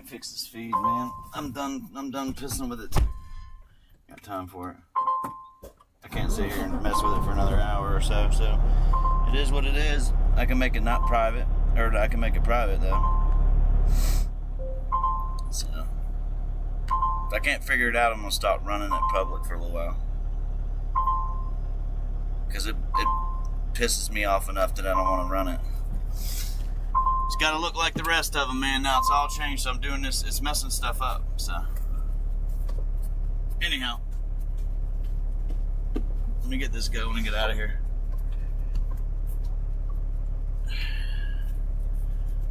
can't fix this feed, man. I'm done pissing with it. Got time for it. I can't sit here and mess with it for another hour or so, so it is what it is. I can make it not private, or I can make it private though. So if I can't figure it out, I'm gonna stop running it public for a little while. Because it pisses me off enough that I don't want to run it. It's got to look like the rest of them, man. Now it's all changed, so I'm doing this. It's messing stuff up, so. Anyhow. Let me get this going and get out of here.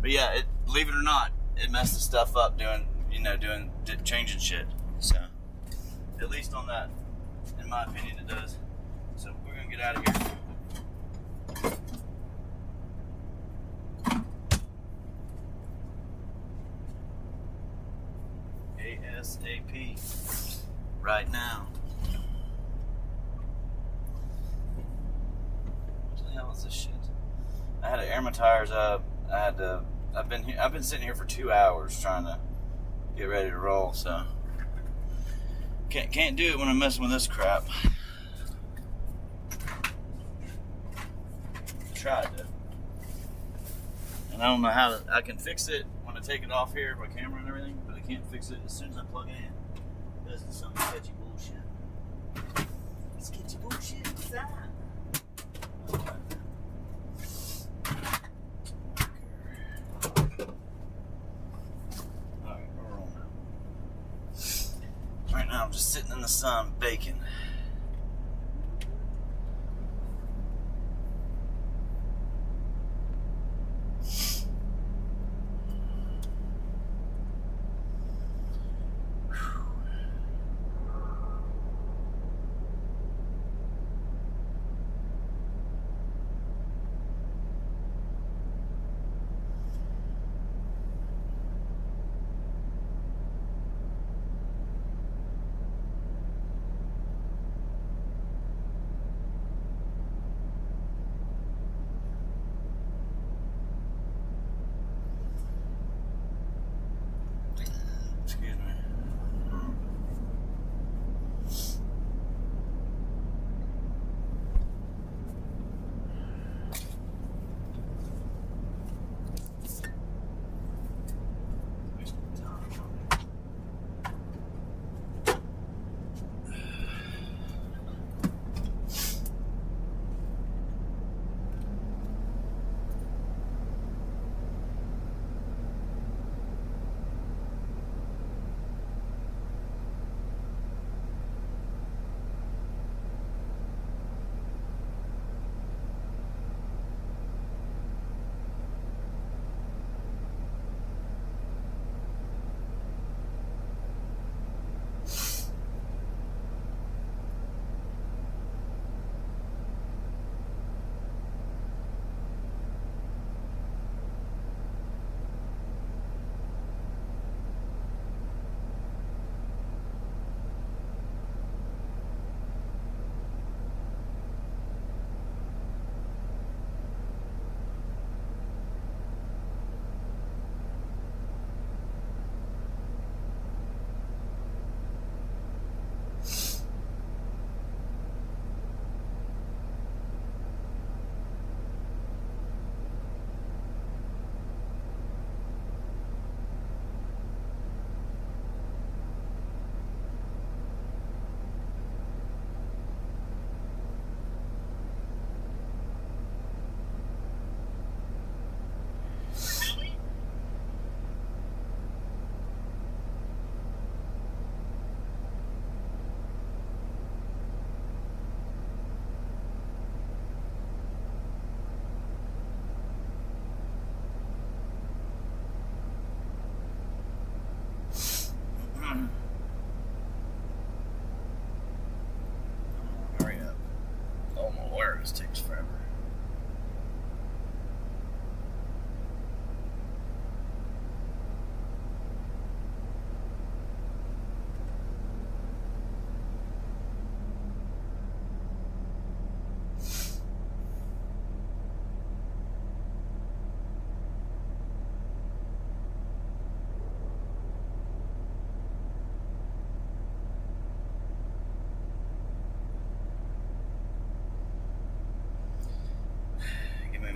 But yeah, believe it or not, it messes stuff up changing shit. So, at least on that, in my opinion, it does. So we're going to get out of here. ASAP. Right now. What the hell is this shit? I had to air my tires up. I've been sitting here for 2 hours trying to get ready to roll, so can't do it when I'm messing with this crap. Tried to. And I don't know how I can fix it when I take it off here, my camera and everything, but I can't fix it as soon as I plug it in. That's some sketchy bullshit. Sketchy bullshit, what's that? Alright, we're rolling now. Right now I'm just sitting in the sun baking.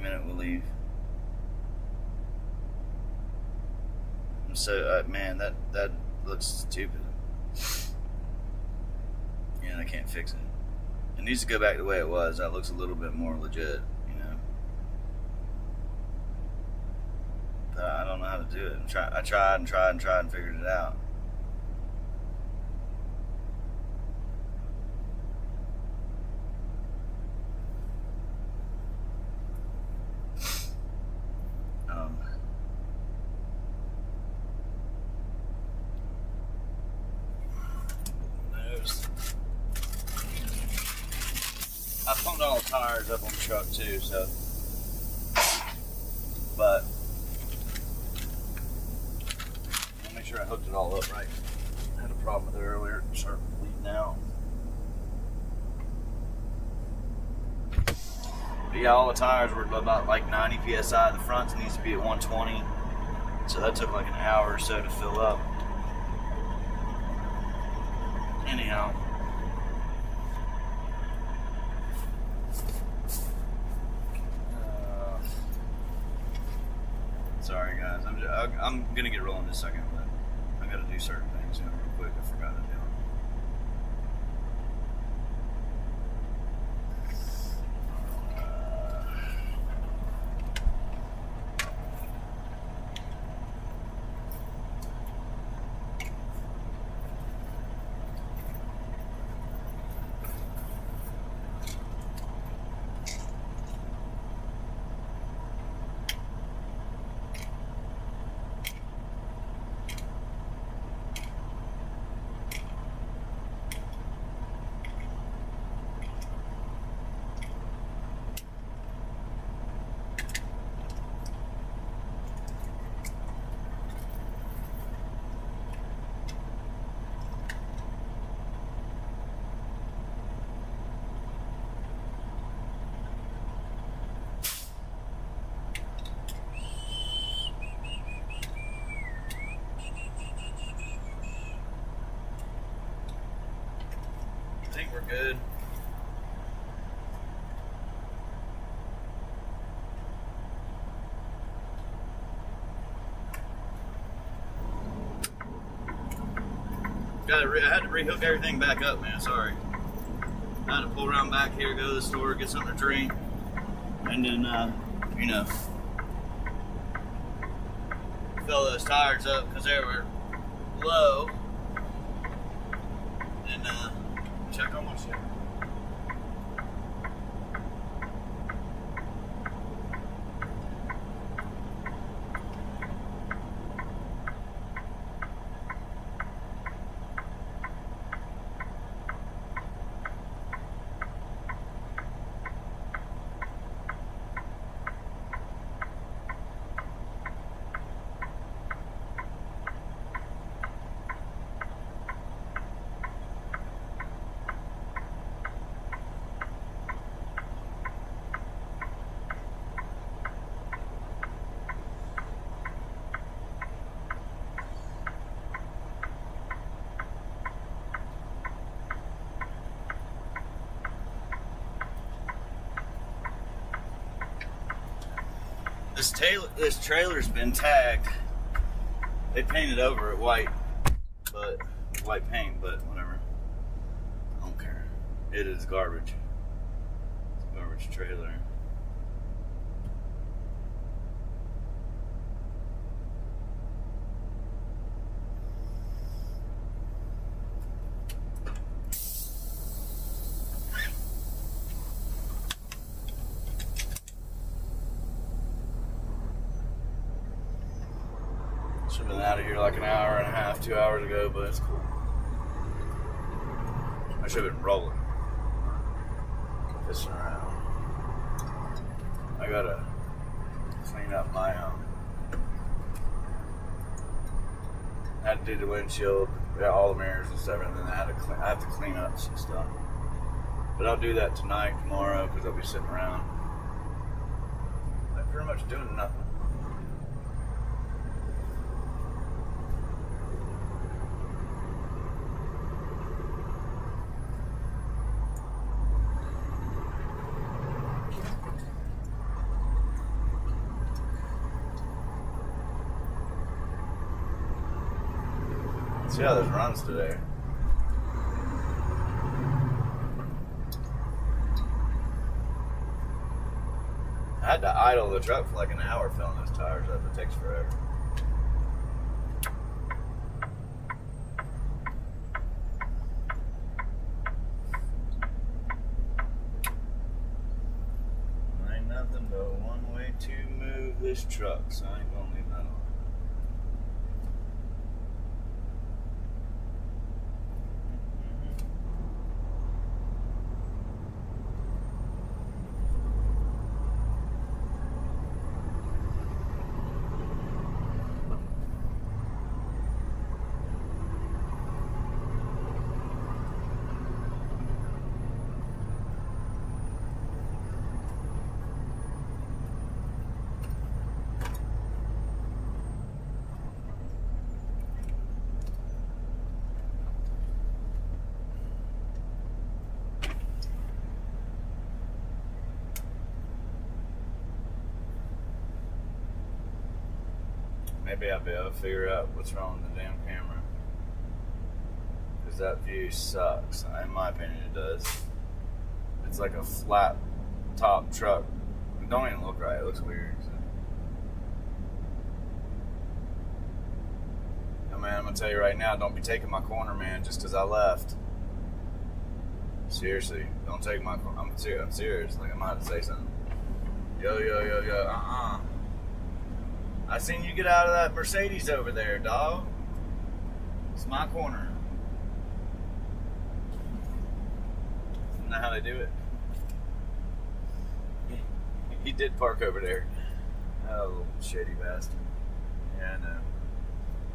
minute we'll leave. So, man, that looks stupid. Yeah, I can't fix it. It needs to go back the way it was. That looks a little bit more legit, you know. But I don't know how to do it. I tried and figured it out. I pumped all the tires up on the truck too, so. But I'll make sure I hooked it all up right. I had a problem with it earlier. It started bleeding out. But yeah, all the tires were about like 90 psi. The front needs to be at 120. So that took like an hour or so to fill up. Anyhow. Sorry guys, I'm gonna get rolling in a second, but I gotta do certain things real quick. I forgot to do them. I think we're good. I had to rehook everything back up, man. Sorry. I had to pull around back here, go to the store, get something to drink, and then, you know, fill those tires up because they were low. And check on my shit. This trailer's been tagged. They painted over it white, but white paint, but whatever. I don't care. It is garbage. It's a garbage trailer. Should have been out of here like an hour and a half, 2 hours ago, but it's cool. I should have been rolling. Pissing around. I gotta clean up my I had to do the windshield, all the mirrors and stuff, and then I have to clean up some stuff. But I'll do that tonight, tomorrow, because I'll be sitting around. I'm pretty much doing nothing. See how this runs today. I had to idle the truck for like an hour filling those tires up. It takes forever. Ain't nothing but one way to move this truck, so I ain't gonna leave that on. Maybe I'll be able to figure out what's wrong with the damn camera. Because that view sucks. In my opinion, it does. It's like a flat top truck. It don't even look right. It looks weird. So. Oh, man, I'm going to tell you right now, don't be taking my corner, man, just because I left. Seriously. Don't take my corner. I'm serious. Like, I'm about to say something. Yo. I seen you get out of that Mercedes over there, dog. It's my corner. Isn't that how they do it? He did park over there. Oh, shady bastard. Yeah, I know.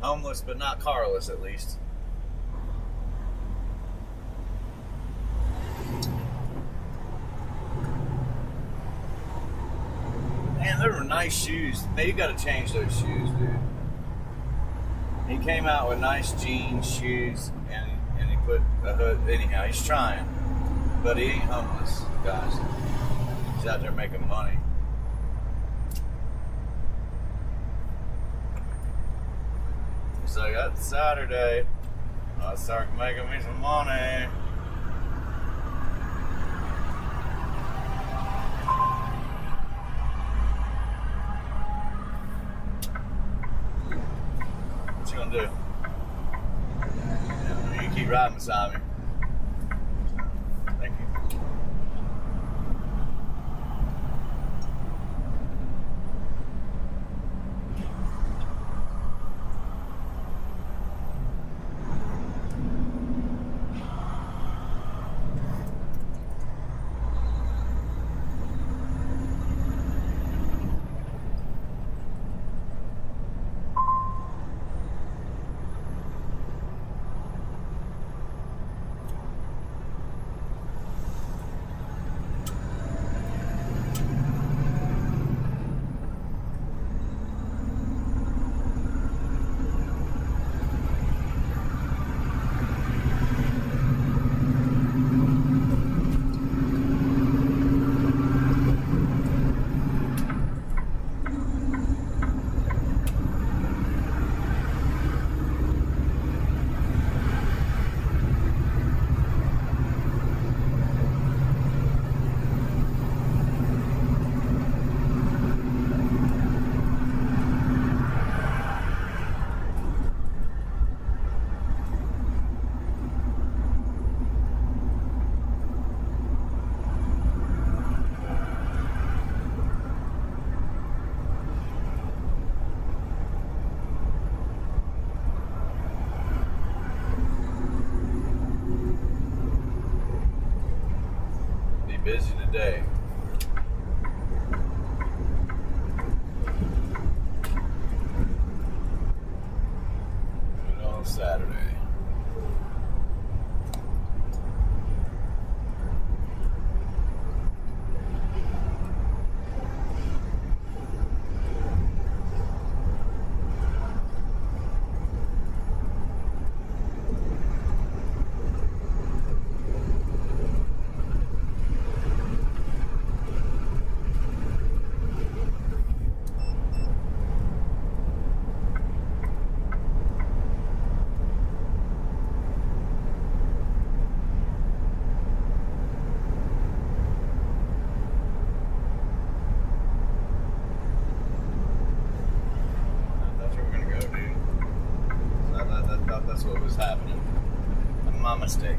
Homeless, but not carless, at least. Man, they were nice shoes. Man, you gotta change those shoes, dude. He came out with nice jeans, shoes, and he put a hood. Anyhow, he's trying. But he ain't homeless, guys. He's out there making money. So I got Saturday. I'll start making me some money. What you gonna do? Yeah, you keep riding beside me. Thank you. Busy today. Good on Saturday. happening. My mistake.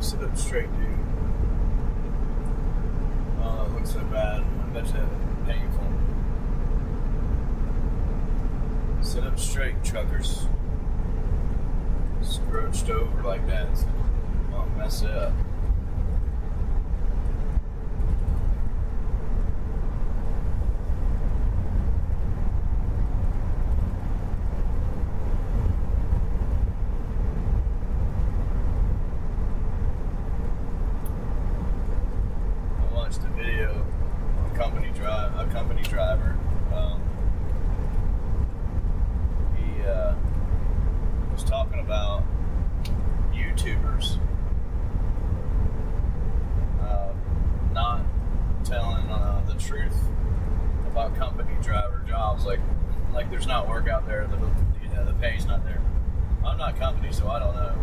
Sit up straight, dude. Oh, it looks so bad. I bet you it's painful. Sit up straight, truckers. Scrooched over like that. So don't mess it up. A video of a company driver. He was talking about YouTubers not telling the truth about company driver jobs. Like there's not work out there. The pay's not there. I'm not company, so I don't know.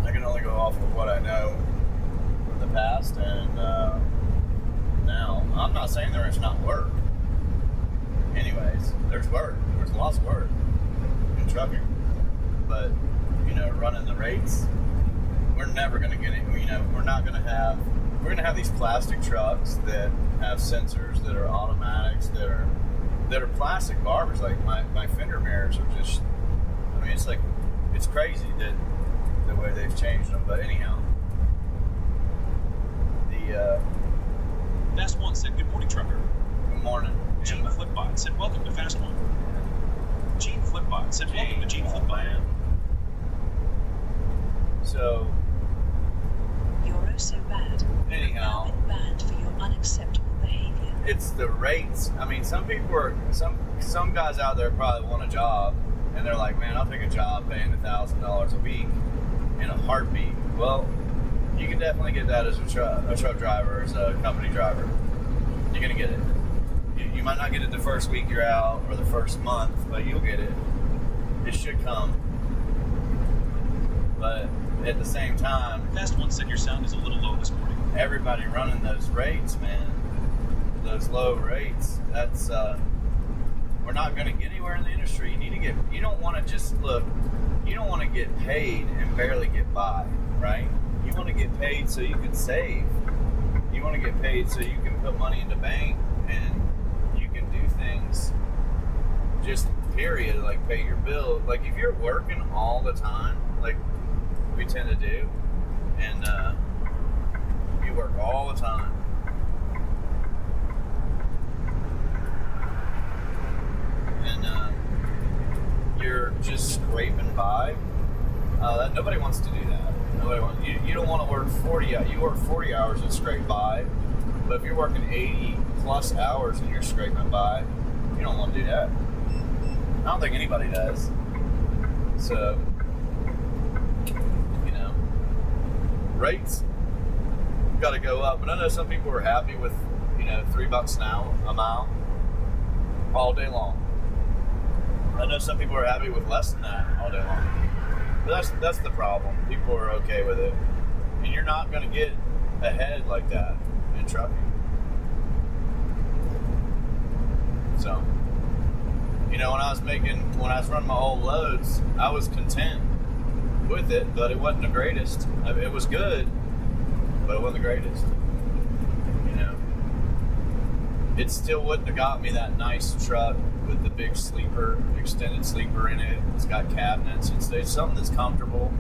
I can only go off of what I know. The past and now. I'm not saying there is not work. Anyways, there's work. There's lots of work in trucking. But, running the rates, we're never going to get it. We're not going to have... We're going to have these plastic trucks that have sensors that are automatics, that are plastic barbers. Like, my fender mirrors are just... it's crazy that the way they've changed them. But anyhow... Fast One said, "Good morning, trucker." Good morning. Gene Flipbot said, "Welcome to Fast One." Gene Flipbot said, "Welcome to Gene Flipbot." So, you're oh so bad. Anyhow, You've been banned for your unacceptable behavior. It's the rates. I mean, some guys out there probably want a job, and they're like, "Man, I'll take a job paying $1,000 a week in a heartbeat." Well, you can definitely get that as a truck driver, as a company driver. You're going to get it. You might not get it the first week you're out or the first month, but you'll get it. It should come. But at the same time... Fast One said your sound is a little low this morning. Everybody running those rates, man. Those low rates, that's... we're not going to get anywhere in the industry. You don't want to just look, you don't want to get paid and barely get by, right? You want to get paid so you can save. You want to get paid so you can put money in the bank and you can do things just period, like pay your bill. Like if you're working all the time, like we tend to do, and you work all the time, and you're just scraping by, nobody wants to do that. Nobody wants, you don't want to work 40 hours. You work 40 hours and scrape by, but if you're working 80 plus hours and you're scraping by, you don't want to do that. I don't think anybody does. So, you know, rates got to go up. But I know some people are happy with, you know, $3 an hour, a mile, all day long. I know some people are happy with less than that all day long. But that's the problem. People are okay with it. And you're not going to get ahead like that in trucking. So, you know, when I was running my old loads, I was content with it, but it wasn't the greatest. I mean, it was good, but it wasn't the greatest. You know, it still wouldn't have got me that nice truck with the big sleeper, extended sleeper in it. It's got cabinets. It's something that's comfortable.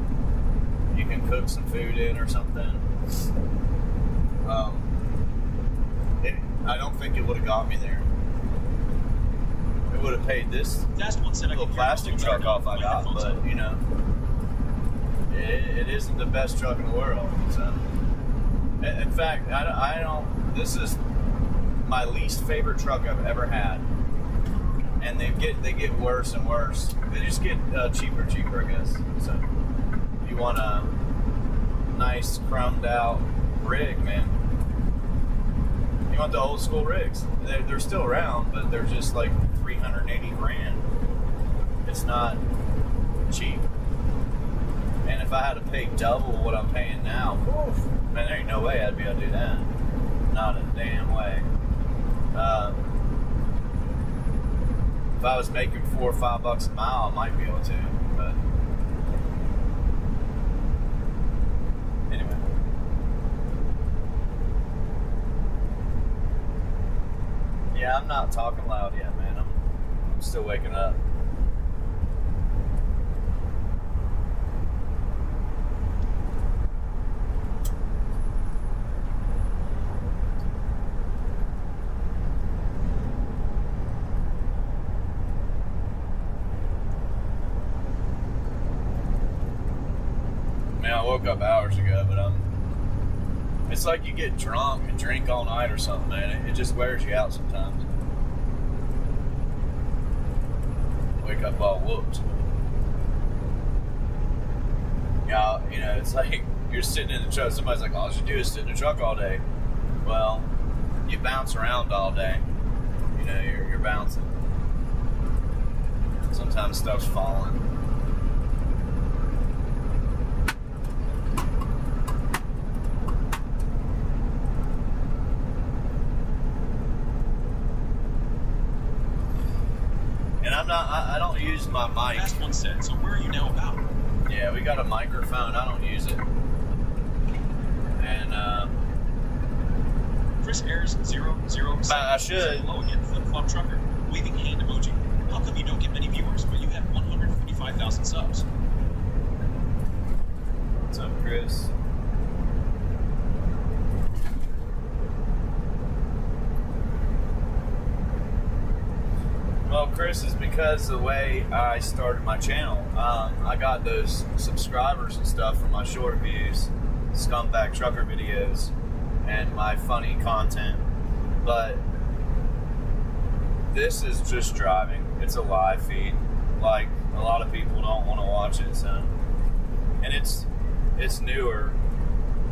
You can cook some food in or something. I don't think it would have got me there. It would have paid this little plastic truck off I got, but you know, it isn't the best truck in the world. So, in fact, I don't. This is my least favorite truck I've ever had, and they get worse and worse. They just get cheaper and cheaper, I guess. So, if you want a nice chromed out rig, man, you want the old school rigs. They're still around, but they're just like $380,000. It's not cheap. And if I had to pay double what I'm paying now, man, there ain't no way I'd be able to do that. Not a damn way. If I was making $4 or $5 a mile, I might be able to. But anyway. Yeah, I'm not talking loud yet, man. I'm still waking up. Man, I woke up hours ago, but it's like you get drunk and drink all night or something, man. It just wears you out sometimes. Wake up all whooped. Yeah, you know, it's like you're sitting in the truck. Somebody's like, all you do is sit in the truck all day. Well, you bounce around all day. You know, you're bouncing. Sometimes stuff's falling. I don't use my mic. Last one said, so where are you now about? Yeah, we got a microphone. I don't use it. And, Chris Ayers 007 I should. Hello again, flip-flop trucker. Waving hand emoji. How come you don't get many viewers, but you have 145,000 subs? What's up, Chris? Well, Chris, is because the way I started my channel. I got those subscribers and stuff from my short views, scumbag trucker videos, and my funny content. But this is just driving. It's a live feed. Like, a lot of people don't want to watch it, so. And it's newer.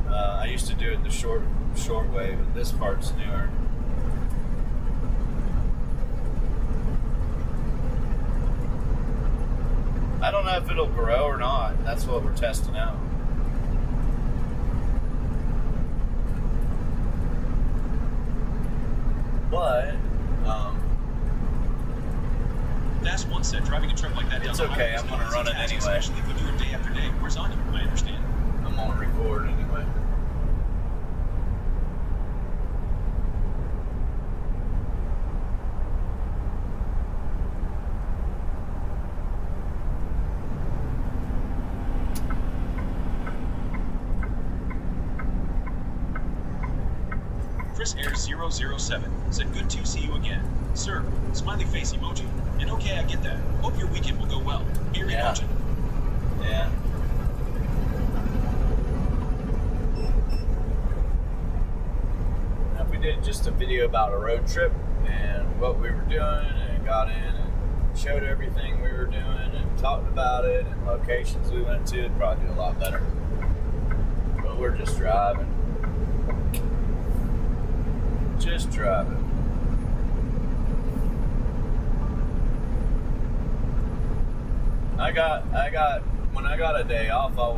I used to do it the short way, but this part's newer. I don't know if it'll grow or not. That's what we're testing out. But Fast One said driving a truck like that down It's the okay, highway is I'm no gonna easy run it task, anyway. especially when you're day after day. Where's on you? I understand. I'm gonna record anyway. Chris Air 007 said, good to see you again. Sir, smiley face emoji. And okay, I get that. Hope your weekend will go well. Here Yeah. emoji. Yeah. Now, if we did just a video about a road trip and what we were doing and got in and showed everything we were doing and talked about it and locations we went to, it'd probably do a lot better. But we're just driving. Just driving. When I got a day off, I'll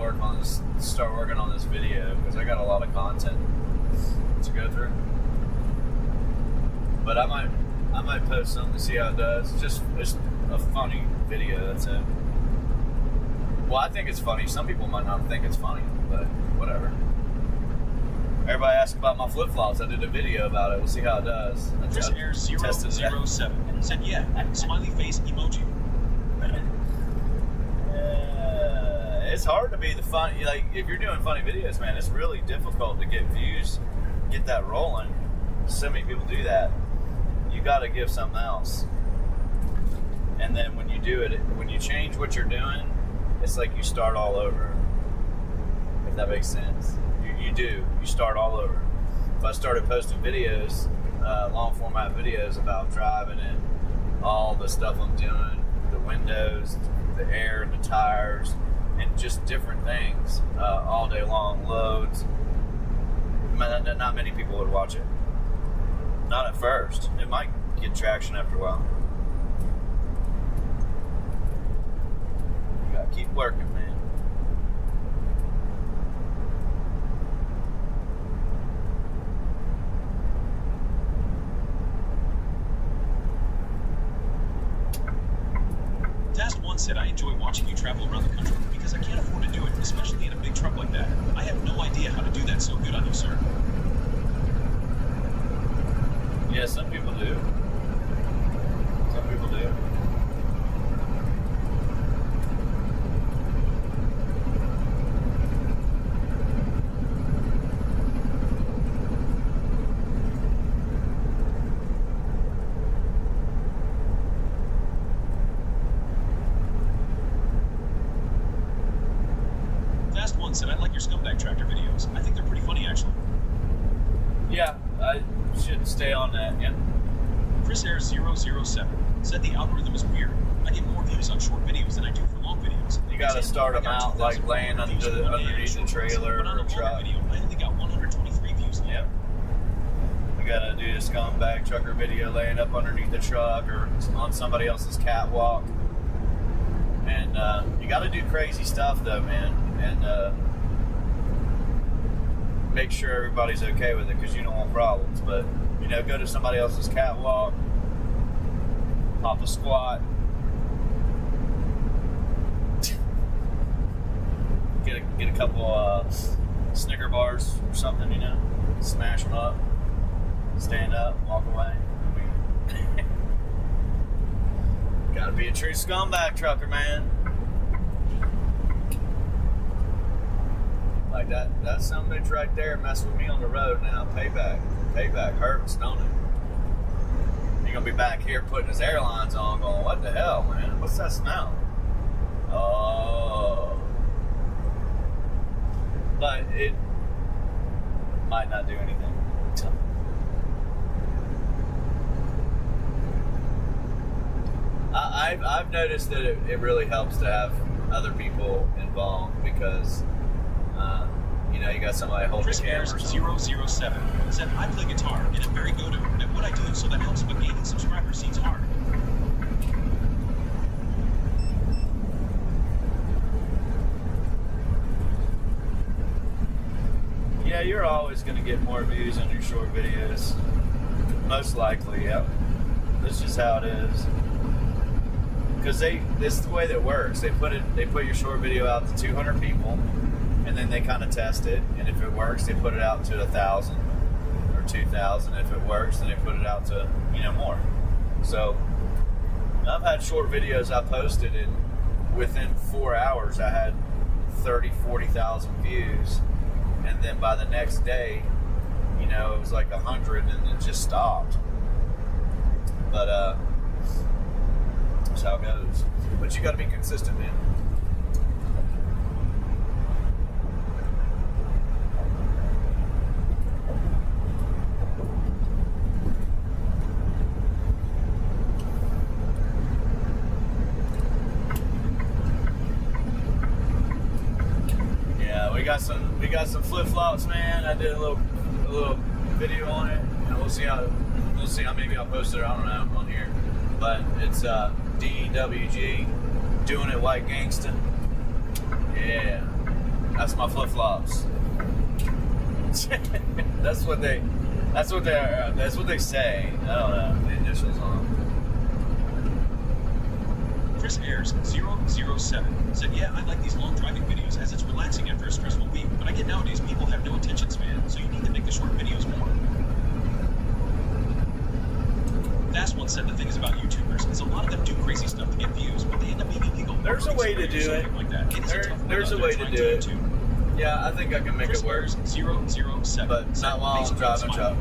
start working on this video because I got a lot of content to go through. But I might post something to see how it does. It's a funny video, that's it. Well, I think it's funny. Some people might not think it's funny, but whatever. Everybody asked about my flip-flops. I did a video about it. We'll see how it does. Chris Air 007 said, yeah, smiley face emoji. It's hard to be the funny. Like, if you're doing funny videos, man, it's really difficult to get views, get that rolling. So many people do that. You got to give something else. And then when you do it, when you change what you're doing, it's like you start all over. If that makes sense. You start all over. If I started posting videos, long format videos about driving and all the stuff I'm doing, the windows, the air, the tires, and just different things all day long, loads, not many people would watch it. Not at first. It might get traction after a while. You gotta keep working, man. Fast One said, I enjoy watching you travel around the country because I can't afford to do it, especially in a big truck like that. I have no idea how to do that so good on you, sir. Yeah, some people do. Some people do. Fast One said, I like your scumbag tractor videos. I think they're pretty funny, actually. Yeah, I should stay on that. Yeah. Chris Air 007 said the algorithm is weird. I get more views on short videos than I do for long videos. You gotta start them out like laying underneath the trailer or a truck. Video, I only got 123 views. Yep. We gotta do the scumbag trucker video laying up underneath the truck or on somebody else's catwalk. And you gotta do crazy stuff though, man. And make sure everybody's okay with it because you don't want problems. But, you know, go to somebody else's catwalk, hop a squat, get a couple Snicker bars or something, you know, smash them up, stand up, walk away. Gotta be a true scumbag trucker, man. Like that son of a bitch right there messed with me on the road now. Payback hurts, don't it? You're gonna be back here putting his airlines on going, what the hell, man? What's that smell? Oh. But it might not do anything. I've noticed that it really helps to have other people involved because you know, you got somebody holding the camera. Chris 007 said, I play guitar and I'm very good at what I do, so that helps, but gaining subscribers seems hard. Yeah, you're always going to get more views on your short videos. Most likely, yep. That's just how it is. because this is the way that works. They put your short video out to 200 people, and then they kind of test it, and if it works, they put it out to 1,000 or 2,000. If it works, then they put it out to more. So I've had short videos I posted, and within 4 hours I had 40,000 views, and then by the next day, it was like 100, and it just stopped. But that's how it goes. But you got to be consistent, man. Yeah, we got some flip flops, man. I did a little video on it, and we'll see how maybe I'll post it. I don't know on here, but it's DWG, doing it white gangsta. Yeah, that's my flip flops. that's what they say. I don't know the initials on them. Chris Ayers 007 said, "Yeah, I like these long driving videos as it's relaxing after a stressful week, but I get nowadays people have no attention span, so you need to make the short videos more." That's one said the thing is about YouTubers is a lot of them do crazy stuff to get views, but they end up being illegal. There's a way to do it. Like that. There's a way to do it. Yeah, I think I can make it work. 007, but not while I'm driving a truck.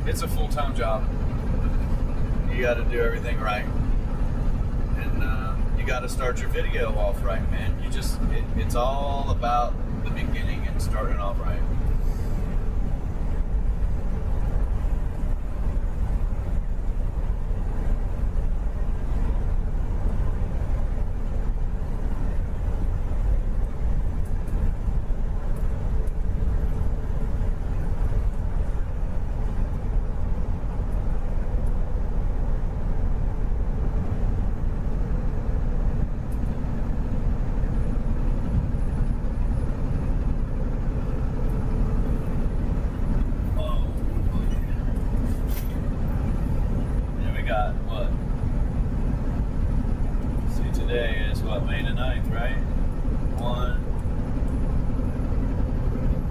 It's a full-time job. You got to do everything right, and you got to start your video off right, man. It's all about the beginning and starting off right. Today is May the 9th, right? 1,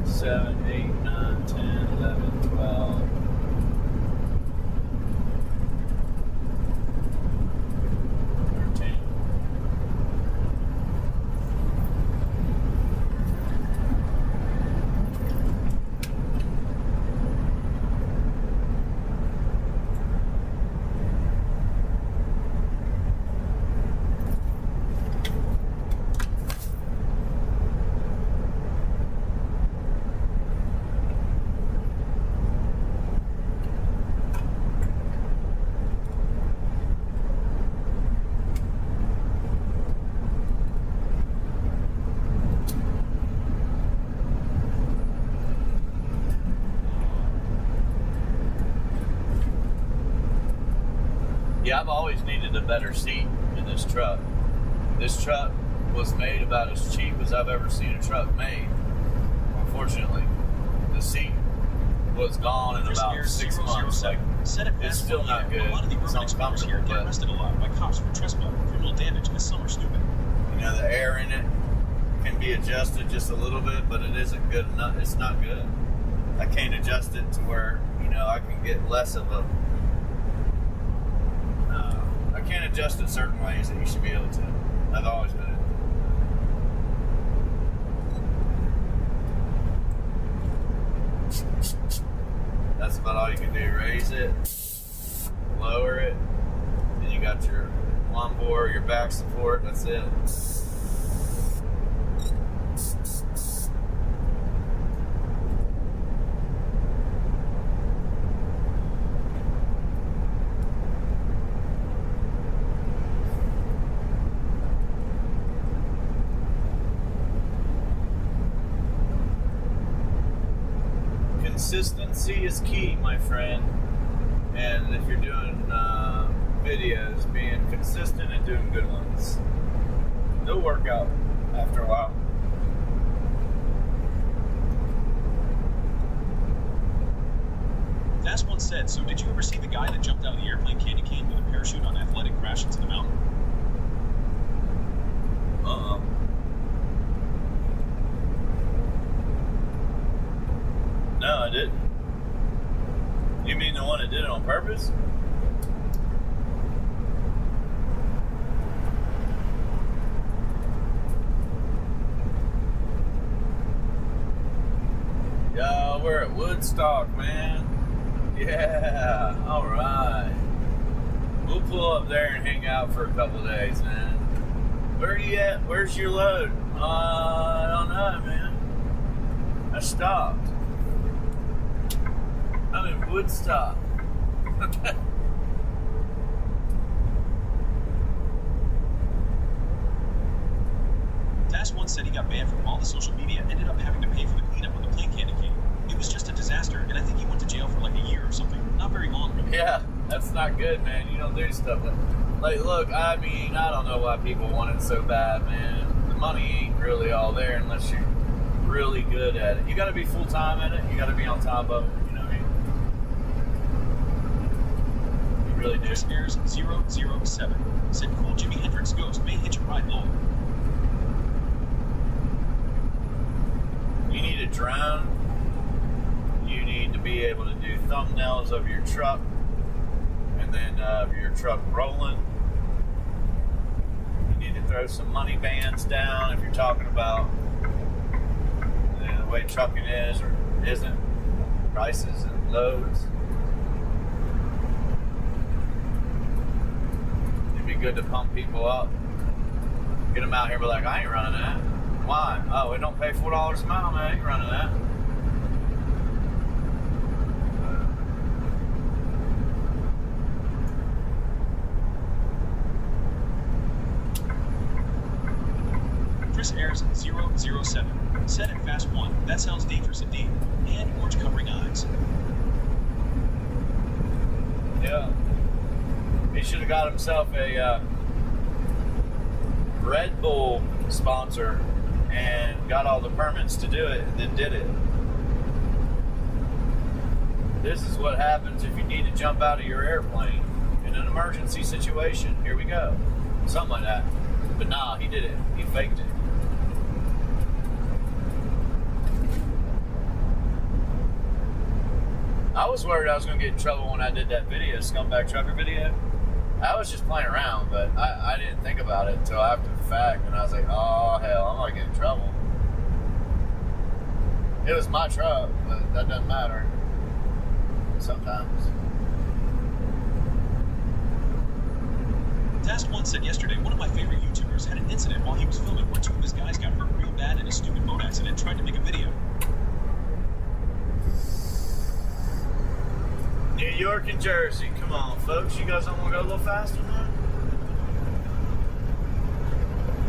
7, 8, 9, 10, 11, 12. Yeah, I've always needed a better seat in this truck. This truck was made about as cheap as I've ever seen a truck made. Unfortunately, the seat was gone in about 6 months. Like, it's still not good. A lot of the urban explorers here get arrested a lot by cops for trespass, criminal damage, and some are stupid. The air in it can be adjusted just a little bit, but it isn't good enough. It's not good. I can't adjust it to where I can get less of a. I can't adjust it certain ways that you should be able to. I've always been. That's about all you can do. Raise it, lower it, and you got your lawnmower, your back support. That's it. Consistency is key, my friend. And if you're doing videos, being consistent and doing good ones, they'll work out after a while. That's one said, so did you ever see the guy that jumped out of the airplane candy cane with a parachute on athletic crash into the mountain? Oh, we're at Woodstock, man. Yeah, alright. We'll pull up there and hang out for a couple days, man. Where are you at? Where's your load? I don't know, man. I stopped. I'm in Woodstock. Task 1 said he got banned from all the social media, ended up having to pay for the cleanup on the Plain Candy King. It was just a disaster, and I think he went to jail for like a year or something. Not very long, really. Yeah, that's not good, man. You don't do stuff like, look, I mean, I don't know why people want it so bad, man. The money ain't really all there unless you're really good at it. You got to be full-time at it. You got to be on top of it, you know what I mean? You really do. Chris Ayers 007 said cool Jimi Hendrix ghost may hitch a ride low. You need a drone. You need to be able to do thumbnails of your truck, and then your truck rolling. You need to throw some money bands down if you're talking about the way trucking is or isn't, prices and loads. It'd be good to pump people up. Get them out here and be like, I ain't running that. Why? Oh, we don't pay $4 a mile, man. I ain't running that. Chris Ayers 007 said at Fast 1, that sounds dangerous indeed. And orange covering eyes. Yeah. He should have got himself a Red Bull sponsor and got all the permits to do it and then did it. This is what happens if you need to jump out of your airplane in an emergency situation. Here we go. Something like that. But nah, he did it. He faked it. I was worried I was going to get in trouble when I did that video, Scumbag Trucker video. I was just playing around, but I didn't think about it until after the fact, and I was like, oh, hell, I'm going to get in trouble. It was my truck, but that doesn't matter. Sometimes. Task 1 said yesterday, one of my favorite YouTubers had an incident while he was filming where two of his guys got hurt real bad in a stupid boat accident and tried to make a video. New York and Jersey. Come on, folks. You guys don't want to go a little faster, man?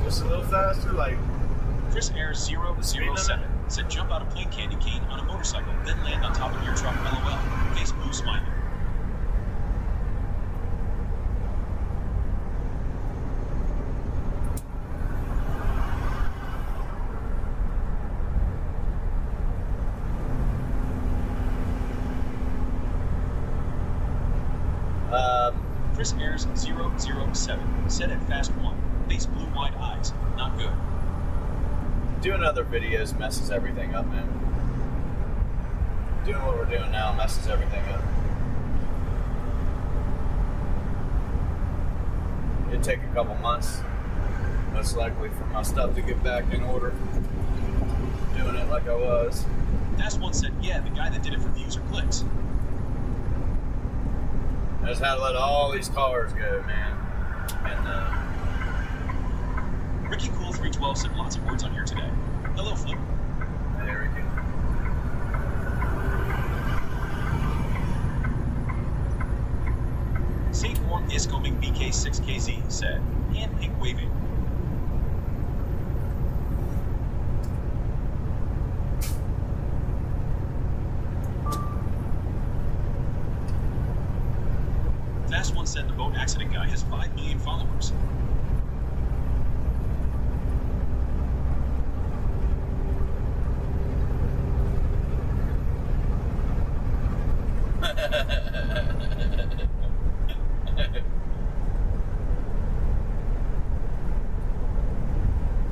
Just a little faster? Like, Chris Ayers 007 said jump out of Plain Candy Cane on a motorcycle, then land on top of your truck, LOL. Face blue smiley. Chris Ayers 007 said at Fast 1, face blue wide eyes, not good. doing other videos messes everything up, man. Doing what we're doing now messes everything up. It'd take a couple months, most likely, for my stuff to get back in order. Doing it like I was. Fast 1 said, yeah, the guy that did it for views or clicks. I just had to let all these cars go, man. And, Ricky Cool 312 said lots of words on here today. Hello, Flip. Hey, Ricky. St. Warm is coming BK6KZ said, hand pink waving. Fast 1 said the boat accident guy has 5 million followers.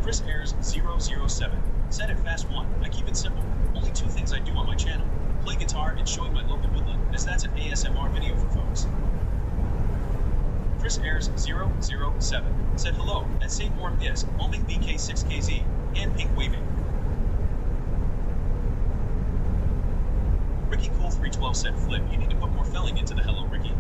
Chris Ayers 007 said at Fast 1, I keep it simple. Only 2 things I do on my channel. Play guitar and showing my local woodland, as that's an ASMR video for folks. Chris Ayers 007 said hello at St. Warm is homing BK6KZ and pink waving. Ricky Cool 312 said, Flip, you need to put more felling into the hello, Ricky.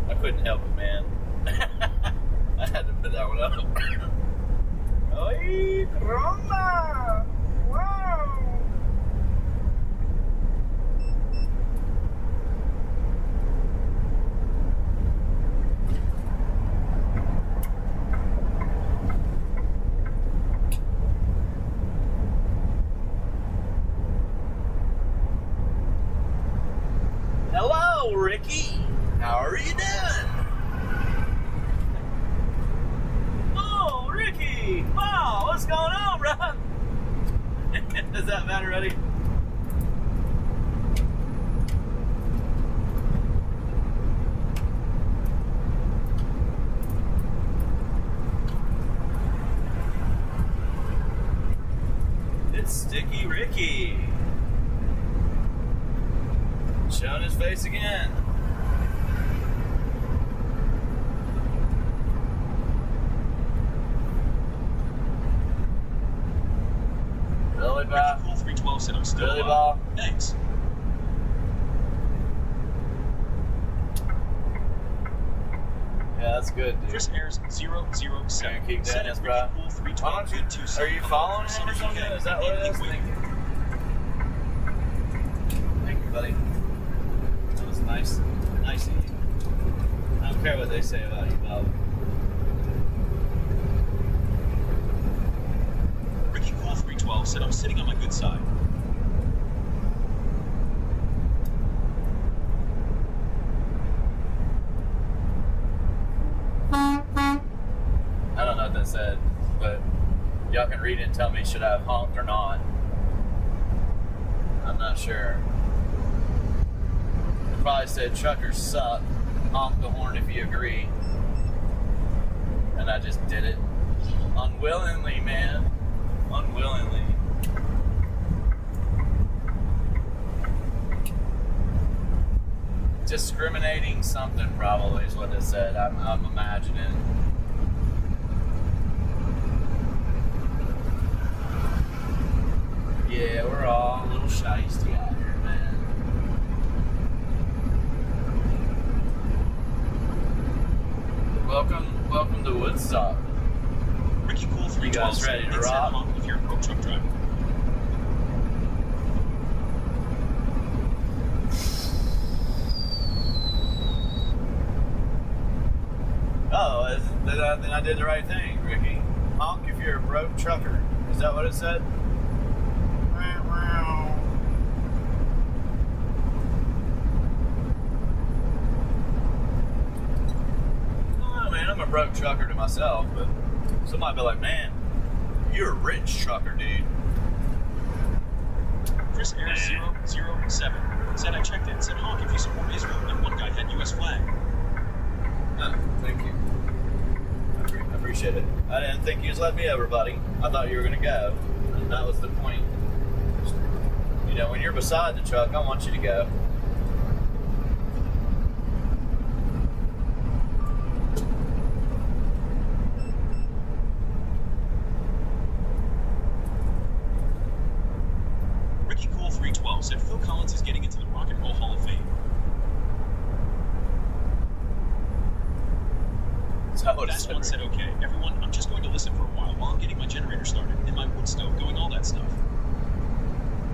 I couldn't help it, man. I had to put that one up. Ay, caramba! Wow! Hello, Ricky. How are you doing? Oh, Ricky! Wow, what's going on, bro? Is that matter ready? It's Sticky Ricky. Showing his face again. Billy Ricky Bob. Cool 312 said, I'm still Billy alive. Bob. Thanks. Yeah, that's good, dude. Chris Ayers 007 Can't keep said doing this, it, bro. Ricky Cool 312 Why don't you? good too, Are you following him or something? Is that what it is? Thank you, buddy. That was nice. Nice of you. I don't care what they say about you, Bob. Ricky Cool 312 said, I'm sitting on my good side. I don't know what that said, but y'all can read it and tell me should I have honked or not. I'm not sure. It probably said truckers suck. Honk the horn if you agree. And I just did it. Unwillingly, man. Unwillingly. Discriminating something probably is what it said. I'm imagining. Yeah, we're all a little shiesty out here, man. Welcome to Woodstock. Ricky Cool 312 You guys said, ready to "It's rock?" Honk if you're a broke truck driver. Oh, then I did the right thing, Ricky. Honk if you're a broke trucker. Is that what it said? Oh, man, I'm a broke trucker to myself, but somebody be like, man, you're a rich trucker, dude. Chris Ayers 007 said, I checked it, said honk if you support Israel, and one guy had US flag. Oh, thank you. I appreciate it. I didn't think you was letting me over, buddy. I thought you were going to go. And that was the point. You know, when you're beside the truck, I want you to go. Ricky Cool 312 said Phil Collins is getting into the Rock and Roll Hall of Fame. That's one said, okay, everyone, I'm just going to listen for a while I'm getting my generator started and my wood stove going, all that stuff.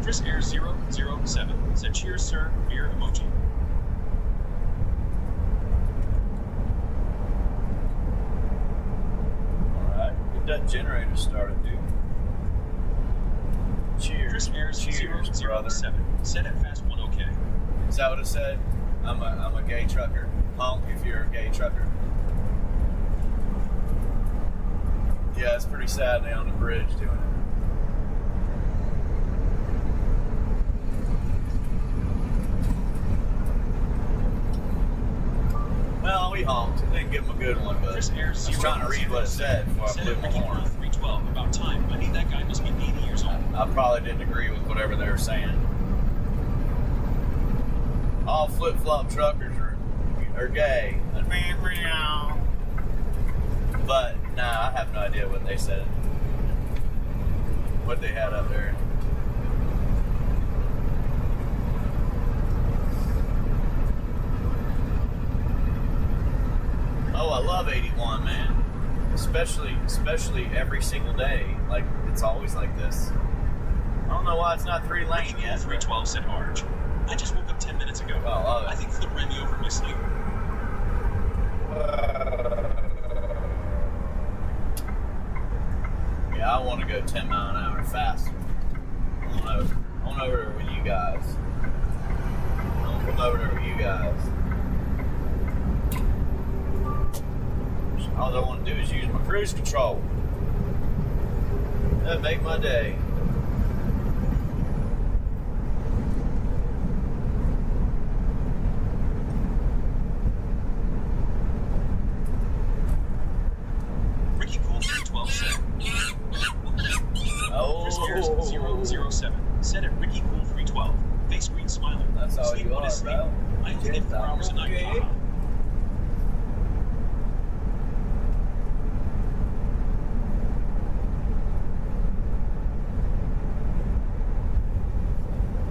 Chris Ayers 007 said, cheers, sir, beer emoji. Alright, get that generator started, dude. Cheers. Chris Ayers Cheers, brother. 007 said at Fast 1 okay. Is that what it said? I'm a gay trucker. Honk if you're a gay trucker. Yeah, it's pretty sad they on the bridge doing it. Well, we honked. Didn't give him a good one, but I Chris Ayers was trying to read what it said before I said blew at my Ricky horn. Cool 312 about time. I need that guy must be 80 years old. I probably didn't agree with whatever they were saying. All flip-flop truckers are, or gay. But nah, I have no idea what they said. What they had up there. Oh, I love 81, man. Especially every single day. Like, it's always like this. I don't know why it's not 3-lane yet. 312 said Arch. I just woke up 10 minutes ago. Oh, I think Flip ran me over in my sleep. Yeah, I want to go 10 mile an hour fast. I want over there with you guys. I want to come over there with you guys. All I want to do is use my cruise control. That'd make my day. Ricky Cool 312 said. Oh, Chris Ayers 007 said at Ricky Cool 312. Face green smiling. that's all Sleep you when I are, sleep. bro. I only get 4 hours a night. Okay. Haha.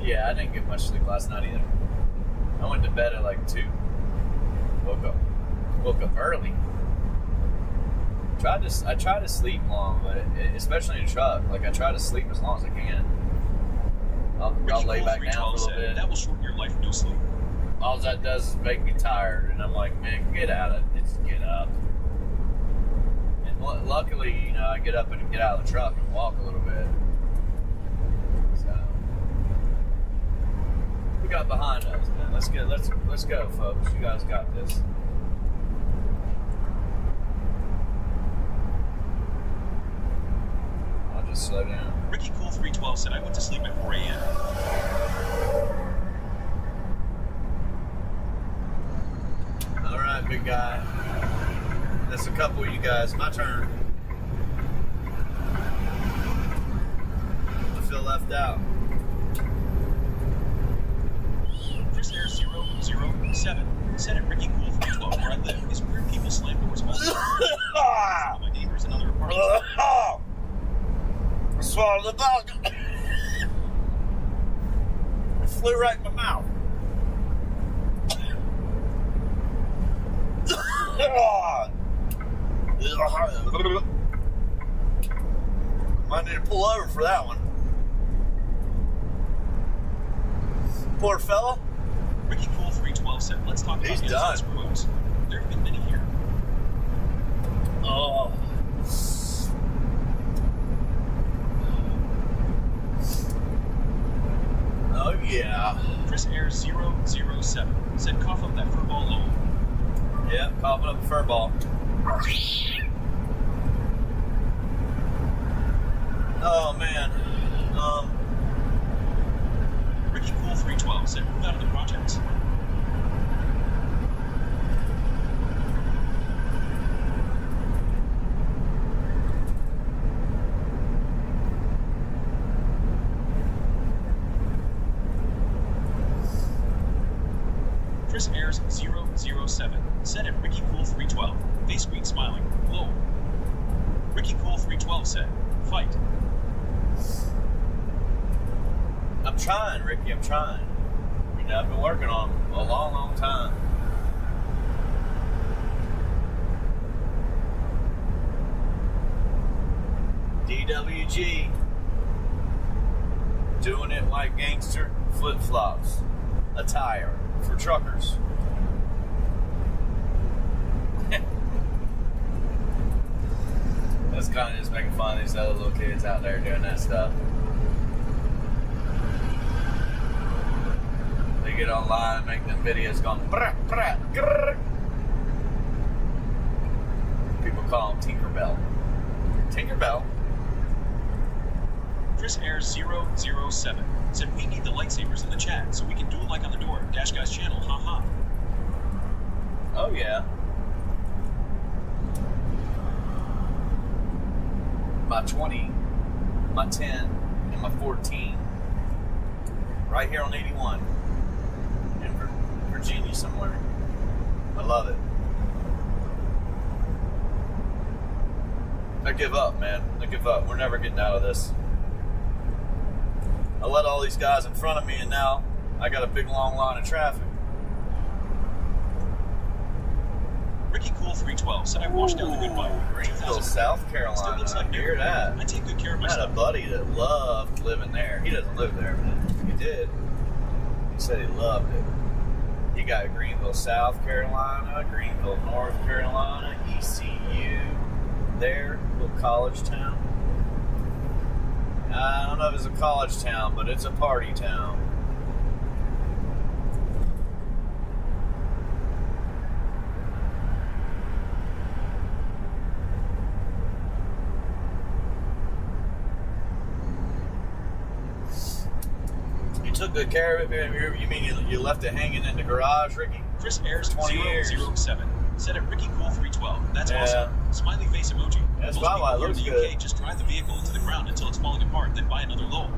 Yeah, I didn't get much sleep last night either. I went to bed at like 2. Woke up early. I tried to sleep long, but especially in the truck, like I try to sleep as long as I can. I'll Ricky lay Cool back down 312 a little said, bit. that will shorten your life, no sleep. All that does is make me tired, and I'm like, man, get out of it. Just get up. And luckily, you know, I get up and get out of the truck and walk a little bit. So we got behind us, man. Let's go, folks. You guys got this. I'll just slow down. Ricky Cool 312 said, I went to sleep at 4 a.m. All right, big guy. That's a couple of you guys. My turn. I feel left out. Chris Ayers 007 said at Ricky Cool 312 where I live is weird people slam doors all the time. My neighbors and other apartments. I swallowed the bug. It flew right in my mouth. Might need to pull over for that one. Poor fella. Ricky Cool 312 said, let's talk about He's inside done. screw-ups. There have been many here. Oh. Oh yeah. Chris Ayers 007 said, cough up that furball low. Yeah, coughing up a fur ball. Oh man. Ricky Cool 312 said, move out of the projects. Chris Ayers 007 said at Ricky Cool 312, face green smiling, low. Ricky Cool 312 said, fight. I'm trying, Ricky. I'm trying. You know, I've been working on it a long, long time. DWG. Doing it like gangster flip-flops. Attire for truckers. That's kind of just making fun of these other little kids out there doing that stuff. They get online and make them videos going brah, brah, grrr. People call them Tinkerbell. Tinkerbell. Chris Ayers 007 said, we need the lightsabers in the chat so we can do it like on the door. Dash Guy's channel, haha. Oh yeah. My 20, my 10, and my 14. Right here on 81. In Virginia somewhere. I love it. I give up, man. I give up. We're never getting out of this. I let all these guys in front of me, and now I got a big long line of traffic. Ricky Cool 312 said I washed down the good bike. Greenville, South Carolina. Still looks like Hear that? I take good care of I had a myself. buddy that loved living there. He doesn't live there, but he did. He said he loved it. You got Greenville, South Carolina, Greenville, North Carolina, ECU, there, little college town. I don't know if it's a college town, but it's a party town. You took good care of it, man. You mean you left it hanging in the garage, Ricky? Chris Ayers 20 years. 007 said at Ricky Cool 312. That's Yeah. awesome. Smiley face emoji. That's Most probably why it people looks here in the UK good. just drive the vehicle into the ground until it's falling apart, then buy another load.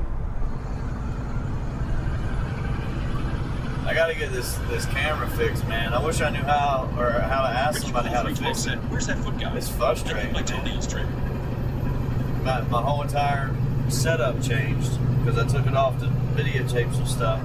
I gotta get this camera fixed, man. I wish I knew how to ask Ricky somebody Cool how to 312 fix it. said, "Where's that foot guy? It's I frustrating, need my man. toenails trimmed." My whole entire setup changed because I took it off to videotape some stuff.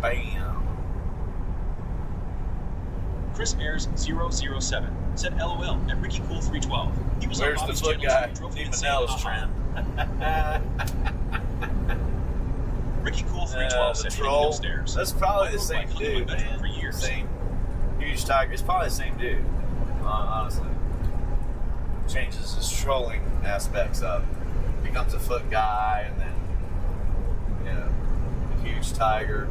Bam. Chris Ayers 007 said LOL at Ricky Cool 312. He was Where's on the Bobby's foot channel, guy? so he drove me Need insane. Manel's Haha. trim. Ricky Cool 312 The said hitting troll. upstairs. That's probably I the rode same bike hunting dude, my bedroom man. for years. Same huge tiger. It's probably the same dude. Honestly, changes his trolling aspects up. Becomes a foot guy, and then a huge tiger.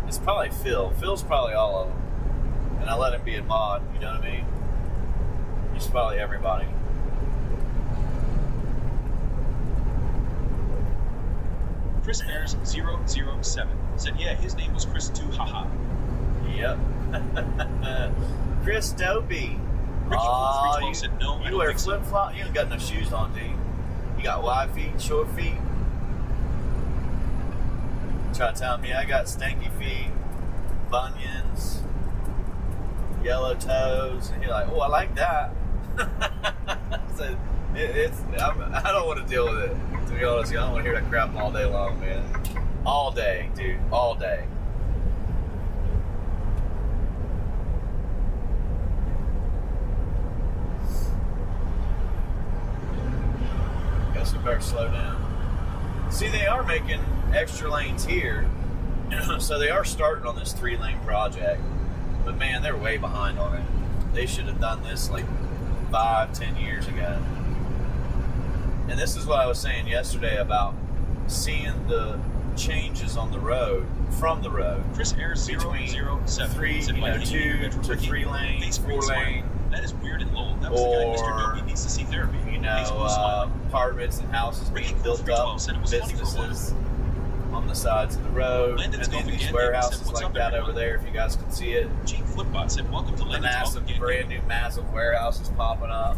It's probably Phil. Phil's probably all of them, and I let him be a mod. You know what I mean? He's probably everybody. Chris Ayers 007 said, yeah, his name was Chris too, haha. Yep. Chris Dopey. Ricky Cool 312 you, said, no, I you don't wear think so. flip flop. You ain't got no shoes on, do you? You got wide feet, short feet. Try to tell me I got stanky feet, bunions, yellow toes, and you're like, oh, I like that. So I don't want to deal with it. To be honest, I don't want to hear that crap all day long, man. All day, dude, all day. Guess we better slow down. See, they are making extra lanes here, so they are starting on this 3-lane project. But man, they're way behind on it. They should have done this like 5-10 years ago. And this is what I was saying yesterday about seeing the changes on the road, from the road. Chris Ayers Between 007 three, said, you by know, hitting your 2 bedroom to Ricky, 3 lanes, face 4 green smile. lane, That is weird and Lowell. That was the guy Mr. Dopey needs to see therapy. Face cool smile. apartments and houses Ricky being Cool built 312 up, said it was funny for a while. businesses on the sides of the road, Landon's and then Golf these again. warehouses Said, "What's like up, that everyone?" over there, if you guys can see it. Chief Footbot said, welcome to The Landon's Golf massive, again. brand new massive warehouses popping up.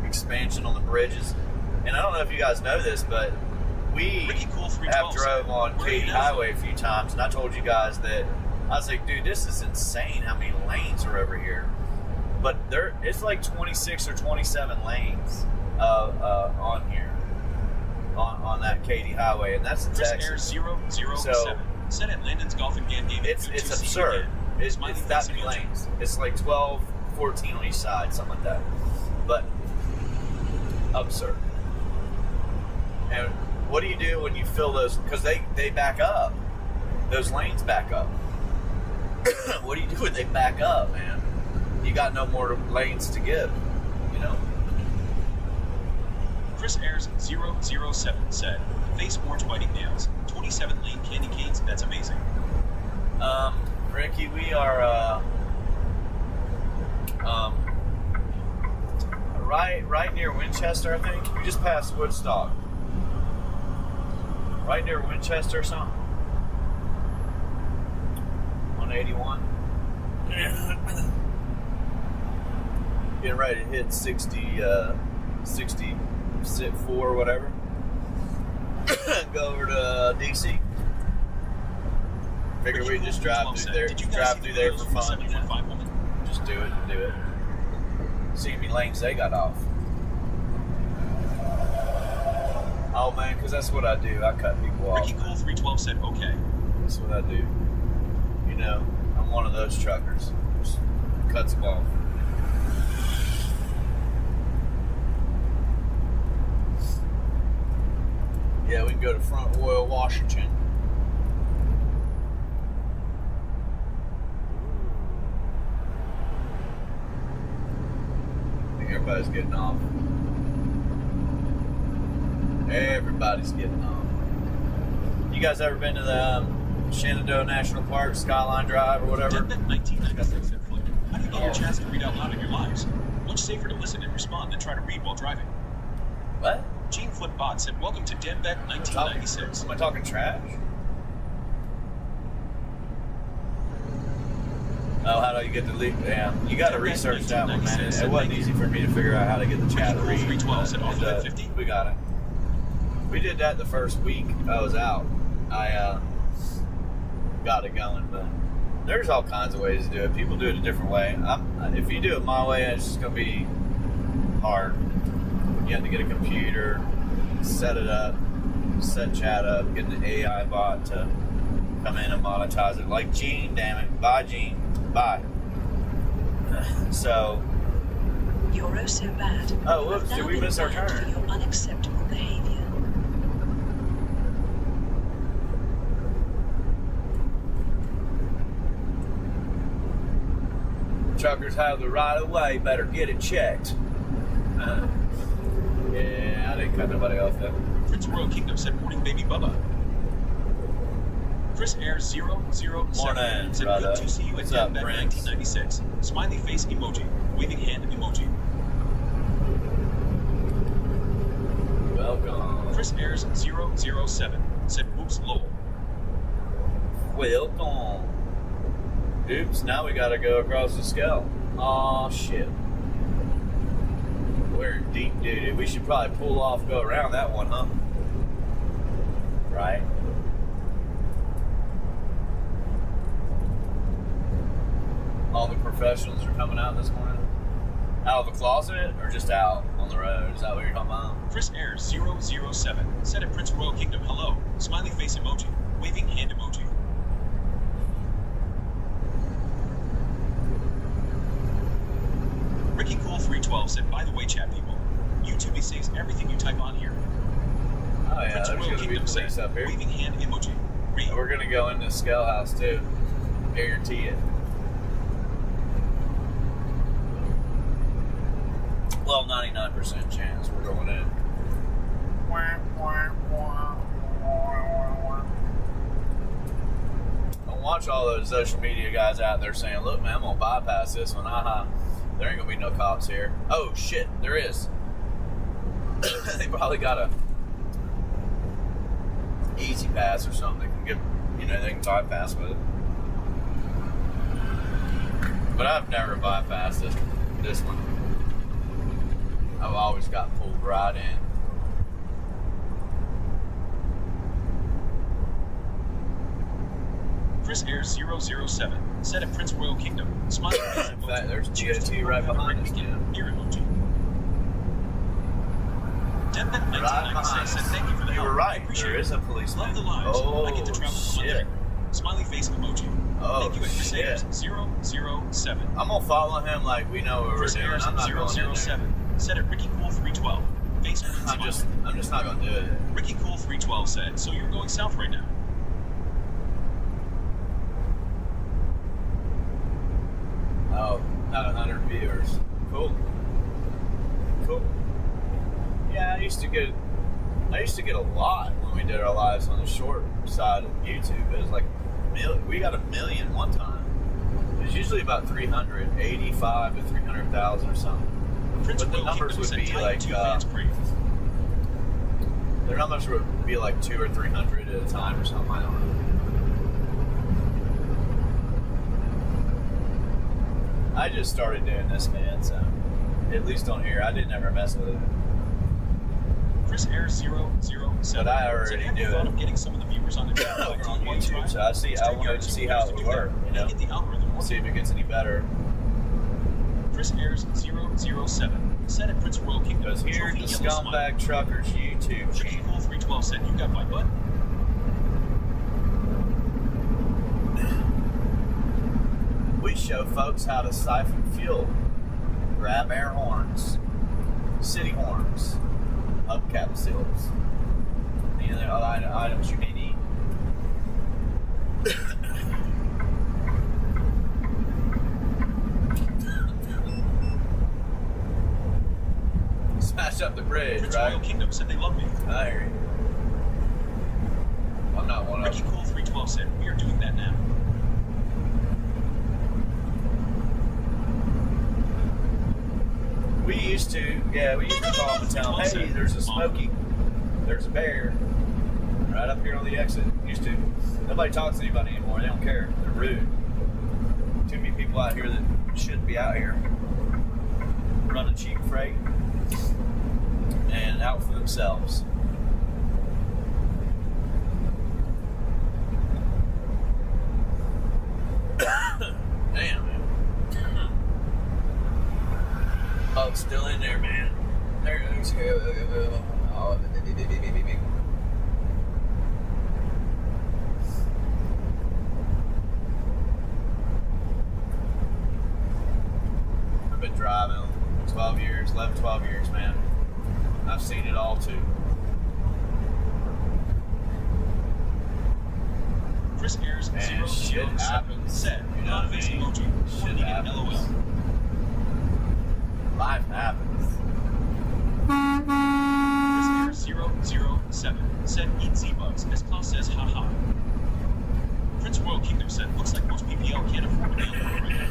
Expansion on the bridges. And I don't know if you guys know this, but we Ricky Cool have 312 drove on Where are Katy you now? Highway a few times, and I told you guys that I was like, dude, this is insane how many lanes are over here. But it's like 26 or 27 lanes on here, on that Katy Highway, and that's in Chris Texas. Ayers 007 said at Landon's Golf and Game Game. It's absurd. It's that many lanes. It's like 12, 14 on each side, something like that. But absurd. And what do you do when you fill those? Because they back up. Those lanes back up. What do you do when they back up, man? You got no more lanes to give, you know? Chris Ayers 007 said, face orange biting nails, 27 lane candy canes, that's amazing. Ricky, we are right near Winchester, I think. We just passed Woodstock. Right near Winchester or something. 181. Getting ready to hit 64 or whatever. Go over to DC. Figure we just drive through there for fun. You know? Just do it. See how many lanes they got off. Oh man, because that's what I do. I cut people off. Ricky Cool 312 said okay. That's what I do. You know, I'm one of those truckers. Just cuts them off. Yeah, we can go to Front Royal, Washington. I think everybody's getting off. Everybody's getting off. You guys ever been to the Shenandoah National Park, Skyline Drive, or whatever? Deadbet 1996 said Floyd, how do you get your chance to read out loud in your lives? Much safer to listen and respond than try to read while driving. What? Gene Flip Bot said, welcome to Deadbet 1996. Am I talking trash? Oh, how do you get the lead? Yeah, you got to research that one, man. It wasn't easy for me to figure out how to get the chat to read. 312 said, off at 50. We got it. We did that the first week I was out. I got it going, but there's all kinds of ways to do it. People do it a different way. If you do it my way, it's just going to be hard. You have to get a computer, set it up, set chat up, get the AI bot to come in and monetize it. Like Gene, damn it. Bye, Gene. Bye. So. You're oh so bad. Oh, whoops, did we miss our For turn? your unacceptable behavior. Truckers have the right of way, better get it checked. Yeah, I didn't cut nobody off then. Prince Royal Kingdom said, morning, baby Bubba. Chris Air 007 Morning, said, brother. good to see you at What's up, Deadbet Prince? 1996. Smiley face emoji, waving hand emoji. Welcome. Chris Airs 007 said, whoops, lol. Welcome. Oops, now we gotta go across the scale. Aw, shit. We're deep duty. We should probably pull off, go around that one, huh? Right? All the professionals are coming out this morning? Out of the closet or just out on the road? Is that what you're talking about? Chris Airs 007 said at Prince Royal Kingdom, hello, smiley face emoji, waving hand emoji. Ricky Cool 312 said, by the way, chat people, YouTube saves everything you type on here. Oh yeah, Prince there's Royal gonna be Kingdom police said, up here. waving hand emoji. Read. And we're gonna go in the scale house too. Guarantee it. Well, 99% chance we're going in. Don't watch all those social media guys out there saying, look man, I'm gonna bypass this one. There ain't gonna be no cops here. Oh shit, there is. They probably got a easy pass or something. They can get, they can bypass with it. But I've never bypassed this one. I've always got pulled right in. Chris Air 007 said at Prince Royal Kingdom, smiley face In emoji. fact, there's Cheers to GOT right behind us, Ricky, man. ear emoji. Deadbet 1996 said, thank you for the You help. were right. I appreciate There it. is a policeman. Love the lives. Oh, I get to travel for fun shit. everywhere. Smiley face emoji. Oh, Thank you at Chris shit. Ayers 007. I'm gonna follow him like we know what we're Chris doing. Ayers I'm not going in there. 007 said at Ricky Cool 312. Face I'm just not gonna do it. Ricky Cool 312 said, so you're going south right now. Oh, not 100 viewers. Cool. Yeah, I used to get a lot when we did our lives on the short side of YouTube. It was like we got 1 million one time. It was usually about 385 to 300,000 or something. Prince But the Royal numbers Kingdom would sent be Titan like, 2 fans praise. their numbers would be like 200 or 300 at a time or something. I don't know. I just started doing this, man, so at least on here, I didn't ever mess with it. Chris Air 007 But I already said, have do you thought it. of getting some of the viewers on the channel Over like on doing one YouTube, try? so I wanted to see how it would work, you know, Get the algorithm see if it gets any better. Chris Airs 007 said at Prince Royal Kingdom. Because here, the Trophy Yellow Smile. Scumbag Truckers YouTube Ricky channel. Cool 312 said, you got my butt. We show folks how to siphon fuel, grab air horns, city horns, hubcap seals, any other items you may need. Smash up the bridge, Prince right? Royal Kingdom said they love me. I hear you. I'm not one of Ricky them. Cool 312 said, we are doing that now. We used to call them and tell them, hey, there's a smoky, there's a bear right up here on the exit. Used to. Nobody talks to anybody anymore. They don't care. They're rude. Too many people out here that shouldn't be out here running cheap freight and out for themselves. Damn, man. Oh, it's still in there, man. There it goes. Oh, I've been driving 12 years, man. I've seen it all too. Chris Airs And 007 shit happens. said, You know what I face mean? emoji, Shit one negative happens. LOL. Life happens. Chris Air 007 said, eat Z-Bugs, as Klaus says, haha. Prince Royal Kingdom said, looks like most PPL can't afford a meal right now.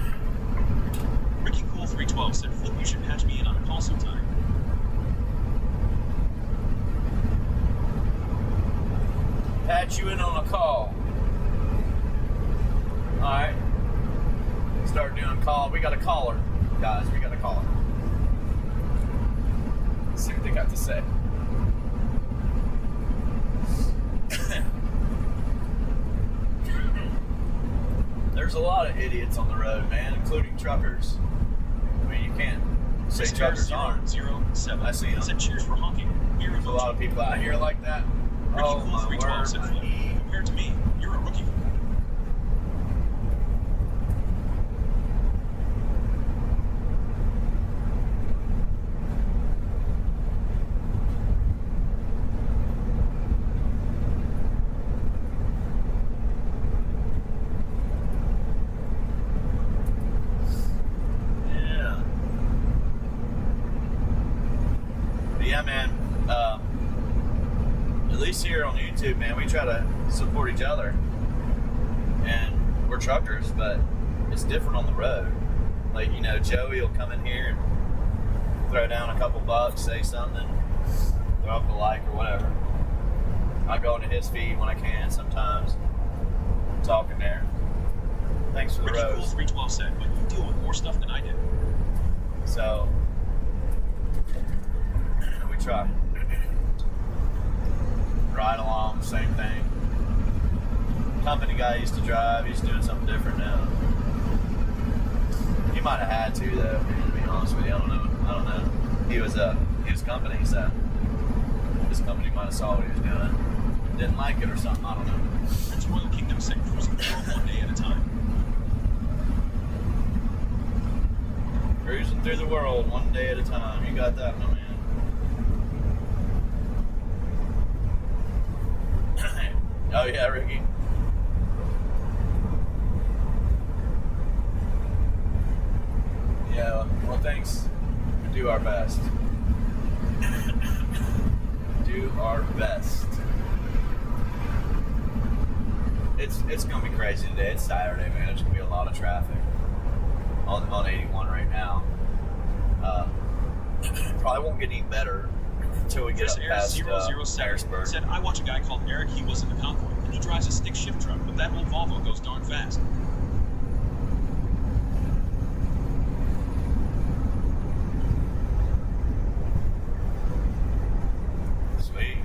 Ricky Cool 312 said, Flip, you should patch me in on a call sometime. Patch you in on a call. Alright. Start doing a call. We got a caller. Guys, we got a caller. Let's see what they got to say. There's a lot of idiots on the road, man, including truckers. I mean, you can't say Chris Air truckers aren't. 007 I see them. said, cheers for honking. Beer There's a lot of people out here like that. Ricky Oh, Cool my 312 word, said, my Flip, E. compared to me, you're a rookie. Yeah. But yeah, man. At least here on YouTube, man, we try to support each other. And we're truckers, but it's different on the road. Like, you know, Joey will come in here and throw down a couple bucks, say something, throw up a like or whatever. I go into his feed when I can sometimes. Talking there. Thanks for the Ricky Cool rose. 312 said, but you deal with more stuff than I did. So, we try. Ride along, same thing. Company guy used to drive, he's doing something different now. He might have had to, though, to be honest with you. I don't know. He was company, so his company might have saw what he was doing. Didn't like it or something, I don't know. Prince Royal Kingdom said, cruising the world one day at a time. Cruising through the world one day at a time. You got that, my man. Oh yeah, Ricky. Yeah, well thanks. We do our best. Do our best. It's gonna be crazy today. It's Saturday, man. There's gonna be a lot of traffic on 81 right now. Probably won't get any better until we get Chris up Air past 007 Harrisburg. said, I watch a guy called Eric. He was in the convoy, and he drives a stick shift truck, but that old Volvo goes darn fast. Sweet.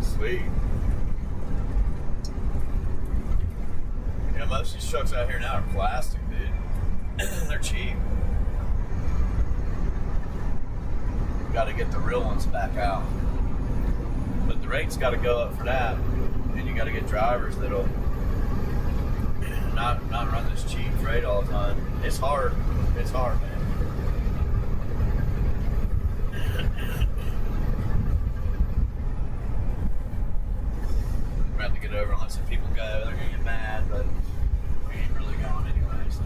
Sweet. Yeah, most of these trucks out here now are plastic, dude. They're cheap. Got to get the real ones back out. But the rate's got to go up for that. And you got to get drivers that'll not run this cheap freight all the time. It's hard. It's hard, man. We're about to get over and let some people go. They're gonna get mad, but we ain't really going anyway, so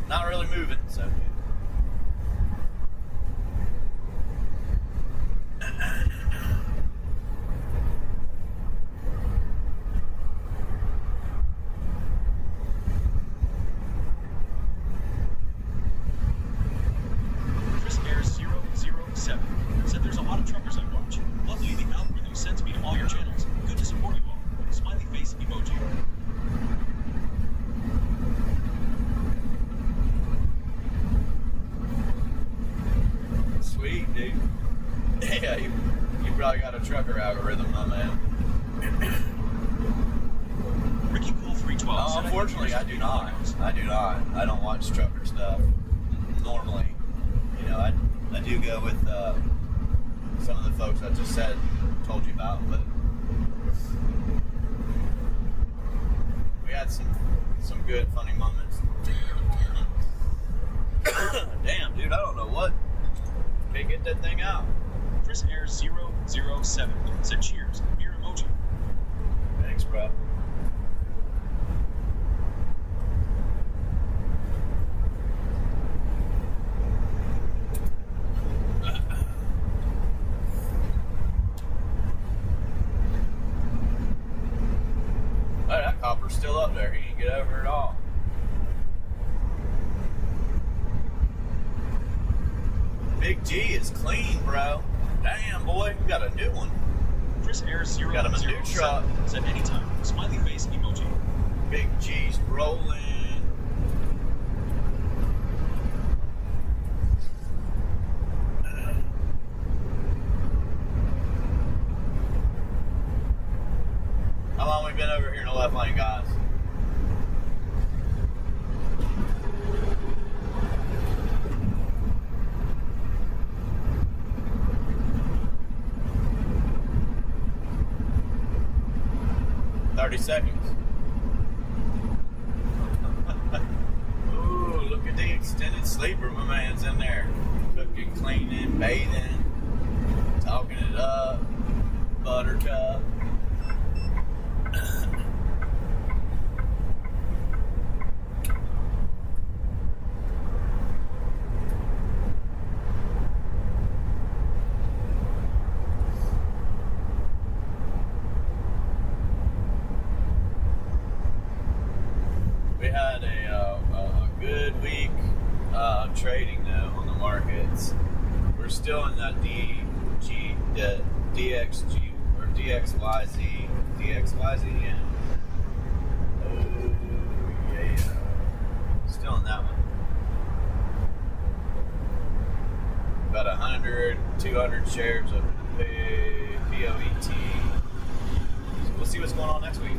not really moving, so Chris Air 007 said there's a lot of truckers I watch. Luckily, the algorithm sends me to all your channels. Good to support you all. Smiley face emoji. sweet, dude. Yeah, you probably got a trucker algorithm, my man. Ricky Cool 312 said, Unfortunately, I do not. I don't watch trucker stuff normally. You know, I do go with some of the folks I just told you about, but we had some good, funny moments. Damn, dude, I don't know what. Can't get that thing out. Chris Air 007 said cheers. Beer emoji. Thanks, bro. Oh, that copper's still up there. He didn't get over at all. Big G is clean, bro. Damn, boy, we got a new one. Chris Air Got him a new 007 truck. said anytime. Smiley face emoji. Big G's rolling. How long we been over here in the left lane, guys? Seconds. Ooh, look at the extended sleeper. My man's in there. Cooking, cleaning, bathing, talking it up. Buttercup. We had a good week trading though on the markets. We're still in that DXG or DXYZ, yeah. Oh yeah, still in that one. About 100, 200 shares of POET. So we'll see what's going on next week.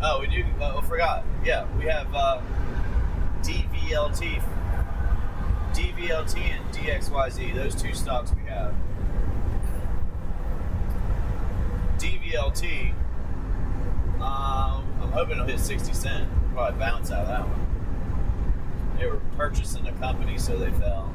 Oh, we do. I forgot. Yeah, we have DVLT and DXYZ. Those two stocks we have. DVLT. I'm hoping it'll hit 60 cents. Probably bounce out of that one. They were purchasing a company, so they fell.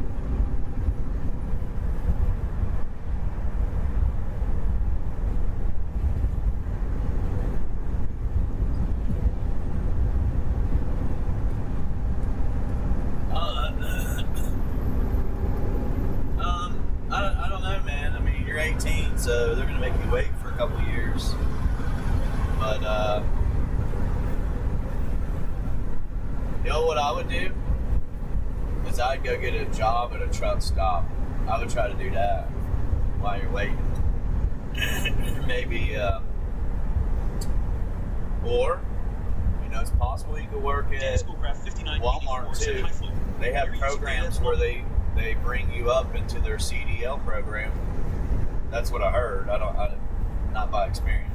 I don't know, man. I mean, you're 18, so they're going to make you wait for a couple of years. But you know what I would do is I'd go get a job at a truck stop. I would try to do that while you're waiting. Maybe, or, you know, it's possible you could work at Walmart too. They have programs where they bring you up into their CDL program. That's what I heard. Not by experience.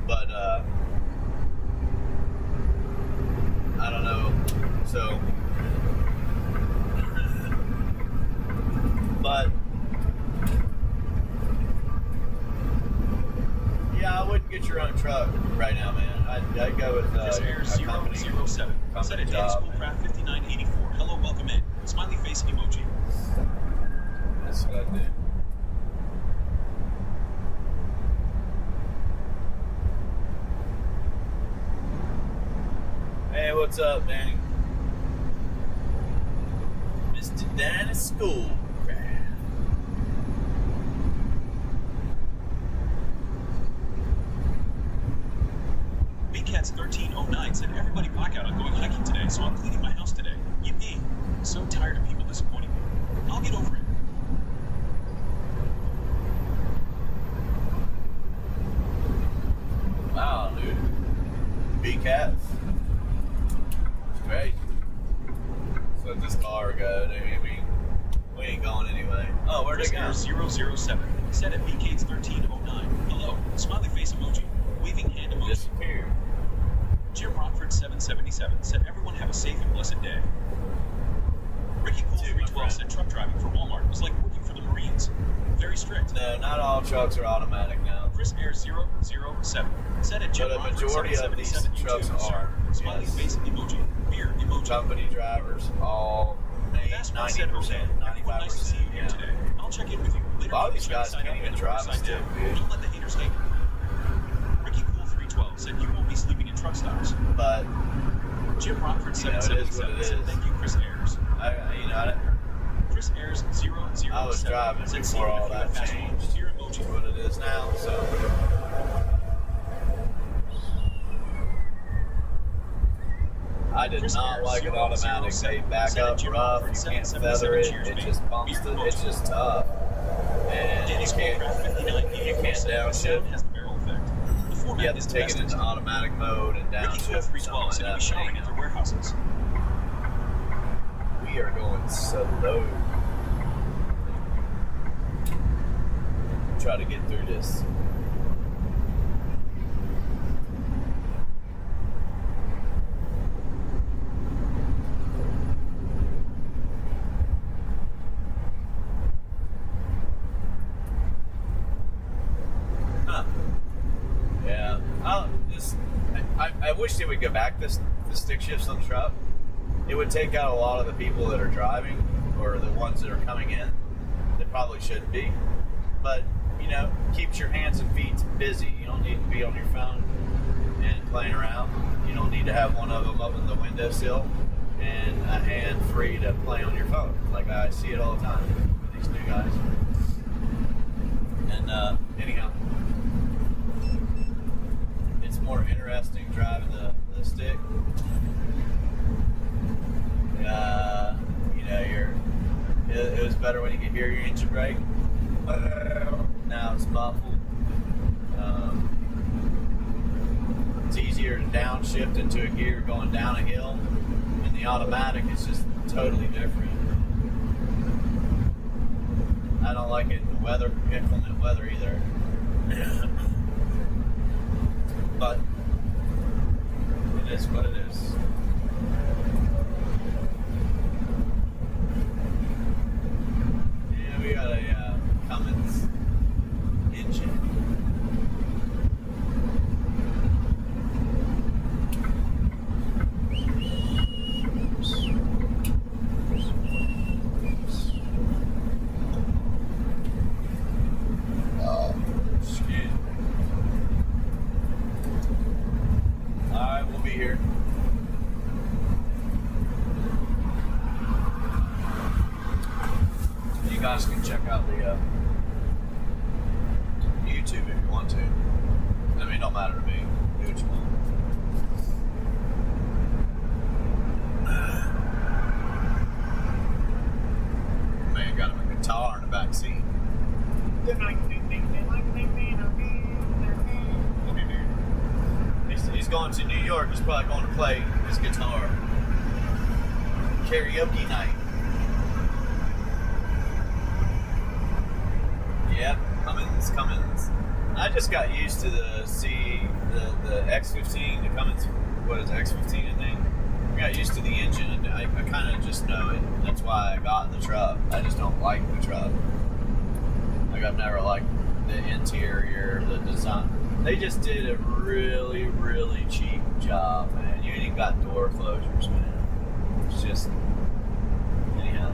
But, I don't know. So, but, yeah, I wouldn't get your own truck right now, man. I'd go with Chris Air a company 007. Set company at job. Schoolcraft 5984. Hello, welcome in. Smiley face emoji. That's what I'd do. Hey, what's up, Danny? Mr. Danny Schoolcraft. BCats 1309 said everybody blackout. I'm going hiking today, so I'm cleaning my house today. Yippee! So tired of people disappointing me. I'll get over it. Wow, dude. BCats. Great. So let this car go. I mean, we ain't going anyway. Oh, where'd it go? 007. Set at BCats 1309. Hello. Smiley face emoji. Waving hand emoji. Disappeared. Jim Rockford 777 said everyone have a safe and blessed day. Ricky Cool 312 said truck driving for Walmart was like working for the Marines. Very strict. No, not all trucks are automatic now. Chris Air 007 said at Jim But a Rockford majority of these 777 trucks are. Smiley Yes. face emoji. Beer emoji. Company drivers, all Fast one said, 90%, okay, everyone, nice to see 95%. you here today. I'll check in with you later. A lot of these Try to guys sign can't up even and drive sign still, down. dude. Don't let the haters hate you. Ricky Cool 312 said you won't be sleeping in truck stops. But Jim Rockford You know, it is 777 what it said is. thank you, Chris Ayers. Chris Ayers 007 I was driving said before all that fast changed. one. Dear It's emoji. what it is now. So I did Chris not Ayers, like an automatic. They back said up Jim rough. Rockford You can't 777 feather it. cheers, It mate. just bumps Beer it. It's emoji. just tough. And Danny you can't. Schoolcraft 5984 you can't said downshift. the sound has the barrel effect. The format You have is to take it into domestic. automatic mode and Ricky Cool downshift. 312 said he'll be showering at their warehouses. We are going slow. Try to get through this. Huh. Yeah. I wish they would go back to stick shifts on the truck. It would take out a lot of the people that are driving or the ones that are coming in that probably shouldn't be. But, you know, keeps your hands and feet busy. You don't need to be on your phone and playing around. You don't need to have one of them up in the windowsill and a hand free to play on your phone. Like I see it all the time with these new guys. And anyhow, it's more interesting driving the stick. You know, it was better when you could hear your engine brake. Now it's muffled. It's easier to downshift into a gear going down a hill, and the automatic is just totally different. I don't like it in weather, inclement weather either. But it is what it is. Yeah, we got a Cummins engine. Excuse me. Alright, we'll be here. he's going to New York, he's probably going to play his guitar. Karaoke night. Yep, Cummins. I just got used to the X15, the Cummins, what is it, X15 I think? I got used to the engine. I kind of just know it. That's why I got the truck. I just don't like the truck. Like, I've never liked the interior, the design. They just did a really, really cheap job, man. You ain't even got door closures, man. It's just, anyhow.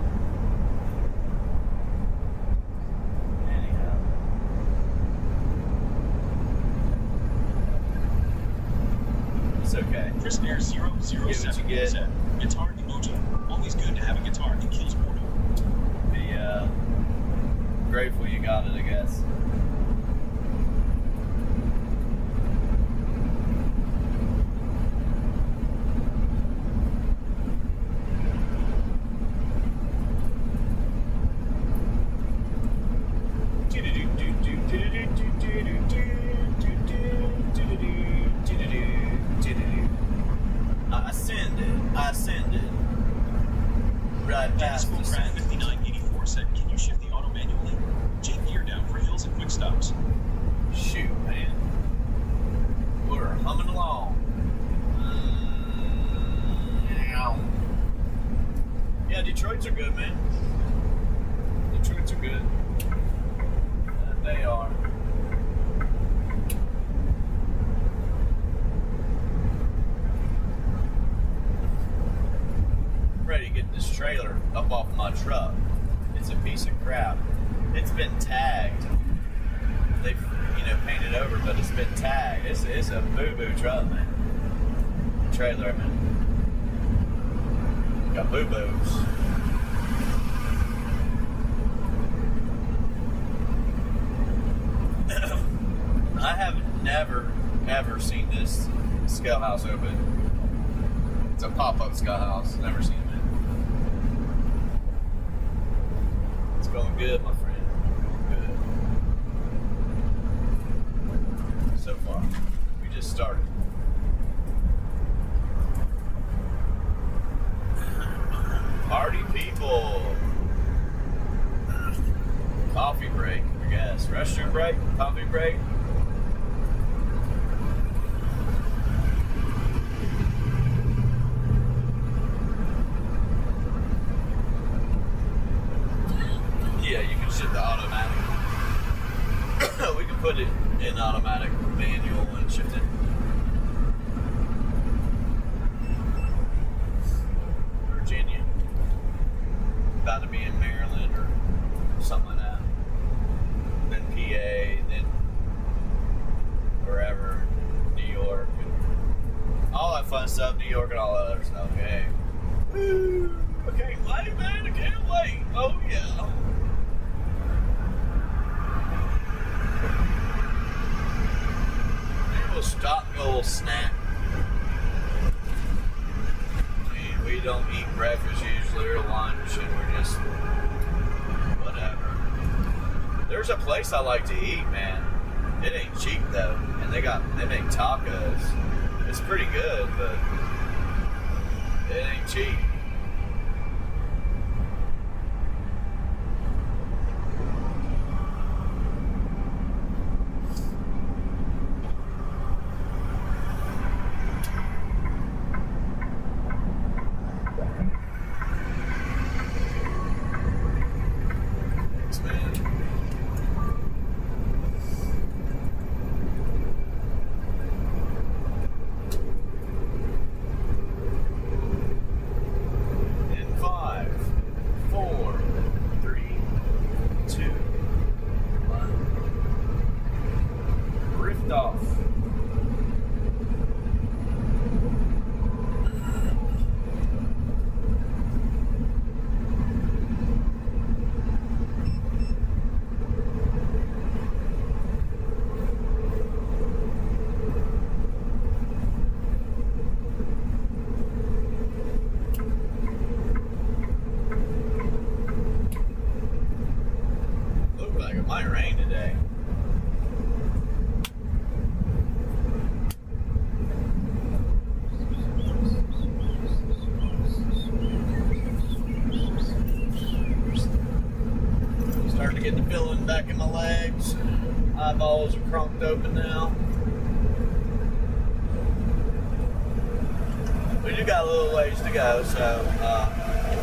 It's okay. Chris Air 007 said, guitar emoji. Always good to have a guitar that kills boredom. Be grateful you got it, I guess. I send it. Right past the Discourse 5984 said, can you shift the auto manually? Jake gear down for hills and quick stops. Shoot, man. We're humming along. Yeah, Detroit's are good, man. Detroit's are good. They are. Ready to get this trailer up off my truck. It's a piece of crap. It's been tagged. They've, painted over, but it's been tagged. It's a boo-boo truck, man. Trailer, man. Got boo-boos. I have never, ever seen this scout house open. It's a pop-up scout house. Never seen it. It's going good, my friend. Going good. So far. We just started. Party people. Coffee break, I guess. Restroom break? Coffee break? Yeah, you can shift the automatic. We can put it in automatic manual and shift it. Virginia. About to be in Maryland or something like that. Then PA, then wherever, New York, and all that fun stuff, New York and all that other stuff. Okay. Woo! I can't wait, man. I can't wait. Oh, yeah. Maybe we'll stop and go a little snack. I mean, we don't eat breakfast usually or lunch, and we're just whatever. There's a place I like to eat, man. It ain't cheap though, and they make tacos. It's pretty good, but it ain't cheap. Alright. Eyeballs are crunked open now. We do got a little ways to go, so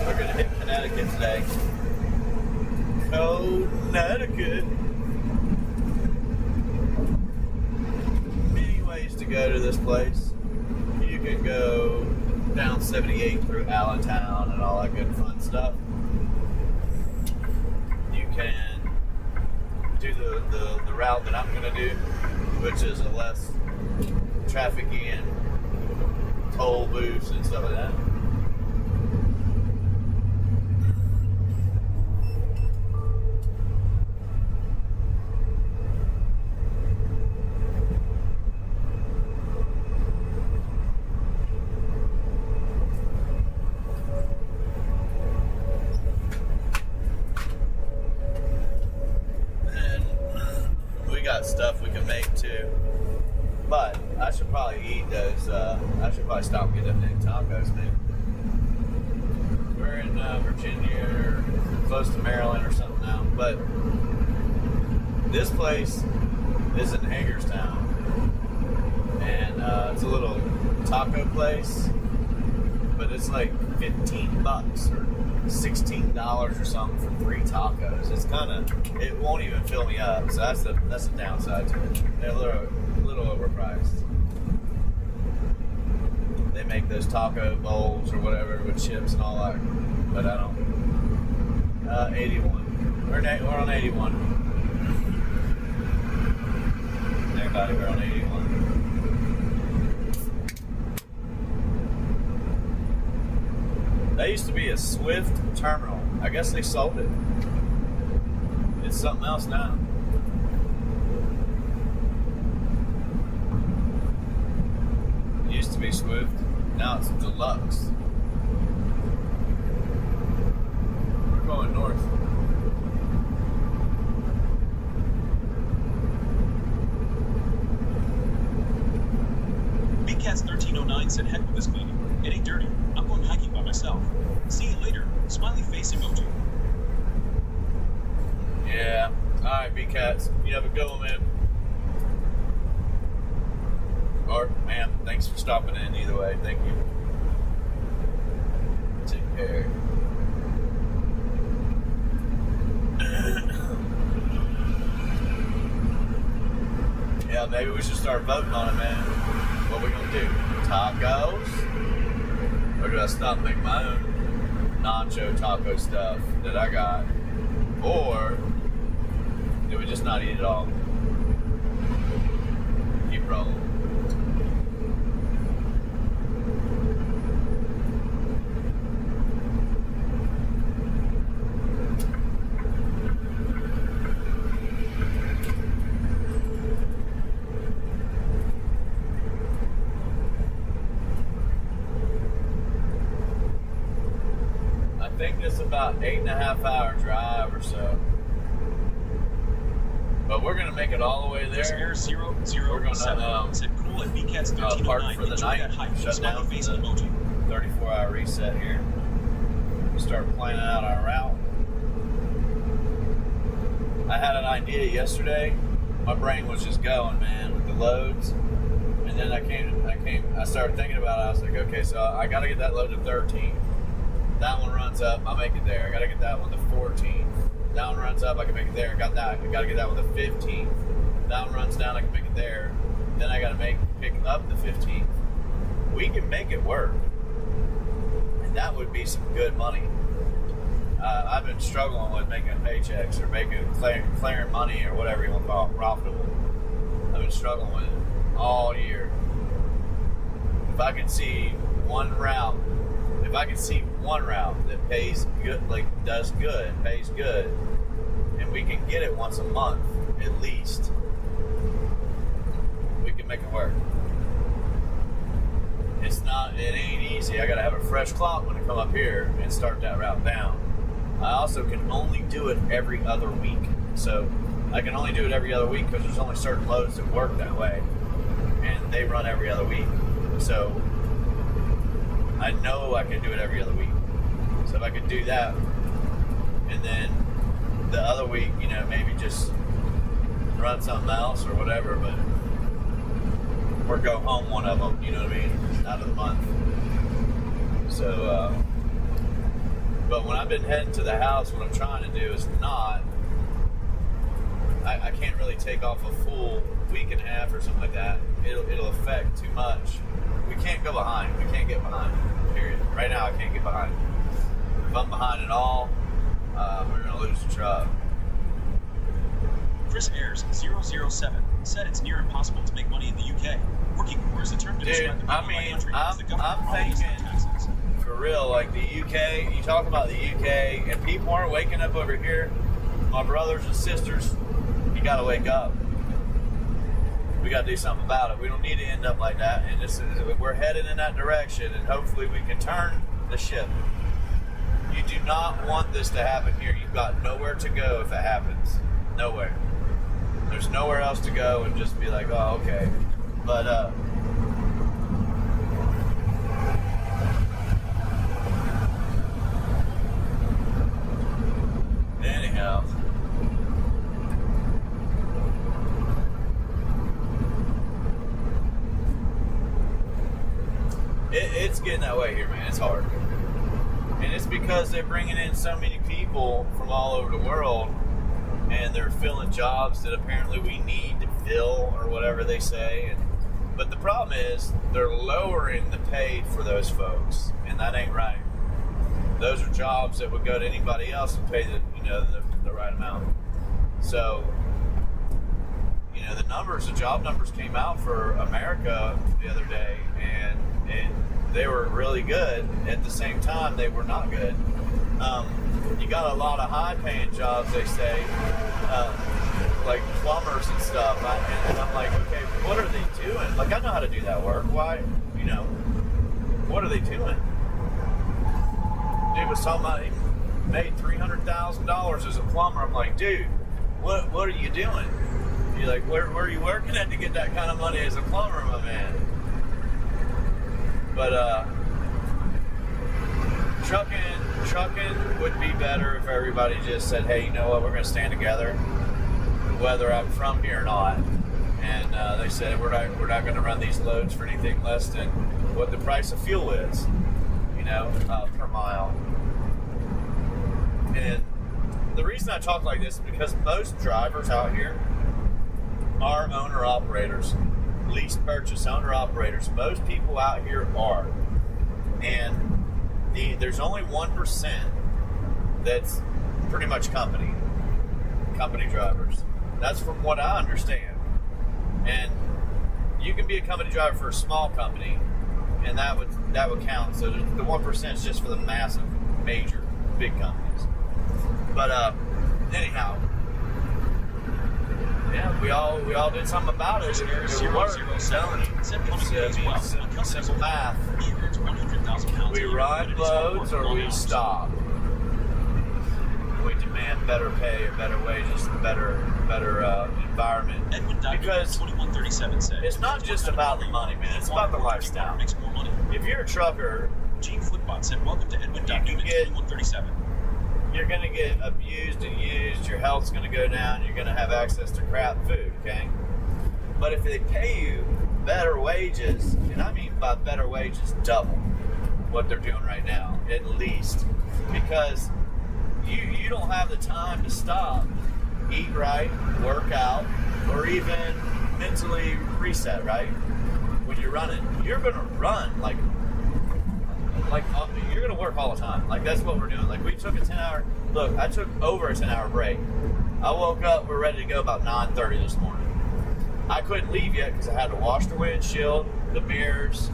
we're going to hit Connecticut today. Connecticut. Many ways to go to this place. You can go down 78 through Allentown and all that good fun stuff. You can do the route that I'm going to do, which is a less trafficy and toll booths and stuff like that. Stuff we can make too, but I should probably eat those. I should probably stop and get them damn tacos, man. We're in Virginia or close to Maryland or something now, but this place is in Hagerstown, and it's a little taco place, but it's like $15 or $16 or something for 3 tacos. It's it won't even fill me up. So that's the downside to it. They're a little overpriced. They make those taco bowls or whatever with chips and all that, but I don't. 81. We're on 81. Everybody, we're on 81. That used to be a Swift terminal. I guess they sold it. It's something else now. It used to be Swift. Now it's Deluxe. We're going north. BCats 1309 said, heck with this cleaning. It ain't dirty. I'm going hiking by myself. See you later. Smiley face emoji. Yeah. Alright, B-Cats. You have a good one, man. Or, ma'am, thanks for stopping in either way. Thank you. Take care. Yeah, maybe we should start voting on it, man. What we gonna do? Tacos? Or do I stop making my own nacho taco stuff that I got? Or do we just not eat it all? Keep rolling. I think it's about 8.5 hour drive or so. But we're gonna make it all the way there. Air 007 said cool at BCats park 1309. for the Enjoy night. that hike. Shut Smiley down face for the emoji. 34-hour reset here. Start planning out our route. I had an idea yesterday. My brain was just going, man, with the loads. And then I started thinking about it. I was like, okay, so I gotta get that load to 13. That one runs up, I'll make it there. I gotta get that one to 14. That one runs up, I can make it there. Got that. I gotta get that one to 15. That one runs down, I can make it there. Then I gotta pick up the 15. We can make it work. And that would be some good money. I've been struggling with making paychecks or clearing money or whatever you want to call it, profitable. I've been struggling with it all year. If I could see one route that pays good, like does good, pays good, and we can get it once a month at least, we can make it work. It ain't easy. I gotta have a fresh clock when I come up here and start that route down. I also can only do it every other week. So I can only do it every other week because there's only certain loads that work that way, and they run every other week. So I know I can do it every other week. So if I could do that, and then the other week, maybe just run something else or whatever, but or go home one of them, you know what I mean, out of the month. So, but when I've been heading to the house, what I'm trying to do is not, I can't really take off a full week and a half or something like that. It'll affect too much. We can't go behind. We can't get behind, period. Right now, I can't get behind. If I'm behind at all, we're going to lose the truck. Chris Ayers 007 said it's near impossible to make money in the UK. Working poor is a term to describe the I people in mean, the country as the government I'm always thinking, taxes. for real, like the UK, you talk about the UK, and people aren't waking up over here. My brothers and sisters, you got to wake up. We got to do something about it. We don't need to end up like that, and we're headed in that direction, and hopefully we can turn the ship. You do not want this to happen here. You've got nowhere to go if it happens. Nowhere. There's nowhere else to go and just be like, oh, okay. But, anyhow. It's getting that way here, man. It's hard. And it's because they're bringing in so many people from all over the world, and they're filling jobs that apparently we need to fill or whatever they say. But the problem is they're lowering the pay for those folks, and that ain't right. Those are jobs that would go to anybody else and pay the right amount. So, the job numbers came out for America the other day, and they were really good. At the same time, they were not good. You got a lot of high-paying jobs, they say, like plumbers and stuff. And I'm like, okay, what are they doing? Like, I know how to do that work. Why, what are they doing? Dude was talking about he made $300,000 as a plumber. I'm like, dude, what are you doing? You're like, where are you working at to get that kind of money as a plumber, my man? But trucking would be better if everybody just said, hey, you know what, we're going to stand together, whether I'm from here or not. And they said we're not going to run these loads for anything less than what the price of fuel is, per mile. And the reason I talk like this is because most drivers out here are owner-operators, lease purchase owner-operators. Most people out here are. And there's only 1% that's pretty much company drivers. That's from what I understand. And you can be a company driver for a small company, and that would count. So the 1% is just for the massive, major, big companies. But anyhow, yeah, we all did something about it. Simple math. We run loads or we stop. We demand better pay, or better wages, and better environment. Because it's not just about the money, man. It's about the lifestyle. If you're a trucker, Gene Footbot said, "Welcome to Edwin Document 2137." You're going to get abused and used. Your health's going to go down. You're going to have access to crap food, okay? But if they pay you better wages, and I mean by better wages, double what they're doing right now, at least, because you don't have the time to stop, eat right, work out, or even mentally reset, right? When you're running, you're going to run like you're going to work all the time. Like, that's what we're doing. Like, we took a 10-hour, look, I took over a 10-hour break. I woke up, we're ready to go about 9:30 this morning. I couldn't leave yet because I had to wash the windshield, the mirrors,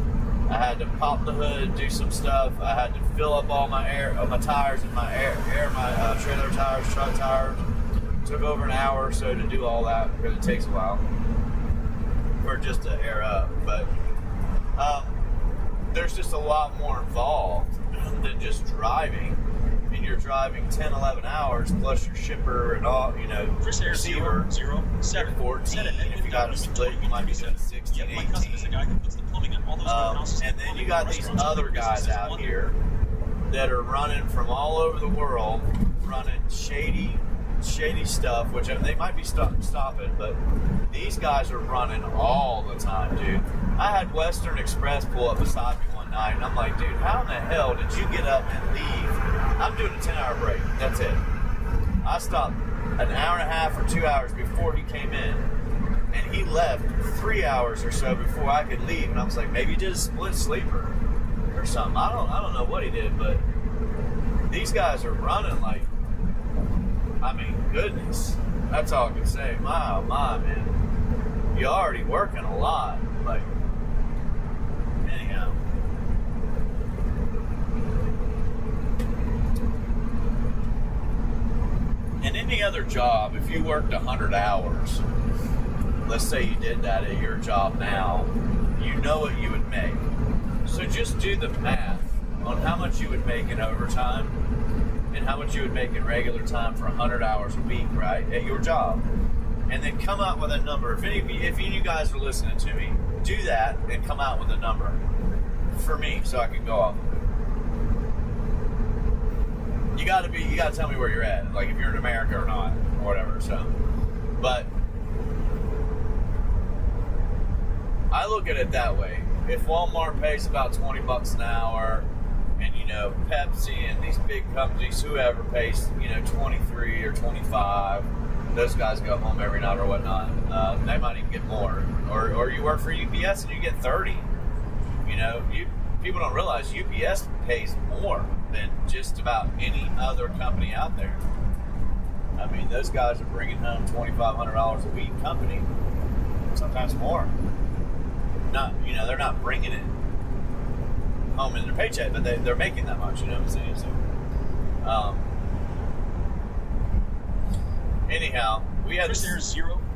I had to pop the hood, do some stuff, I had to fill up all my my tires and my my trailer tires, truck tires. It took over an hour or so to do all that because it takes a while for just to air up. But there's just a lot more involved than just driving. And you're driving 10, 11 hours plus your shipper and all, Chris Ayers receiver. 007 14. If you got a split, you might be doing 16, 18. My cousin is the guy who puts the plumbing in all those warehouses. And then you got these other guys out here that are running from all over the world, running shady shady stuff, which they might be stopping, but these guys are running all the time, dude. I had Western Express pull up beside me one night, and I'm like, dude, how in the hell did you get up and leave? I'm doing a 10-hour break. That's it. I stopped an hour and a half or 2 hours before he came in, and he left 3 hours or so before I could leave. And I was like, maybe he did a split sleeper or something. I don't know what he did, but these guys are running like, I mean, goodness. That's all I can say. My, oh my, man. You're already working a lot. Like, anyhow. In any other job, if you worked 100 hours, let's say you did that at your job now, you know what you would make. So just do the math on how much you would make in overtime and how much you would make in regular time for 100 hours a week, right, at your job. And then come out with a number. If any of you guys are listening to me, do that and come out with a number for me so I can go off of it. You gotta tell me where you're at, like if you're in America or not, or whatever. So, but I look at it that way. If Walmart pays about $20 an hour, and you know Pepsi and these big companies, whoever pays 23 or 25, those guys go home every night or whatnot. They might even get more. Or you work for UPS and you get 30. People don't realize UPS pays more than just about any other company out there. I mean, those guys are bringing home $2,500 a week company, sometimes more. They're not bringing it home in their paycheck, but they're making that much. You know what I'm saying? So, anyhow, we had Chris Air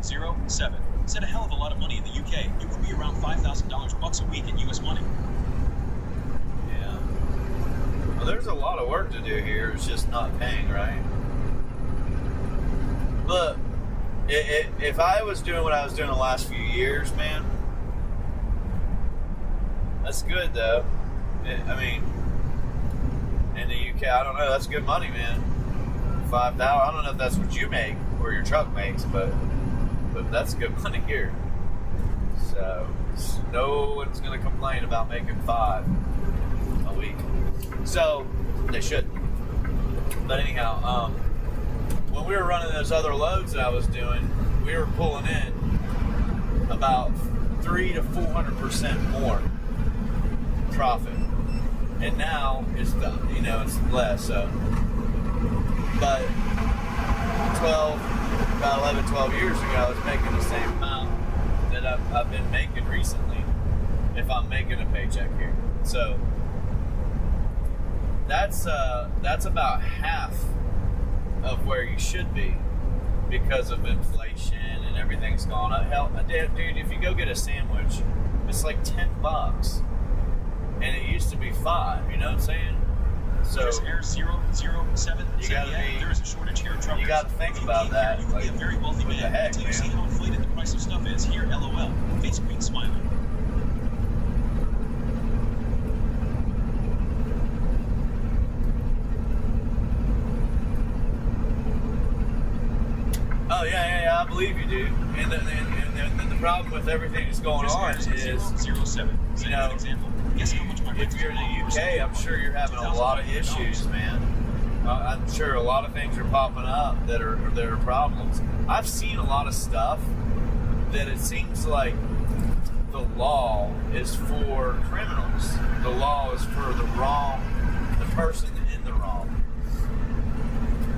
007 said a hell of a lot of money in the UK. It would be around $5,000 bucks a week in US money. Yeah. Well, there's a lot of work to do here. It's just not paying, right? Look, if I was doing what I was doing the last few years, man, that's good though. I mean, in the UK, I don't know. That's good money, man. $5,000. I don't know if that's what you make or your truck makes, but that's good money here. So no one's gonna complain about making $5 a week. So they shouldn't. But anyhow, when we were running those other loads that I was doing, we were pulling in about 300 to 400% more profit. And now it's it's less. So, but 12 years ago, I was making the same amount that I've been making recently. If I'm making a paycheck here, so that's about half of where you should be because of inflation and everything's gone up. Hell, dude, if you go get a sandwich, it's like $10. And it used to be $5, you know what I'm saying? So Chris Air 007 said, there is a shortage here in truckers. You got to think about that. You could be a very wealthy man until you see how inflated the price of stuff is. Here, LOL. Face green smiling. Oh yeah, I believe you, dude. And the problem with everything that's going on is, 007. An example. Guess how much my if you're in the UK, I'm sure you're having a lot of issues, man. I'm sure a lot of things are popping up that are problems. I've seen a lot of stuff that it seems like the law is for criminals. The law is for the person in the wrong.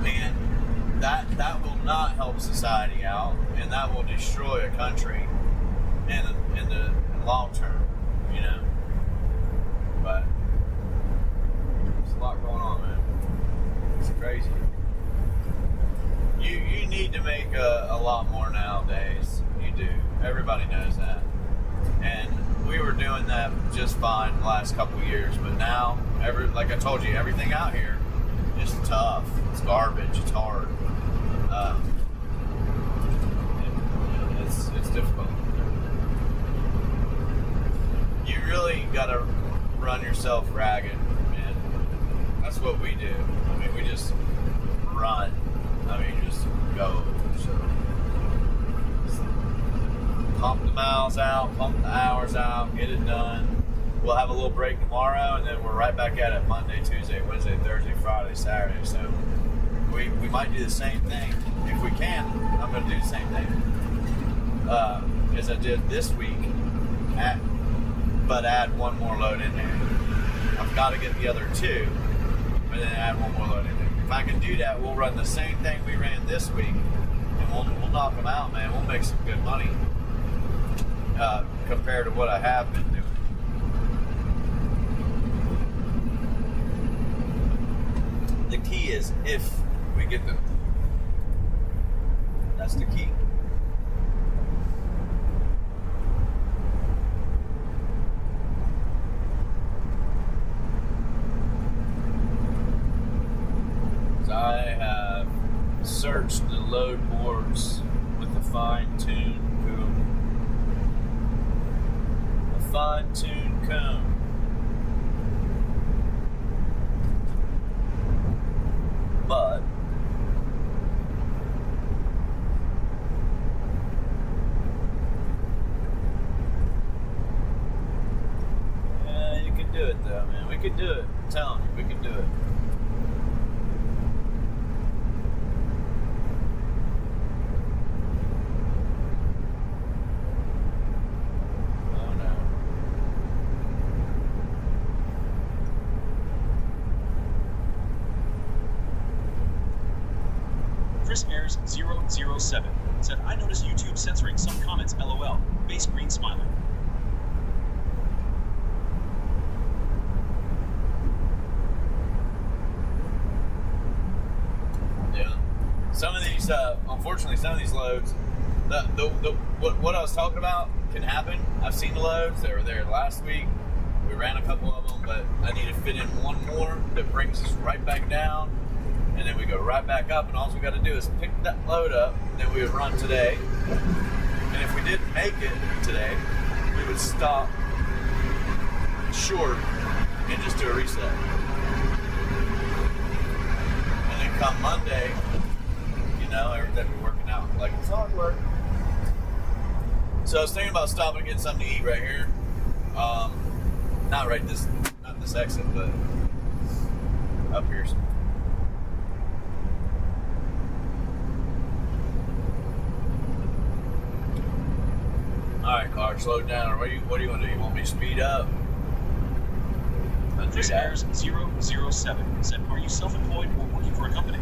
And that will not help society out, and that will destroy a country in the long term, But there's a lot going on, man. It's crazy. You need to make a lot more nowadays. You do. Everybody knows that. And we were doing that just fine the last couple of years, but now, like I told you, everything out here is tough. It's garbage. It's hard. It's difficult. You really gotta run yourself ragged, man. That's what we do. I mean, we just run. I mean, just pump the miles out, pump the hours out, get it done. We'll have a little break tomorrow, and then we're right back at it Monday, Tuesday, Wednesday, Thursday, Friday, Saturday. So we might do the same thing. If we can, I'm going to do the same thing as I did this week, but add one more load in there. I've got to get the other two, but then add one more load in there. If I can do that, we'll run the same thing we ran this week, and we'll knock them out, man. We'll make some good money compared to what I have been doing. The key is if we get them. That's the key. I have searched the load boards with a fine-tuned comb. A fine-tuned comb. But yeah, you can do it though, man. We can do it. I'm telling you, we can do it. Chris Ayers 007 said, I noticed YouTube censoring some comments, LOL. Base green smiling. Yeah. Some of these, unfortunately, some of these loads, what I was talking about can happen. I've seen the loads. They were there last week. We ran a couple of them, but I need to fit in one more that brings us right back down. And then we go right back up, and all we got to do is pick that load up, and then we would run today. And if we didn't make it today, we would stop short and just do a reset. And then come Monday, everything will be working out like it's all work. So I was thinking about stopping and getting something to eat right here. Not this exit, but up here. Alright, car, slow down. Or what do you want to do? You want me to speed up? Chris Ayers 007 said, are you self-employed or working for a company?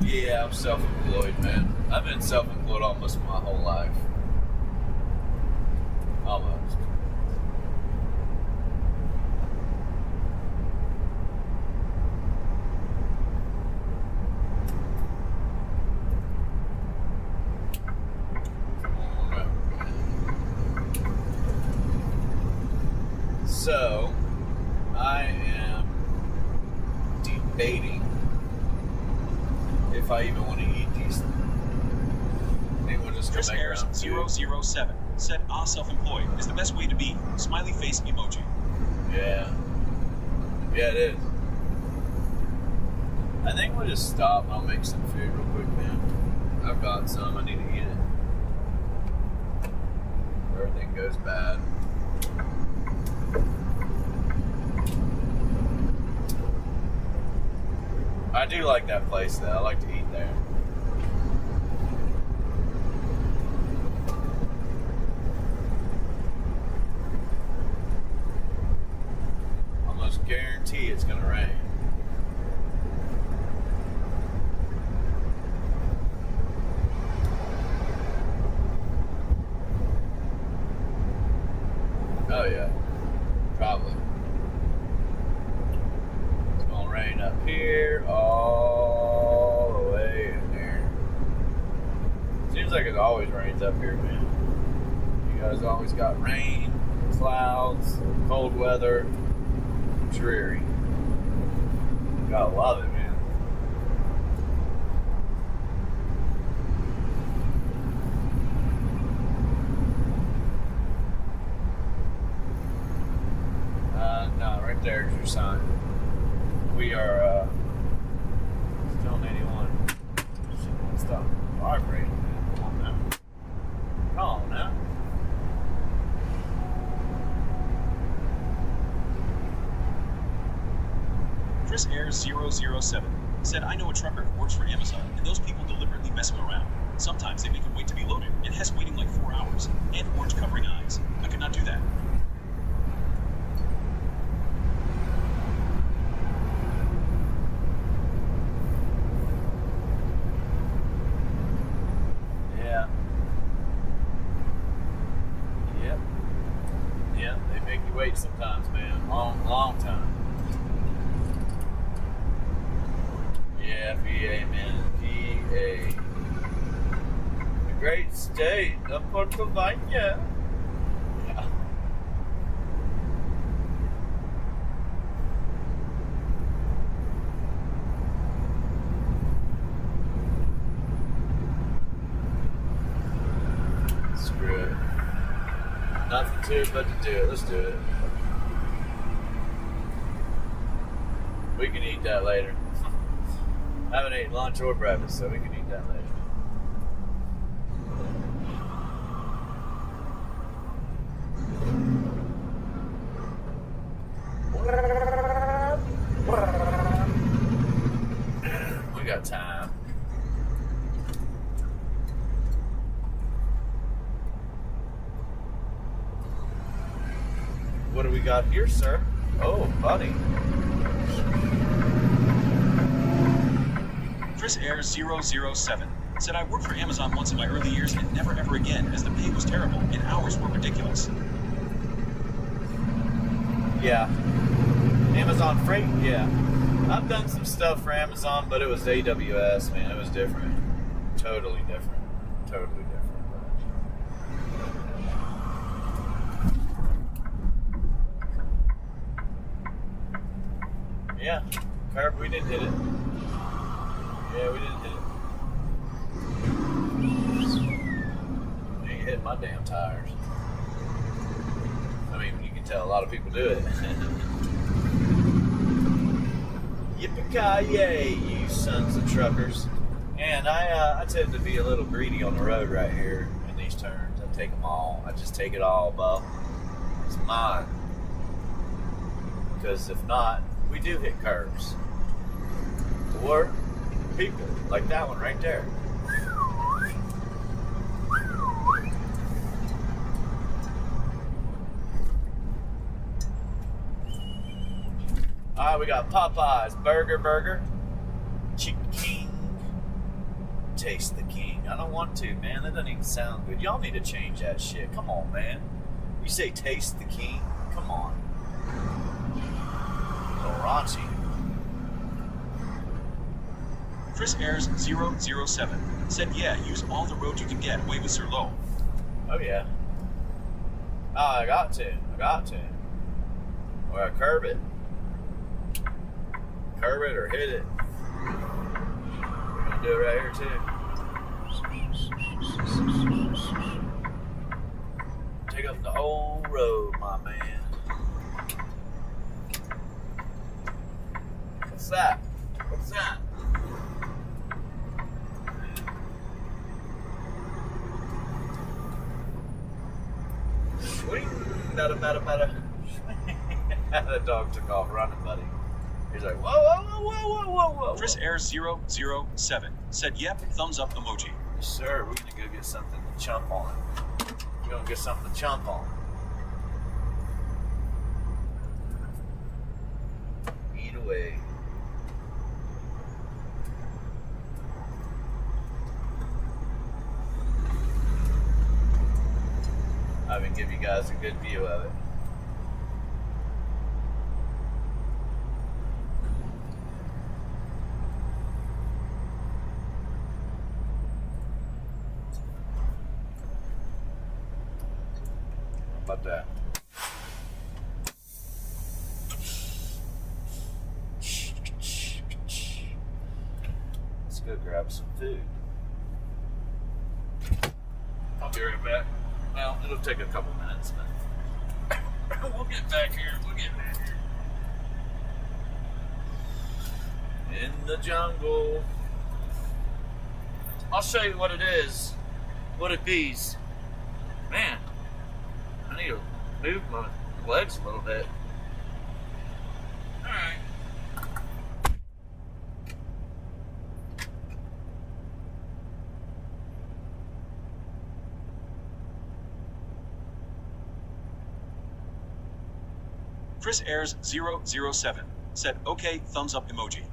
Yeah, I'm self-employed, man. I've been self-employed almost my whole life. Almost. So, I am debating if I even want to eat these. I think we'll just Chris go back Ayers around to- 007 said, self-employed is the best way to be. Smiley face emoji. Yeah. Yeah, it is. I think we'll just stop and I'll make some food real quick, man. I've got some. I need to eat it. Everything goes bad. I do like that place, though. I like to eat there. Almost guarantee it's going to rain. Oh, yeah. Probably. It's going to rain up here all the way in there. Seems like it always rains up here, man. You guys always got rain, clouds, cold weather, dreary. Gotta love it, man. No, right there's your sign. We are still in 81. Stop. vibrating, man. Come on now. Come on now. Chris Ayers 007 said, I know a trucker who works for Amazon, and those people deliberately mess him around. Sometimes they make him wait to be loaded, and Hess waiting like 4 hours, and orange covering eyes. I could not do that. Yeah. Yep. Yeah, they make you wait sometimes, man. Long time. Yeah, PA, man. PA. The great state of Pennsylvania. Yeah. Screw it. Nothing to it but to do it. Let's do it. We can eat that later. I haven't eaten lunch or breakfast, so we can eat that later. We got time. What do we got here, sir? Oh, buddy. Chris Ayers 007 said, I worked for Amazon once in my early years and never ever again, as the pay was terrible and hours were ridiculous. Yeah. Amazon Freight, yeah. I've done some stuff for Amazon, but it was AWS, man. It was different. Totally different. Totally different. Yeah. Curb, we didn't hit it. Yeah, we didn't hit it. You ain't hit my damn tires. I mean, you can tell a lot of people do it. Yippee-ki-yay, you sons of truckers. And I tend to be a little greedy on the road right here in these turns. I take them all. I just take it all, Bo. It's mine. Because if not, we do hit curves. Or people, like that one right there. Alright, we got Popeyes, burger, Chicken King, Taste the King. I don't want to, man. That doesn't even sound good. Y'all need to change that shit. Come on, man. You say Taste the King? Come on. A little raunchy. Chris Ayers 007 said, yeah, use all the road you can get away with Sir Low. Oh, yeah. Oh, I got to. Or I curb it. Curb it or hit it. We're going to do it right here, too. Take up the whole road, my man. What's that? What's that? Swing, bada. That dog took off running, buddy. He's like, whoa. Chris Ayers 007 said, yep, thumbs up emoji. Yes, sir. We're going to go get something to chomp on. We're going to get something to chomp on. Eat away. I can give you guys a good view of it. How about that? Let's go grab some food. I'll be right back. Well, it'll take a couple minutes, but we'll get back here. In the jungle. I'll show you what it is. What it bees. Man, I need to move my legs a little bit. Alright. Chris Ayers 007 said, okay, thumbs up emoji.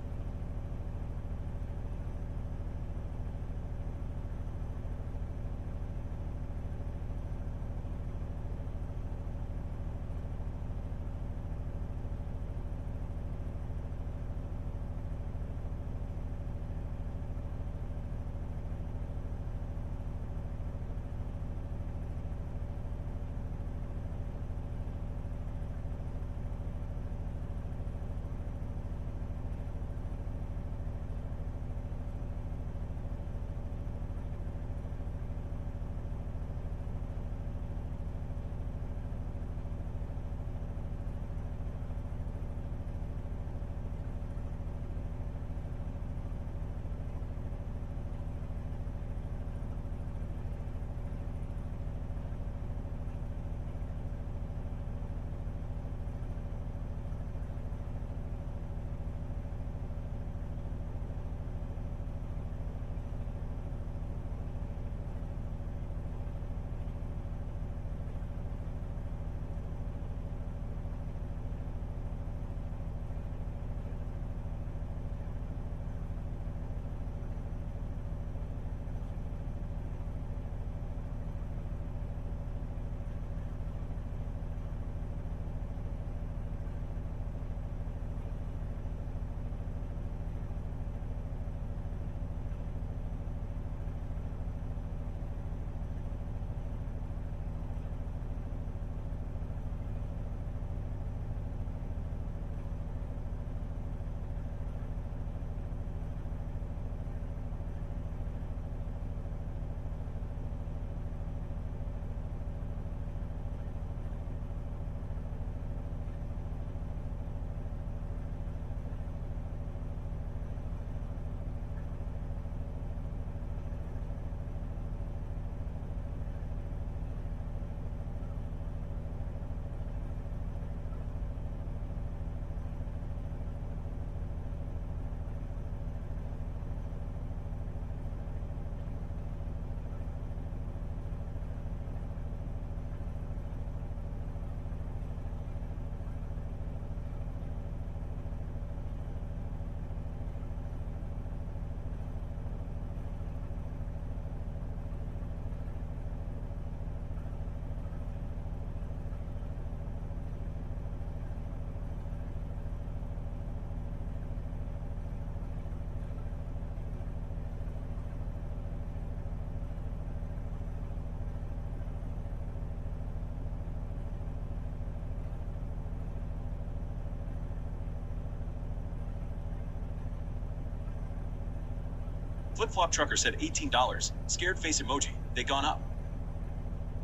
Flip-flop trucker said $18. Scared face emoji. They gone up.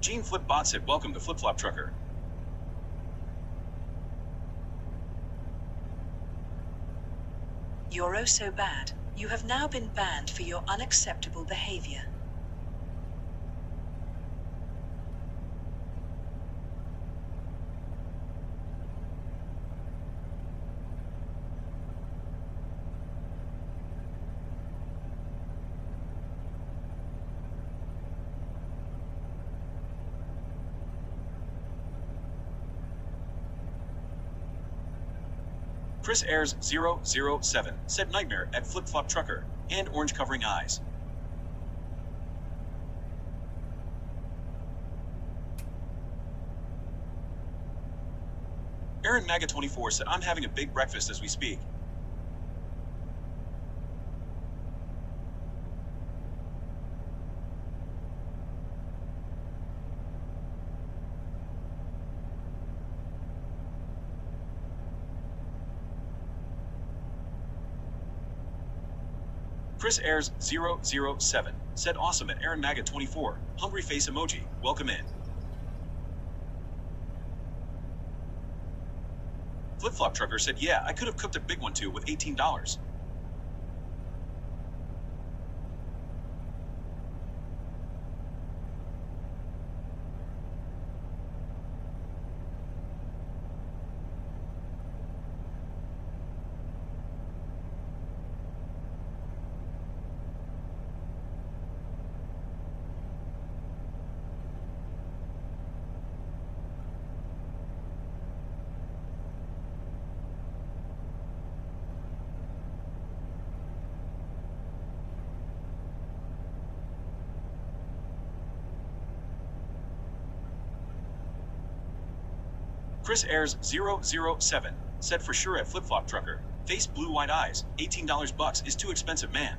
Gene Flip Bot said welcome to Flip-flop trucker. You're oh so bad. You have now been banned for your unacceptable behavior. Chris Ayers 007 said nightmare at Flip-flop trucker and orange covering eyes. Aaron Maga 24 said I'm having a big breakfast as we speak. Chris Ayers 007 said awesome at Aaron Maga 24. Hungry face emoji. Welcome in. Flip-flop trucker said yeah, I could have cooked a big one too with $18. Chris Ayers 007 said for sure at Flip Flop Trucker. Face blue white eyes. $18 bucks is too expensive, man.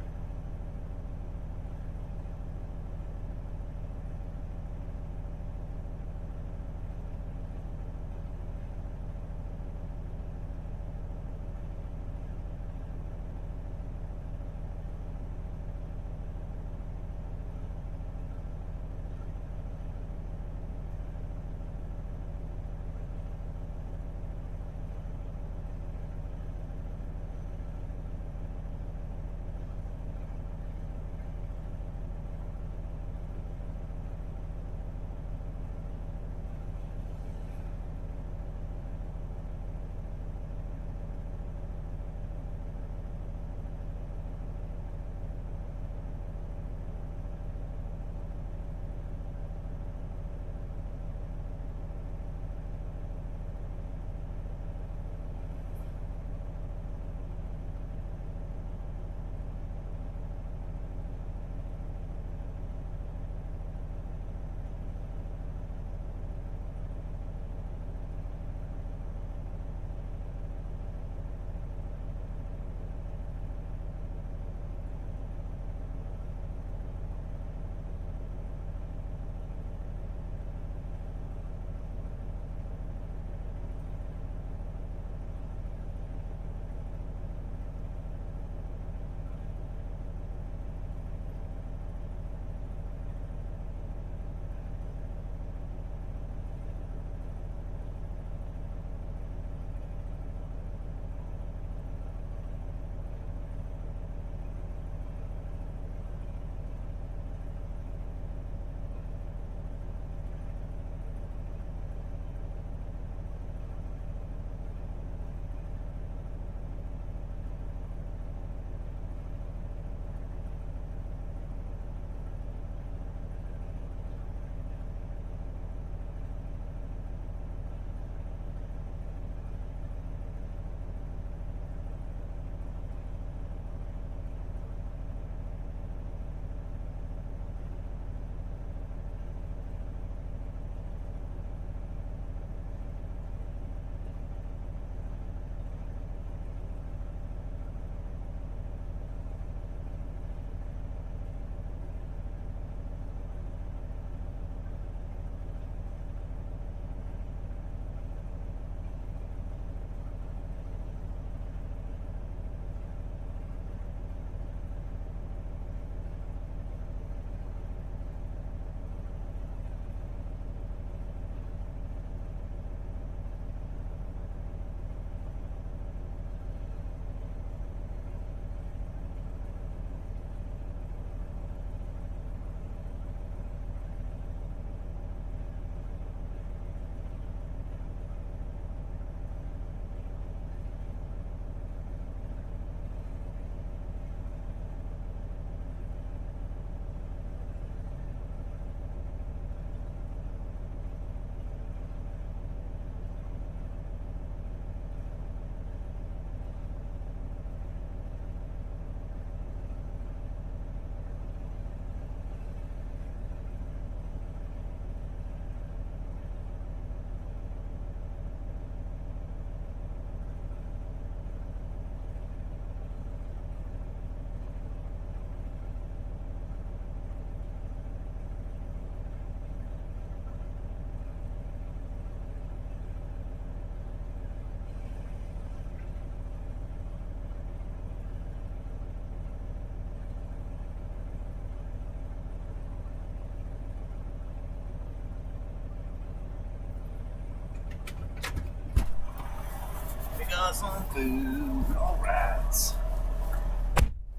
got some food. All right.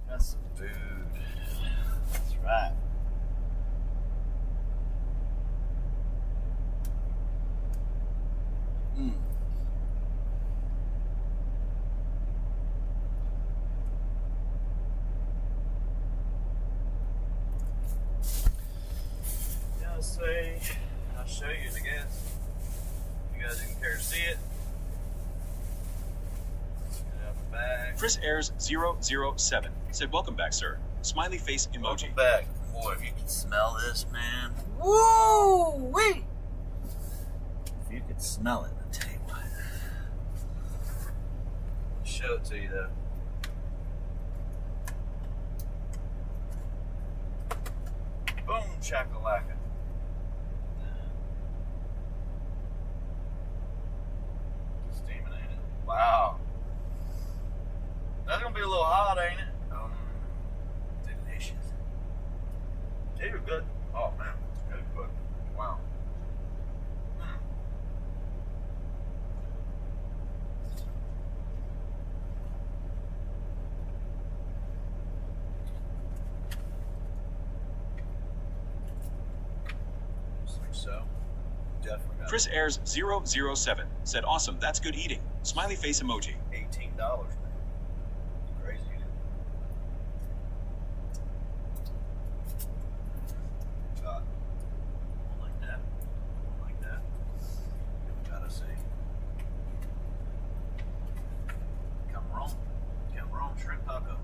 Got some food. That's right. Yeah, say, I'll show you, I guess. You guys didn't care to see it. Get out the bag. Chris Ayers 007 said, "Welcome back, sir." Smiley face emoji. Welcome back. Boy, if you can smell this, man. Woo! Wait! If you could smell it, I tell you show it to you though. Boom, shakalaka. Steaming, ain't it? Wow. That's gonna be a little hot, ain't it? Delicious. These are good. Oh man, that's good. Wow. So, definitely got Chris Ayers 007 said, awesome, that's good eating. Smiley face emoji. $18, man. Crazy. God. One like that. One like that. Gotta see. Cameron shrimp taco.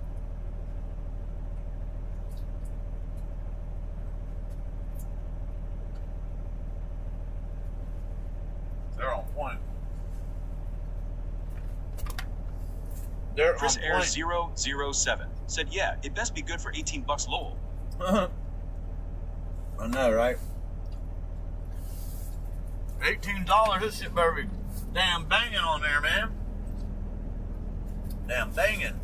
They're on point. They're Chris on Ayers point. 007 said, yeah, it best be good for $18 Lowell. I know, right? $18, this shit better be damn banging on there, man. Damn banging.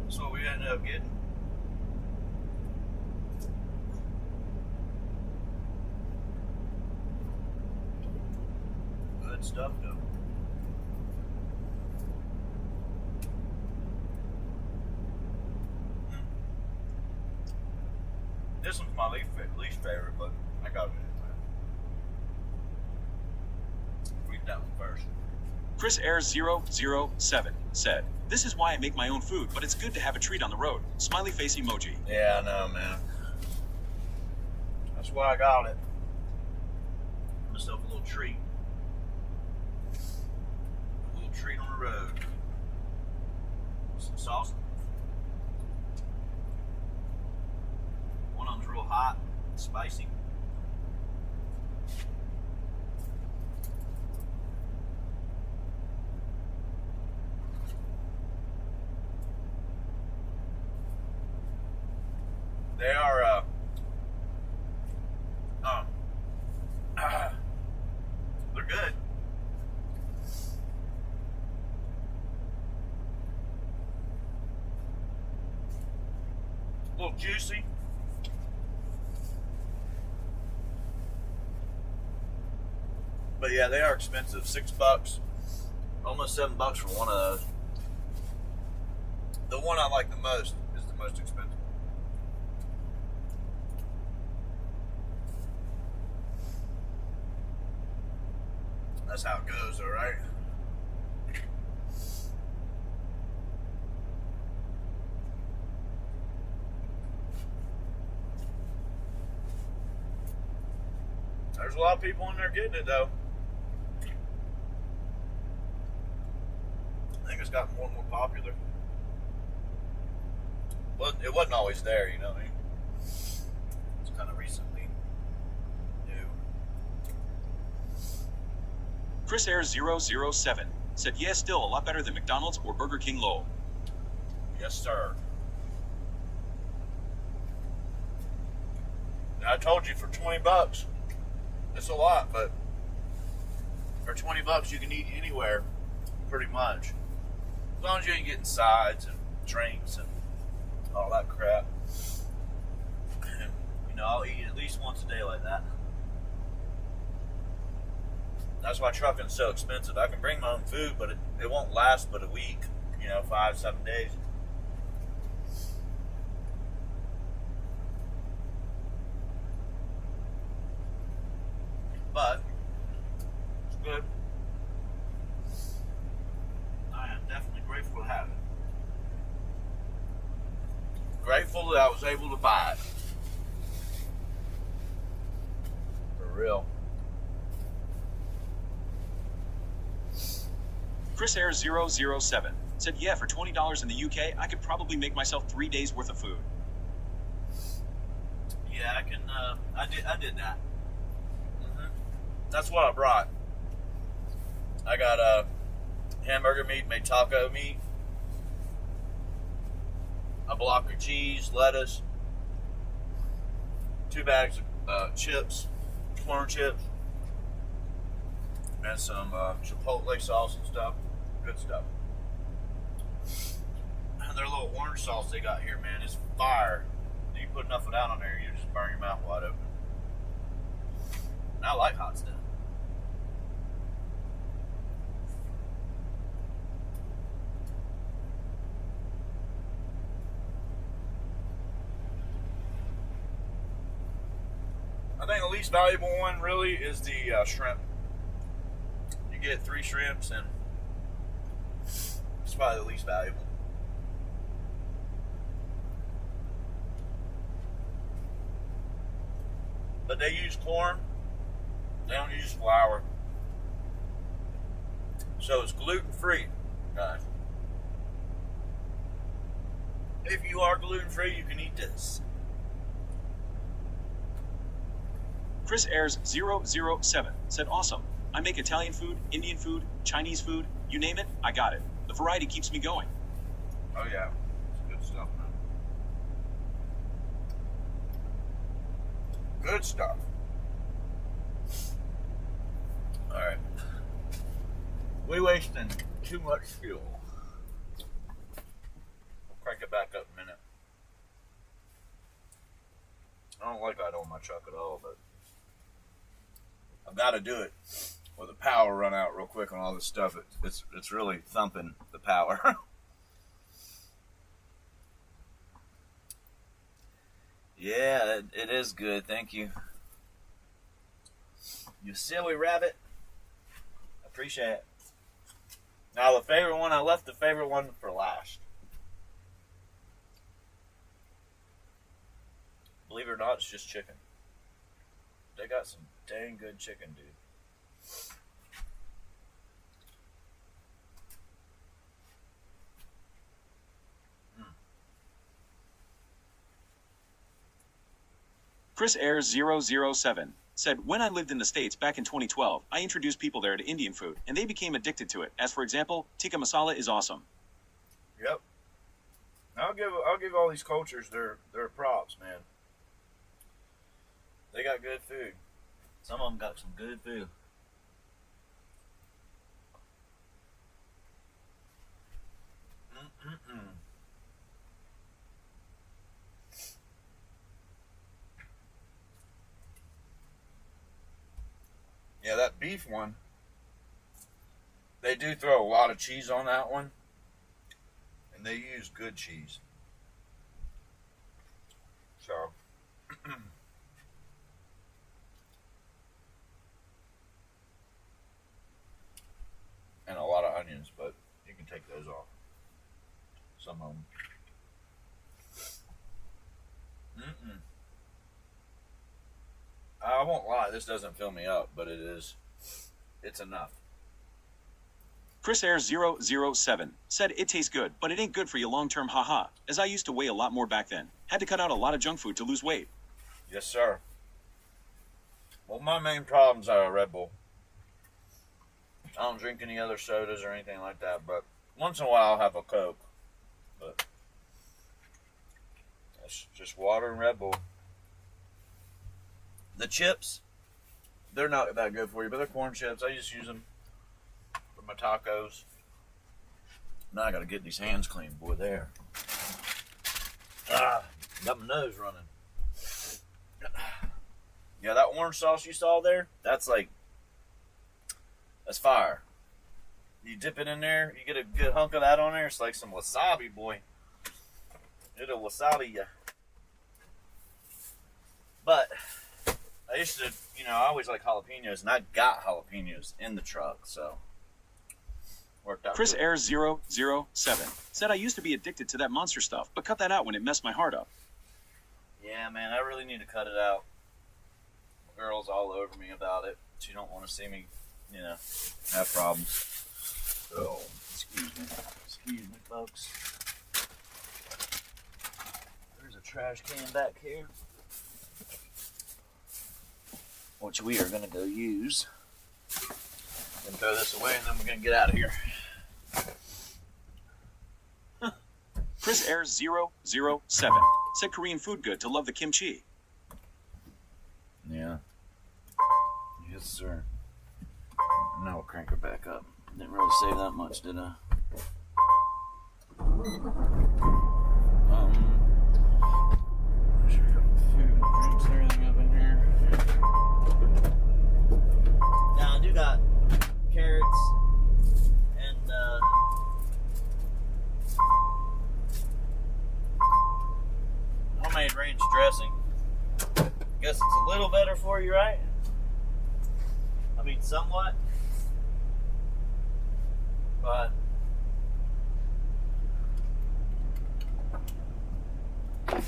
That's what we ended up getting. Good stuff, though. This one's my least favorite, but I got it anyway. Read that one first. Chris Ayers 007 said, this is why I make my own food, but it's good to have a treat on the road. Smiley face emoji. Yeah, I know, man. That's why I got it. Myself a little treat. A little treat on the road. Some sauce. One of them's real hot, spicy. They are, they're good. A little juicy. But yeah, they are expensive. $6, almost $7 for one of those. The one I like the most is the most expensive. That's how it goes, all right? There's a lot of people in there getting it, though. I think it's gotten more and more popular. Well, it wasn't always there, you know what I mean? It's kind of recently new. Chris Ayers 007 said, yeah, still a lot better than McDonald's or Burger King Lowell. Yes, sir. I told you for $20, it's a lot, but for $20 you can eat anywhere, pretty much. As long as you ain't getting sides and drinks and all that crap. You know, I'll eat at least once a day like that. That's why trucking's so expensive. I can bring my own food, but it won't last but a week. You know, 5-7 days. But it's good. I am definitely grateful to have it. Grateful that I was able to buy it. For real. Chris Ayers 007 said, yeah, for $20 in the UK, I could probably make myself 3 days worth of food. Yeah, I can. I did that. That's what I brought. I got hamburger meat, made taco meat, a block of cheese, lettuce, 2 bags of chips, corn chips, and some chipotle sauce and stuff. Good stuff. And their little orange sauce they got here, man, is fire. You put enough of that on there, you just burn your mouth wide open. And I like hot stuff. I think the least valuable one really is the shrimp. You get 3 shrimps and it's probably the least valuable. But they use corn, they don't use flour. So it's gluten-free, guys. If you are gluten-free, you can eat this. Chris Ayers 007 said, awesome. I make Italian food, Indian food, Chinese food, you name it, I got it. The variety keeps me going. Oh yeah, it's good stuff, man. Good stuff. All right. We wasting too much fuel. We'll crank it back up in a minute. I don't like idle my truck at all, but I've got to do it, or the power run out real quick on all this stuff. It's really thumping the power. Yeah, it is good. Thank you. You silly rabbit. Appreciate it. Now the favorite one, I left the favorite one for last. Believe it or not, it's just chicken. They got some dang good chicken, dude. Chris Ayers 007 said, when I lived in the States back in 2012, I introduced people there to Indian food, and they became addicted to it. As for example, tikka masala is awesome. Yep. I'll give all these cultures their props, man. They got good food. Some of them got some good food. Yeah, that beef one, they do throw a lot of cheese on that one, and they use good cheese. So, and a lot of onions, but you can take those off. Some of them. I won't lie, this doesn't fill me up, but it's enough. Chris Ayers 007 said, it tastes good, but it ain't good for you long-term, haha, as I used to weigh a lot more back then. Had to cut out a lot of junk food to lose weight. Yes, sir. Well, my main problems are Red Bull. I don't drink any other sodas or anything like that, but once in a while I'll have a Coke. But that's just water and Red Bull. The chips, they're not that good for you, but they're corn chips. I just use them for my tacos. Now I gotta get these hands clean, boy, there. Got my nose running. Yeah, that orange sauce you saw there, that's fire. You dip it in there, you get a good hunk of that on there, it's like some wasabi, boy. It'll wasabi ya. But I used to, I always like jalapenos, and I got jalapenos in the truck, so worked out. Chris good. Ayers 007 said, I used to be addicted to that monster stuff, but cut that out when it messed my heart up. Yeah, man, I really need to cut it out. My girl's all over me about it. She don't want to see me, have problems. So, excuse me, folks. There's a trash can back here. which we are going to go use. And throw this away, and then we're gonna get out of here. Chris Ayers 007 said Korean food good to love the kimchi. Yeah. Yes, sir. Now we'll crank her back up. Didn't really save that much, did I? Sure we got food and drinks and everything up in here. Now I do got carrots and homemade ranch dressing. Guess it's a little better for you, right? I mean, somewhat. But let's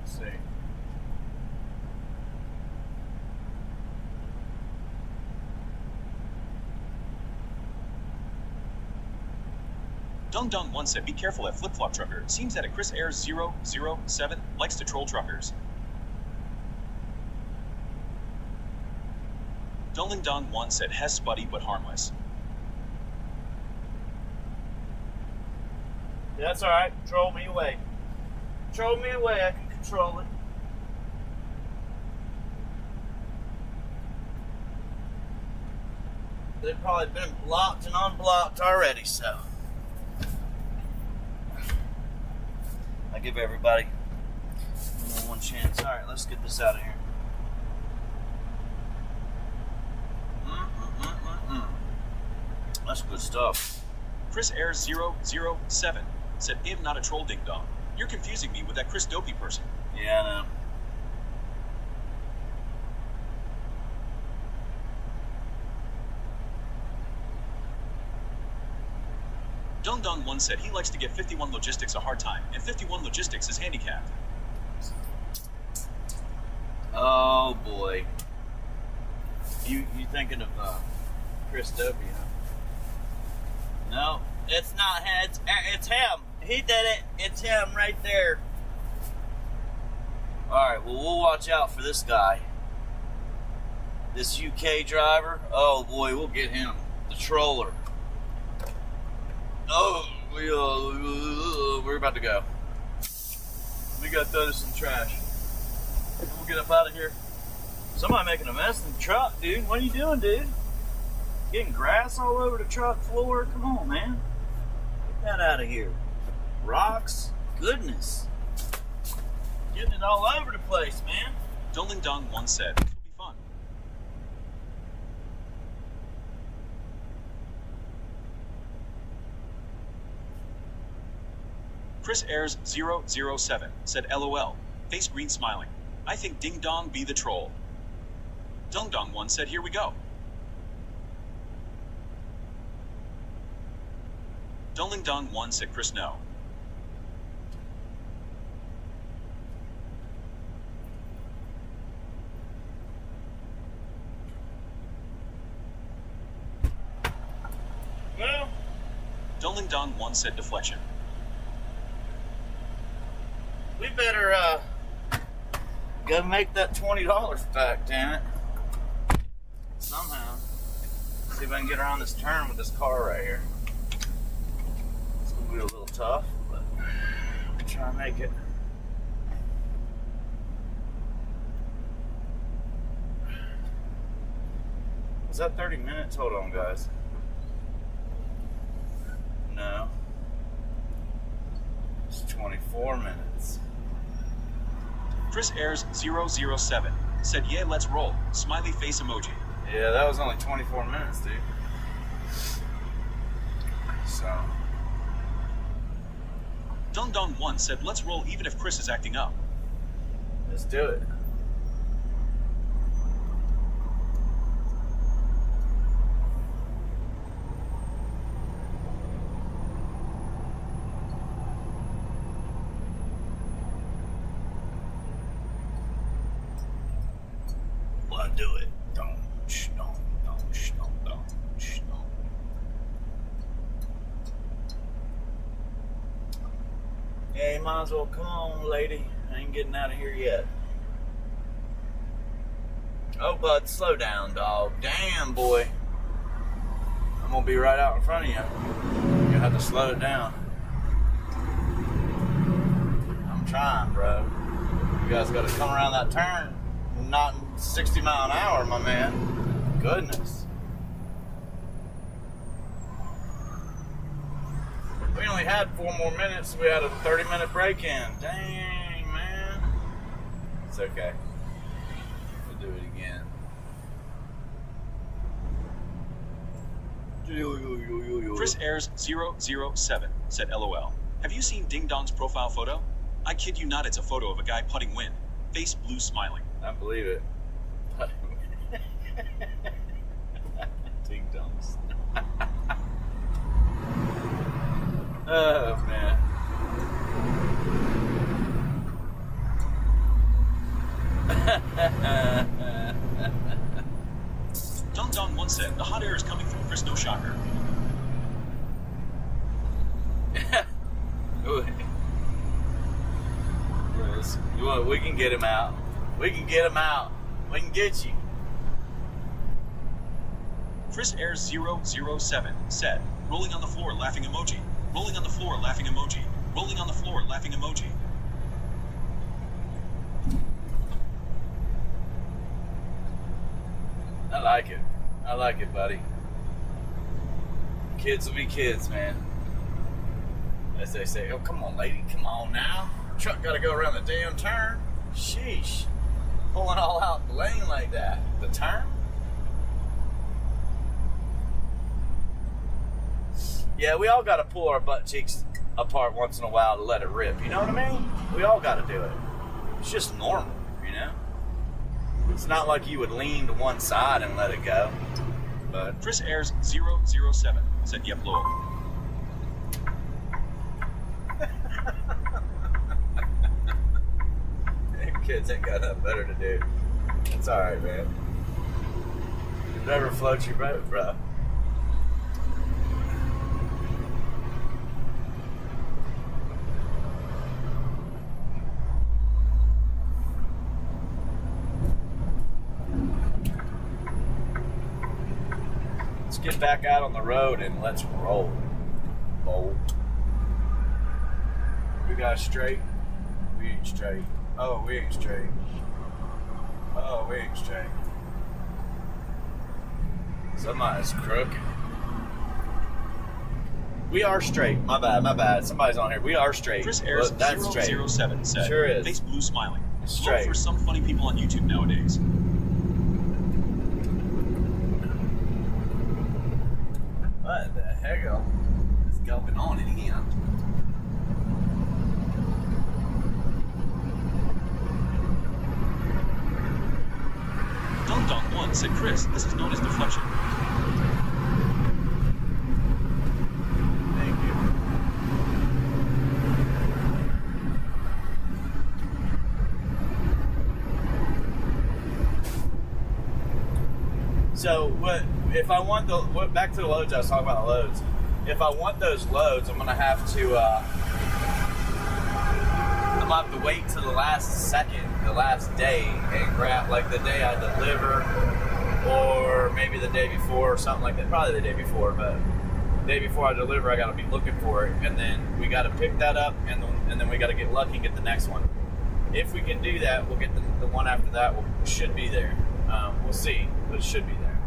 see. Dung Dung once said, be careful at flip-flop trucker. Seems that a Chris Ayers 007 likes to troll truckers. Dongling Dong once said, Hess buddy but harmless. Yeah, that's alright. Troll me away. Troll me away. I can control it. They've probably been blocked and unblocked already, so I give everybody one chance. Alright, let's get this out of here. That's good stuff. Chris Ayers 007 said, I'm not a troll ding dong. You're confusing me with that Chris Dopey person. Yeah, I know. Dung Dung once said he likes to give 51 Logistics a hard time, and 51 Logistics is handicapped. Oh boy. You thinking of Chris Dopey, huh? No, it's not him. It's him. He did it. It's him right there. Alright, well, we'll watch out for this guy. This UK driver. Oh boy, we'll get him. The troller. Oh, we're about to go. We gotta throw this in the trash. We'll get up out of here. Somebody making a mess in the truck, dude. What are you doing, dude? Getting grass all over the truck floor? Come on, man. Get that out of here. Rocks? Goodness. Getting it all over the place, man. Dongling Dong once said, this will be fun. Chris Ayers 007 said, LOL. Face green smiling. I think Ding Dong be the troll. Dung Dong once said, here we go. Dongling Dong once said, Chris no. Well, Dongling Dong once said, deflection. we better go make that $20 back, damn it. Somehow. See if I can get around this turn with this car right here. It's gonna be a little tough, but I'll try and make it. Was that 30 minutes? Hold on, guys. No. It's 24 minutes. Chris Ayers 007 said, yeah, let's roll. Smiley face emoji. Yeah, that was only 24 minutes, dude. So. Dung Dong once said, let's roll even if Chris is acting up. Let's do it. Let's do it. Don't. Yeah, you might as well come on, lady. I ain't getting out of here yet. Oh, bud, slow down, dog. Damn, boy. I'm gonna be right out in front of you. You're gonna have to slow it down. I'm trying, bro. You guys gotta come around that turn. Not 60 mile an hour, my man. Goodness. We only had 4 more minutes. We had a 30-minute break in. Dang, man. It's okay. We'll do it again. Chris Ayers 007 said LOL. Have you seen Ding Dong's profile photo? I kid you not, it's a photo of a guy putting wind. Face blue smiling. I believe it. Ding dongs. Oh, man. Dong Dong once said, the hot air is coming through Chris, no shocker. We can get him out. We can get him out. We can get you. Chris Ayers 007 said, rolling on the floor, laughing emoji. Rolling on the floor, laughing emoji. Rolling on the floor, laughing emoji. I like it. I like it, buddy. Kids will be kids, man. As they say, oh, come on, lady. Come on now. Truck got to go around the damn turn. Sheesh. Pulling all out the lane like that. The turn? Yeah, we all got to pull our butt cheeks apart once in a while to let it rip. You know what I mean? We all got to do it. It's just normal, you know? It's not like you would lean to one side and let it go. But Chris Ayers 007 said, yep, lol. kids ain't got nothing better to do. It's alright, man. Whatever floats your boat, bro. Let's get back out on the road and let's roll. Bold. We got straight. We ain't straight. Oh, we ain't straight. Oh, we ain't straight. Somebody's crooked. We are straight. My bad, my bad. Somebody's on here. We are straight. Chris Ayers Look, that's 007 said, sure is. face blue smiling. It's Look straight. for some funny people on YouTube nowadays. What the hell is going on in here? Dong Dong 1 said, Chris, this is known as deflection. Thank you. So what if I want the back to the loads? I was talking about the loads. If I want those loads, I'm gonna have to wait till the last second, the last day, and grab like the day I deliver, or maybe the day before or something like that. Probably the day before, but the day before I deliver, I gotta be looking for it, and then we gotta pick that up, and then we gotta get lucky and get the next one. If we can do that, we'll get the one after that. Should be there. We'll see, but it should be there.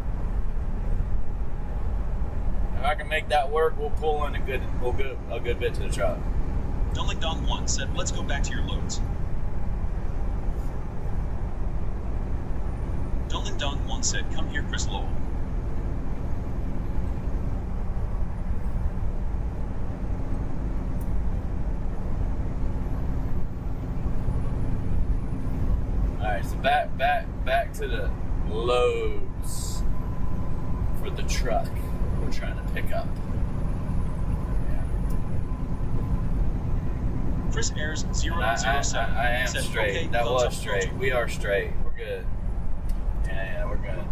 If I can make that work, we'll pull in a good bit to the truck. Dong Dong 1 said, let's go back to your loads. Dong Dong 1 said, come here, Chris Lowell. Alright, so back to the loads for the truck we're trying to pick up. Chris Ayers 007 I am said, straight. okay, That thumbs was up straight. emoji. We are straight. We're good. Yeah, we're good.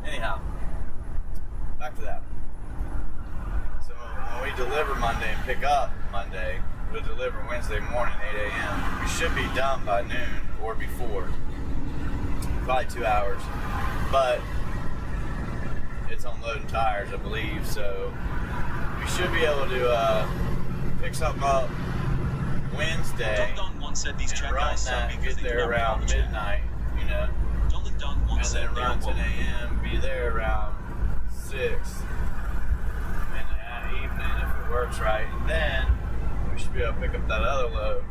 Anyhow, back to that. So when we deliver Monday and pick up Monday, we'll deliver Wednesday morning, 8 a.m. We should be done by noon or before. Probably 2 hours. But it's on loading tires, I believe, so we should be able to pick something up Wednesday Don said these and chat run guys that, because get they there around midnight, you know, Don and said then run 10 a.m., be there around 6 in the evening if it works right, and then we should be able to pick up that other load,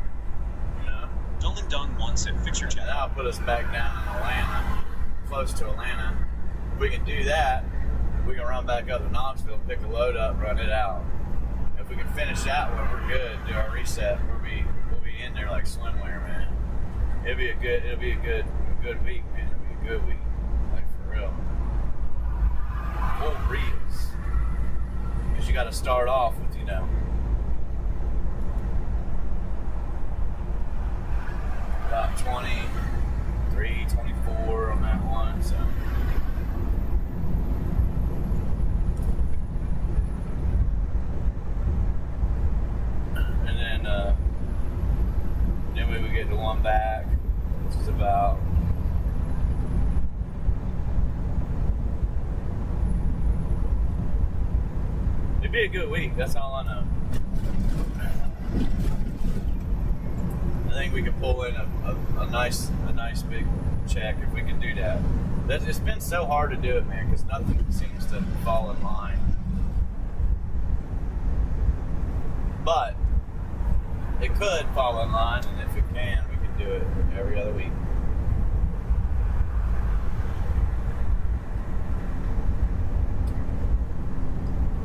you know. Don said fix your And chat. that'll put us back down in Atlanta, close to Atlanta. If we can do that, we can run back up to Knoxville, pick a load up, run it out. If we can finish that one, we're good. Do our reset. We'll be in there like swimwear, man. It'll be a good week, man. It'll be a good week, like for real. Full reels, because you got to start off with, you know, about 23, 24 on that one, so. And then we would get the one back, which is about it'd be a good week, that's all I know. I think we could pull in a nice big check if we can do that. It's been so hard to do it, man, because nothing seems to fall in line. But it could fall in line, and if it can, we can do it every other week.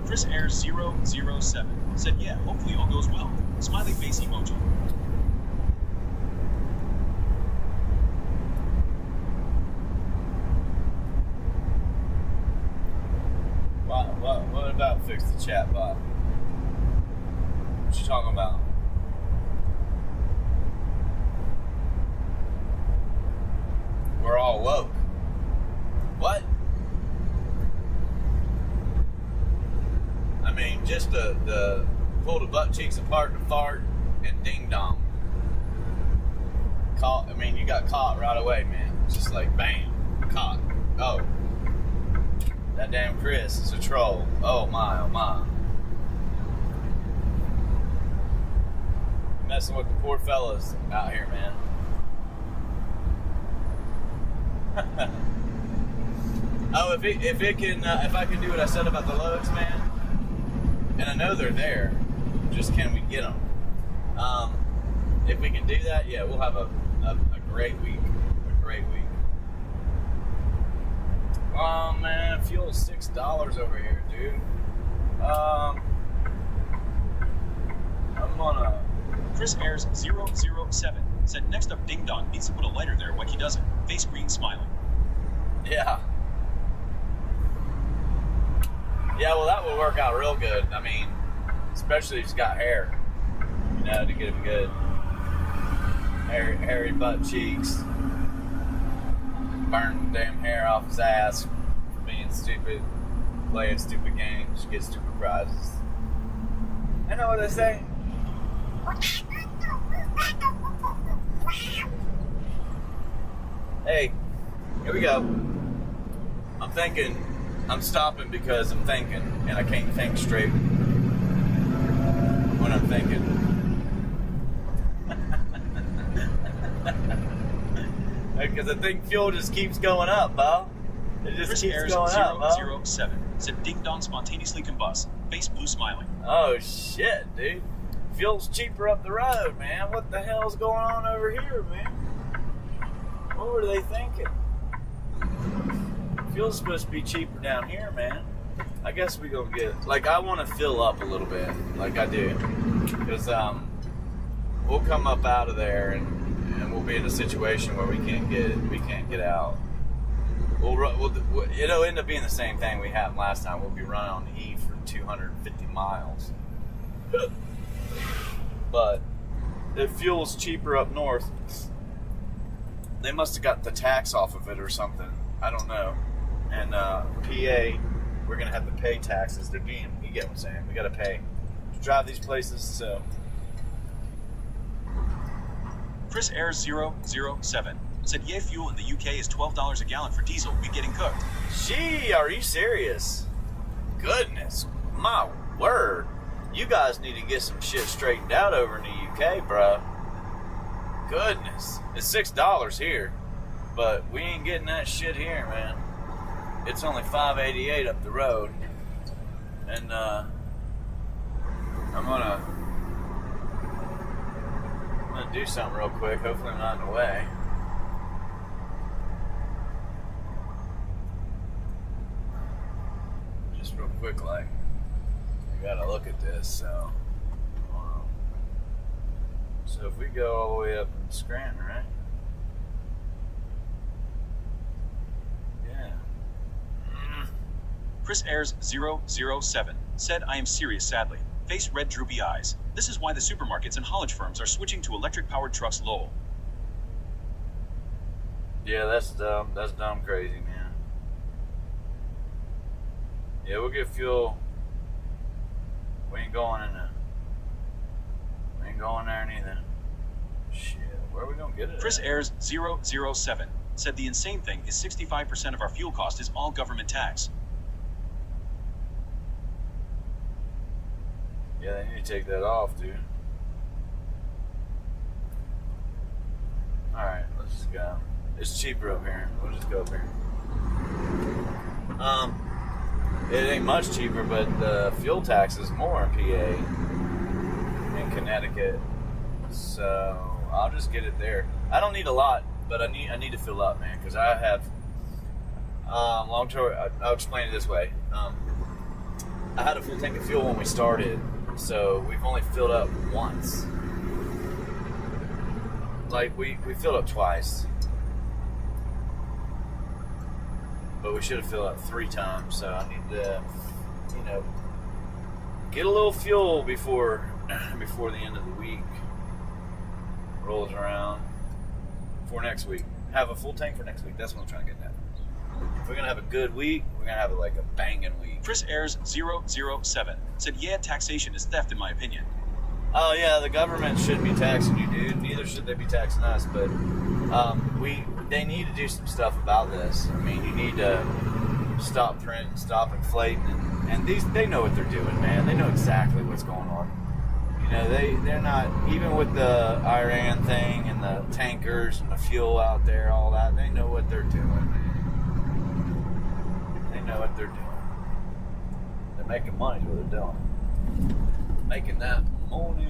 Chris Air 007 said, yeah, hopefully all goes well. Smiley face emoji. What about fix the chat bot? What you talking about? We're all woke. What? I mean, just the pull the butt cheeks apart to fart and ding dong. Caught. I mean, you got caught right away, man. Just like bam, caught. Oh, that damn Chris is a troll. Oh my, oh my. Messing with the poor fellas out here, man. Oh, if I can do what I said about the loads, man, and I know they're there, just can we get them? If we can do that, yeah, we'll have a great week. A great week. Oh man, fuel's $6 over here, dude. I'm gonna. Chris Airs 007 said, next up, Ding Dong needs to put a lighter there like he doesn't. Face green smiling. Yeah. Yeah, well, that would work out real good. I mean, especially if he's got hair, you know, to get him good. Hairy butt cheeks. Burn the damn hair off his ass for being stupid, playing stupid games, get stupid prizes. I know what they say. Hey, here we go. I'm thinking, I'm stopping because I'm thinking, and I can't think straight when I'm thinking. Because I think fuel just keeps going up, Bo. It just Chris keeps Airs going up, Bo. 007 said, Ding Dong spontaneously combust. Face blue smiling. Oh shit, dude. Fuel's cheaper up the road, man. What the hell's going on over here, man? What were they thinking? Fuel's supposed to be cheaper down here, man. I guess we gonna get, like, I want to fill up a little bit, like I do, because we'll come up out of there and we'll be in a situation where we can't get out. It'll end up being the same thing we had last time. We'll be running on E for 250 miles. But if fuel's cheaper up north, they must have got the tax off of it or something. I don't know. And PA, we're gonna have to pay taxes. They're being, you get what I'm saying? We gotta pay to drive these places. So Chris Ayres 007 said Yay fuel in the UK is $12 a gallon for diesel. We getting cooked. Gee, are you serious? Goodness, my word. You guys need to get some shit straightened out over in the UK, bro. Goodness. It's $6 here, but we ain't getting that shit here, man. It's only $5.88 up the road. And, I'm gonna do something real quick. Hopefully I'm not in the way. Just real quick, like, I gotta look at this, so. So if we go all the way up in Scranton, right? Yeah. Chris Ayres 007 said, I am serious, sadly. Face red droopy eyes. This is why the supermarkets and haulage firms are switching to electric-powered trucks, lol. Yeah, that's dumb. That's dumb crazy, man. Yeah, we'll get fuel. We ain't going in there. We ain't going there neither. Shit, where are we gonna get it? Chris at? Ayres 007 said the insane thing is 65% of our fuel cost is all government tax. Yeah, they need to take that off, dude. Alright, let's just go. It's cheaper up here. We'll just go up here. It ain't much cheaper, but the fuel tax is more in PA and Connecticut. So I'll just get it there. I don't need a lot, but I need to fill up, man, because I have long term. I'll explain it this way. I had a full tank of fuel when we started, so we've only filled up once. Like we filled up twice, but we should have filled up 3 times. So I need to, get a little fuel before the end of the week rolls around. For next week, have a full tank for next week. That's what I'm trying to get at. If we're gonna have a good week, we're gonna have a banging week. Chris Ayres 007 said, yeah, taxation is theft in my opinion. Oh yeah, the government shouldn't be taxing you, dude. Neither should they be taxing us. But they need to do some stuff about this. I mean, you need to stop printing, stop inflating, and they know what they're doing, man. They know exactly what's going on. They're not, even with the Iran thing and the tankers and the fuel out there, all that. They know what they're doing, man. They know what they're doing. They're making money is what they're doing. Making that money.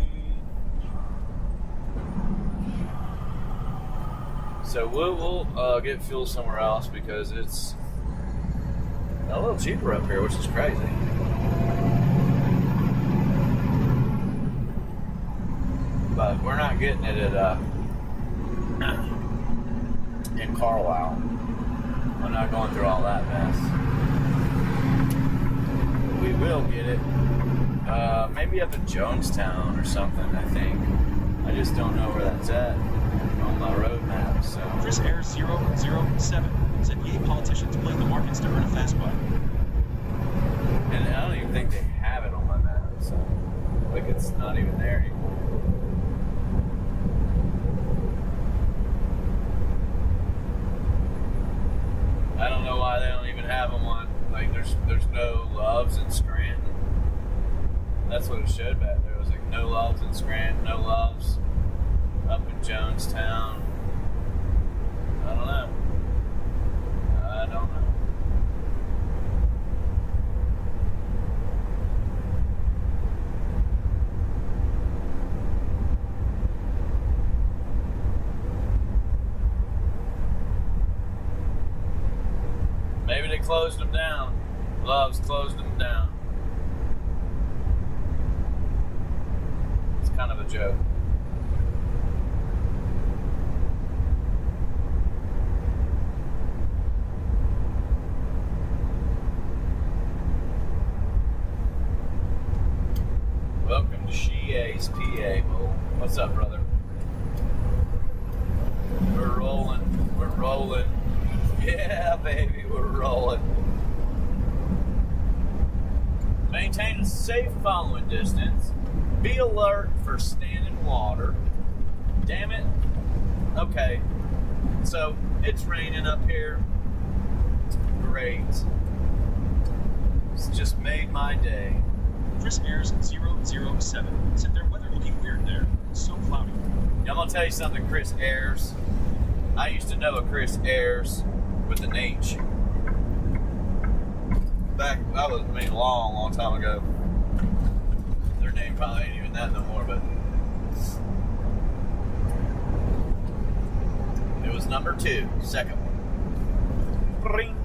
So we'll get fuel somewhere else because it's a little cheaper up here, which is crazy. But we're not getting it at in Carlisle. We're not going through all that mess. We will get it maybe up in Jonestown or something, I think. I just don't know where that's at on my road map. So Chris Ayres 007 said, yay, politicians blame the markets to earn a fast buck. And I don't even think they have it on my map. So it's not even there anymore. I don't know why they don't even have them on. There's no Loves in Scranton. That's what it showed back there. It was no Loves in Scranton, no Loves up in Jonestown. I don't know. Maybe they closed them down. Loves closed them down. It's kind of a joke. Welcome to Shea's PA, Mo. What's up, brother? We're rolling. We're rolling. Yeah, baby, we're rolling. Maintain a safe following distance. Be alert for standing water. Damn it. Okay. So, it's raining up here. Great. It's just made my day. Chris Ayers 007 said their weather looking weird there. So cloudy. Yeah, I'm gonna tell you something, Chris Ayers. I used to know a Chris Ayers with an H. Back, that was a long time ago. Their name probably ain't even that no more, but it was number 2, second one. Ring.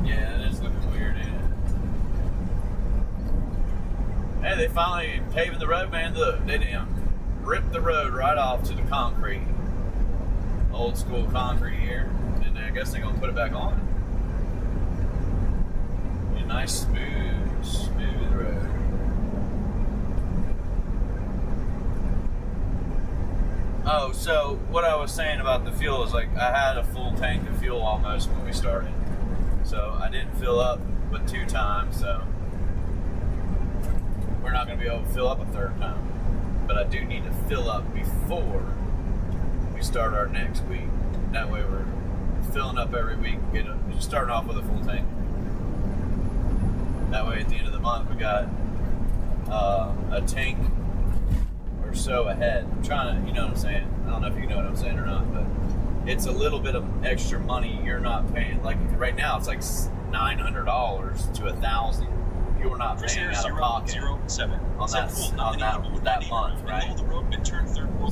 Yeah, it is looking weird, ain't it? Hey, they finally paving the road, man. Look, they damn ripped the road right off to the concrete. Old school concrete here. And I guess they're gonna put it back on. A nice smooth road. Oh, so what I was saying about the fuel is like I had a full tank of fuel almost when we started. So I didn't fill up but 2 times, so we're not gonna be able to fill up a 3rd time. But I do need to fill up before we start our next week. That way we're filling up every week, starting off with a full tank. That way at the end of the month we got a tank or so ahead. I'm trying to, you know what I'm saying? I don't know if you know what I'm saying or not, but it's a little bit of extra money you're not paying. Like right now it's like $900 to $1,000. You're not paying out of pocket on that month, right?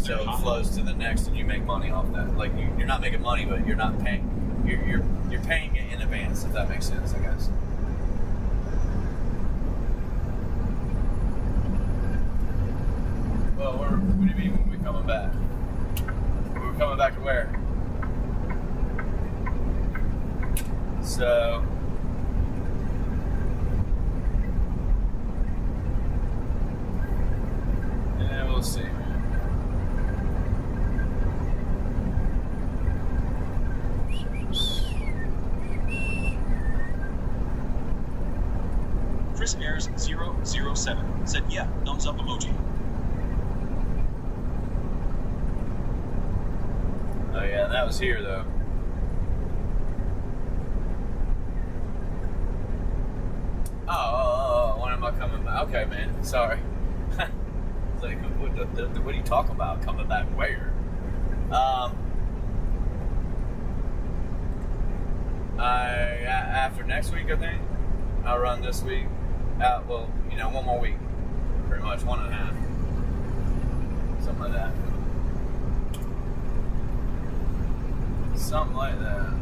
So it flows to the next, and you make money off that. Like you're not making money, but you're not paying. You're paying it in advance, if that makes sense, I guess. Well, what do you mean when we're coming back? We're coming back to where? So. Yeah, we'll see, man. Chris Ayers 007 said, yeah, thumbs up emoji. Oh yeah, that was here though. Oh, when am I coming back? Okay, man, sorry. It's like, what are you talking about? Coming back where? After next week, I think. I'll run this week. Well, one more week. Pretty much 1.5. Something like that. Something like that.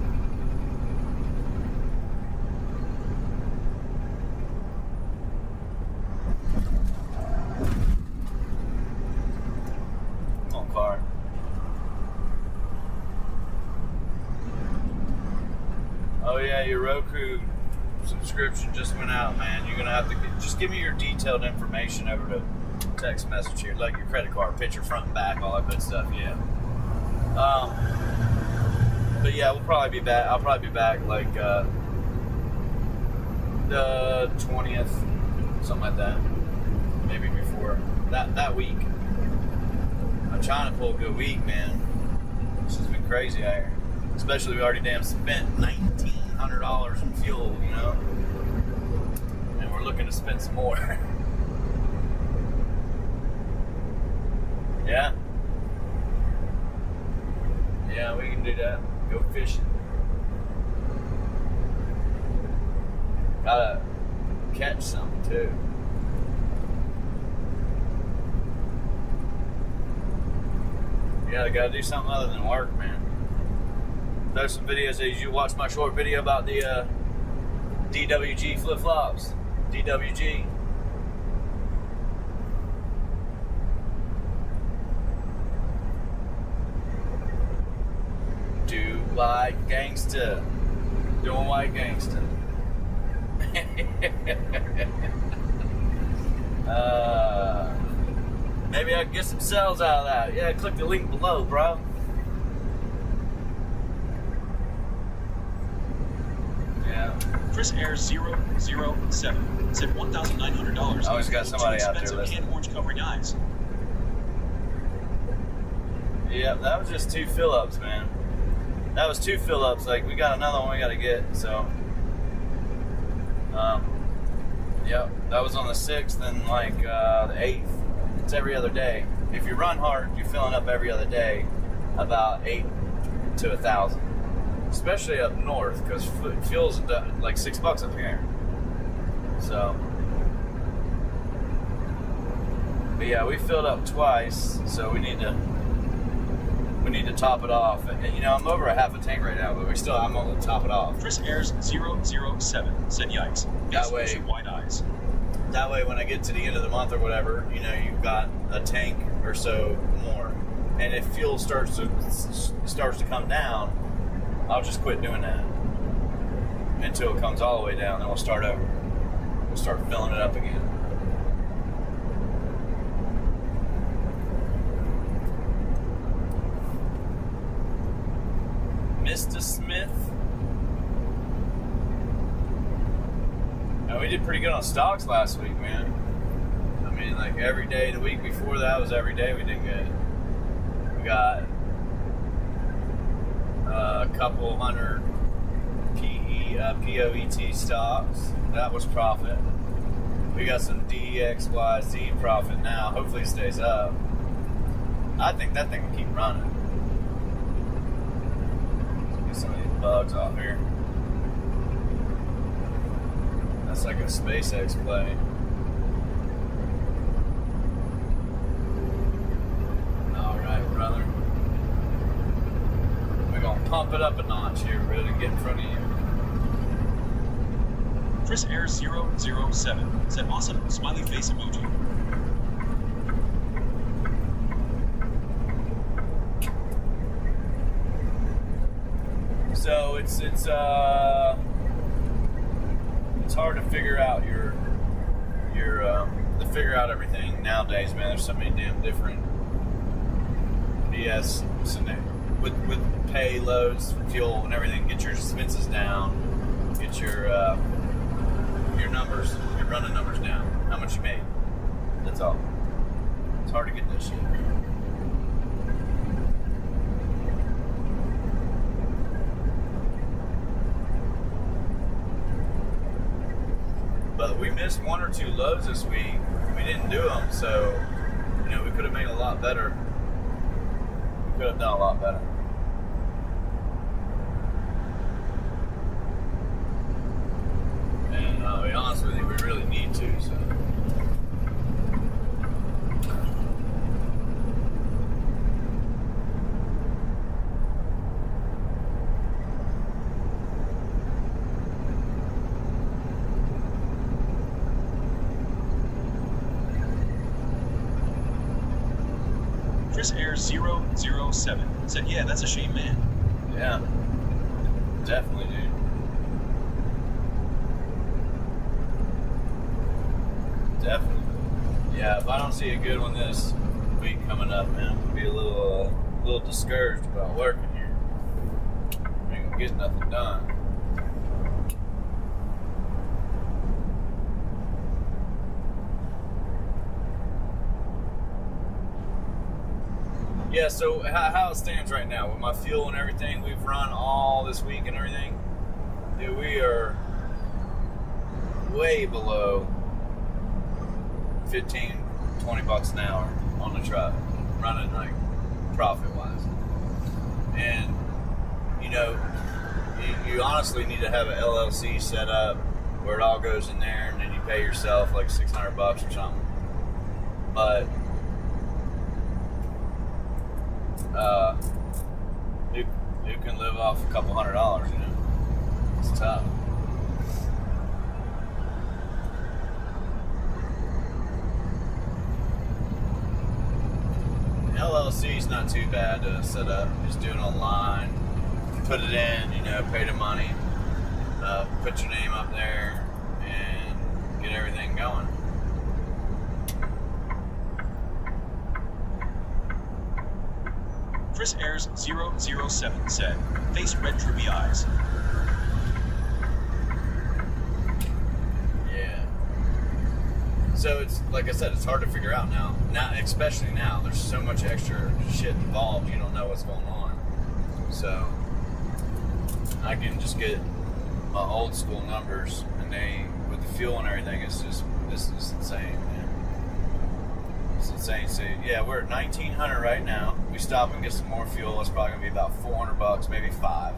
Come on, car. Oh yeah, your Roku subscription just went out, man. You're gonna have to just give me your detailed information over to text message here, like your credit card, picture, front and back, all that good stuff. Yeah. But yeah, we'll probably be back. I'll probably be back like the 20th, something like that. Maybe before that week. I'm trying to pull a good week, man. This has been crazy out here. Especially we already damn spent $1,900 in fuel, and we're looking to spend some more. Yeah, we can do that. Go fishing. Gotta catch something too. Yeah, I gotta do something other than work, man. There's some videos as you watch my short video about the DWG flip-flops. DWG. Do like gangsta. Doing white gangsta. Maybe I can get some sales out of that. Yeah, click the link below, bro. Chris Ayers 007 said $1,900. Always got somebody out there expensive listening. and orange covering eyes. Yeah, that was just 2 fill-ups, man. That was 2 fill-ups. Like, we got another one we got to get, so. Yep, that was on the 6th and, like, the 8th. It's every other day. If you run hard, you're filling up every other day about 8 to 1,000. Especially up north, because fuel's like $6 up here. So. But yeah, we filled up twice, so we need to top it off. And, you know, I'm over a half a tank right now, but I'm going to top it off. Chris Ayers 007 said yikes. That way- Exclamation wide eyes. That way, when I get to the end of the month or whatever, you know, you've got a tank or so more. And if fuel starts to come down, I'll just quit doing that until it comes all the way down. Then we'll start over. We'll start filling it up again. Mr. Smith. We did pretty good on stocks last week, man. I mean, like every day. The week before that was every day we did good. We got a couple hundred POET stocks. That was profit. We got some DXYZ profit now. Hopefully it stays up. I think that thing will keep running. Let's get some of these bugs off here. That's like a SpaceX play. Alright, brother. We're gonna pump it up a notch here. Ready to get in front of you. Chris Ayers 007 said awesome smiley face emoji. So it's hard to figure out to figure out everything nowadays, man. There's so many damn different BS with pay loads, fuel, and everything. Get your expenses down. Get your numbers, your running numbers down. How much you made. That's all. It's hard to get that shit. But we missed 1 or 2 loads this week. We didn't do them, so, you know, we could have made a lot better. We could have done a lot better. And I'll be honest with you, we really need to, so. Chris Ayers 007 said, yeah, that's a shame, man. Yeah. Definitely, dude. Definitely. Yeah, if I don't see a good one this week coming up, man, I'm gonna be a little discouraged about working here. I ain't gonna get nothing done. Yeah, so how it stands right now with my fuel and everything, we've run all this week and everything. Dude, we are way below 15, 20 bucks an hour on the truck, running like profit-wise. And, you know, you honestly need to have an LLC set up where it all goes in there and then you pay yourself like $600 or something. But who can live off a couple $100, you know? It's tough. LLC is not too bad to set up. Just do it online. Put it in, you know, pay the money. Put your name up there and get everything going. Chris Ayers 007 said, face red droopy eyes. So it's like I said, it's hard to figure out now. Now, especially now, there's so much extra shit involved. You don't know what's going on. So I can just get my old school numbers, and they with the fuel and everything, it's just this is insane, man. It's insane. So yeah, we're at 1,900 right now. We stop and get some more fuel. It's probably gonna be about $400, maybe five.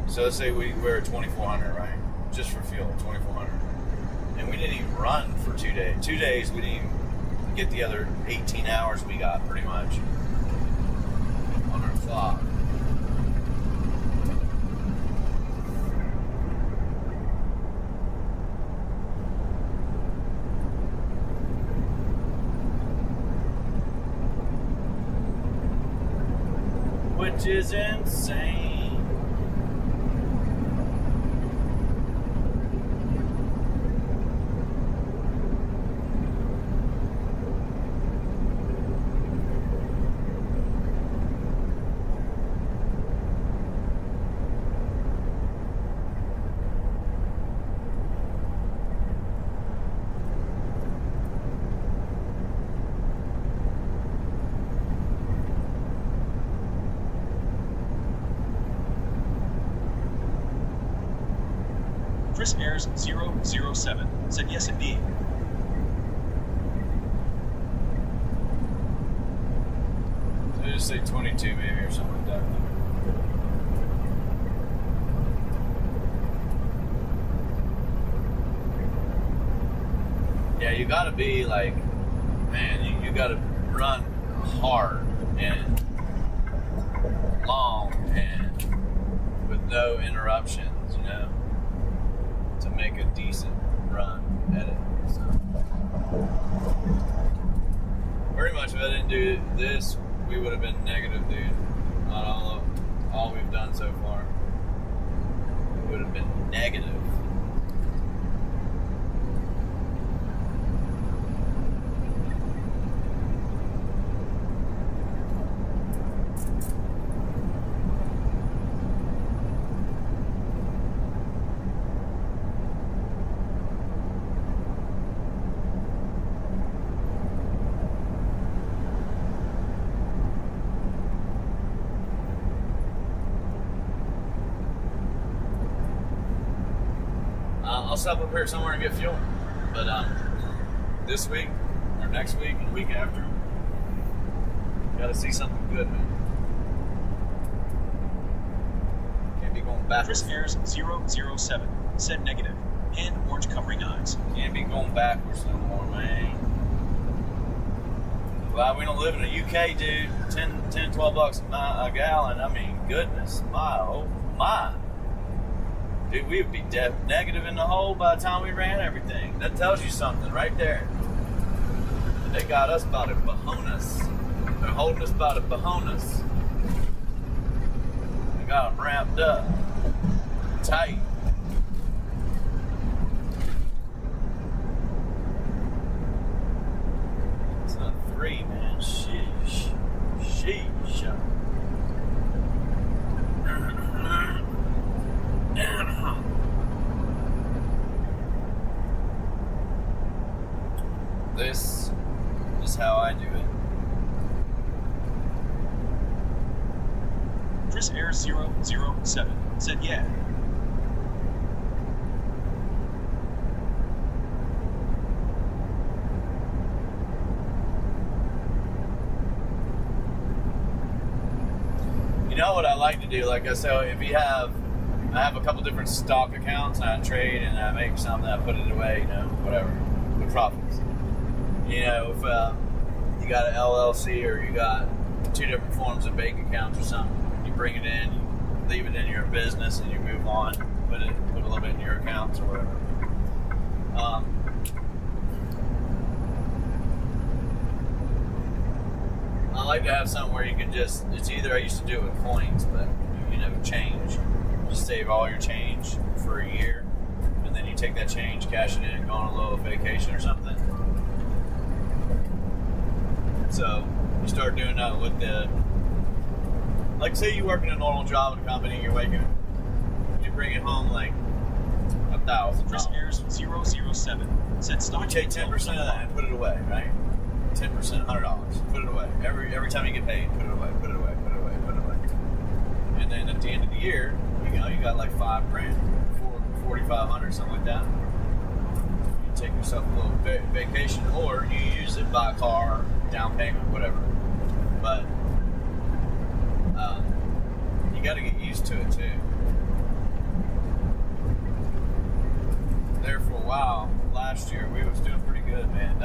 So let's say we're at 2,400, right? Just for fuel, 2,400. And we didn't even run for 2 days. 2 days, we didn't even get the other 18 hours we got, pretty much, on our clock. Which is insane. Chris Ayers 007 said yes indeed. So just say 22 maybe or something like that. Yeah, you gotta be like, man, you gotta run hard and long and with no interruptions, you know, to make a decent run at it. So pretty much if I didn't do this, we would have been negative, dude. Not all we've done so far. We would have been negative. I'll stop up here somewhere and get fuel. But this week, or next week, and the week after, gotta see something good, man. Can't be going backwards. Chris Ayers 007 said negative. And orange covering eyes. Can't be going backwards no more, man. Glad we don't live in the UK, dude. 10 12 bucks a gallon. I mean, goodness, oh my. Dude, we would be negative in the hole by the time we ran everything. That tells you something right there. They got us by the bajonas. They're holding us by the bajonas. They got them wrapped up. Tight. It's not 3, man. Sheesh. This is how I do it. Chris Ayers 007 said yeah. You know what I like to do? Like I said, I have a couple different stock accounts, and I trade and I make something, I put it away, you know, whatever, with profits. You know, if you got an LLC or you got 2 different forms of bank accounts or something, you bring it in, you leave it in your business, and you move on, put a little bit in your accounts or whatever. I like to have something where you can just, it's either, I used to do it with coins, but you know, change. Just save all your change for a year, and then you take that change, cash it in, and go on a little vacation or something. So you start doing that with like say you work in a normal job in a company, you're bringing home like Chris $1,000. Ayers 007 said stock. You take 10% of that and put it away, right? 10%, $100. Put it away. Every time you get paid, put it away, put it away, put it away, put it away. And then at the end of the year, you got like $5,000, $4,500, something like that. You take yourself a little vacation, or you use it, buy a car, down payment, whatever. But you got to get used to it too. There for a while last year, we was doing pretty good, man.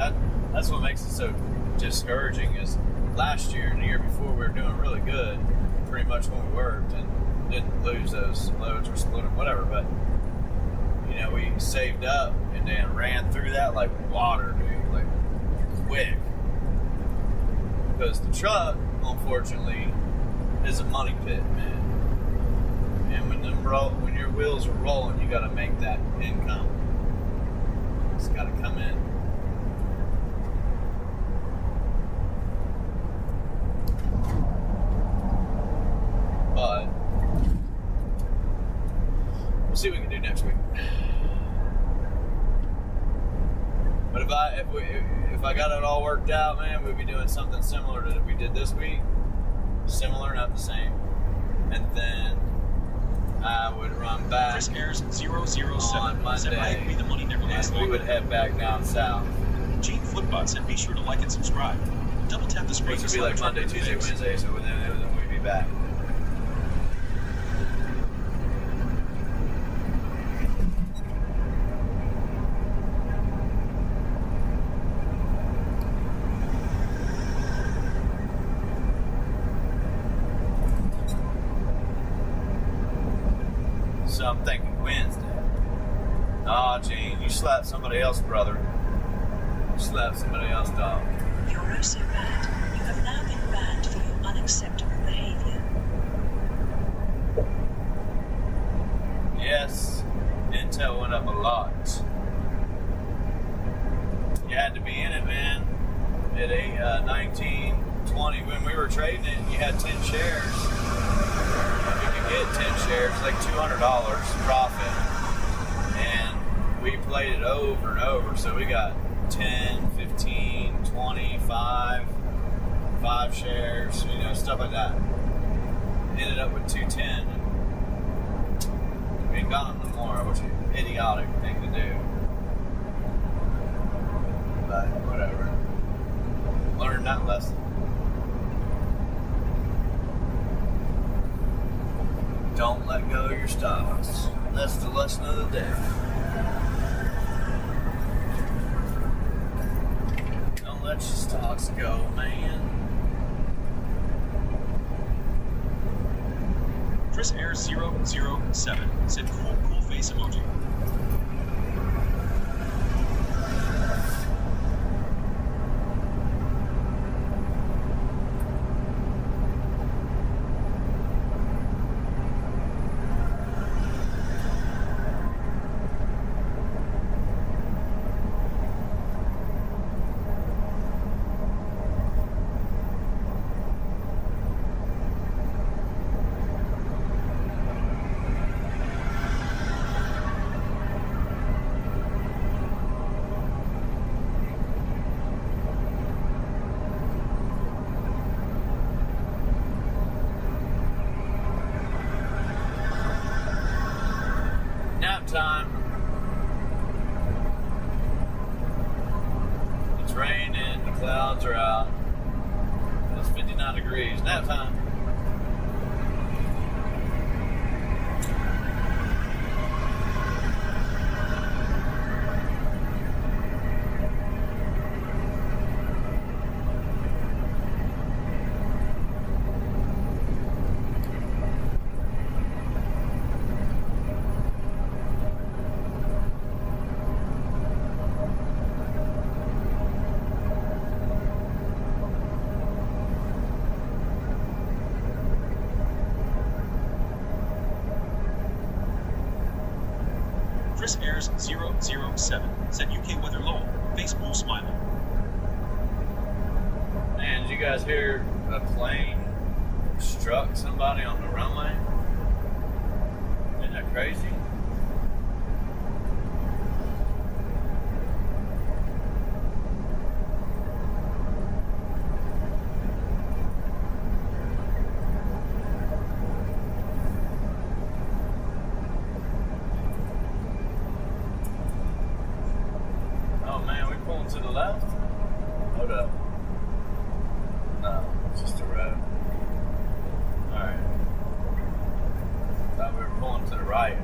That's what makes it so discouraging. Is last year and the year before we were doing really good, pretty much when we worked, and didn't lose those loads or split them, whatever. But we saved up and then ran through that like water, dude, like quick. Because the truck, unfortunately, is a money pit, man. And when your wheels are rolling, you got to make that income. It's got to come in. But we'll see what we can do next week. But if I got it all worked out, man, we'd be doing something similar to what we did this week. Similar, not the same. And then I would run back. Chris Ayers 007 on Monday, said, I agree the money never lasts and we would head back down south. Gene Flipbot said, be sure to like and subscribe. Double tap the screen. Which would be like Monday, Tuesday, Wednesday, so then we'd be back. So I'm thinking Wednesday. Oh, Gene, you slapped somebody else, brother. You slapped somebody else, dog. You're oh so bad. You have now been banned for your unacceptable behavior. Yes, Intel went up a lot. You had to be in it, man. At 19, 20, when we were trading it, you had 10 shares. You could get 10 shares, like $200 profit. And we played it over and over, so we got 10, 15, 20, 5 shares, stuff like that. Ended up with 210. We ain't got them no more, which is an idiotic thing to do. But whatever. Learned that lesson. Don't let go of your stocks. That's the lesson of the day. Don't let your stocks go, man. Chris Ayers 007 said, cool face emoji. Time. It's raining, the clouds are out. It's 59 degrees. Nap time. Chris Ayers 007 said UK weather low. Face blue smiling. Man, did you guys hear a plane struck somebody on the runway? Isn't that crazy? To the right.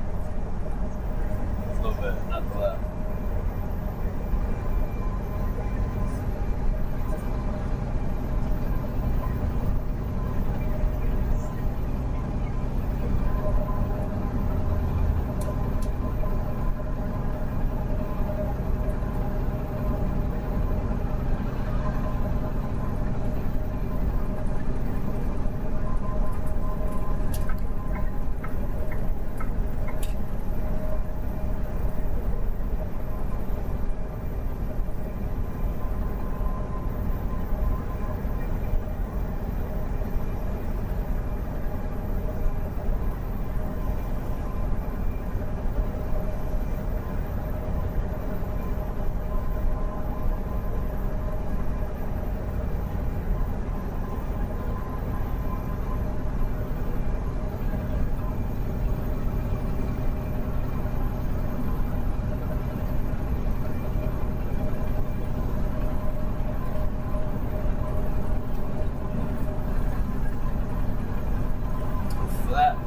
A little bit, not the left.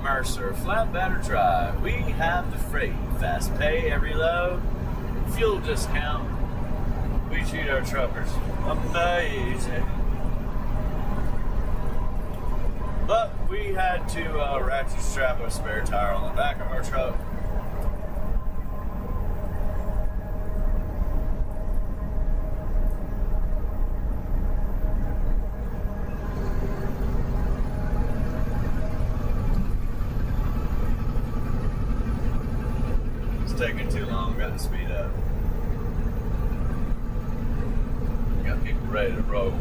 Mercer, flat batter dry. We have the freight, fast pay every load, fuel discount. We treat our truckers amazing. But we had to ratchet strap a spare tire on the back of our truck. Taking too long, got to speed up. Got people ready to roll.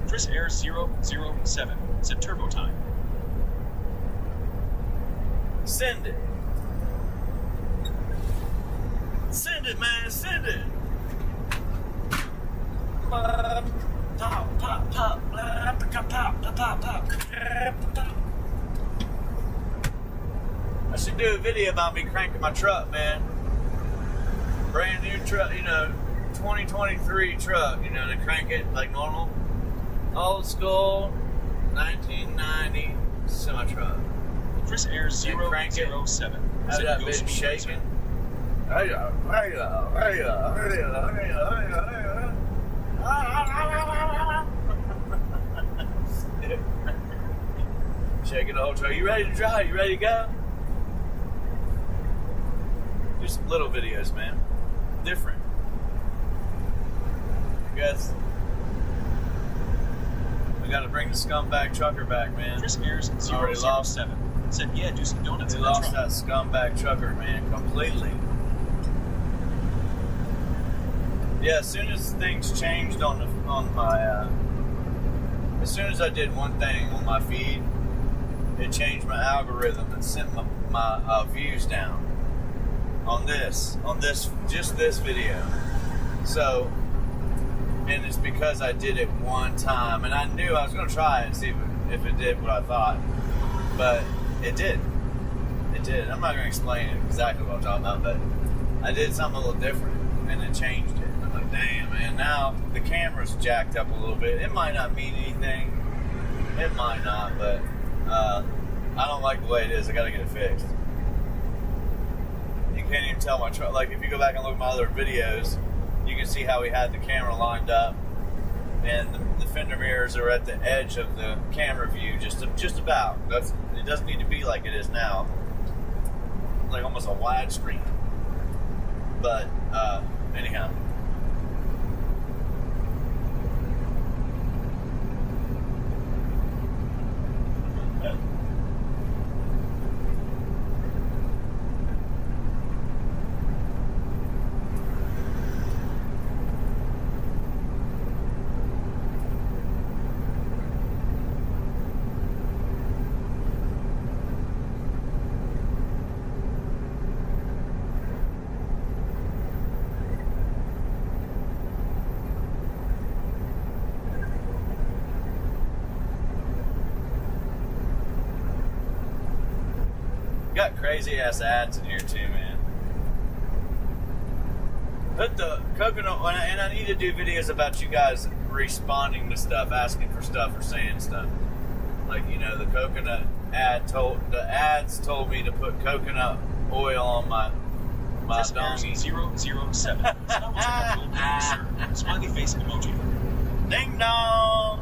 Chris Air 007. Set turbo time. Send it. Send it, man. Send it. Pop, pop, pop, pop, pop, pop, pop. I should do a video about me cranking my truck, man. Brand new truck, 2023 truck, to crank it like normal. Old school, 1990 semi-truck. Chris Air 007. Have that bitch shaking. Shaking the whole truck. You ready to drive? You ready to go? Do some little videos, man. Different. I guess. We gotta bring the scumbag trucker back, man. Chris Airs 007 said, yeah, do some donuts We in the lost truck. that scumbag trucker, man, completely. Yeah, as soon as things changed on my, as soon as I did one thing on my feed, it changed my algorithm and sent my views down on just this video. So, and it's because I did it one time, and I knew I was going to try it and see if it did what I thought, but it did. It did. I'm not going to explain it exactly what I'm talking about, but I did something a little different, and it changed it. I'm like, damn, man, now the camera's jacked up a little bit. It might not mean anything. It might not, but I don't like the way it is. I got to get it fixed. You can't even tell my truck. Like, if you go back and look at my other videos, you can see how we had the camera lined up, and the fender mirrors are at the edge of the camera view, just about. It doesn't need to be like it is now, like almost a widescreen. But anyhow. got crazy ass ads in here too, man. Put the coconut, and I need to do videos about you guys responding to stuff, asking for stuff or saying stuff. Like, you know, the coconut ads told me to put coconut oil on my donkey. 007. Sounds like a real name, sir. Smiley face emoji. Ding dong!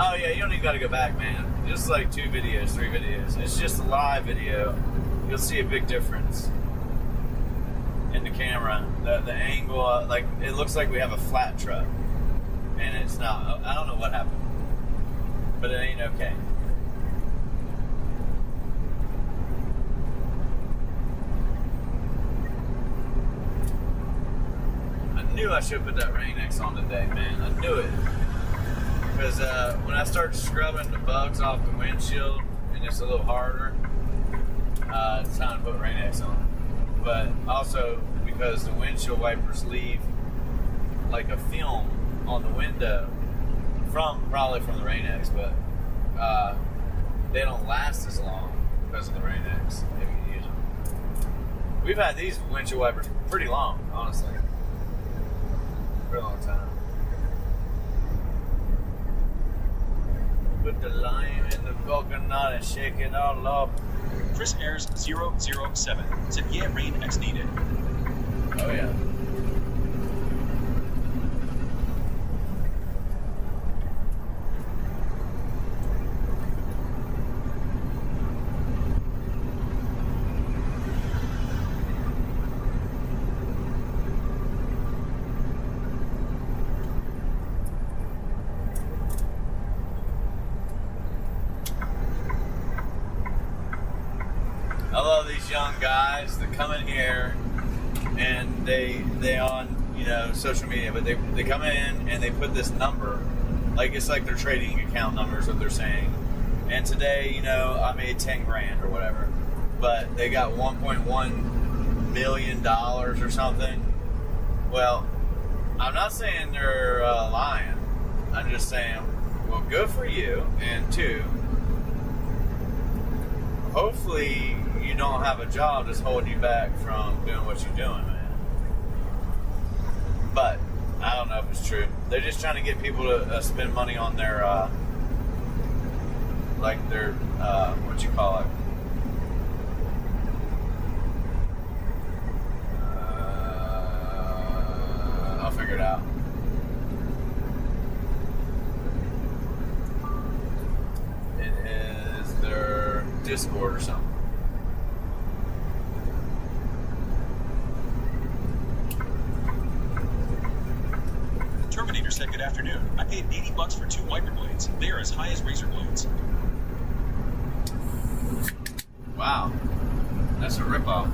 Oh yeah, you don't even gotta go back, man. Just like 2 videos, 3 videos. It's just a live video. You'll see a big difference in the camera. The angle, like, it looks like we have a flat truck. And it's not. I don't know what happened. But it ain't okay. I knew I should put that Rain-X on today, man. I knew it. Because when I start scrubbing the bugs off the windshield, and it's a little harder, it's time to put Rain-X on. But also because the windshield wipers leave like a film on the window probably from the Rain-X, but they don't last as long because of the Rain-X if you use them. We've had these windshield wipers pretty long, honestly. For a long time. Put the lime in the coconut and shake it all up. Chris Ayers 007 said, yeah, Rain-X needed. Oh yeah. I love these young guys that come in here and they on, you know, social media, but they come in and they put this number, like it's like their trading account numbers what they're saying. And today, you know, I made 10 grand or whatever, but they got $1.1 million or something. Well, I'm not saying they're lying. I'm just saying, well, good for you. And 2, hopefully you don't have a job that's holding you back from doing what you're doing, man. But I don't know if it's true. They're just trying to get people to spend money on their, like their, what you call it? I'll figure it out. It is their Discord or something. Terminator said, good afternoon. I paid $80 for 2 wiper blades. They are as high as razor blades. Wow. That's a ripoff.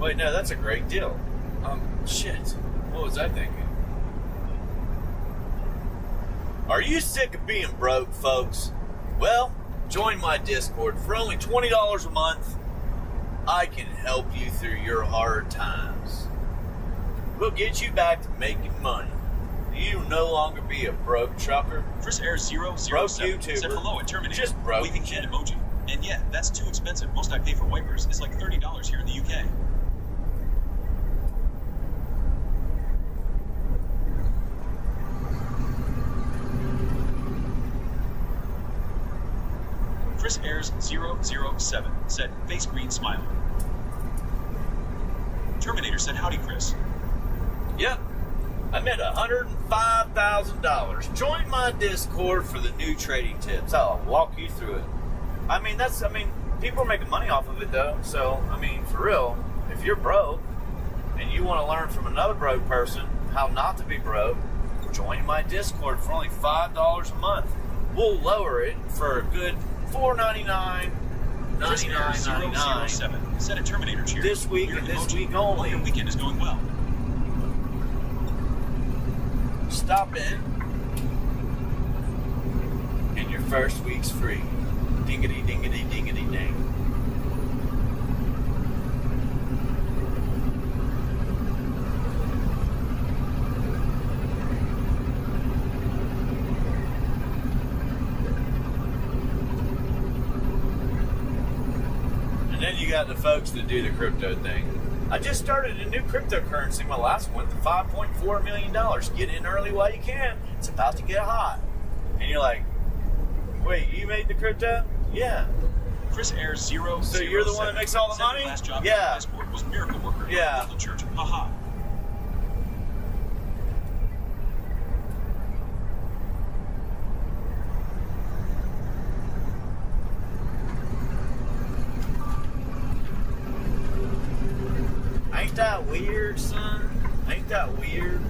Wait, no, that's a great deal. Shit. What was I thinking? Are you sick of being broke, folks? Well, join my Discord. For only $20 a month, I can help you through your hard times. We'll get you back to making money. You'll no longer be a broke trucker. Chris Ayers 007 Broke said YouTuber. hello at Terminator. Just broke. Waving hand emoji. And yeah, that's too expensive. Most I pay for wipers is like $30 here in the UK. Chris Ayers 007 said, face green smile. Terminator said, howdy, Chris. Yep. I made $105,000. Join my Discord for the new trading tips. I'll walk you through it. People are making money off of it though. So, for real, if you're broke and you want to learn from another broke person how not to be broke, join my Discord for only $5 a month. We'll lower it for a good $4.99 Chris Air 99.99 007. Set a Terminator cheer. this week Weird and this emoji. week Hope only. your weekend is going well. Stop in, and your first week's free. Dingity, dingity, dingity, ding. And then you got the folks that do the crypto thing. I just started a new cryptocurrency. My last one went to $5.4 million. Get in early while you can. It's about to get hot. And you're like, wait, you made the crypto? Yeah. Chris Air 007. So you're the one that makes all the Said money? Last job Yeah. in Discord was miracle worker Yeah. at the church. Haha. Ain't that weird, son? Ain't that weird?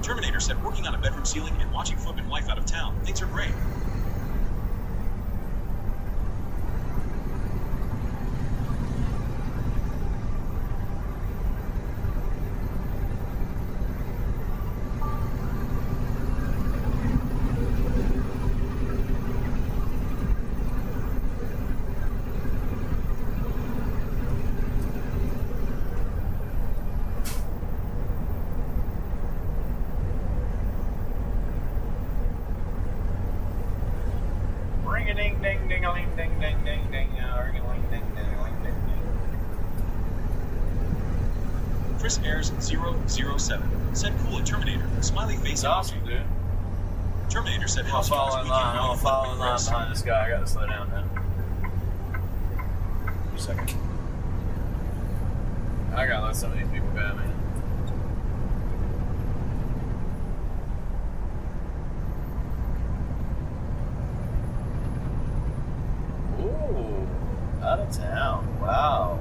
Terminator said working on a bedroom ceiling and watching Flip and Wife out of town. Things are great. Ring a ding ding ding a ling ding ding ding ding ring a ling ding ding a ling ding ding. Chris Airs 007 said cool at Terminator. Smiley face It's awesome, dude. Terminator said I'm house gonna dogs follow in weekend line. I'm running gonna Flip follow with in line Chris. behind this guy. I gotta slow down now. Just a second. I gotta let some of these people go, man. Ooh, out of town. Wow.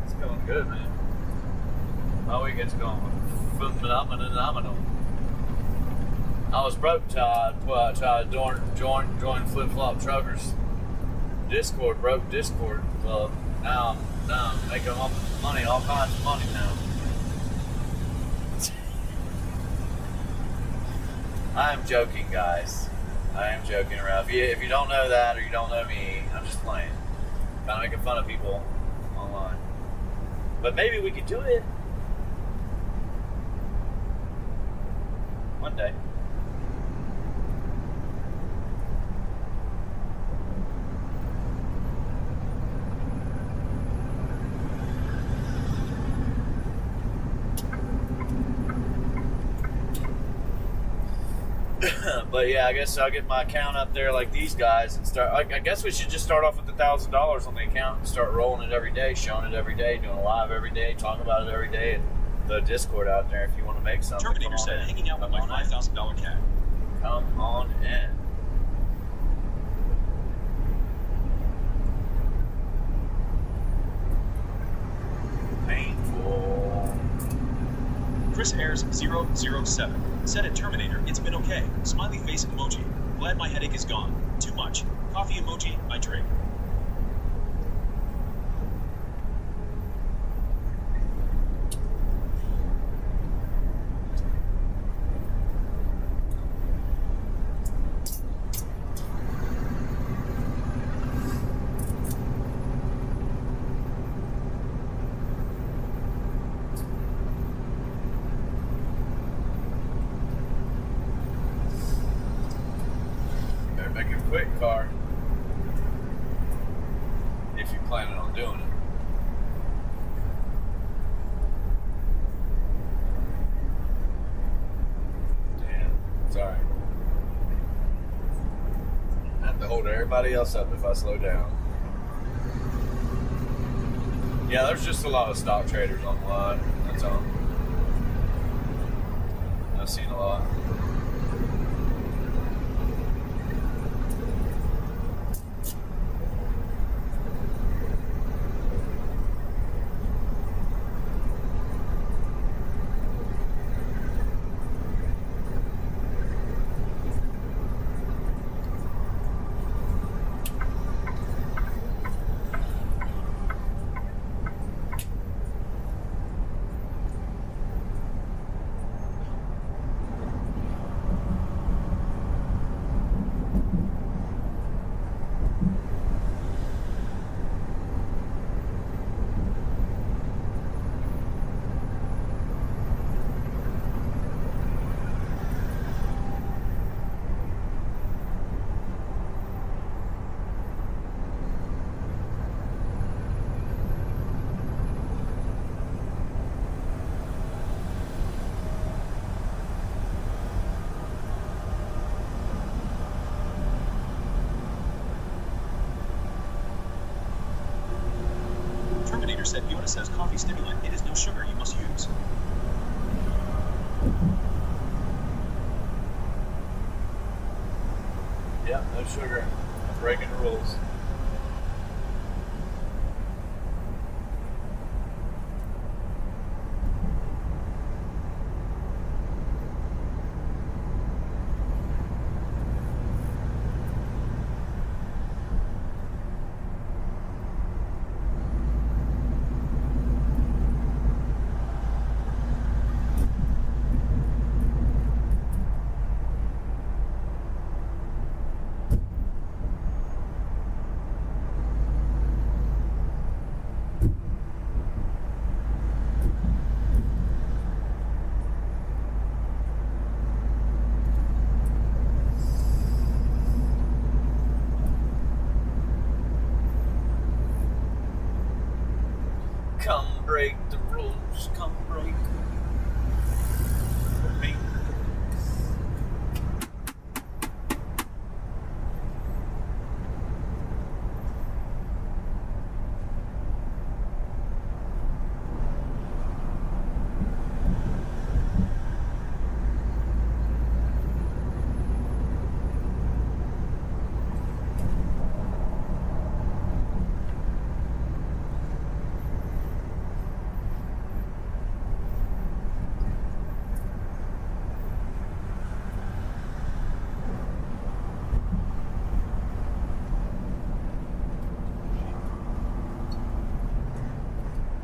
It's going good, man. My weekend's going phenomenal. I was broke till I joined Flip Flop Truckers Discord, broke Discord club. Now I'm making all money, all kinds of money now. I am joking, guys. I am joking around. If you don't know that or you don't know me, I'm just playing. Kind of making fun of people online. But maybe we could do it one day. But yeah, I guess I'll get my account up there like these guys and start. I guess we should just start off with $1,000 on the account and start rolling it every day, showing it every day, doing a live every day, talking about it every day, and the Discord out there if you want to make something. Terminator said hanging out with my $5,000 cat. Come on in. Painful. Chris Airs 007 said at Terminator, it's been okay. Smiley face emoji. Glad my headache is gone. Too much. Coffee emoji, I drink. Better make it quick, car. If you're planning on doing it. Damn, sorry. I have to hold everybody else up if I slow down. Yeah, there's just a lot of stock traders on the line. That's all. I've seen a lot. said UNSS coffee stimulant. It is no sugar you must use. Yep, no sugar. I'm breaking the rules. Come break the rules, come break for me.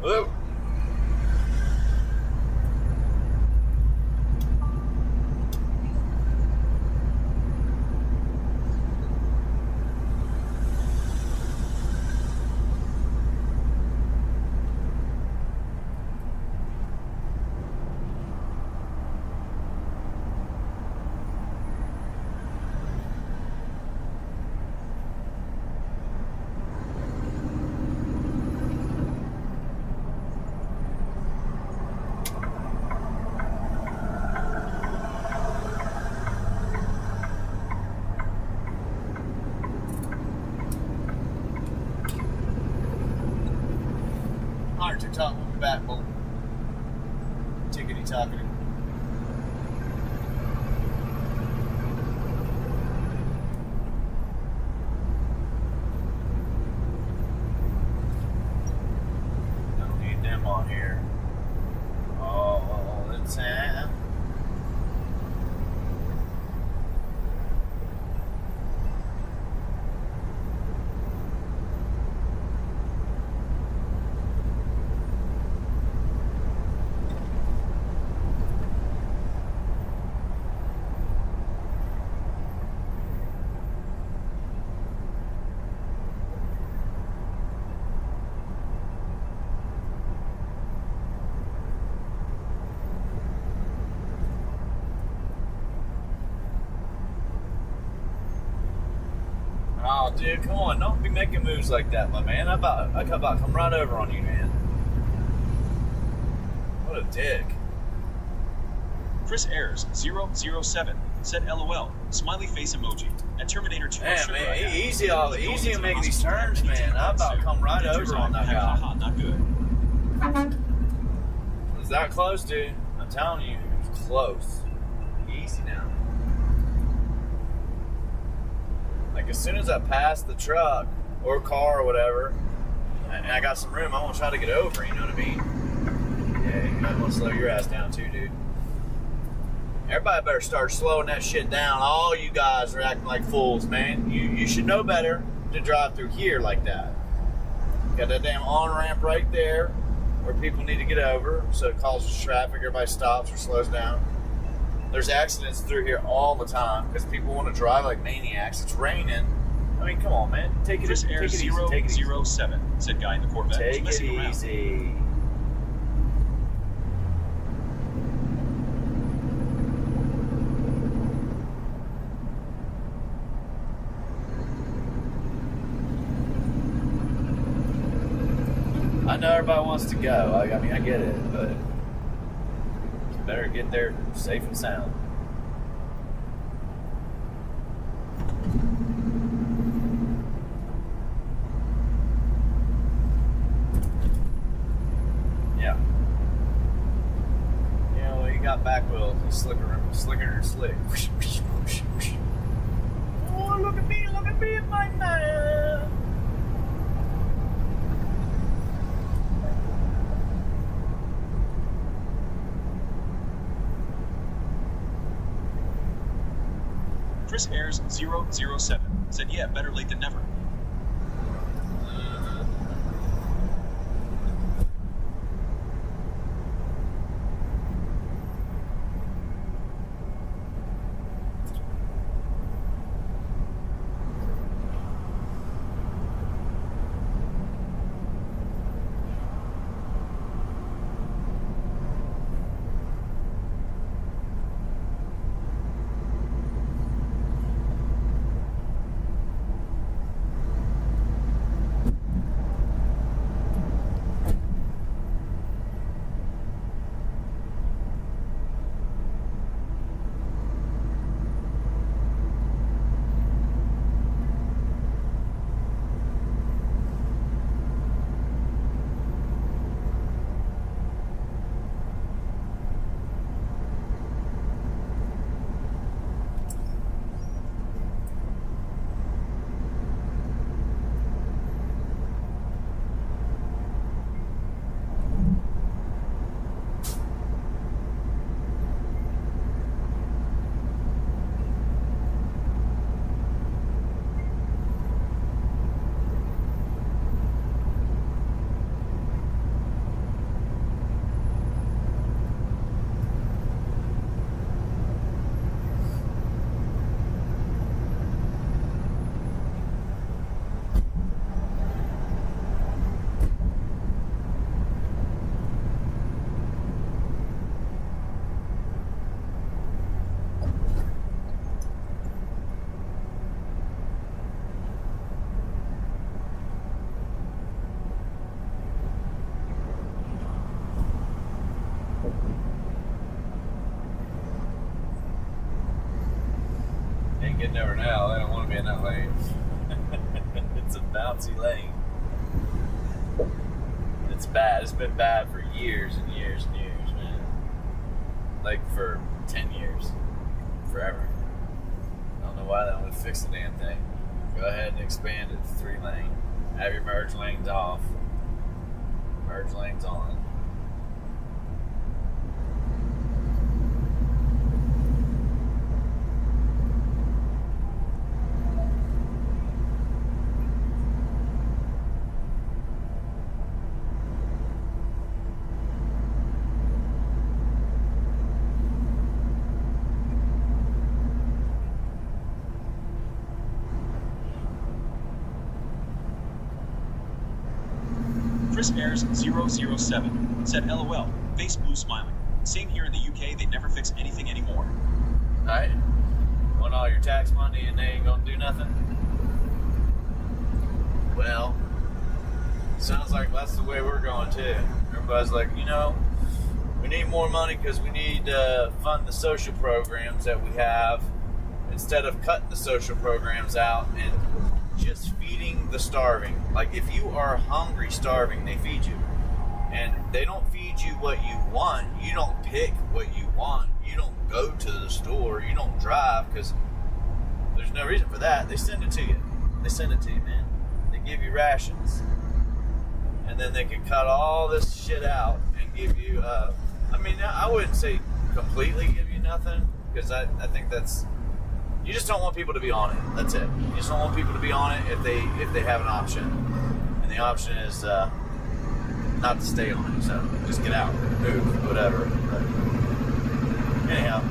Whoa. Alright, TikTok, we'll be back, boom. Tickety tockety. Don't need them on here all the time. Oh, dude, come on. Don't be making moves like that, my man. I about come right over on you, man. What a dick. Chris Ayers 007 said LOL. Smiley face emoji. At Terminator 2. Man, easy on making these turns, man. I about come right over on that guy. Haha, not good. It was that close, dude. I'm telling you, it was close. Easy now. Like, as soon as I pass the truck or car or whatever, and I got some room, I want to try to get over, you know what I mean? Yeah, you might want to slow your ass down too, dude. Everybody better start slowing that shit down. All you guys are acting like fools, man. You should know better to drive through here like that. Got that damn on-ramp right there where people need to get over, so it causes traffic, everybody stops or slows down. There's accidents through here all the time because people want to drive like maniacs. It's raining. I mean, come on, man. Take it easy. Chris Ayers 007 said guy in the Corvette. Take it easy. I know everybody wants to go. I mean, I get it, but better get there safe and sound. wheel. He's slicker than slick. Whoosh, whoosh, whoosh, whoosh. Oh, look at me, my man. Chris Ayers 007 said, yeah, better late than never. Ain't getting over now. I don't want to be in that lane. It's a bouncy lane. It's bad. It's been bad for years and years and years, man. Like for 10 years. Forever. I don't know why they don't fix the damn thing. Go ahead and expand it to 3 lane. Have your merge lanes off. Merge lanes on. Chris Ayers 007 said, LOL, face blue smiling. Same here in the UK, they never fix anything anymore. Alright? Want all your tax money and they ain't gonna do nothing? Well, sounds like that's the way we're going too. Everybody's like, we need more money because we need to fund the social programs that we have instead of cutting the social programs out and just feeding the starving. Like if you are hungry, starving, they feed you. And they don't feed you what you want. You don't pick what you want. You don't go to the store. You don't drive because there's no reason for that. They send it to you. They send it to you, man. They give you rations. And then they can cut all this shit out and give you, I wouldn't say completely give you nothing because I think that's, you just don't want people to be on it. That's it. You just don't want people to be on it if they have an option. And the option is not to stay on it. So just get out, move, whatever. But anyhow.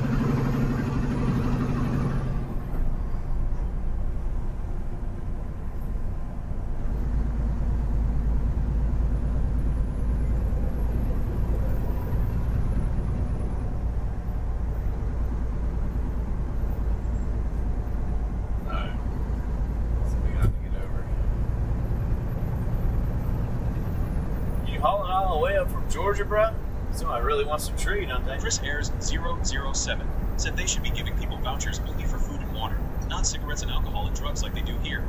Hauling all the way up from Georgia, bro? Somebody really wants some tree, don't they? Chris Ayers 007 said they should be giving people vouchers only for food and water, not cigarettes and alcohol and drugs like they do here.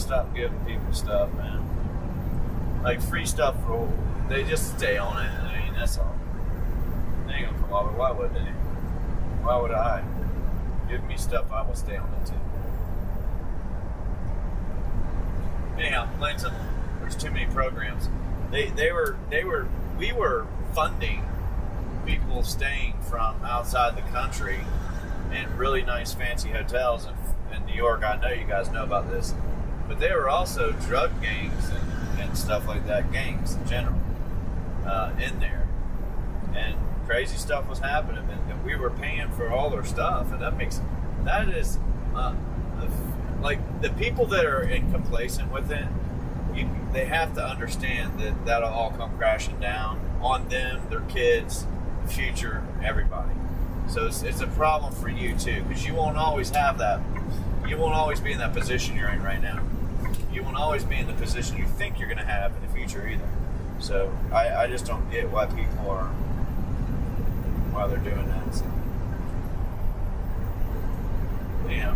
stop giving people stuff, man. Like free stuff, they just stay on it. I mean, that's all. They ain't gonna come over. Why would they? Why would I? Give me stuff, I will stay on it too. Anyhow, Langston, there's too many programs. We were funding people staying from outside the country in really nice fancy hotels in New York. I know you guys know about this, but there were also drug gangs and stuff like that, gangs in general, in there, and crazy stuff was happening, and we were paying for all their stuff, and that is like the people that are complacent with it. They have to understand that that'll all come crashing down on them, their kids, the future, everybody. So it's a problem for you too, because you won't always have that. You won't always be in that position you're in right now. You won't always be in the position you think you're going to have in the future either. So I just don't get why they're doing that. So, yeah.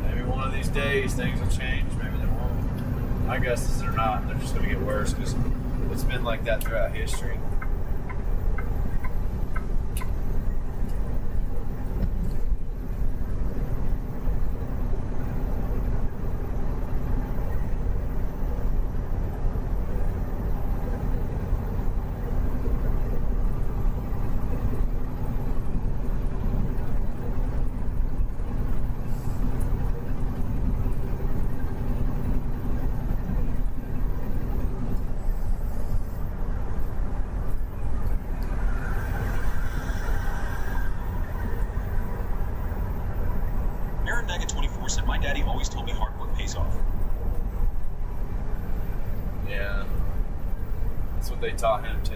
Maybe one of these days things will change. Maybe they won't. My guess is they're not. They're just going to get worse because it's been like that throughout history. My daddy always told me hard work pays off. Yeah. That's what they taught him too.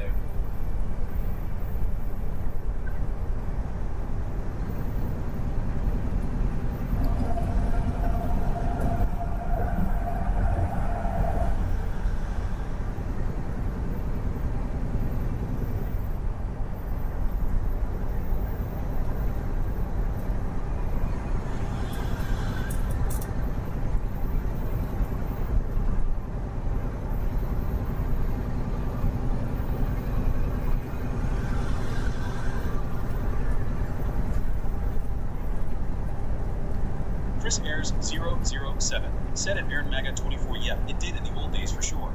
Chris Ayers 007 said at Aaron Maga 24, yeah, it did in the old days for sure.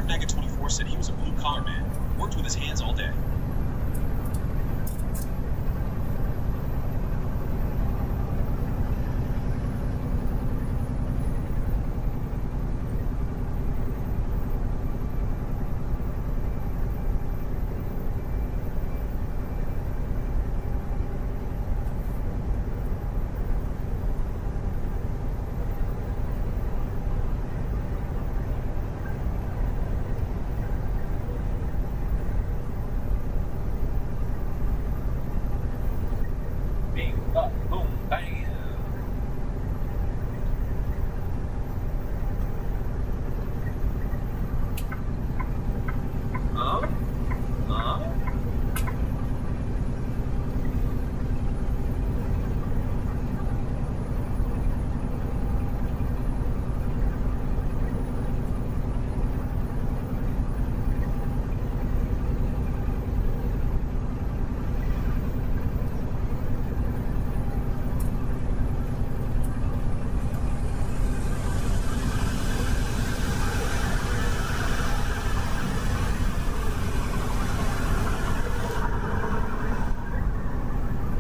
Mega 24 said he was a blue-collar man, worked with his hands all day.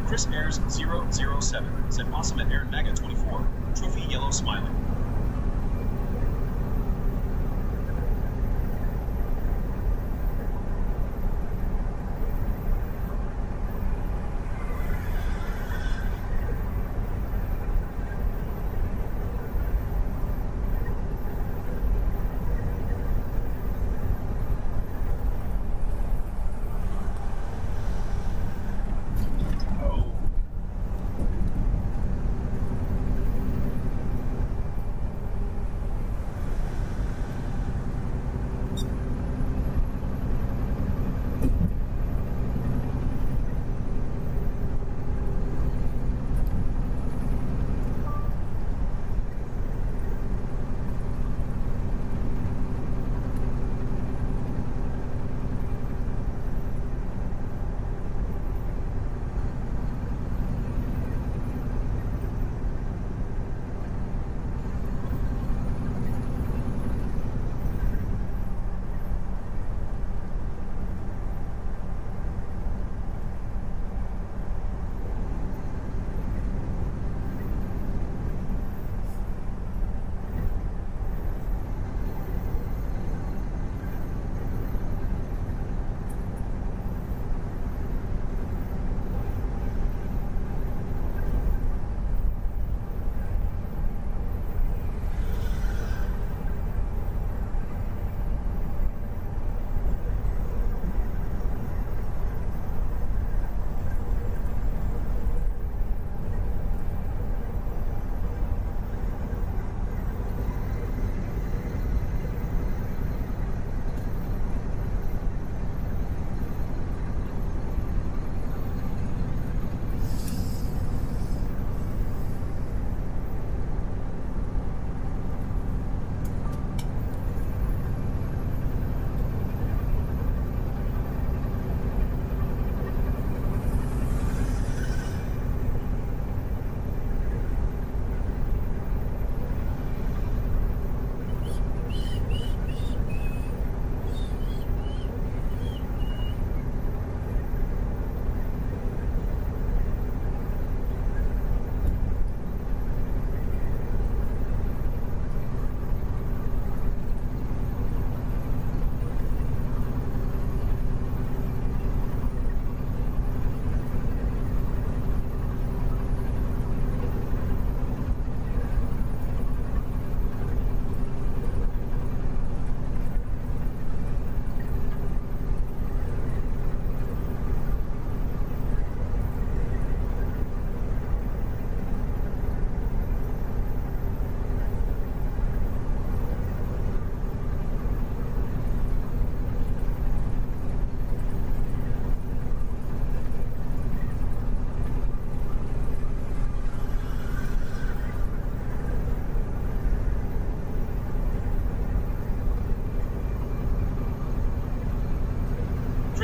Chris Ayers 007 said awesome at Aaron Maga 24. Trophy yellow smiling.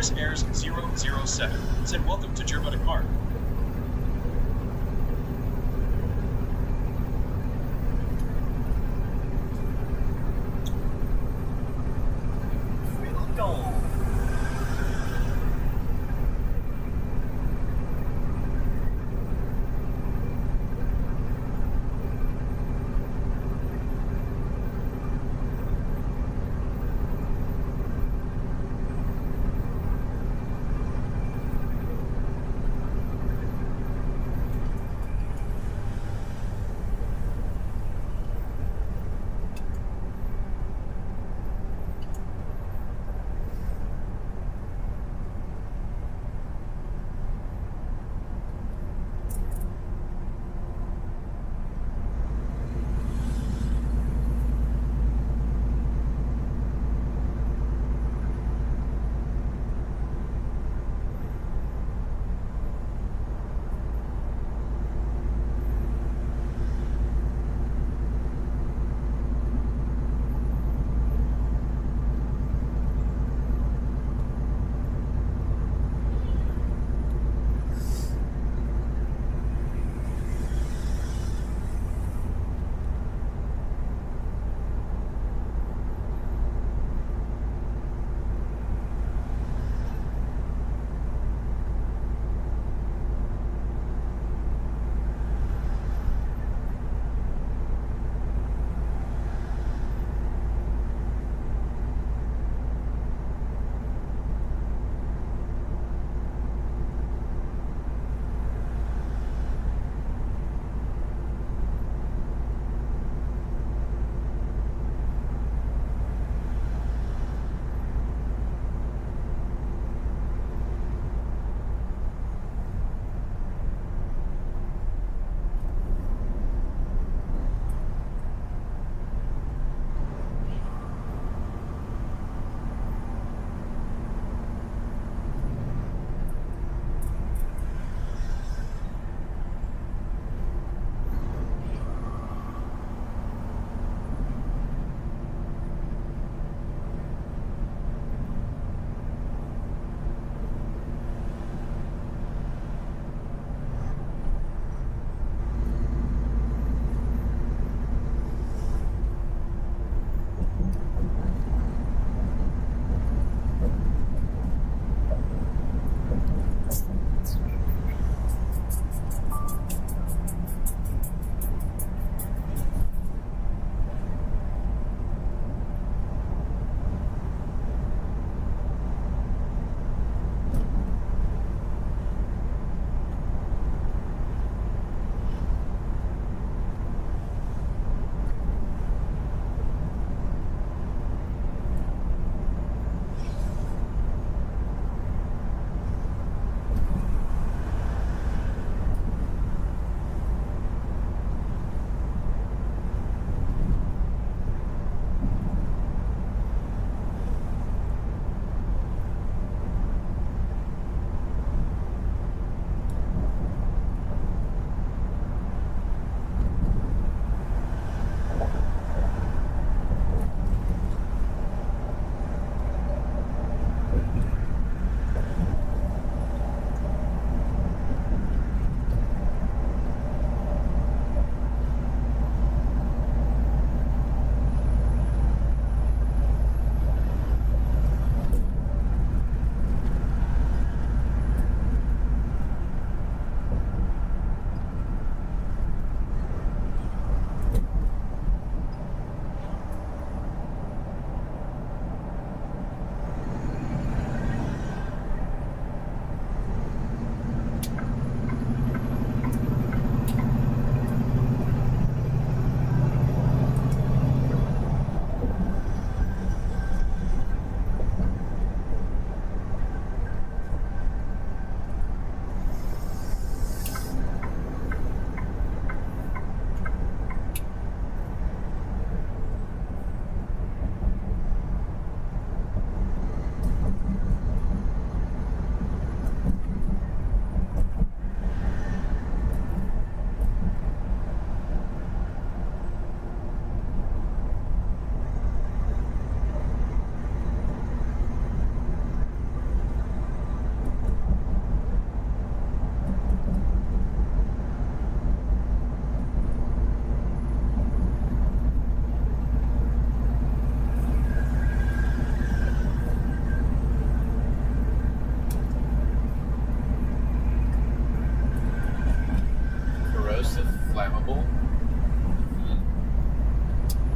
Chris Ayers 007 said, welcome to Germanic Park.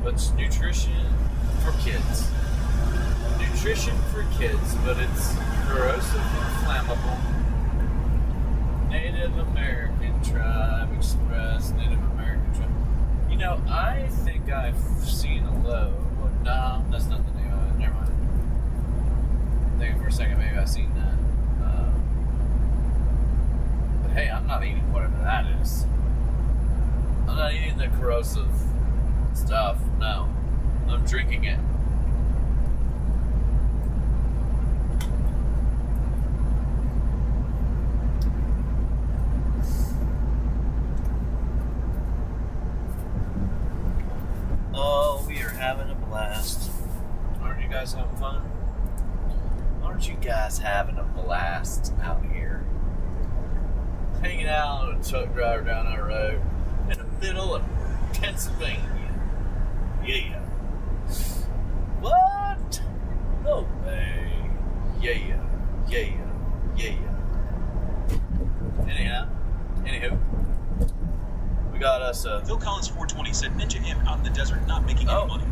but it's nutrition for kids. Nutrition for kids, but it's corrosive and flammable. Native American Tribe Express, Native American Tribe. You know, I think I've seen a load. No, that's not the name of it. Never mind. I'm thinking for a second, maybe I've seen that. But hey, I'm not eating whatever that is. I'm not eating the corrosive stuff. No. I'm drinking it. Oh, we are having a blast. Aren't you guys having fun? Aren't you guys having a blast out here? Hanging out on a truck driver down our road in the middle of Pennsylvania. Yeah. What? No way. Yeah. Anywho, we got us a. Phil Collins 420 said Ninja Imp out in the desert not making any money.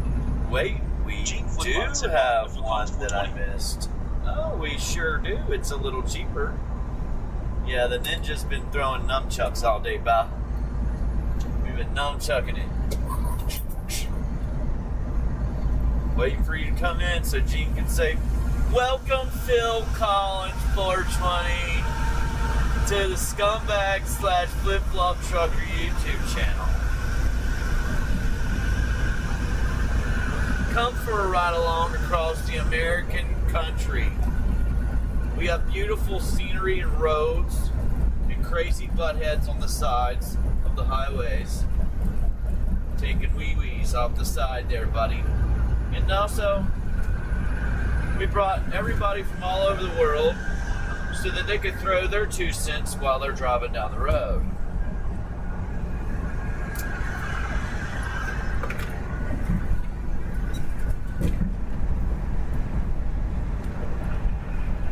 Wait, we Gene do Flipbot said have Phil one Collins that I 420. missed. Oh, we sure do. It's a little cheaper. Yeah, the Ninja's been throwing nunchucks all day, pal. We've been nunchucking it. Waiting for you to come in so Gene can say, "Welcome, Phil Collins 420, to the Scumbag / Flip Flop Trucker YouTube channel. Come for a ride along across the American country. We have beautiful scenery and roads and crazy buttheads on the sides of the highways. Taking wee-wees off the side there, buddy. And also, we brought everybody from all over the world so that they could throw their 2 cents while they're driving down the road.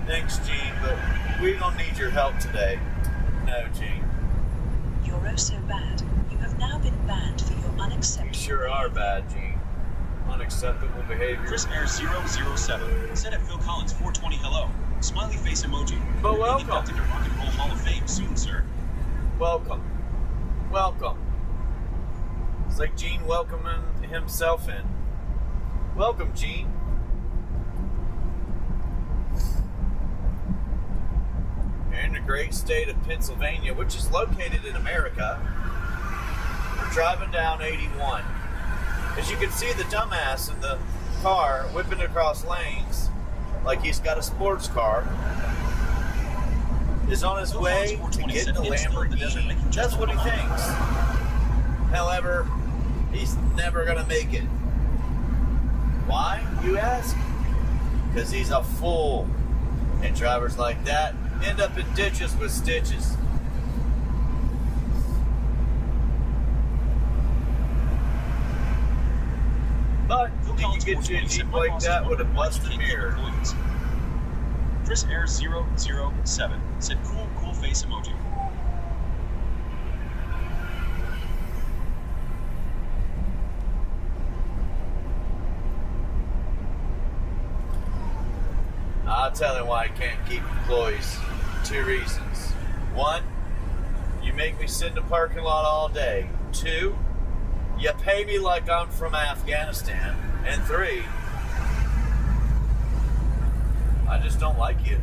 Thanks, Gene, but we don't need your help today. No, Gene. You're oh so bad. You have now been banned for your unacceptable You sure are bad, Gene. Unacceptable behavior. Chris Air 007 said at Phil Collins 420 hello. Smiley face emoji. But You're welcome. being inducted to Rock and Roll Hall of Fame soon, sir. Welcome. It's like Gene welcoming himself in. Welcome, Gene. You're in the great state of Pennsylvania, which is located in America. We're driving down 81. As you can see, the dumbass in the car whipping across lanes like he's got a sports car is on his way to get the Lamborghini. That's what he thinks. However, he's never gonna make it. Why, you ask? Because he's a fool. And drivers like that end up in ditches with stitches. But Phil you can Collins get you a 420 said Jeep my like boss that is with a wondering why you busted can't get mirror. employees. Chris Air 007 said cool face emoji. I'll tell him why I can't keep employees. 2 reasons. 1, you make me sit in the parking lot all day. 2, you pay me like I'm from Afghanistan. And 3, I just don't like you.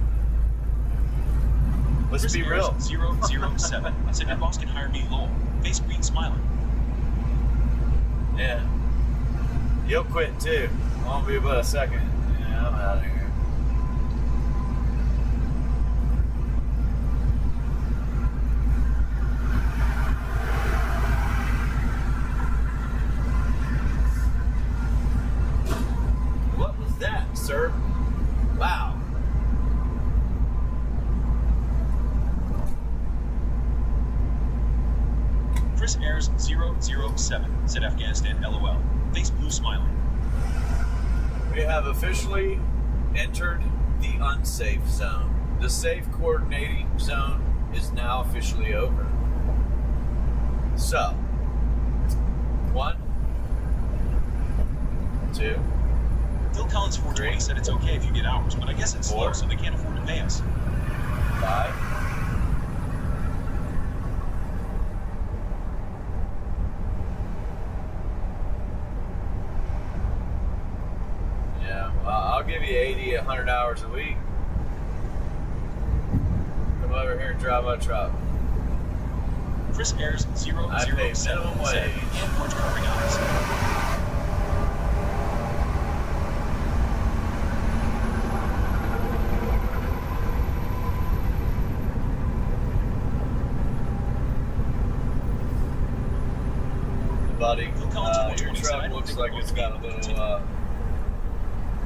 Let's Chris be Air real. 007 said your boss can hire me lol. Face green smiling. Yeah. You'll quit too. Won't be but a second. Yeah, I'm out of here. What was that, sir? Wow. Chris Airs 007 said Afghanistan LOL. Face blue smiling. We have officially entered the unsafe zone. The safe coordinating zone is now officially over. So, 1, 2, Phil Collins 420 said it's okay if you get hours, but I guess it's slow, 4. so they can't afford to pay us. 5. Yeah, well, I'll give you 80, 100 hours a week. Come over here and drive my truck. Chris Ayers I pay 007 minimum said, wage. and George covering eyes. Buddy, Phil Collins your 420 said, I truck don't looks think like we're it's going got a to be able to little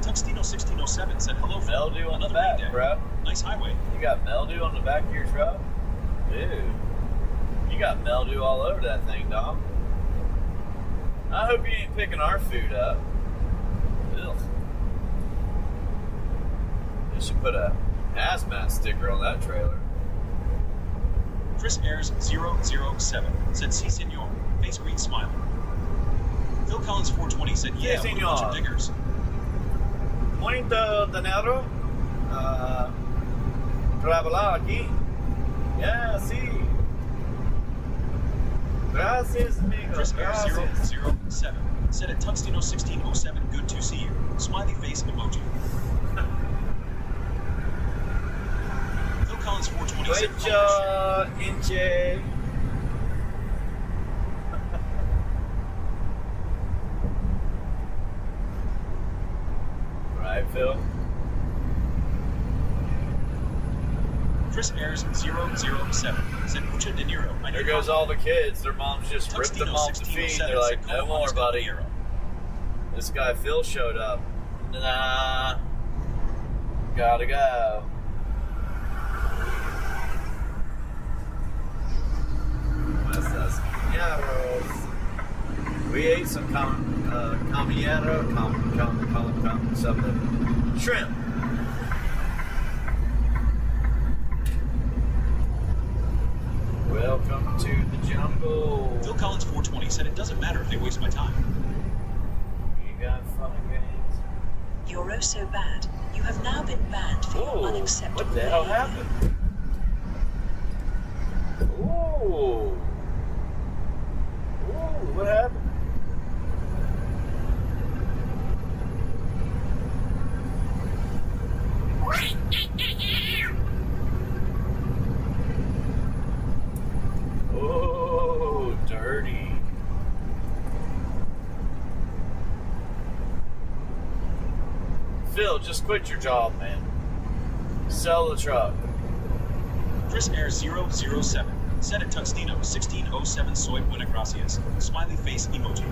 Tuxtino 1607 said, hello, Phil. mildew on the Another back, weekday. bro. Nice highway. You got mildew on the back of your truck? Dude, you got mildew all over that thing, dog. I hope you ain't picking our food up. Ugh. They should put a hazmat sticker on that trailer. Chris Ayers 007 said, si, senor. Face green smile. Phil Collins 420 said, yeah, Si, what a bunch senor. of diggers. Muito dinero. Trabajar aquí. Yeah, sí. Gracias, amigo. Chris Ayers Gracias. 007 said at Tuxtino 1607, good to see you. Smiley face emoji. Phil Collins 420 said, Mucho hinche. Right, Phil? Chris Ayers 007 said, mucho dinero. I There need goes help." all the kids. Their moms just ripped them Tuxtino off the feed. 1607 They're like, said, no "Call more, Juan's buddy. Caballero." This guy Phil showed up. Nah. Gotta go. Nuestras caballeros. We ate some camillero, something. Shrimp. Welcome to the jungle. Phil Collins 420 said, it doesn't matter if they waste my time. You got fun and games. You're oh so bad. You have now been banned for your Ooh, unacceptable what the hell behavior. happened? Ooh. Ooh, what happened? Oh, dirty. Phil, just quit your job, man. Sell the truck. Chris Ayers 007 said at Tuxtino 1607, soy buena gracias. Smiley face emoji.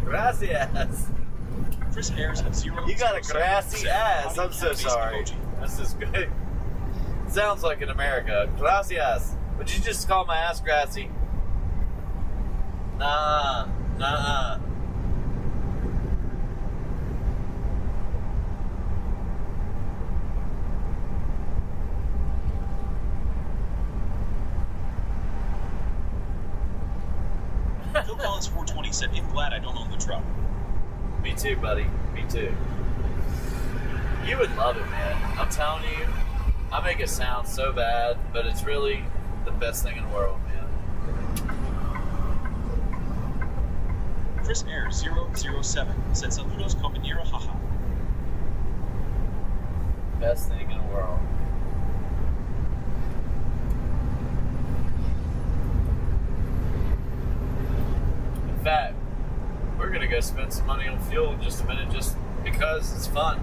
Gracias. Chris Ayers 007 You got a grassy said, ass. "How do I'm you so have face sorry. emoji?" This is good. Sounds like in America. Gracias. Would you just call my ass grassy? Nah. Nah. Phil Collins 420 said, I'm glad I don't own the truck. Me too, buddy. Me too. You would love it, man. I'm telling you, I make it sound so bad, but it's really the best thing in the world, man. Chris Ayers 007 said, saludos compañero, haha. Best thing in the world. In fact, we're gonna go spend some money on fuel in just a minute, just because it's fun.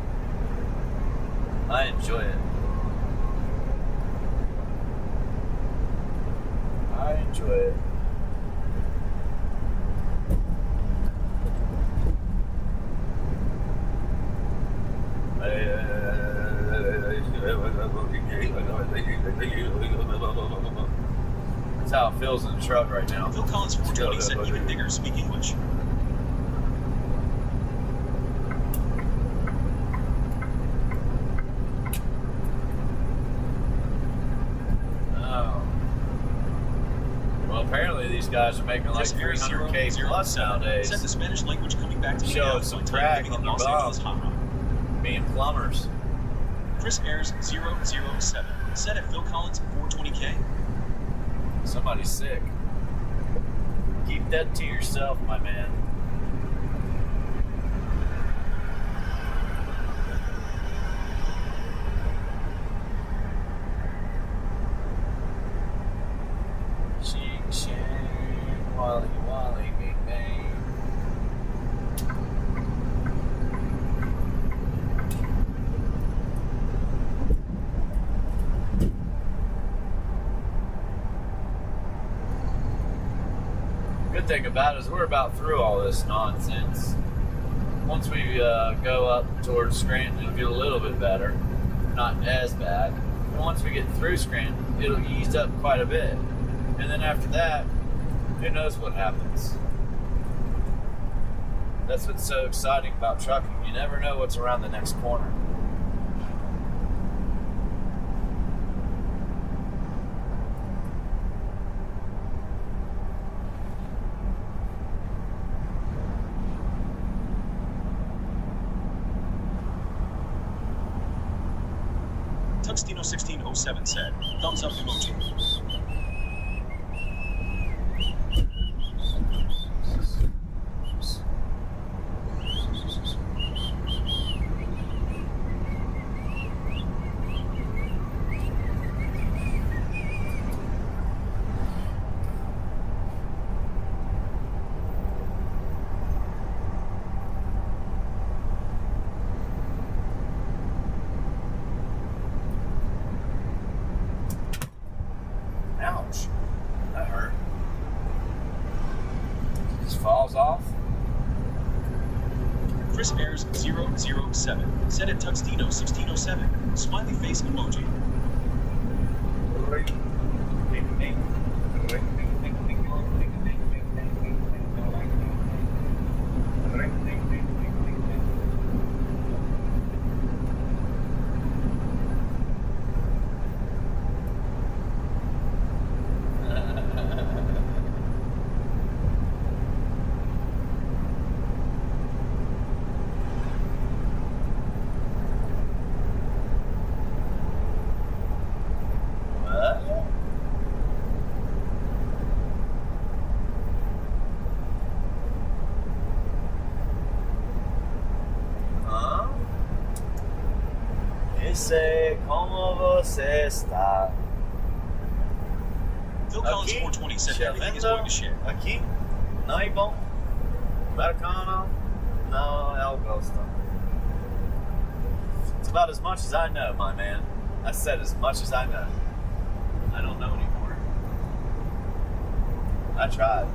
I enjoy it. I enjoy it. That's how it feels in the truck right now. Phil Collins 420 said, even diggers speak English. Oh. Well, apparently these guys are making like Chris Air 300K plus nowadays. Said the Spanish language coming back to me Showing now. some So crack living on in their Los bum. Angeles, haha. Being plumbers. Chris Airs 007 said at Phil Collins 420K. Somebody's sick. Keep that to yourself, my man. Shing shing, wally wally, bing bang. Good thing about it is we're about through all this nonsense. Once we go up towards Scranton, it'll get a little bit better. Not as bad. And once we get through Scranton, it'll ease up quite a bit. And then after that, who knows what happens. That's what's so exciting about trucking. You never know what's around the next corner. Tuxtino 1607 said, thumbs up emoji. Ouch. That hurt. Just falls off. Chris Airs 007 said at Tuxtino 1607. Smiley face emoji. Dice, ¿cómo você está? Phil Collins Aqui, 420 said everything is chovendo. going to shit. Aqui, não é bom. Americano, não é gosto. It's about as much as I know, my man. I said as much as I know. I don't know anymore. I tried.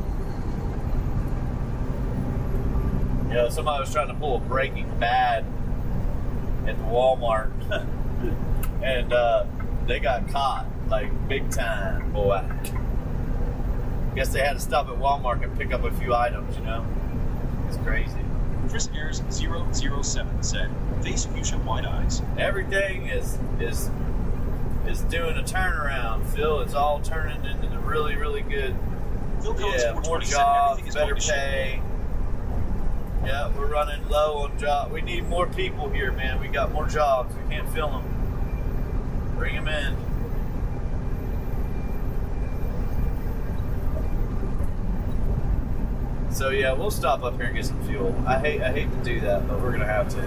You know, somebody was trying to pull a Breaking Bad at the Walmart, and they got caught, like, big time, boy. Guess they had to stop at Walmart and pick up a few items, you know? It's crazy. Chris Airs 007 said, face fuchsia wide eyes. Everything is doing a turnaround, Phil. It's all turning into the really, really good. Phil Collins Yeah, 420 more said jobs, everything is better going to shit. pay. Yeah, we're running low on jobs. We need more people here, man. We got more jobs. We can't fill them. Bring them in. So yeah, we'll stop up here and get some fuel. I hate to do that, but we're gonna have to.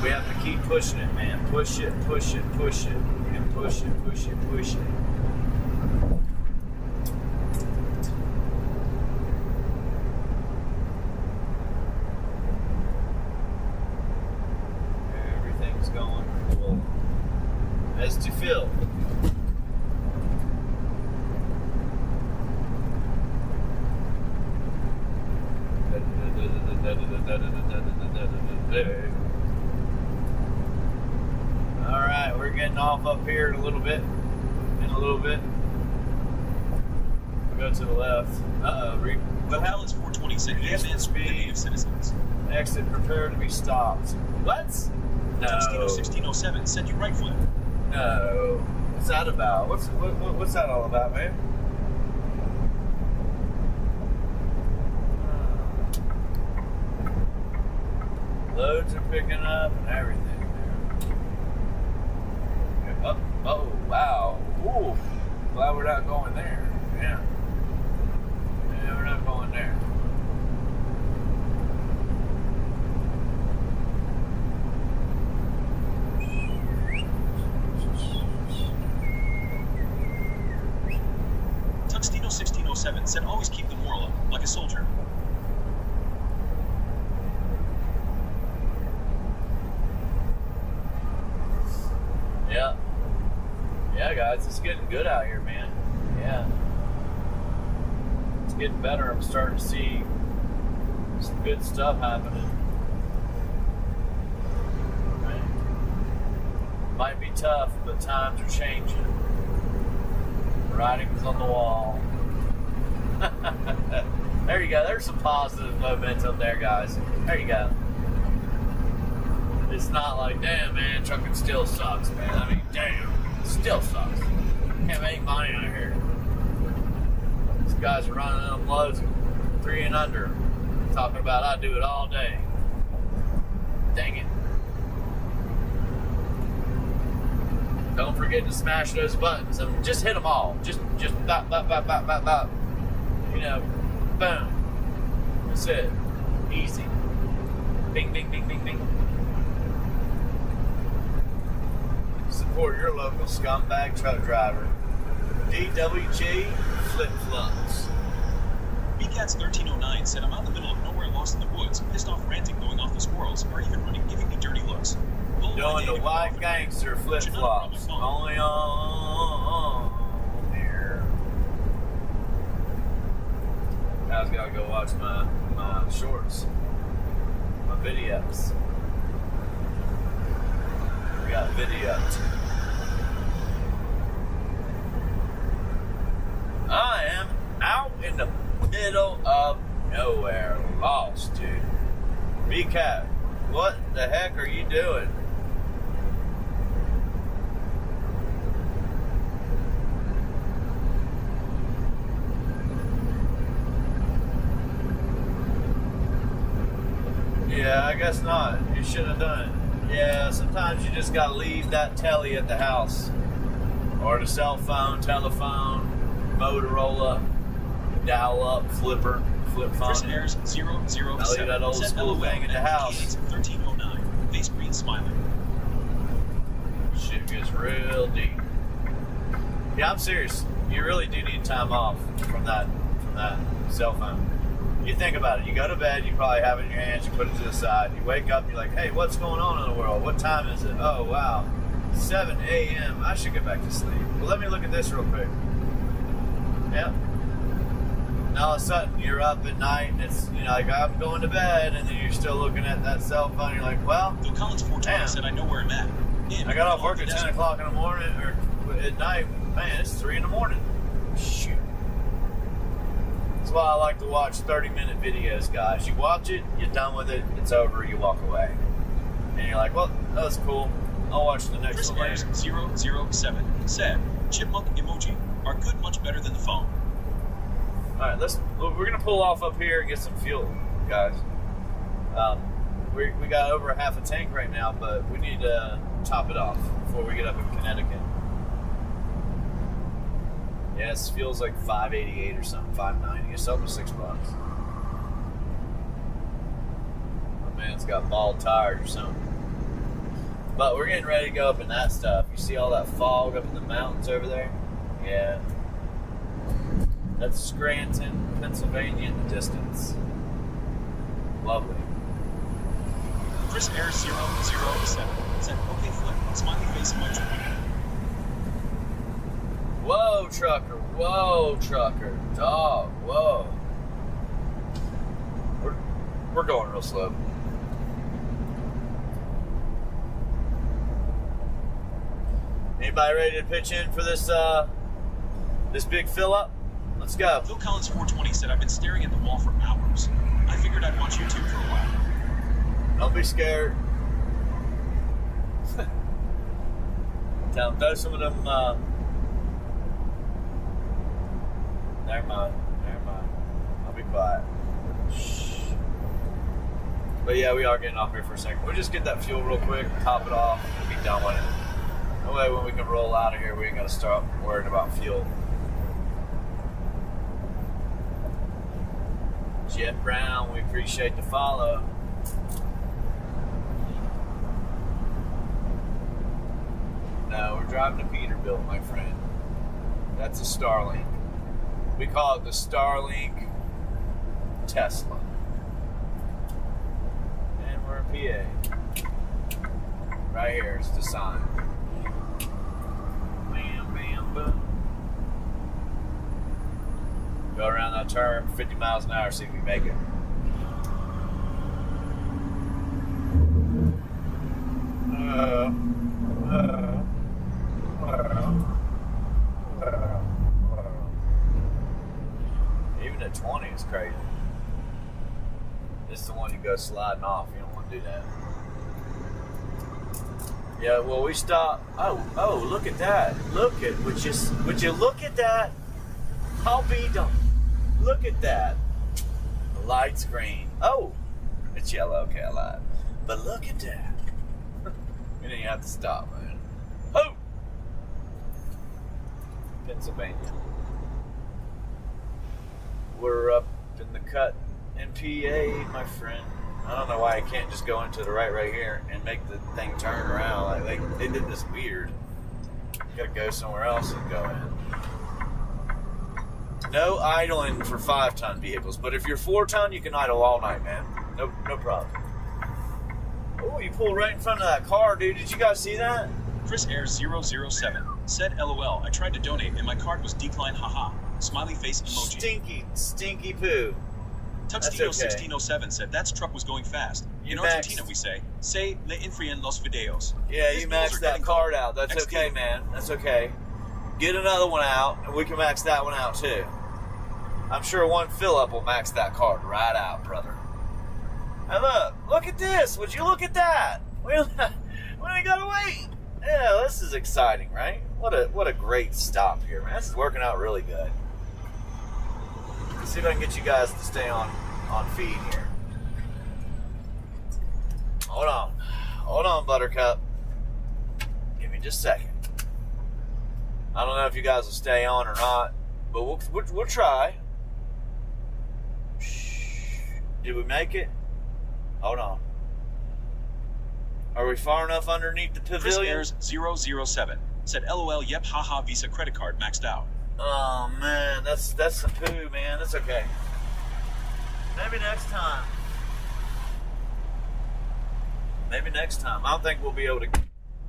We have to keep pushing it, man. Push it, push it, push it, and push it, push it, push it. Everything's going cool. As to Phil. Alright, we're getting off up here in a little bit. We'll go to the left. Phil Collins 420 said, yeah, man, screw the native citizens. Exit, prepare to be stopped. What? No. Tuxtino 1607 said you right foot. No. What's that about? What's that all about, man? Loads are picking up and everything, man. Oh, wow. Ooh. Glad we're not going there. Yeah. Yeah, we're not going there. Tuxedo 1607 said always keep the moral up, like a soldier. Yeah. Yeah, guys, it's getting good out here, man. Yeah. It's getting better. I'm starting to see some good stuff happening. Right? Might be tough, but times are changing. Writing's on the wall. There you go. There's some positive momentum there, guys. There you go. It's not like, damn, man, trucking still sucks, man. I mean, damn, it still sucks. Can't make money out here. These guys are running them loads 3 and under. Talking about I do it all day. Dang it. Don't forget to smash those buttons. I mean, just hit them all. Just bop, bop, bop, bop, bop, bop. You know, boom. That's it. Easy. Bing, bing, bing, bing, bing. Support your local scumbag truck driver. DWG Flip Flops. BCats 1309 said I'm out in the middle of nowhere lost in the woods, pissed off ranting going off the squirrels, or even running giving me dirty looks. Doing the white gangster flip flops. Only on here. I was gotta go watch my shorts. My videos. We got videos. I am out in the middle of nowhere. Lost, dude. BCat, what the heck are you doing? Yeah, I guess not. You should have done it. Yeah, sometimes you just gotta leave that telly at the house. Or the cell phone, telephone, Motorola, dial-up, flip phone. Chris Ayers 007 leave that old school thing in the house. 1309. Face green smiling. Shit gets real deep. Yeah, I'm serious. You really do need time off from that cell phone. You think about it. You go to bed, you probably have it in your hands, you put it to the side. You wake up, you're like, hey, what's going on in the world? What time is it? Oh, wow. 7 a.m. I should get back to sleep. Well, let me look at this real quick. Yep. And all of a sudden, you're up at night, and it's, you know, like, I'm going to bed, and then you're still looking at that cell phone. You're like, well, Bill Collins 420 said I know where I'm at. I got off work at 10 o'clock in the morning, or at night. Man, it's 3 in the morning. Shoot. That's why I like to watch 30-minute videos, guys. You watch it, you're done with it, it's over, you walk away. And you're like, well, that was cool. I'll watch the next Chris one later. Ayers 007 said chipmunk emoji are good, much better than the phone. All right, we're gonna pull off up here and get some fuel, guys. We got over half a tank right now, but we need to top it off before we get up in Connecticut. Yes, feels like $5.88 or something, $5.90. It's over $6. My man's got bald tires or something. But we're getting ready to go up in that stuff. You see all that fog up in the mountains over there? Yeah. That's Scranton, Pennsylvania in the distance. Lovely. Chris Ayers 007 said, okay, flip, smiley face emoji. Whoa, trucker, dog, whoa. We're going real slow. Anybody ready to pitch in for this big fill up? Let's go. Bill Collins 420 said I've been staring at the wall for hours. I figured I'd watch YouTube for a while. Don't be scared. Tell them, throw some of them. Never mind. I'll be quiet. Shh. But yeah, we are getting off here for a second. We'll just get that fuel real quick, top it off, and be done with it. That way when we can roll out of here, we ain't got to start worrying about fuel. Jet Brown, we appreciate the follow. No, we're driving to Peterbilt, my friend. That's a Starlink. We call it the Starlink Tesla. And we're in PA. Right here is the sign. Bam, bam, boom. Go around that turn, 50 miles an hour, see if we make it. Even at 20 is crazy. This is the one you go sliding off. You don't want to do that. Yeah, well, we stopped. Oh, look at that. Would you look at that? I'll be done. Look at that. The light's green. Oh, it's yellow. Okay, I lied. But look at that. We didn't have to stop, man. Oh! Pennsylvania. We're up in the cut in PA, my friend. I don't know why I can't just go into the right here and make the thing turn around. Like they did this weird. You gotta go somewhere else and go in. No idling for 5-ton vehicles, but if you're 4-ton, you can idle all night, man. No problem. Oh, you pulled right in front of that car, dude. Did you guys see that? Chris Air 007 said, LOL, I tried to donate and my card was declined, haha. Smiley face emoji. Stinky poo. Tuxtino 1607 said, that truck was going fast. In Argentina, we say le enfríen los videos. Yeah, you maxed that card out. That's okay, man. That's okay. Get another one out, and we can max that one out, too. I'm sure one fill-up will max that card right out, brother. And look at this. Would you look at that? We ain't gotta wait. Yeah, this is exciting, right? What a great stop here, man. This is working out really good. Let's see if I can get you guys to stay on feed here. Hold on, Buttercup. Give me just a second. I don't know if you guys will stay on or not, but we'll try. Did we make it? Hold on. Are we far enough underneath the pavilion? Chris Airs 007 said, LOL, yep, haha, Visa credit card maxed out. Oh, man, that's some poo, man. That's okay. Maybe next time. Maybe next time. I don't think we'll be able to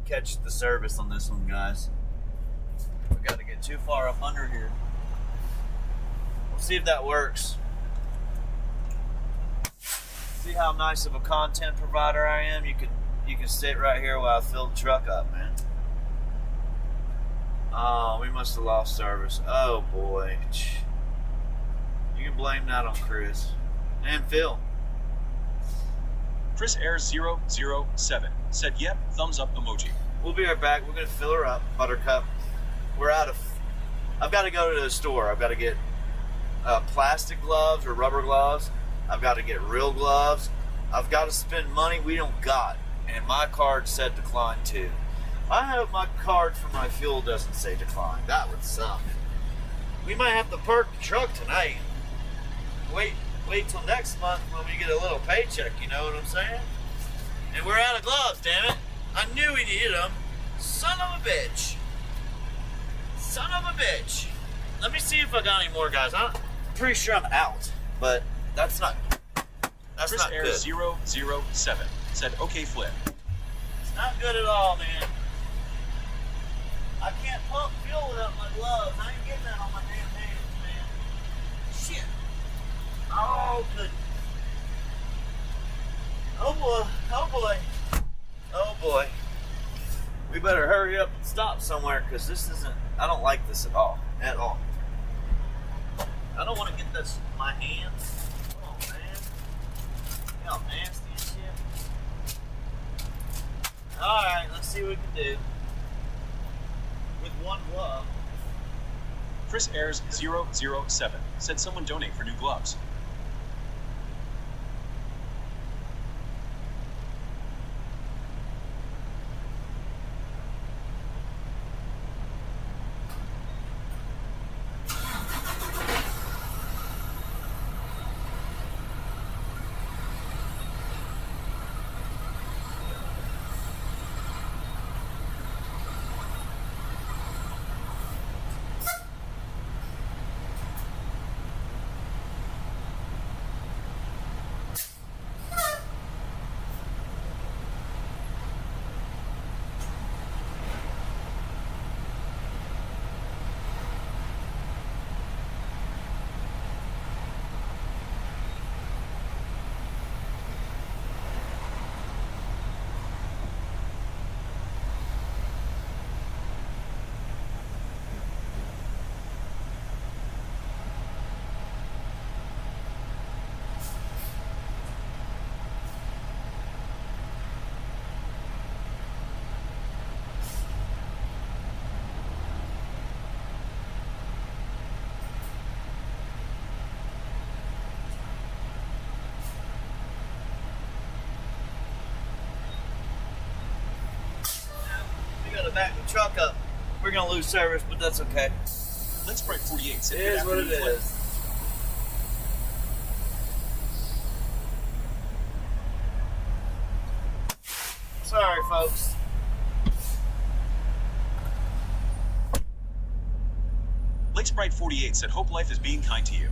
catch the service on this one, guys. We got to get too far up under here. We'll see if that works. See how nice of a content provider I am? You can sit right here while I fill the truck up, man. Oh, we must have lost service. Oh, boy. You can blame that on Chris. And Phil. Chris Airs 007 said, yep, thumbs up emoji. We'll be right back. We're going to fill her up, Buttercup. I've got to go to the store. I've got to get plastic gloves or rubber gloves. I've got to get real gloves. I've got to spend money we don't got. And my card said decline too. I hope my card for my fuel doesn't say decline. That would suck. We might have to park the truck tonight. Wait till next month when we get a little paycheck, you know what I'm saying? And we're out of gloves, damn it. I knew we needed them. Son of a bitch. Son of a bitch. Let me see if I got any more, guys. I'm pretty sure I'm out, but that's not Chris Airs good. 007 said, okay, flip. It's not good at all, man. I can't pump fuel without my gloves. I ain't getting that on my damn hands, man. Shit. Oh, good. Oh, boy. Oh, boy. Oh, boy. We better hurry up and stop somewhere, because this isn't... I don't like this at all. At all. I don't want to get this in my hands. Oh, man. Look how nasty and shit. Alright, let's see what we can do. With one glove. Chris Airs 007 said someone donate for new gloves. to back the truck up. We're gonna lose service, but that's okay. Let's Bright 48 said It good is what it afternoon, Flip. is. Sorry, folks. Lake Sprite 48 said hope life is being kind to you.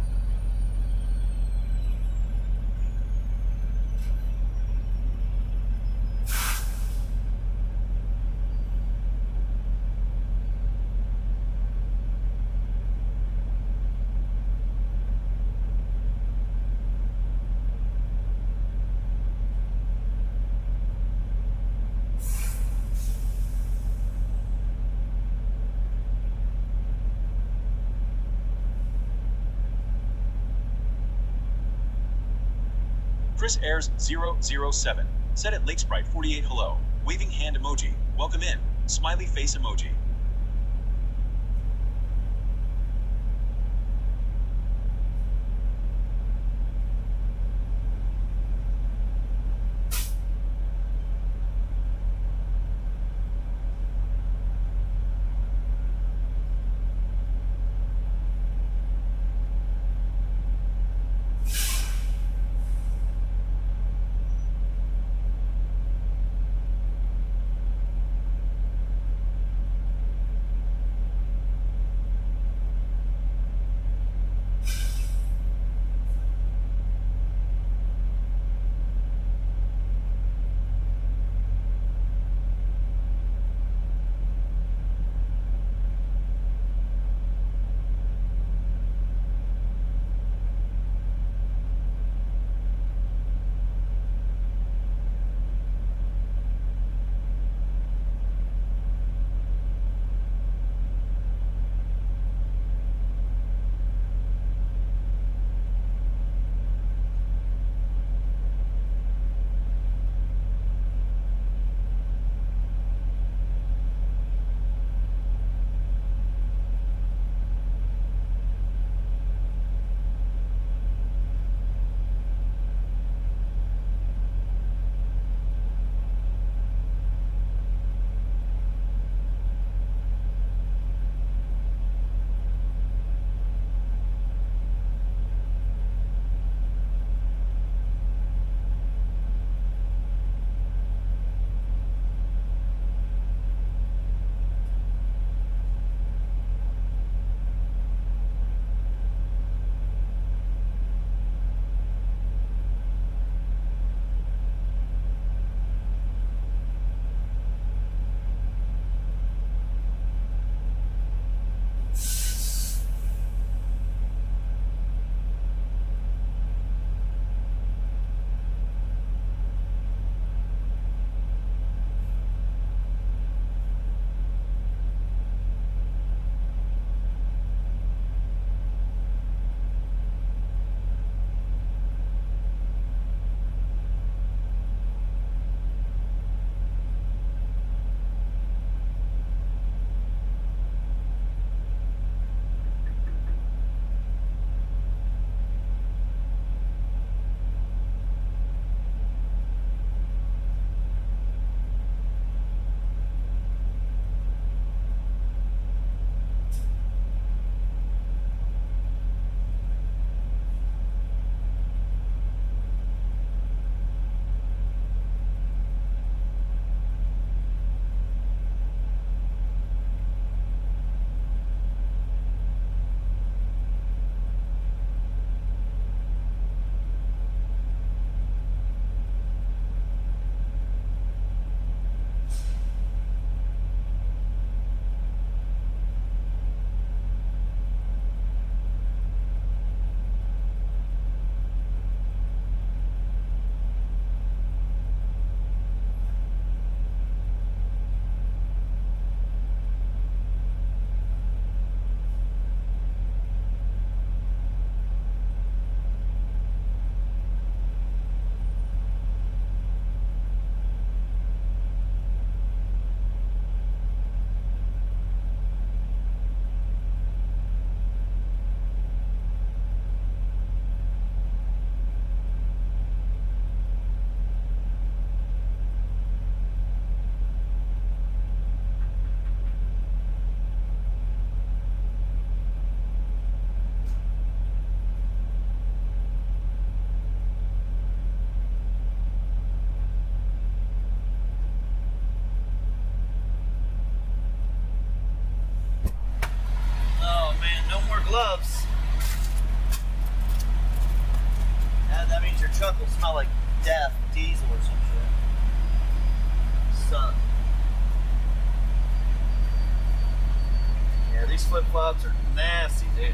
Chris Ayers 007 said at Lake Sprite 48 hello, waving hand emoji, welcome in, smiley face emoji. gloves. That means your truck will smell like death, diesel or some shit. Suck. Yeah, these flip-flops are nasty, dude.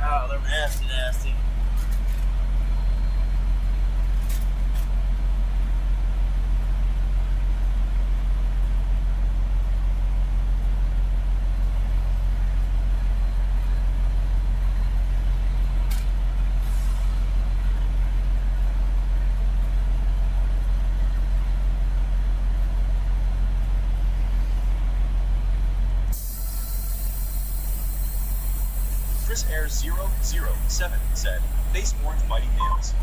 Oh, they're nasty, nasty. Chris Air 007 said, face orange biting nails.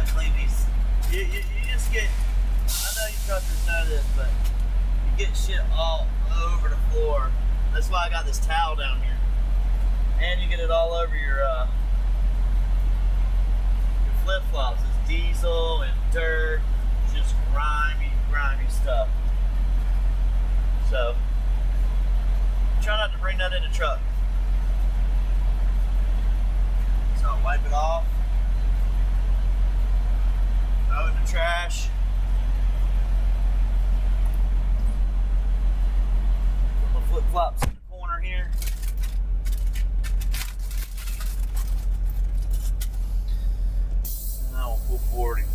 Clean these. You just get, I know you truckers know this, but you get shit all over the floor. That's why I got this towel down here. And you get it all over your flip-flops. It's diesel and dirt, just grimy stuff. So, try not to bring that in the truck. So wipe it off. Throw it in the trash. Put my flip-flops in the corner here. And now we'll pull forward and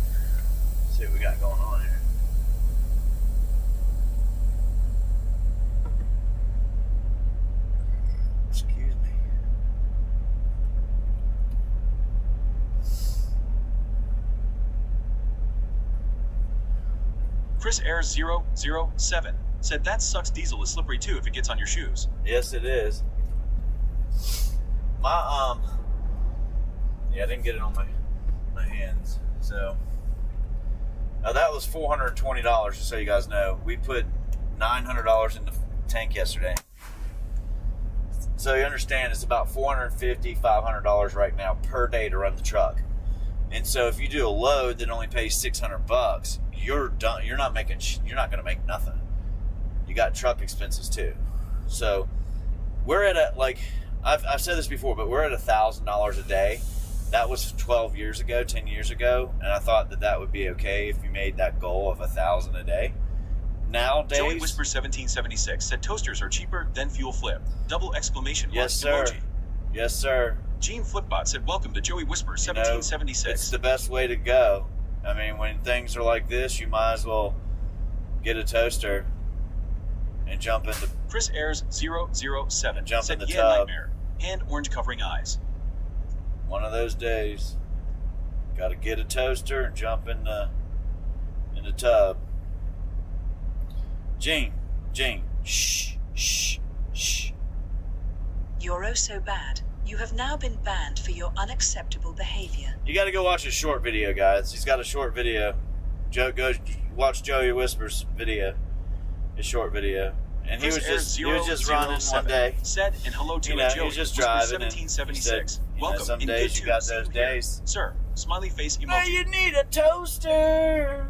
see what we got going on here. Excuse me. Chris Air 007 said that sucks diesel is slippery too if it gets on your shoes. Yes, it is. My yeah, I didn't get it on my hands. So now that was $420, just so you guys know. We put $900 in the tank yesterday. So you understand it's about $450, $500 right now per day to run the truck. And so if you do a load that only pays $600, you're done. You're not going to make nothing. You got truck expenses too. So we're at I've said this before, but we're at $1,000 a day. That was 10 years ago, and I thought that would be okay if you made that goal of 1,000 a day. Nowadays, Joey Whisper 1776 said toasters are cheaper than fuel flip. Double exclamation mark yes, sir. emoji. Yes, sir. Gene Flipbot said, welcome to Joey Whisper 1776. It's the best way to go. I mean, when things are like this, you might as well get a toaster and jump into Chris Airs 007 jump said, in the yeah, tub. nightmare. And orange covering eyes. One of those days. Got to get a toaster and jump in the tub. Gene, shh. You're oh so bad. You have now been banned for your unacceptable behavior. You got to go watch his short video, guys. He's got a short video. Go watch Joey Whisper's video. His short video. And he was just running one day. Said and hello to Joey. Joey. He was just driving. 1776. Welcome. Some days you got those days. Sir, smiley face emoji. Now you need a toaster.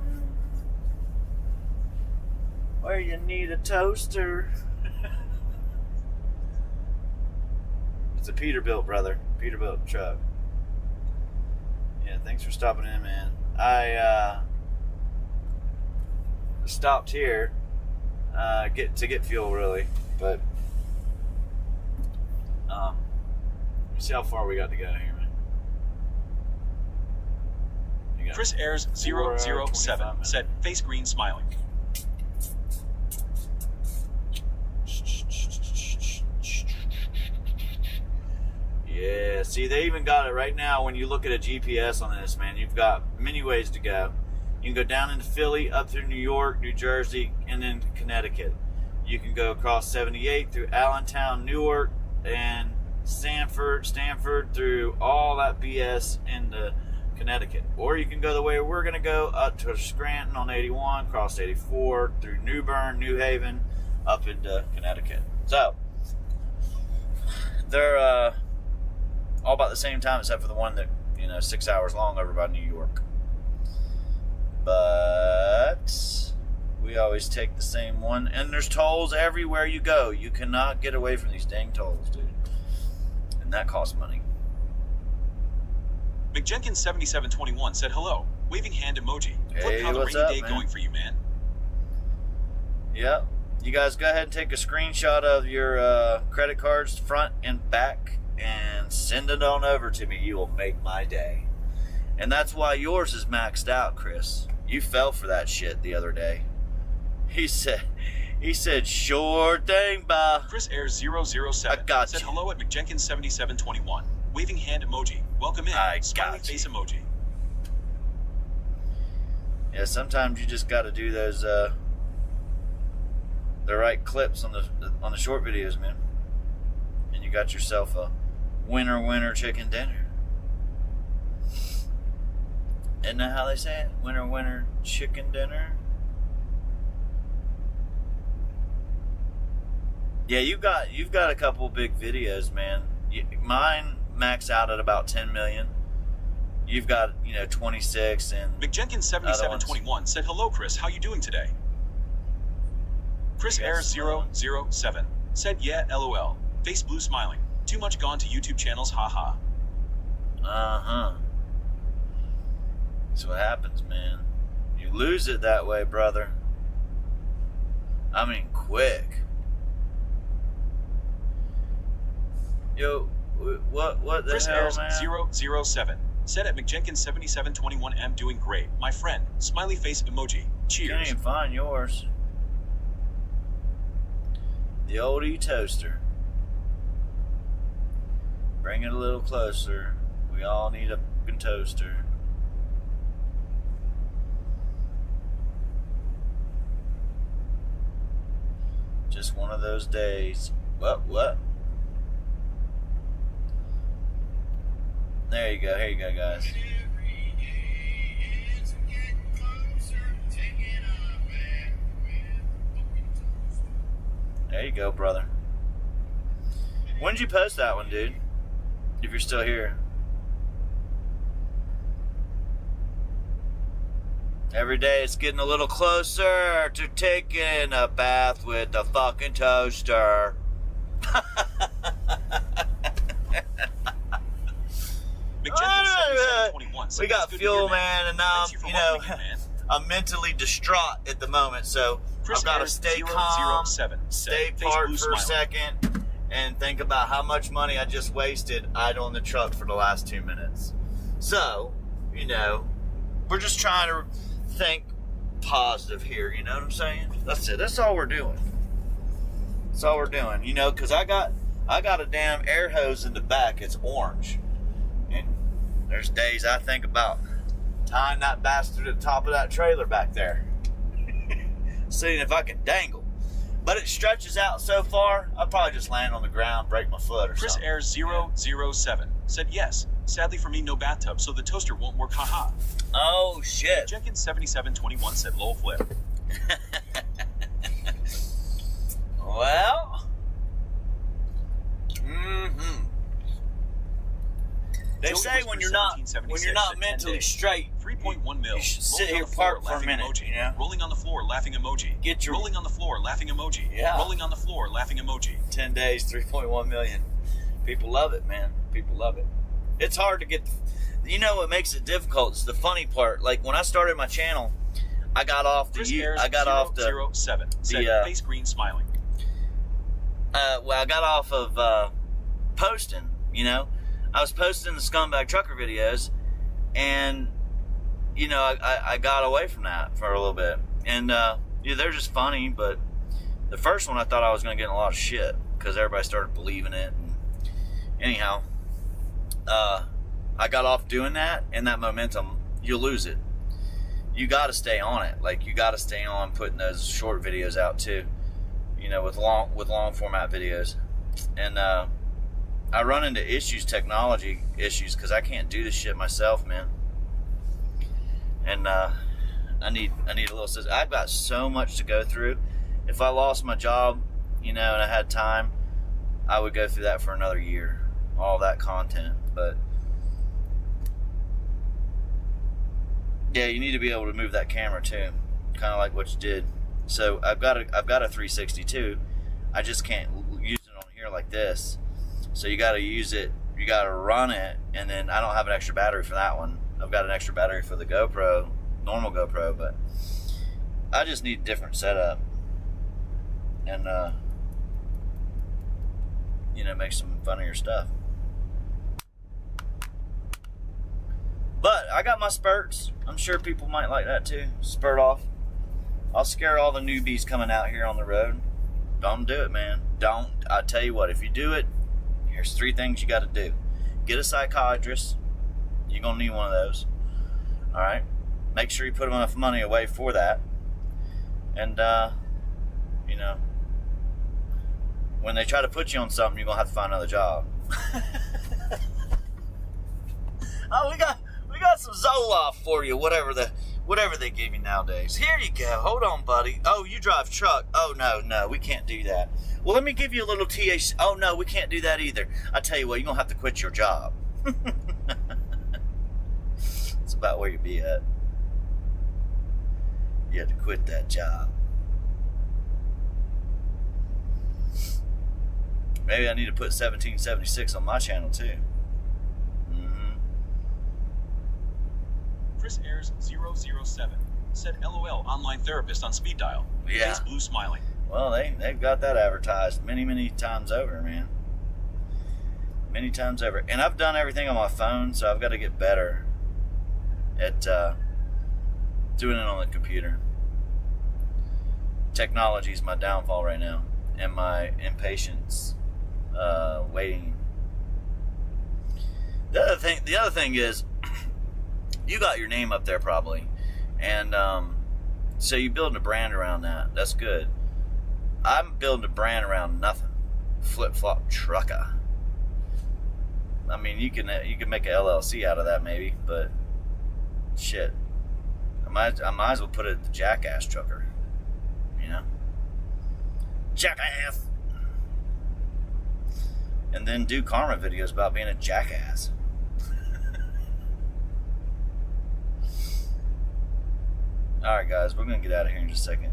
Where you need a toaster. It's a Peterbilt, brother. Peterbilt truck. Yeah, thanks for stopping in, man. I stopped here to get fuel, really, but see how far we got to go here, man. Chris Airs 007 said face green smiling. Yeah, see, they even got it right now. When you look at a GPS on this, man, you've got many ways to go. You can go down into Philly, up through New York, New Jersey, and then Connecticut. You can go across 78 through Allentown, Newark, and Stanford through all that BS into Connecticut. Or you can go the way we're going to go, up to Scranton on 81, across 84, through New Bern, New Haven, up into Connecticut. So, they're all about the same time, except for the one that, 6 hours long over by New York. But We always take the same one. And there's tolls everywhere you go. You cannot get away from these dang tolls, dude. And that costs money. McJenkins7721 said hello, waving hand emoji. Hey, How the what's rainy up, day man? going for you, man? Yep. You guys go ahead and take a screenshot of your credit cards front and back and send it on over to me. You will make my day. And that's why yours is maxed out, Chris. You fell for that shit the other day. He said, sure thing, bye. Chris Ayers 007 I got said you. hello at McJenkins7721, waving hand emoji. Welcome in. I Smiley got face you. emoji. Yeah, sometimes you just got to do those the right clips on the short videos, man. And you got yourself a winner chicken dinner. Isn't that how they say it? Winner chicken dinner. Yeah, you've got a couple big videos, man. Mine max out at about 10 million. You've got 26 and McJenkins7721 said hello, Chris. How you doing today? Chris Ayers 007 said yeah, lol. Face blue smiling. Too much gone to YouTube channels, haha. That's what happens, man. You lose it that way, brother. I mean, quick. Yo, what the Chris hell, Ayers man? 007 said at McJenkins7721 am doing great. My friend, smiley face emoji. You can't Cheers. even find yours. The old e-toaster. Bring it a little closer. We all need a fucking toaster. Just one of those days. What? There you go. Here you go, guys. There you go, brother. When did you post that one, dude? If you're still here. Every day it's getting a little closer to taking a bath with the fucking toaster. McJenkins7721 said We got "That's good to fuel, hear, man, and now Thanks you for I'm, welcoming me, man. I'm mentally distraught at the moment, so Chris I've got to Ayers stay calm, 007 stay said, face parked blue for a smiling. second, and think about how much money I just wasted idling the truck for the last 2 minutes. So, we're just trying to think positive here, you know what I'm saying? That's it. That's all we're doing. That's all we're doing, because I got a damn air hose in the back. It's orange. And there's days I think about tying that bastard to the top of that trailer back there. Seeing if I can dangle. But it stretches out so far, I'll probably just land on the ground, break my foot or Chris something. Ayers 007 said yes. Sadly for me, no bathtub, so the toaster won't work, haha. Oh, shit. Jenkins7721 said lol flip. Well. They Joey say when you're not 1776 said 10 mentally days. straight, 3.1 mil. you should sit Rolling here on the floor, parked for a laughing minute, emoji. Rolling on the floor, laughing emoji. Get your- Rolling on the floor, laughing emoji. Yeah. Rolling on the floor, laughing emoji. 10 days, 3.1 million. People love it, man. People love it. It's hard to get. What makes it difficult? It's the funny part. Like when I started my channel, I got off the. Chris Ayers I got off the. 007 said face green smiling. I got off of posting. I was posting the scumbag trucker videos, and I got away from that for a little bit. And they're just funny, but the first one I thought I was going to get in a lot of shit because everybody started believing it. And anyhow, I got off doing that, and that momentum, you lose it. You got to stay on it. Like you got to stay on putting those short videos out too. With long format videos, and I run into technology issues, because I can't do this shit myself, man. And I need a little assistance. I've got so much to go through. If I lost my job, and I had time, I would go through that for another year, all that content. But yeah, you need to be able to move that camera too, kind of like what you did. So I've got a 362. I just can't use it on here like this. So you got to use it. You got to run it, and then I don't have an extra battery for that one. I've got an extra battery for the GoPro, normal GoPro, but I just need a different setup, and make some funnier stuff. But I got my spurts. I'm sure people might like that too. Spurt off. I'll scare all the newbies coming out here on the road. Don't do it, man. Don't. I tell you what, if you do it, here's 3 things you got to do. Get a psychiatrist. You're going to need one of those. All right? Make sure you put enough money away for that. And, when they try to put you on something, you're going to have to find another job. Oh, we got some Zoloft for you, whatever they give you nowadays. Here you go. Hold on, buddy. Oh, you drive truck. Oh, no, we can't do that. Well, let me give you a little THC. Oh, no, we can't do that either. I tell you what, you're going to have to quit your job. It's about where you be at. You have to quit that job. Maybe I need to put 1776 on my channel, too. Chris Ayers 007 said LOL online therapist on speed dial. Yeah. Face blue smiling. Well, they've got that advertised many times over, man. Many times over. And I've done everything on my phone, so I've got to get better at doing it on the computer. Technology is my downfall right now, and my impatience waiting. The other thing is, you got your name up there probably, and so you're building a brand around that. That's good. I'm building a brand around nothing. Flip-flop trucker. I mean, you can make an LLC out of that maybe, but shit, I might as well put it at the Jackass Trucker. Jackass. And then do karma videos about being a jackass. Alright guys, we're going to get out of here in just a second.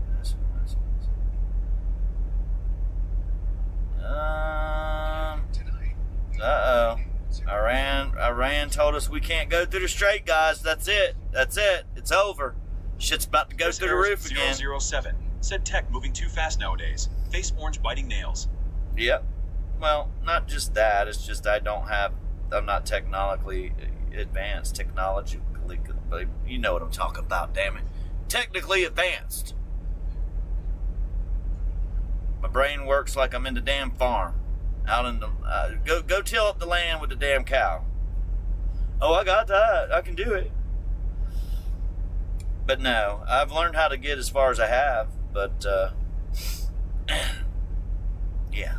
Uh-oh. Iran told us we can't go through the strait, guys. That's it. It's over. Shit's about to go Chris through the roof again. 007 said tech moving too fast nowadays. Face orange biting nails. Yep. Well, not just that. It's just I'm not technologically advanced. Technologically, you know what I'm talking about, damn it. Technically advanced. My brain works like I'm in the damn farm. Out in the go till up the land with the damn cow. Oh, I got that. I can do it. But no, I've learned how to get as far as I have. But yeah,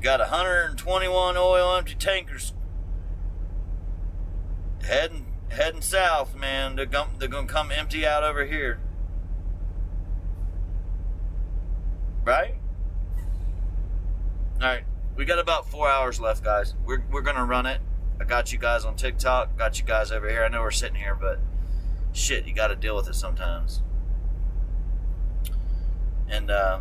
got 121 oil empty tankers heading south, man. They're gonna come empty out over here, right? All right, we got about 4 hours left, guys. We're gonna run it. I got you guys on TikTok. Got you guys over here. I know we're sitting here, but shit, you got to deal with it sometimes. And I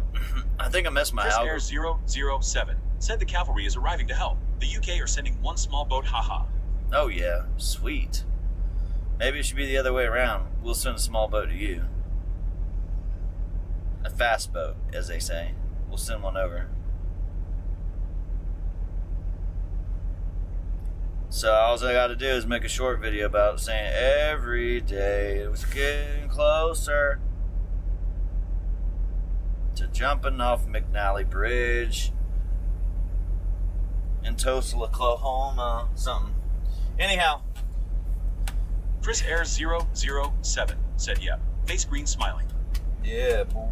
think I missed my Chris algorithm. Air 007 said the cavalry is arriving to help. The UK are sending one small boat, haha. Oh yeah, sweet. Maybe it should be the other way around. We'll send a small boat to you. A fast boat, as they say. We'll send one over. So all I got to do is make a short video about saying every day it was getting closer to jumping off McNally Bridge in Tulsa, Oklahoma, something. Anyhow. Chris Air 007 said, yeah, face green smiling. Yeah, boy.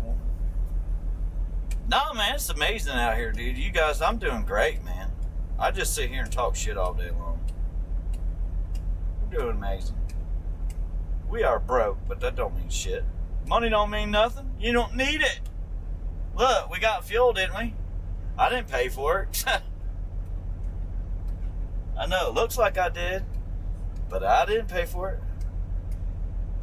No, man, it's amazing out here, dude. You guys, I'm doing great, man. I just sit here and talk shit all day long. We're doing amazing. We are broke, but that don't mean shit. Money don't mean nothing. You don't need it. Look, we got fuel, didn't we? I didn't pay for it. I know, it looks like I did, but I didn't pay for it.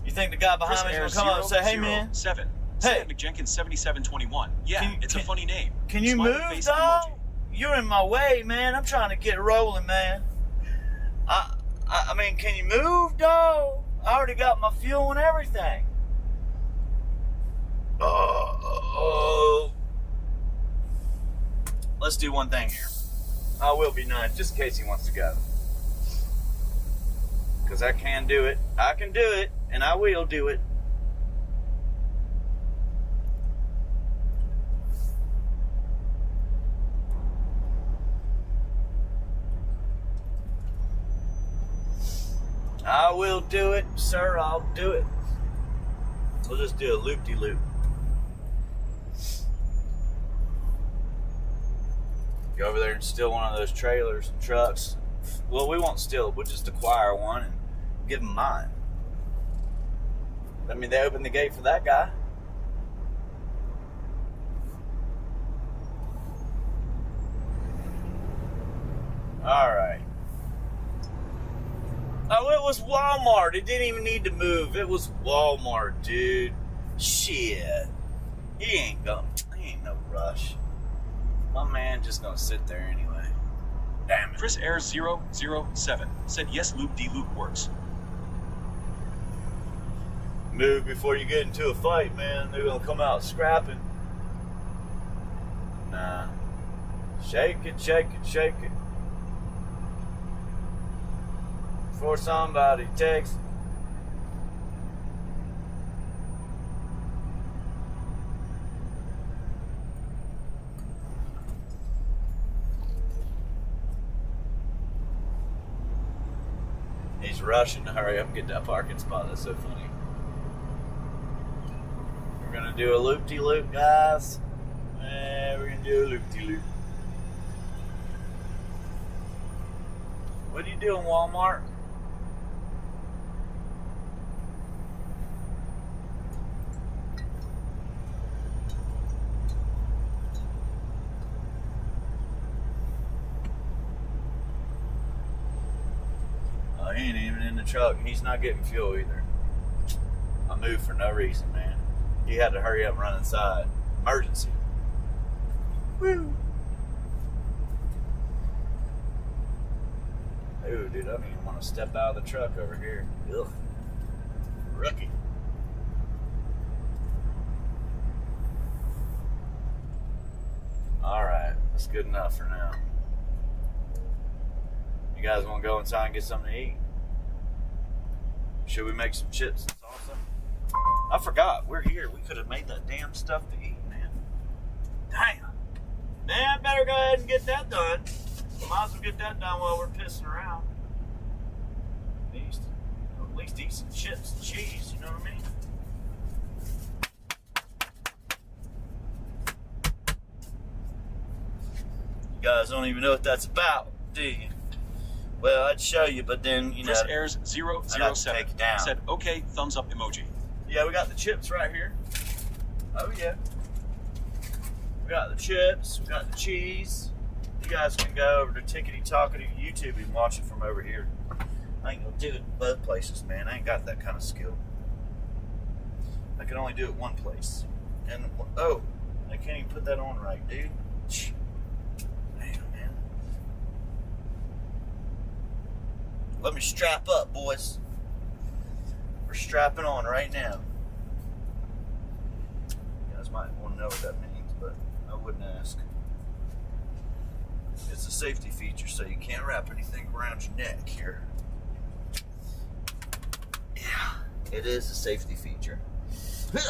You think the guy behind me is gonna come up and say, "Hey, man, 7. Hey. McJenkins 7721. Yeah, it's a funny name. Can you Smiley move, face dog? emoji. You're in my way, man. I'm trying to get rolling, man. I mean, can you move, dog? I already got my fuel and everything. Let's do one thing here. I will be nice, just in case he wants to go. Because I can do it. I can do it, and I will do it. I will do it, sir. I'll do it. We'll just do a loop-de-loop. Go over there and steal one of those trailers and trucks. Well, we won't steal it. We'll just acquire one and give them mine. I mean, they opened the gate for that guy. All right. Oh, it was Walmart. It didn't even need to move. It was Walmart, dude. Shit. He ain't no rush. My man just gonna sit there anyway. Damn it. Chris Ayers 007 said yes, loop D loop works. Move before you get into a fight, man. They're gonna come out scrapping. Nah. Shake it, shake it, shake it. Before somebody takes. He's rushing to hurry up and get that parking spot. That's so funny. We're gonna do a loop-de-loop, guys. Yeah, we're gonna do a loop-de-loop. What are you doing, Walmart? He ain't even in the truck. He's not getting fuel either. I moved for no reason, man. He had to hurry up and run inside. Emergency. Woo! Ooh, dude, I don't even want to step out of the truck over here. Ugh. Rookie. Alright, that's good enough for now. You guys want to go inside and get something to eat? Should we make some chips and salsa? I forgot, we're here. We could have made that damn stuff to eat, man. Damn. Man, better go ahead and get that done. Might as well get that done while we're pissing around. At least eat some chips and cheese, you know what I mean? You guys don't even know what that's about, do you? Well, I'd show you, but then, you know, Chris Ayers 007 said, okay, thumbs up emoji. Yeah, we got the chips right here. Oh, yeah. We got the chips, we got the cheese. You guys can go over to Tickety Talkety YouTube and watch it from over here. I ain't gonna do it both places, man. I ain't got that kind of skill. I can only do it one place. And, oh, I can't even put that on right, dude. Damn, man. Let me strap up, boys. We're strapping on right now. You guys might want to know what that means, but I wouldn't ask. It's a safety feature, so you can't wrap anything around your neck here. Yeah, it is a safety feature. You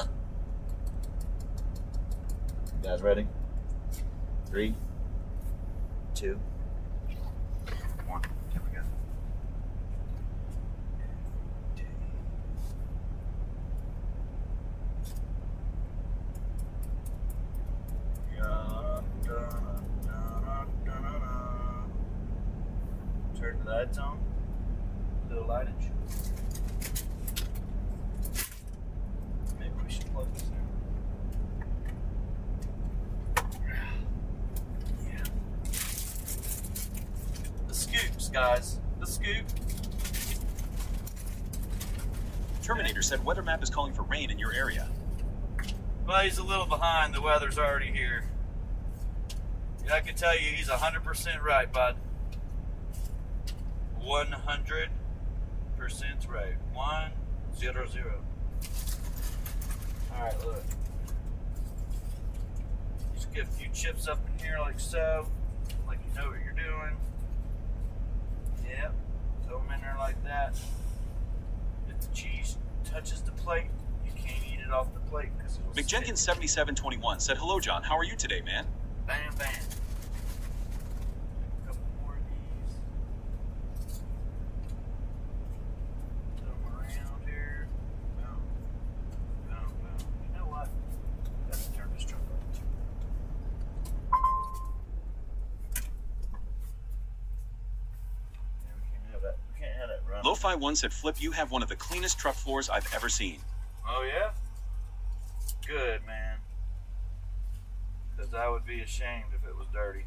guys ready? 3, 2, 1. Here we go. Turn the lights on. Little lightage. Maybe we should plug this in. Yeah. The scoops, guys. The scoop. Terminator said weather map is calling for rain in your area. Well, he's a little behind. The weather's already here. Yeah, I can tell you he's 100% right, bud. 100% right. 100. Alright, look. Just get a few chips up in here like so. Like you know what you're doing. Yep. Throw them in there like that. If the cheese touches the plate, you can't eat it off the plate because it'll McJenkins 7721 said, hello, John. How are you today, man? Bam, bam. A couple more of these. Throw them around here. Boom. Boom, boom. You know what? I gotta turn this truck on. Yeah, we can't have that. We can't have that run. Lo-Fi1 said, Flip, you have one of the cleanest truck floors I've ever seen. Oh, yeah? Good, man. Because I would be ashamed if it was dirty.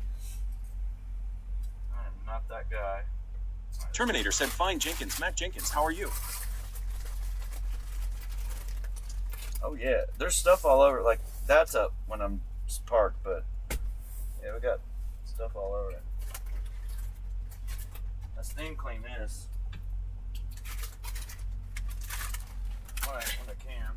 I am not that guy. Right. Terminator said, fine, Jenkins. Matt Jenkins, how are you? Oh, yeah. There's stuff all over. Like, that's up when I'm parked, but yeah, we got stuff all over it. Let's steam clean this. When I can.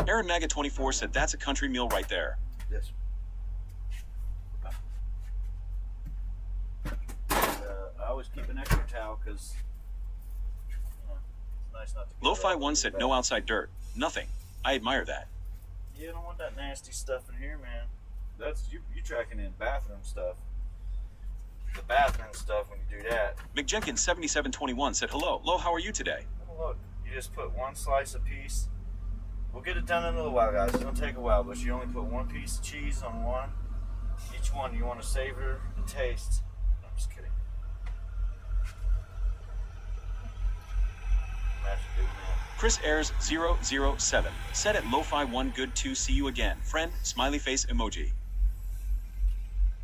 Aaron Maga 24 said, that's a country meal right there. This. I always keep an extra towel because it's nice not to get Lo-Fi1 said, no outside dirt. Nothing. I admire that. You don't want that nasty stuff in here, man. That's you tracking in bathroom stuff. The bathroom stuff when you do that. McJenkins 7721 said, hello. Lo, how are you today? Oh, look, you just put one slice apiece. We'll get it done in a little while, guys. It's gonna take a while, but you only put one piece of cheese on one. Each one you want to savor the taste. No, I'm just kidding. Imagine doing that. Chris Ayers 007 said at Lo-Fi1 good to see you again. Friend, smiley face emoji.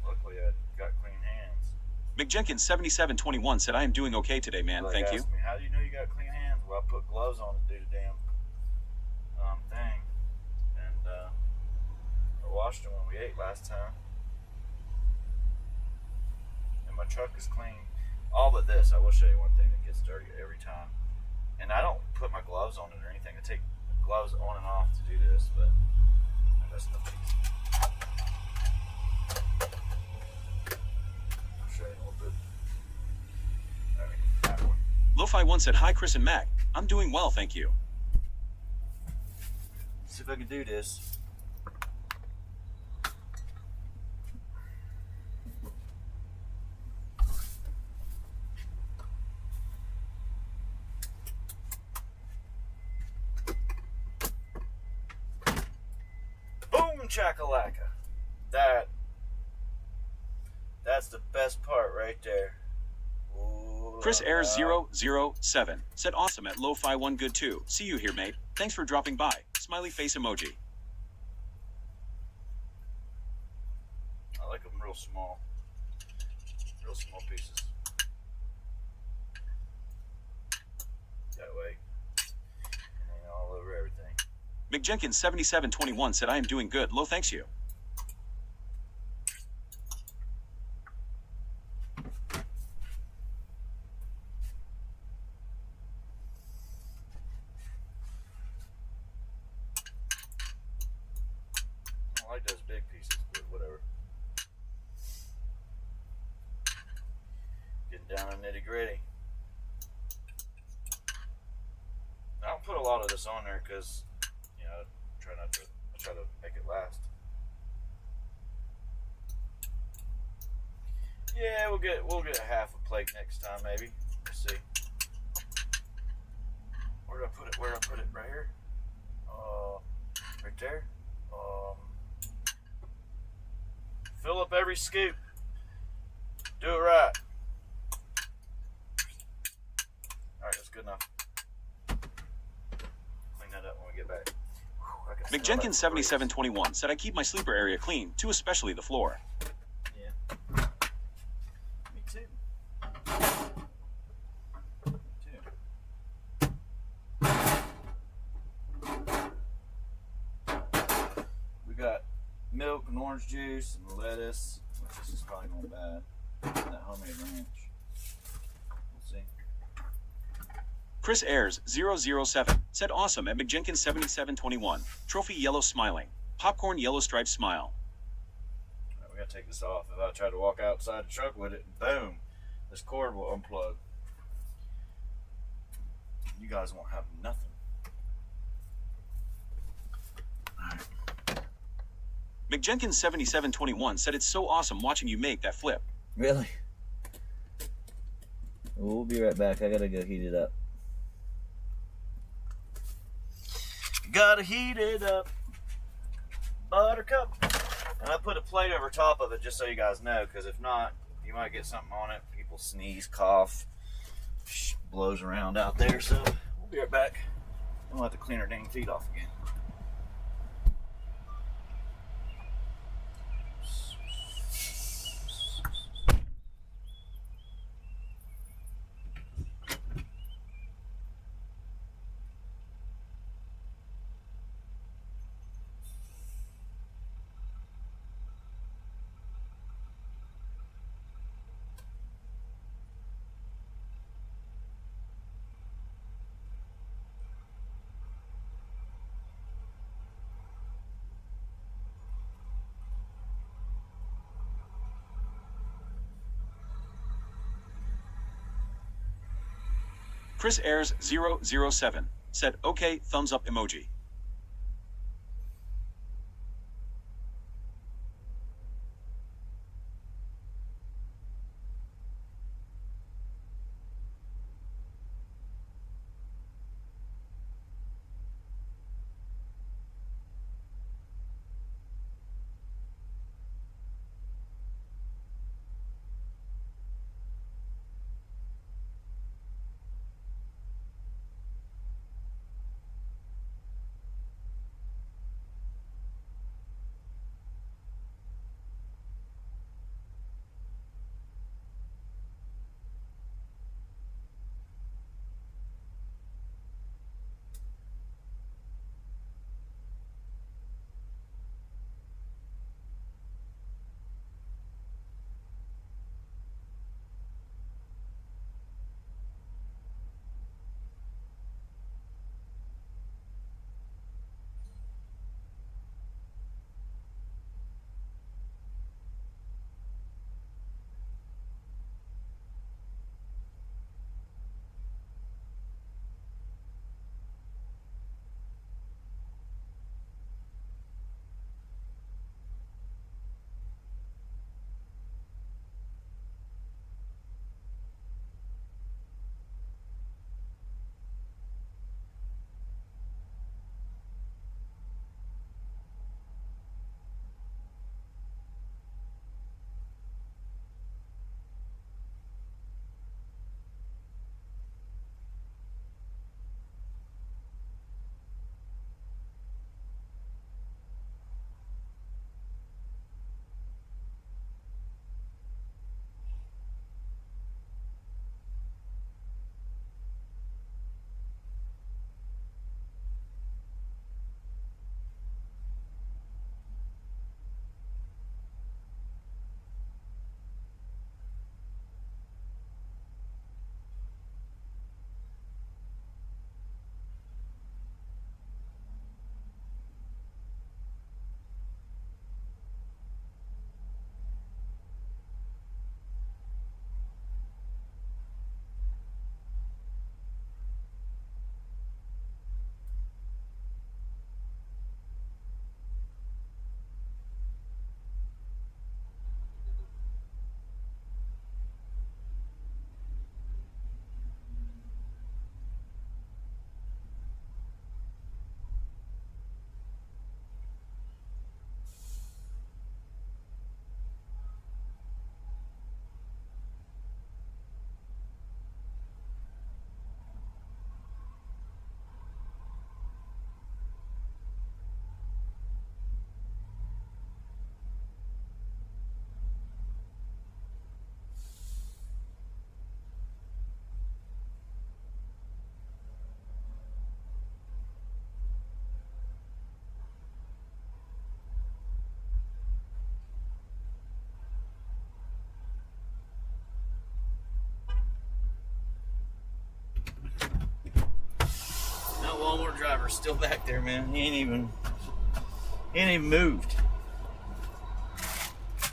Luckily, I got clean hands. McJenkins 7721 said, I am doing okay today, man. Like, Thank you. asked me, how do you know you got clean hands? Well, I put gloves on to do the damn thing, and I washed them when we ate last time. And my truck is clean. All but this. I will show you one thing that gets dirty every time. And I don't put my gloves on it or anything. I take gloves on and off to do this, but that's no big. I'll show you a little bit. I mean, that one. Lo-Fi1 said, hi, Chris and Mac. I'm doing well, thank you. See if I can do this. Boom chakalaka. That's the best part right there. Ooh, Chris Ayers 007 said, awesome at Lo-Fi1 good too. See you here, mate. Thanks for dropping by. Smiley face emoji. I like them real small. Real small pieces. That way. And then all over everything. McJenkins 7721 said, I am doing good. Lo, thanks you. I don't like those big pieces, but whatever. Getting down to nitty gritty. I don't put a lot of this on there because, you know, I try to make it last. Yeah, we'll get a half a plate next time maybe. We'll see. Where do I put it? Where do I put it? Right here? Right there? Fill up every scoop. Do it right. Alright, that's good enough. Clean that up when we get back. Whew, McJenkins7721 said I keep my sleeper area clean, too, especially the floor. Yeah. Me too. We got milk and orange juice and lettuce, which is probably going bad. That homemade ranch. We'll see. Chris Ayers 007 said awesome at McJenkins7721. Trophy yellow smiling. Popcorn yellow striped smile. Right, we gotta take this off. If I try to walk outside the truck with it, boom, this cord will unplug. You guys won't have nothing. McJenkins7721 said it's so awesome watching you make that flip. Really? We'll be right back. I gotta go heat it up. Gotta heat it up. Buttercup. And I put a plate over top of it just so you guys know, because if not, you might get something on it. People sneeze, cough, blows around out there. So we'll be right back. We'll have to clean our dang feet off again. Chris Ayers 007 said okay, thumbs up emoji. lawnmower driver's still back there, man. He ain't even moved.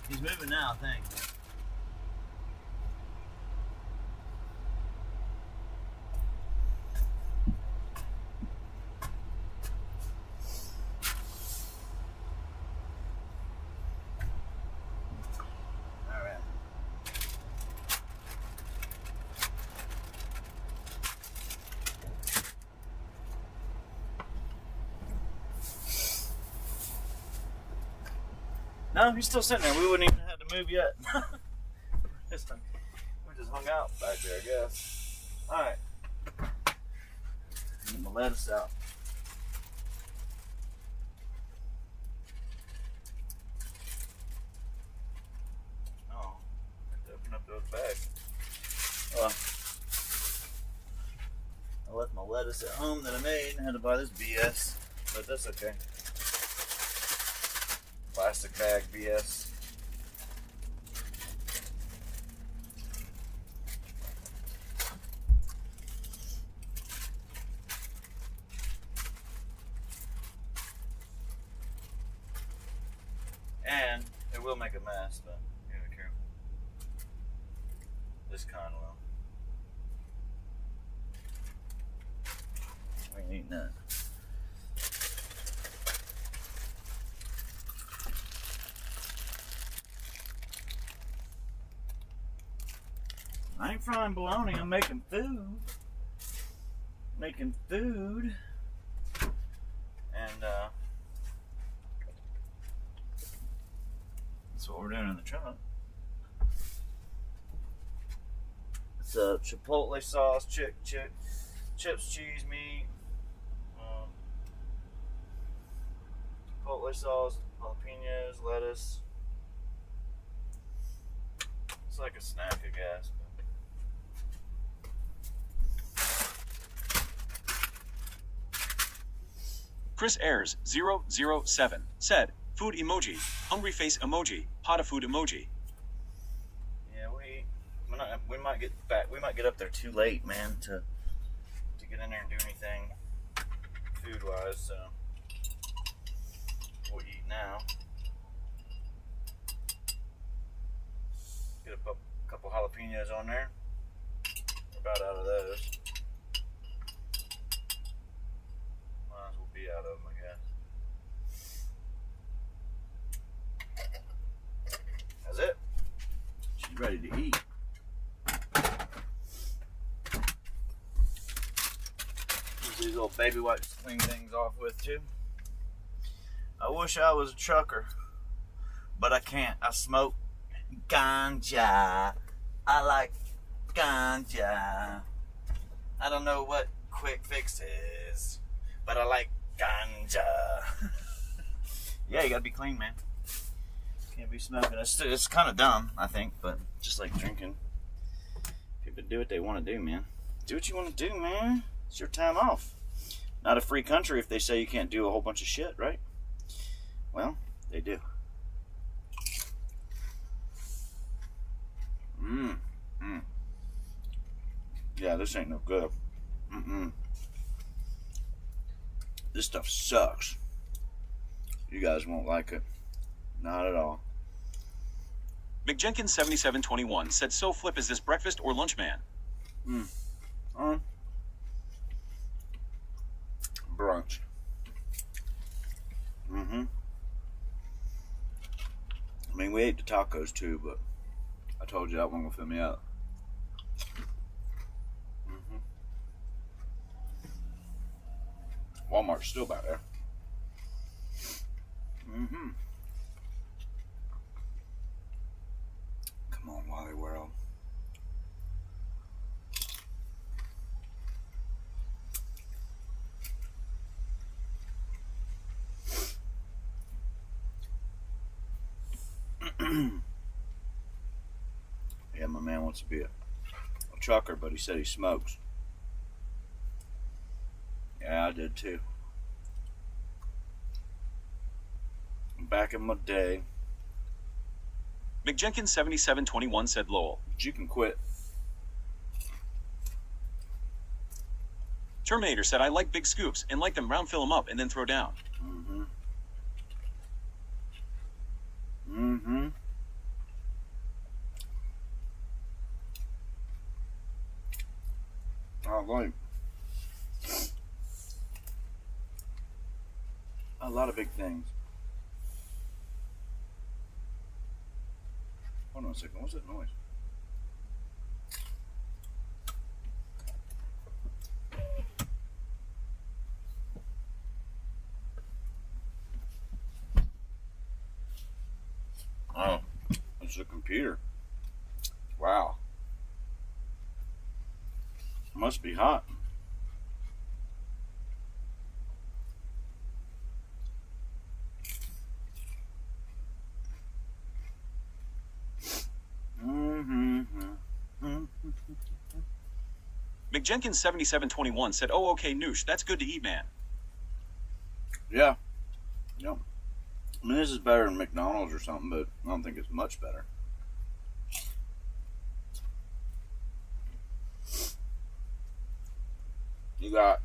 He's moving now, I think. No, he's still sitting there. We wouldn't even have to move yet. We just hung out back there, I guess. Alright. Get my lettuce out. Oh, I have to open up those bags. I left my lettuce at home that I made and had to buy this BS, but that's okay. Plastic bag BS. And it will make a mess, but you don't care. This kind will. We ain't eating that. I ain't frying bologna, I'm making food. And that's what we're doing in the truck. It's a chipotle sauce, chips, cheese, meat, chipotle sauce, jalapenos, lettuce. It's like a snack, I guess. Chris Ayers 007 said, food emoji, hungry face emoji, pot of food emoji. Yeah, we might get back. We might get up there too late, man, to get in there and do anything food-wise. So we'll eat now. Get a couple jalapenos on there. We're about out of those. Might as well be out of them, I guess. That's it. She's ready to eat. Use these little baby wipes to clean things off with too. I wish I was a trucker, but I can't. I smoke ganja. I like ganja. I don't know what quick fix is, but I like ganja. Yeah, you gotta be clean, man. Can't be smoking. It's kind of dumb, I think, but just like drinking. People do what they want to do, man. Do what you want to do, man. It's your time off. Not a free country if they say you can't do a whole bunch of shit, right? Well, they do. Yeah, this ain't no good. This stuff sucks. You guys won't like it. Not at all. McJenkins7721 said, so Flip, is this breakfast or lunch, man? Brunch. I mean, we ate the tacos too, but I told you that one will fill me up. Walmart's still back there. Come on, Wally World. Yeah, my man wants to be a trucker, but he said he smokes. Yeah, I did too. Back in my day. McJenkins7721 said, lol. But you can quit. Terminator said, I like big scoops and like them round, fill them up, and then throw down. Mm-hmm. Mm-hmm. I like a lot of big things. Hold on a second. What's that noise? Oh, it's a computer. Wow. Must be hot. McJenkins7721 said, oh, okay, Noosh, that's good to eat, man. Yeah. Yep. I mean, this is better than McDonald's or something, but I don't think it's much better. You got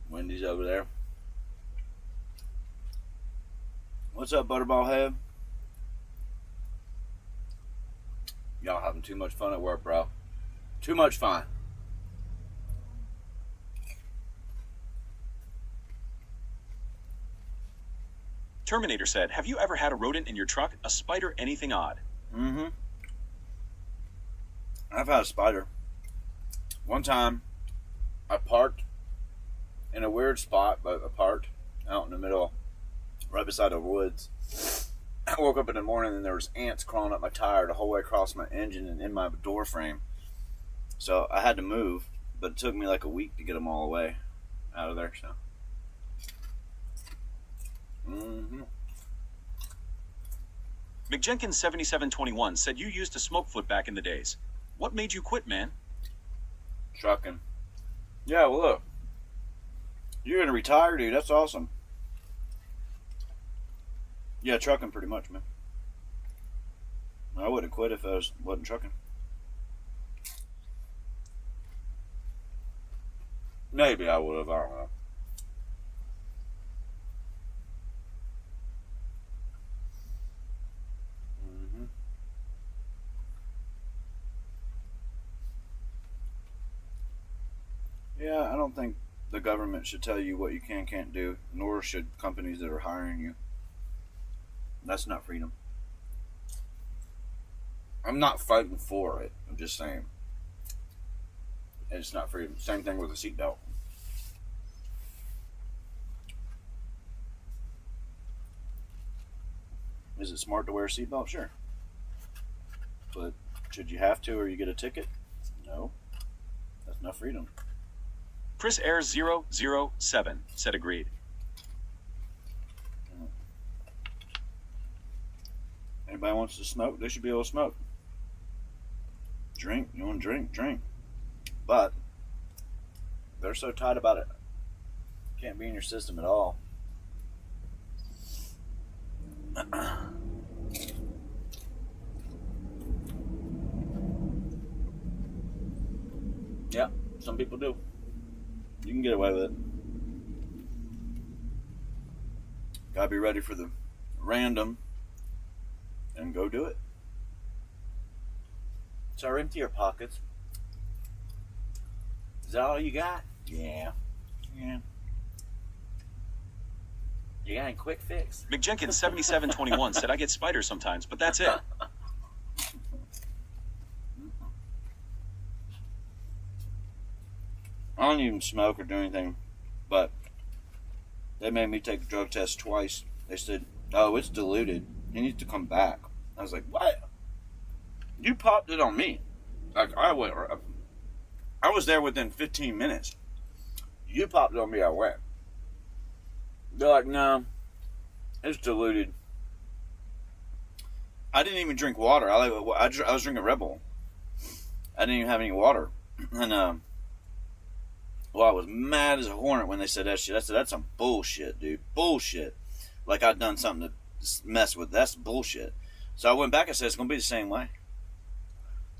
Wendy's over there. What's up, Butterball Head? Y'all having too much fun at work, bro. Too much fun. Terminator said, have you ever had a rodent in your truck? A spider, anything odd? Mm-hmm. I've had a spider. One time, I parked in a weird spot, but I parked out in the middle, right beside the woods. I woke up in the morning and there was ants crawling up my tire the whole way across my engine and in my door frame. So I had to move, but it took me like a week to get them all away out of there. So, McJenkins7721 said you used a smoke foot back in the days. What made you quit, man? Trucking. Yeah, well, look, you're gonna retire, dude. That's awesome. Yeah, trucking pretty much, man. I wouldn't quit if I wasn't trucking. Maybe I would have. I don't know. Yeah, I don't think the government should tell you what you can, can't do, nor should companies that are hiring you. That's not freedom. I'm not fighting for it. I'm just saying. It's not freedom. Same thing with a seatbelt. Is it smart to wear a seatbelt? Sure. But should you have to or you get a ticket? No. That's not freedom. Chris Ayers 007 said agreed. Anybody wants to smoke, they should be able to smoke. Drink, you want to drink, drink. But they're so tight about it. Can't be in your system at all. Yeah, some people do. You can get away with it. Gotta be ready for the random and go do it. So empty your pockets. Is that all you got? Yeah. Yeah. You got a quick fix? McJenkins7721 said I get spiders sometimes, but that's it. I don't even smoke or do anything, but they made me take a drug test twice. They said, oh, it's diluted. You need to come back. I was like, what? You popped it on me. Like, I was there within 15 minutes. You popped it on me, I went. They're like, no, it's diluted. I didn't even drink water. I was drinking Red Bull. I didn't even have any water. And, well, I was mad as a hornet when they said that shit. I said, that's some bullshit, dude. Bullshit. Like I'd done something to mess with. That's bullshit. So I went back and said, it's going to be the same way.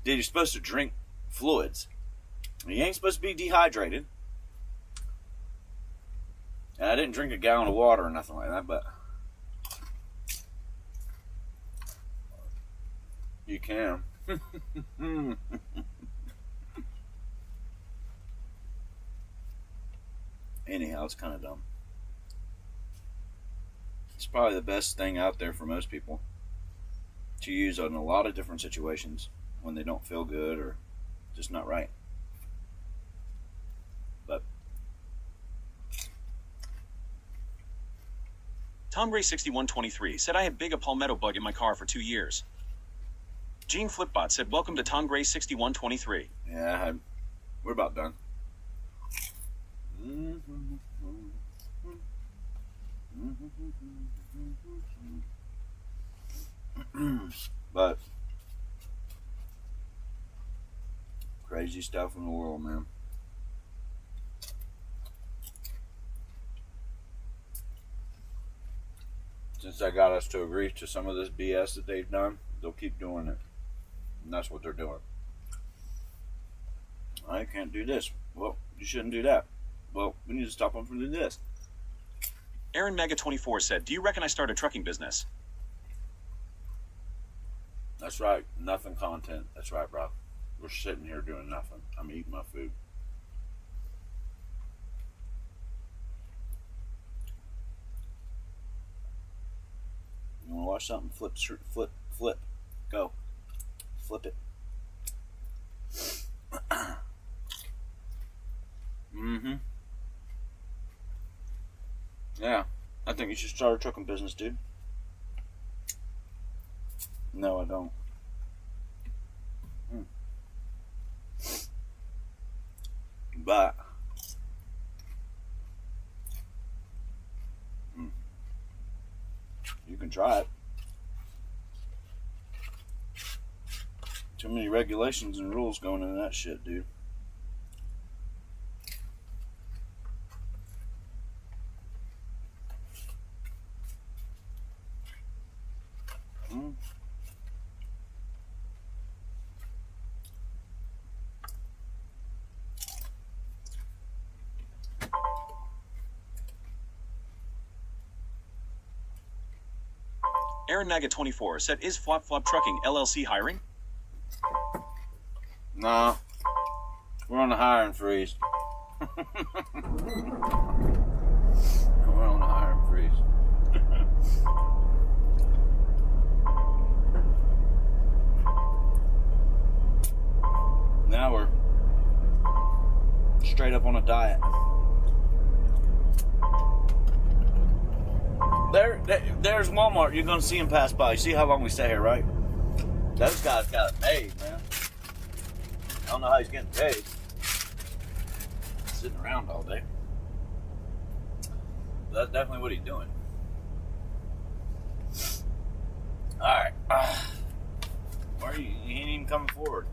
Dude, you're supposed to drink fluids. You ain't supposed to be dehydrated. And I didn't drink a gallon of water or nothing like that, but you can. Anyhow, it's kind of dumb. It's probably the best thing out there for most people to use in a lot of different situations when they don't feel good or just not right. But Tom Gray 6123 said I had big a palmetto bug in my car for 2 years. Gene Flipbot said, welcome to Tom Gray 6123. yeah, we're about done. But crazy stuff in the world, man. Since I got us to agree to some of this BS that they've done, they'll keep doing it. And that's what they're doing. I can't do this. Well, you shouldn't do that. Well, we need to stop them from doing this. Aaron Mega 24 said, do you reckon I start a trucking business? That's right. Nothing content. That's right, bro. We're sitting here doing nothing. I'm eating my food. You want to watch something? Flip. Go. Flip it. Yeah. I think you should start a trucking business, dude. No, I don't. But you can try it. Too many regulations and rules going into that shit, dude. Aaron Naga 24 said, is Flop Flop Trucking LLC hiring? Nah. We're on a hiring freeze. We're on a hiring freeze. Now we're straight up on a diet. There's Walmart. You're going to see him pass by. You see how long we stay here, right? Those guys got it made, man. I don't know how he's getting paid. Sitting around all day. But that's definitely what he's doing. Alright. Where are you? He ain't even coming forward.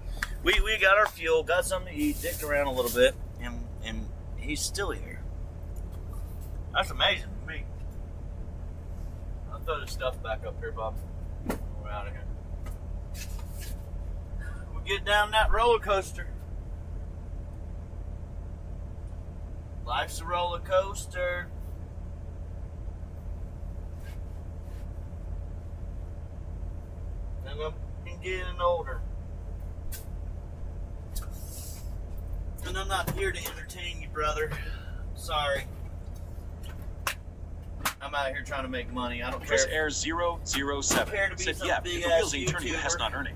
We got our fuel, got something to eat, dicked around a little bit, and he's still here. That's amazing to me. I'll throw this stuff back up here, Bob. We're out of here. We'll get down that roller coaster. Life's a roller coaster. And I'm getting older. And I'm not here to entertain you, brother. Sorry. I'm out here trying to make money. I don't Chris care. Air 007 said, yeah, if the wheels ain't turning, that's not earning.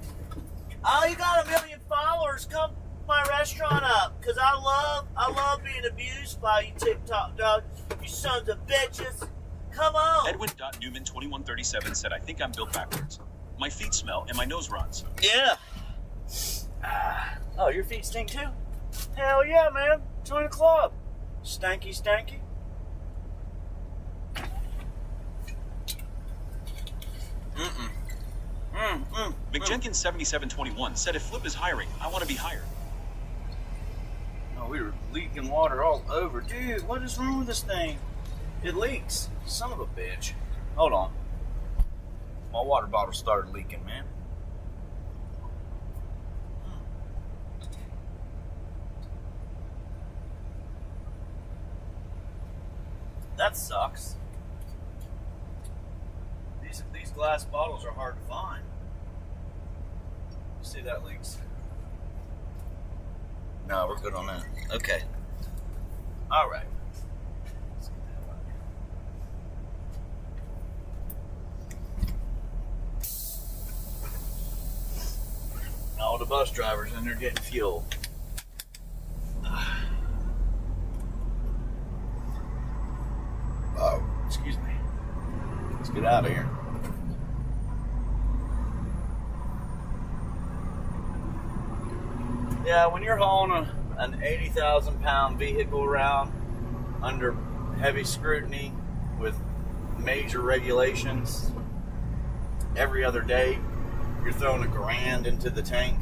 Oh, you got 1 million followers. Come my restaurant up. Because I love being abused by you TikTok dog. You sons of bitches. Come on. Edwin.Newman2137 said, I think I'm built backwards. My feet smell and my nose runs. Yeah. Oh, your feet stink too? Hell yeah, man. Join the club. Stanky, stanky. McJenkins7721 said, if Flip is hiring, I want to be hired. Oh, we were leaking water all over. Dude, what is wrong with this thing? It leaks. Son of a bitch. Hold on. My water bottle started leaking, man. That sucks. These glass bottles are hard to find. See that leaks? No, we're good on that. Okay. All right. All the bus drivers in there getting fuel. Oh, excuse me. Let's get out of here. Yeah, when you're hauling an 80,000 pound vehicle around under heavy scrutiny with major regulations every other day, you're throwing $1,000 into the tank,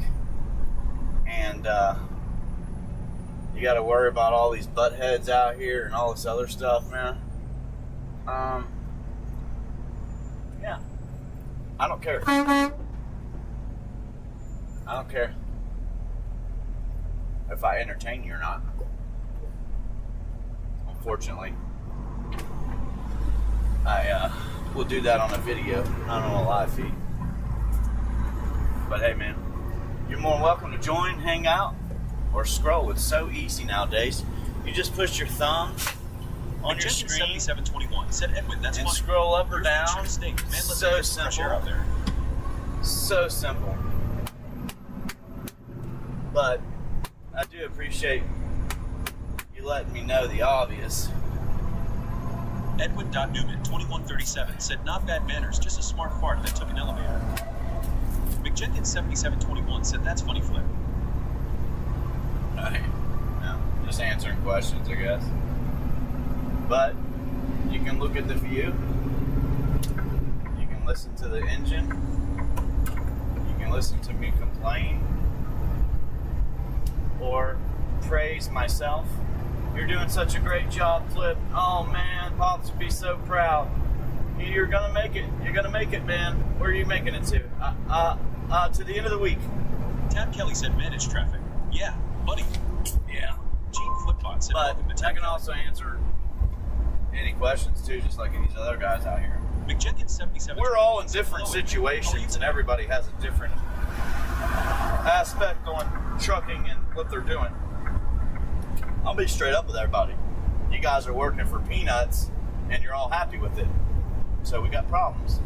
and you got to worry about all these butt heads out here and all this other stuff, man. Yeah, I don't care. I don't care if I entertain you or not. Unfortunately, I will do that on a video, not on a live feed. But hey, man, you're more than welcome to join, hang out, or scroll. It's so easy nowadays. You just push your thumb on your screen 7721 said Edwin, that's and funny. scroll up or Here's down. the state. Man, let's So get some fresh air simple. out there. So simple. But I do appreciate you letting me know the obvious. Edwin.Newman 2137 said not bad manners, just a smart fart that took an elevator. McJenkins 7721 said that's funny flip. Hey, no, just answering questions, I guess. But you can look at the view. You can listen to the engine. You can listen to me complain or praise myself. You're doing such a great job, Flip. Oh man, Pops would be so proud. You're gonna make it. You're gonna make it, man. Where are you making it to? To the end of the week. Tab Kelly said manage traffic. Yeah, buddy. Yeah. Gene Flipbot said But welcome to I Tab can Kelly. also answer any questions too, just like these other guys out here. McJenkins 77. We're all in different Hello, Edwin. How are you situations, and today? everybody has a different aspect on trucking and what they're doing. I'll be straight up with everybody. You guys are working for peanuts, and you're all happy with it. So we got problems.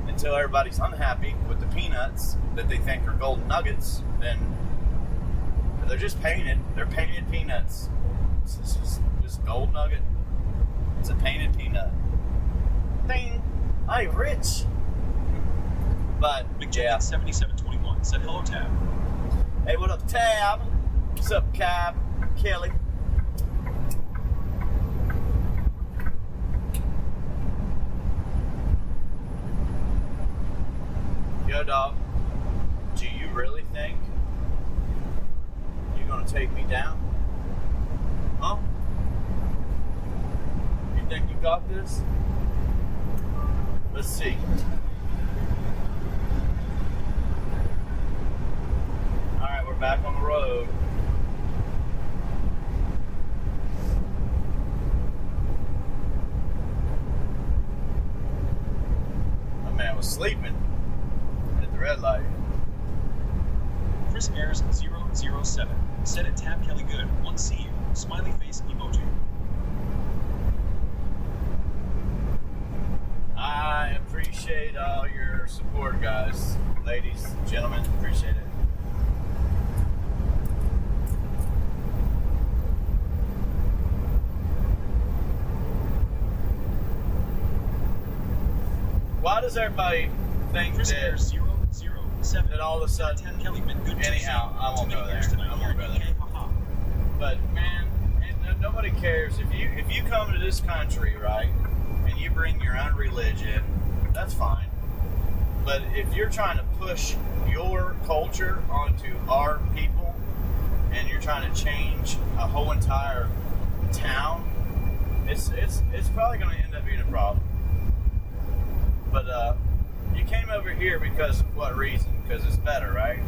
Until everybody's unhappy with the peanuts that they think are golden nuggets, then they're just painted. They're painted peanuts. It's just gold nugget. It's a painted peanut. Ding! I'm rich. But McJenkins yeah. 7721 said hello, Tab. Hey, what up, Tab? What's up, Cab? Kelly? Yo, dog. Do you really think you're gonna take me down? Huh? You think you got this? Let's see. Alright, we're back on the road. My man was sleeping at the red light. Chris Ayers 007 said it Tab Kelly good. One see you. Smiley face emoji. I appreciate all your support, guys. Ladies, gentlemen, appreciate it. Why does everybody think Chris that, Ayers 007 that all of a sudden, Tab Kelly been good. anyhow, I won't go there. I won't go there. Haha. But man, and nobody cares if you come to this country, right, and you bring your own religion, that's fine. But if you're trying to push your culture onto our people, and you're trying to change a whole entire town, it's probably going to end up being a problem. But you came over here because of what reason? Because it's better, right?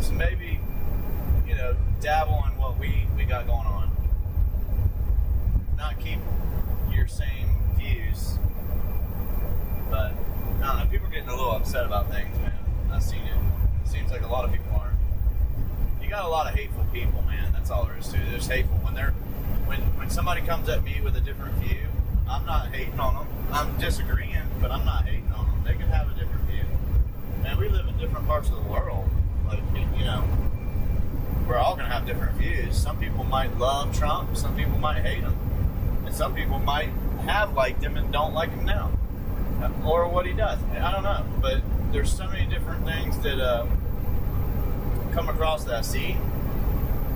So maybe, dabble in what we got going on. Not keep your same views. But I don't know, people are getting a little upset about things, man. I've seen it. It seems like a lot of people are. You got a lot of hateful people, man. That's all there is to it. There's hateful. When somebody comes at me with a different view, I'm not hating on them. I'm disagreeing, but I'm not hating on them. They can have a different view. Man, we live in different parts of the world. Like, you know, we're all going to have different views. Some people might love Trump. Some people might hate him. And some people might have liked him and don't like him now. Or what he does. I don't know. But there's so many different things that come across that I see.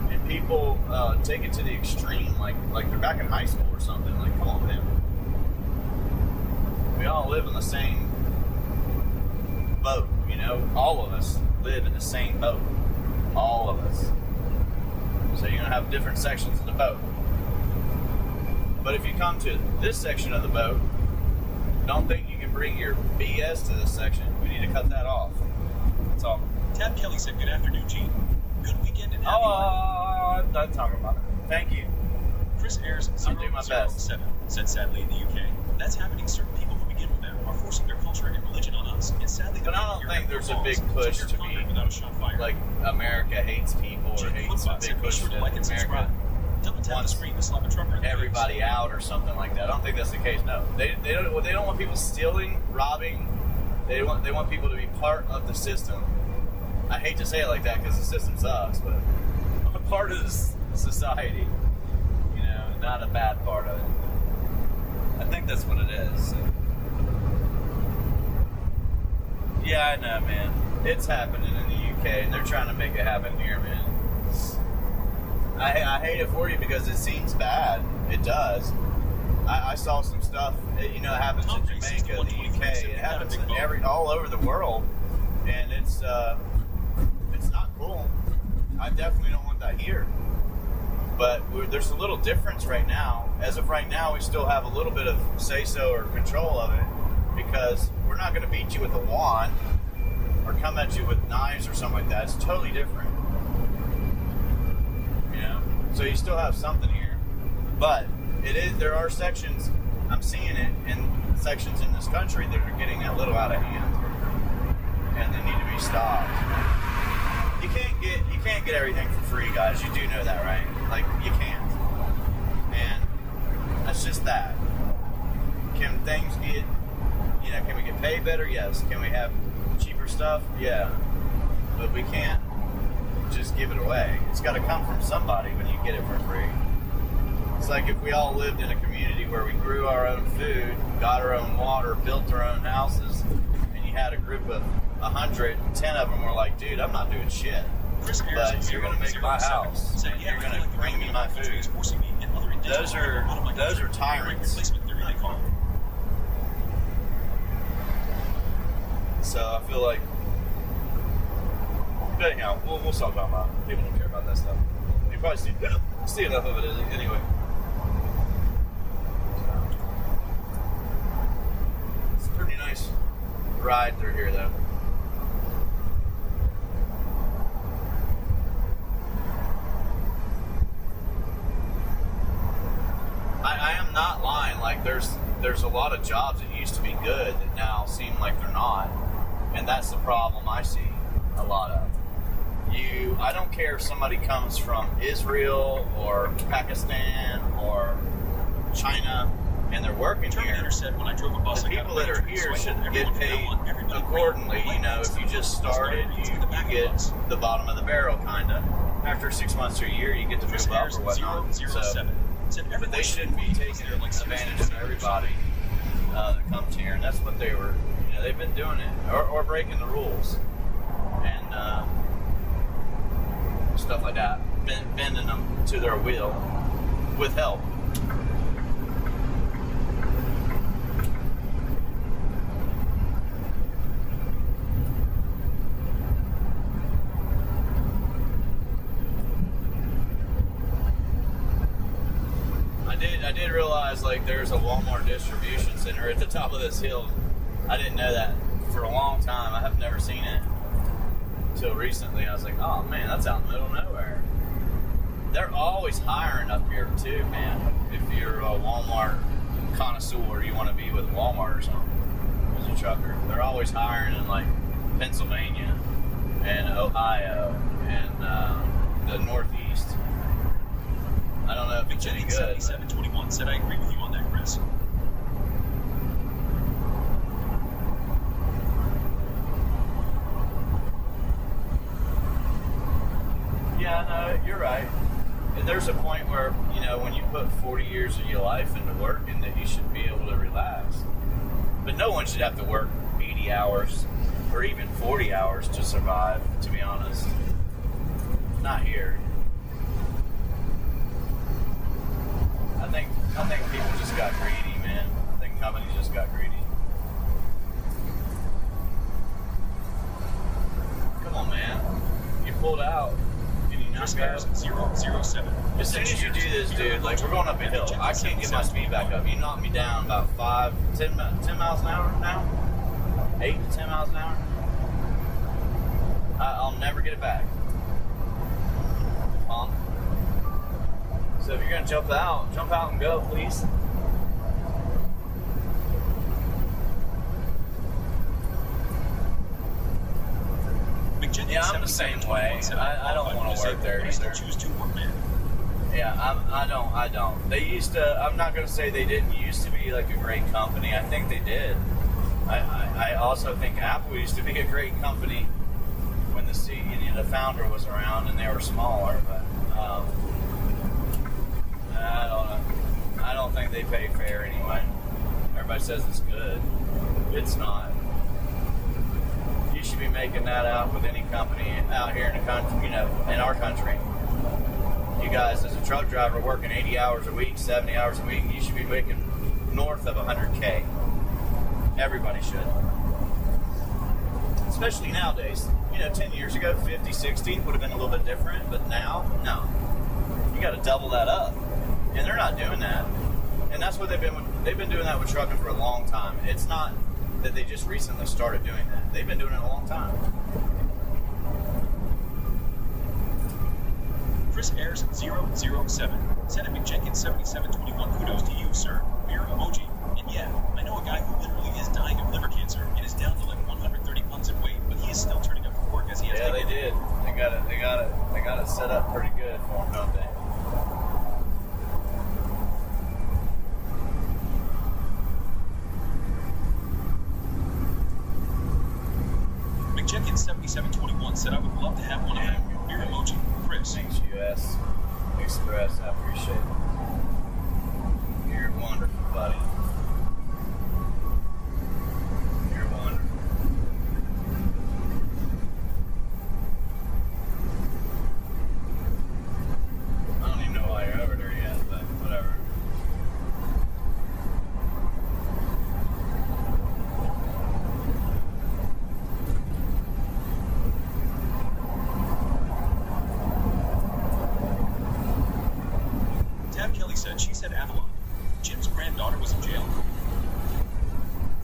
And people take it to the extreme. Like they're back in high school or something. Like, come on, man. We all live in the same boat, you know? All of us live in the same boat. All of us. So you're going to have different sections of the boat. But if you come to this section of the boat, don't think you can bring your BS to this section. We need to cut that off. That's all. Tab Kelly said, "Good afternoon, Gene. Good weekend and happy I'm done talking about it. Thank you. Chris Ayers I'll do my best. 007 said, sadly, in the UK, that's happening. Certain people who begin with them are forcing their culture and religion on us. And sadly, But I don't think there's a big push to be like America hates people or hates a big push that America wants everybody out or something like that. I don't think that's the case. No, they don't want people stealing, robbing. They want people to be part of the system. I hate to say it like that because the system sucks, but a part of this society, you know, not a bad part of it. I think that's what it is. Yeah, I know, man. It's happening in the UK, and they're trying to make it happen here, man. I hate it for you because it seems bad. It does. I saw some stuff. You know, it happens in Jamaica, the UK. It happens in all over the world, and it's not cool. I definitely don't want that here. But there's a little difference right now. As of right now, we still have a little bit of say-so or control of it because we're not going to beat you with a wand or come at you with knives or something like that. It's totally different. You know? So you still have something here. But there are sections, I'm seeing it in sections in this country that are getting a little out of hand. And they need to be stopped. You can't get everything for free, guys. You do know that, right? Like, you can't. And that's just that. Can things get, you know, can we get paid better? Yes. Can we have cheaper stuff? Yeah. But we can't just give it away. It's got to come from somebody when you get it for free. It's like if we all lived in a community where we grew our own food, got our own water, built our own houses, and you had a group of 100, and 10 of them were like, dude, I'm not doing shit. But you're going to make my house. And you're going to bring me my food. Those are tyrants. So I feel like, but anyhow, we'll talk about mine. People don't care about that stuff. You probably see enough of it anyway. It's a pretty nice ride through here, though. I am not lying. Like there's a lot of jobs that used to be good that now seem like they're not, and that's the problem I see a lot of. I don't care if somebody comes from Israel or Pakistan or China and they're working here. Said when I drove a bus, the people that are here should get paid accordingly. You know, if you just started, you get the bottom of the barrel, kind of. After 6 months or a year, you get to move up or whatnot. But they shouldn't be taking advantage of everybody that comes here, and that's what they were. You know, they've been doing it or breaking the rules and stuff like that, bending them to their will with help. I did realize like there's a Walmart distribution center at the top of this hill. I didn't know that for a long time. I have never seen it until recently. I was like, oh man, that's out in the middle of nowhere. They're always hiring up here too, man. If you're a Walmart connoisseur you want to be with Walmart or something as a trucker. They're always hiring in like Pennsylvania and Ohio and the Northeast. I don't know if it's any good. 7721 said, I agree with you on that, Chris. Yeah, no, you're right. And there's a point where, you know, when you put 40 years of your life into work, and that you should be able to relax. But no one should have to work 80 hours or even 40 hours to survive, to be honest. Not here. I think people just got greedy, man. I think companies just got greedy. Come on, man. You pulled out. Can you not Chris go? Ayers 007. As soon as you do this, dude, like, we're going up a hill. I can't get my speed back up. You knocked me down about 10 miles an hour now? 8 to 10 miles an hour? I'll never get it back. So if you're going to jump out and go, please. Yeah, I'm the same way. I don't want to work there either. Choose to work, man. Yeah, I don't. They used to, I'm not going to say they didn't used to be like a great company. I think they did. I also think Apple used to be a great company when the founder was around and they were smaller, but I don't know. I don't think they pay fair anyway. Everybody says it's good. It's not. You should be making that out with any company out here in the country, in our country. You guys, as a truck driver working 80 hours a week, 70 hours a week, you should be making north of 100K. Everybody should. Especially nowadays. 10 years ago, 50, 60 would have been a little bit different, but now, no. You got to double that up. And they're not doing that. And that's what they've been doing that with trucking for a long time. It's not that they just recently started doing that. They've been doing it a long time. Chris Ayers 007 said, McJenkins 7721, kudos to you, sir. Beer emoji. And yeah, I know a guy who literally is dying of liver cancer and is down to like 130 pounds in weight, but he is still turning up for work as he has. Yeah, they did. They got it set up pretty good for him, don't they? McJenkins 7721 said, I would love to have one of them. Beer emoji. Chris. Thanks, US Express. I appreciate it. You're wonderful, buddy. You're wonderful. I don't even know why you're over there yet, but whatever. She said Avalon. Jim's granddaughter was in jail.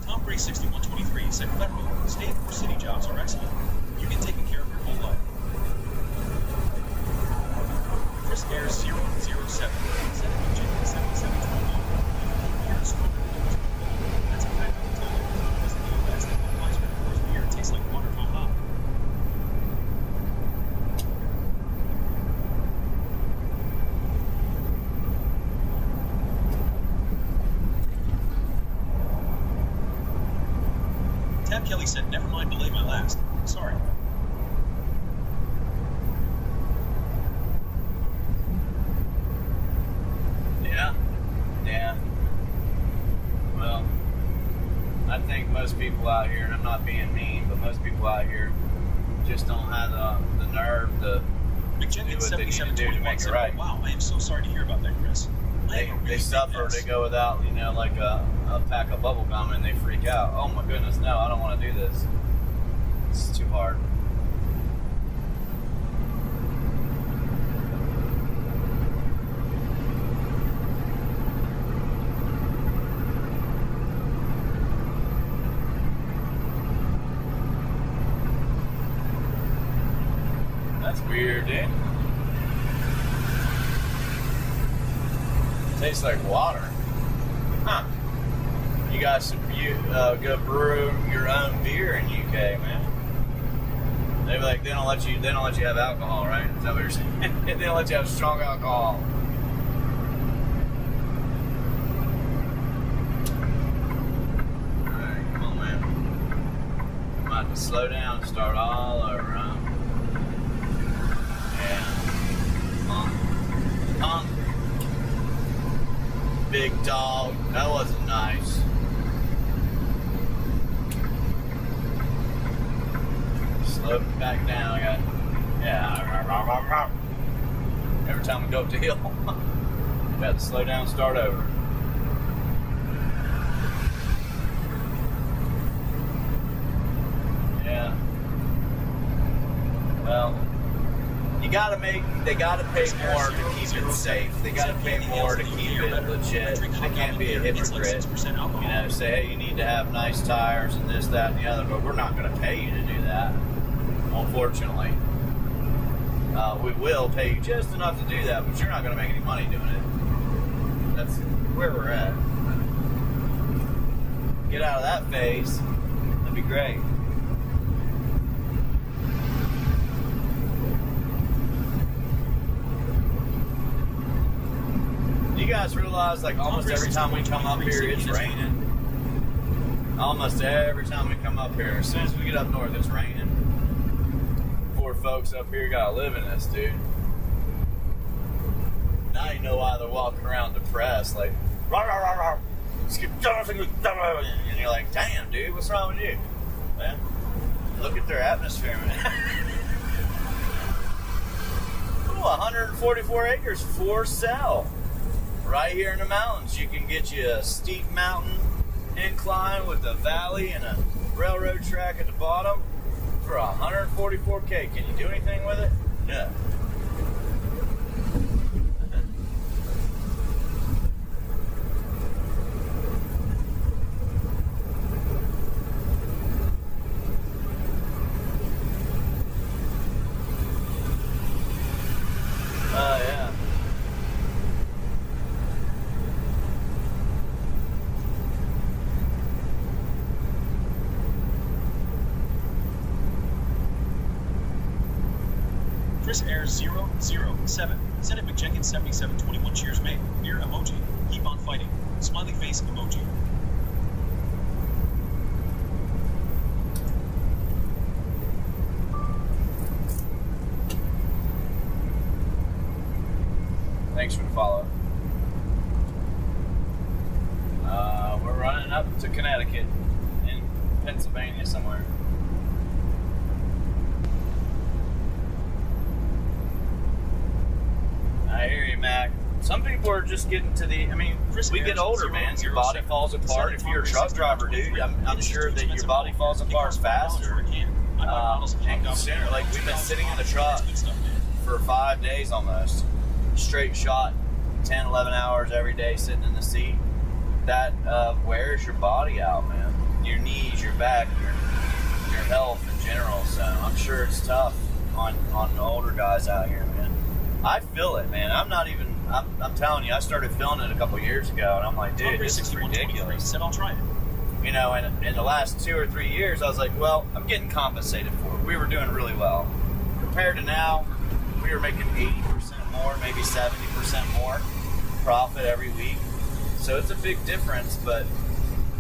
Tom Gray 6123 said Cleverly, state or city jobs are excellent. You get taken care of your whole life. Chris Ayers 007 said Jim 7721. That's a fact I told you. Because the U.S. that applies for the first beer tastes like water, haha. Tab Kelly said, never mind, delay my last. Sorry. Yeah. Well, I think most people out here, and I'm not being mean, but most people out here just don't have the nerve to do what they need to do to make it right. Wow, I am so sorry to hear about that, Chris. They suffer, they go without, like a pack of bubble gum, and they freak out. Oh my goodness, no, I don't want to do this. It's too hard. That's weird, dude. Tastes like water. Huh. You guys go brew your own beer in UK, man. They don't let you have alcohol, right? Is that what you're saying? They don't let you have strong alcohol. Alright, come on, man. I'm about to slow down and start all over, huh? Yeah. Big dog. That wasn't nice. Slow back down. I got, yeah. Every time we go up the hill, we got to slow down and start over. Yeah. Well, they gotta pay more to keep it safe. They gotta pay more to keep it legit. They can't be a hypocrite. You know, say, hey, you need to have nice tires and this, that, and the other, but we're not gonna pay you to do that. Unfortunately. We will pay you just enough to do that, but you're not gonna make any money doing it. That's where we're at. Get out of that phase. That'd be great. You guys realize, like, almost every time we come up here, it's raining. Almost every time we come up here, as soon as we get up north, it's raining. Poor folks up here gotta live in this, dude. Now you know why they're walking around depressed, like, rah, rah, rah, rah. And you're like, damn, dude, what's wrong with you? Man, look at their atmosphere, man. Ooh, 144 acres for sale. Right here in the mountains, you can get you a steep mountain incline with a valley and a railroad track at the bottom for $144K. Can you do anything with it? No. Yeah. Chris Air 007. Senate McJenkins 7721 cheers made. Beer emoji. Keep on fighting. Smiley face emoji. Thanks for the follow. We're running up to Connecticut in Pennsylvania somewhere. I hear you, Mac. Some people are just getting to the, we get older, man. Your body falls apart. If you're a truck driver, dude, I'm sure that your body falls apart faster and sooner. Like, we've been sitting in the truck for 5 days almost. Straight shot, 10, 11 hours every day sitting in the seat. That wears your body out, man. Your knees, your back, your health in general. So I'm sure it's tough on the older guys out here, man. I feel it, man. I'm telling you, I started feeling it a couple years ago, and I'm like, dude, this is ridiculous. Said I'll try it. You know, and in the last 2 or 3 years, I was like, well, I'm getting compensated for it. We were doing really well. Compared to now, we were making 80% more, maybe 70% more profit every week. So it's a big difference, but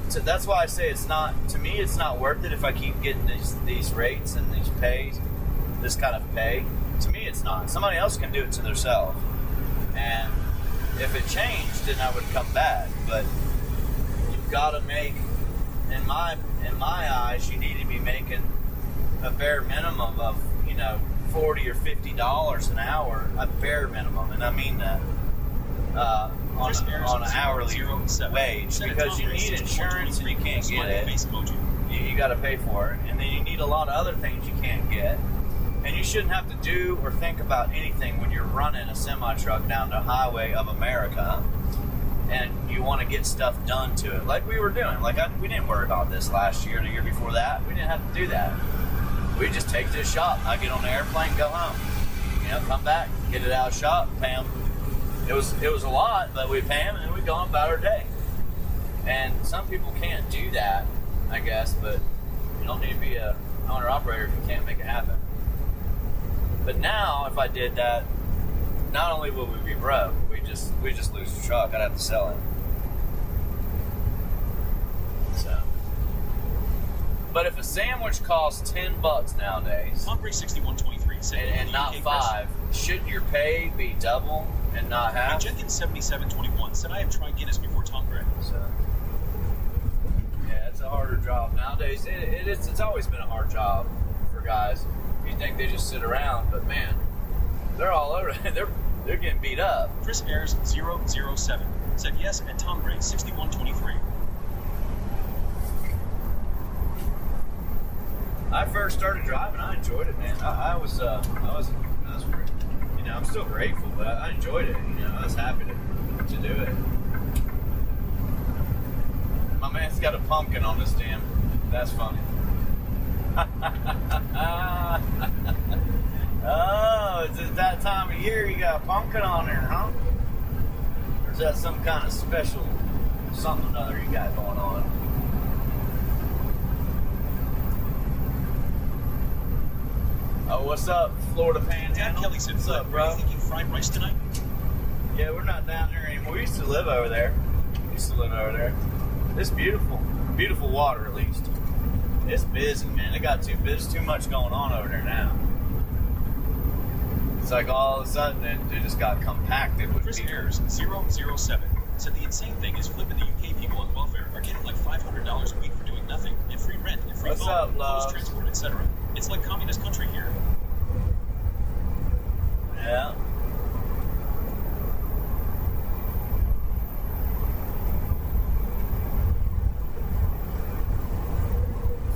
that's why I say it's not worth it if I keep getting these rates and these pays, this kind of pay. To me, it's not. Somebody else can do it to themselves. And if it changed, then I would come back. But you've got to make, in my eyes, you need to be making a bare minimum of, $40 or $50 an hour, a bare minimum, and I mean that on an hourly wage, because you need insurance and you can't get it. You got to pay for it, and then you need a lot of other things you can't get. And you shouldn't have to do or think about anything when you're running a semi-truck down the highway of America and you want to get stuff done to it, like we were doing. We didn't worry about this last year, the year before that. We didn't have to do that. We just take to the shop. I get on the airplane, go home. Come back, get it out of the shop, pay them. It was a lot, but we pay them and we go on about our day. And some people can't do that, I guess, but you don't need to be a owner-operator if you can't make it happen. But now, if I did that, not only would we be broke, we just lose the truck. I'd have to sell it. So, but if a sandwich costs $10 nowadays, Tom 6123 said, and not $5, shouldn't your pay be double and not half? Jenkins 7721 said, I have tried Guinness before Tom Gray. So, yeah, it's a harder job nowadays. It's always been a hard job for guys. You think they just sit around, but man, they're all over. They're getting beat up. Chris Ayers 007 said yes, and Tom Gray 6123. I first started driving. I enjoyed it, man. I was, you know, I'm still grateful, but I enjoyed it. You know, I was happy to do it. My man's got a pumpkin on his damn. That's funny. Oh, is it that time of year you got a pumpkin on there, huh? Or is that some kind of special something or other you got going on? Oh, what's up, Florida Panhandle? Dad Kelly said, what's up, bro? Are you thinking fried rice tonight? Yeah, we're not down there anymore. We used to live over there. It's beautiful. Beautiful water, at least. It's busy, man. There's too much going on over there now. It's like all of a sudden it just got compacted with Chris people. Ayers 007 said the insane thing is flipping the UK people on welfare are getting like $500 a week for doing nothing, and free rent, and free What's phone, up, clothes, love? transport, etc. It's like communist country here. Yeah.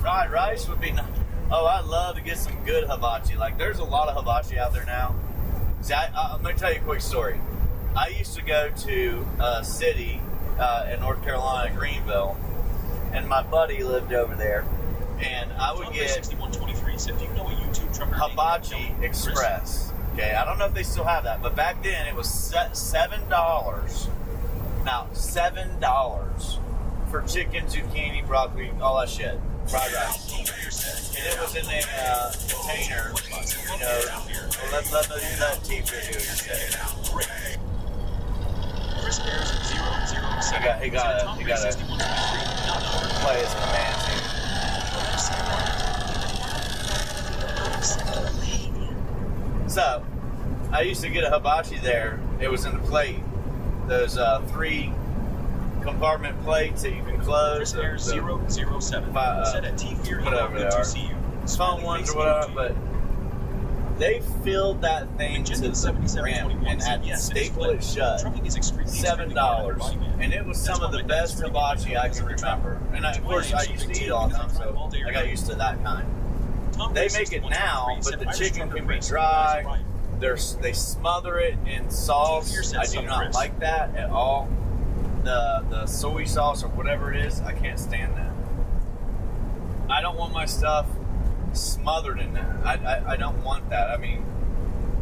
Fried rice would be nice. Oh, I'd love to get some good hibachi. Like, there's a lot of hibachi out there now. See, I'm going to tell you a quick story. I used to go to a city in North Carolina, Greenville, and my buddy lived over there. And I would get 6123 said, do you know a YouTube trucker named Hibachi Kelly Chris? Express. Okay, I don't know if they still have that, but back then it was $7. Now, $7 for chicken, zucchini, broccoli, all that shit. Fried rice. And it was in a container, you know. Well, let's let that teacher do his thing. Chris Ayers 007 He got to play his commands here. So, I used to get a hibachi there. It was in the plate. Those 3 compartment plates that you can close. Chris Ayers 007 said at T-Fear, whatever they good are. to see you. Phone ones or whatever, but they filled that thing to the rim and had to staple it shut. $7, and it was some of the best hibachi I can remember. And of course, I used to eat all the time, so I got used to that kind. They make it now, but the chicken can be dry. They smother it in sauce. I do not like that at all. The soy sauce or whatever it is, I can't stand that. I don't want my stuff smothered in that. I don't want that. I mean,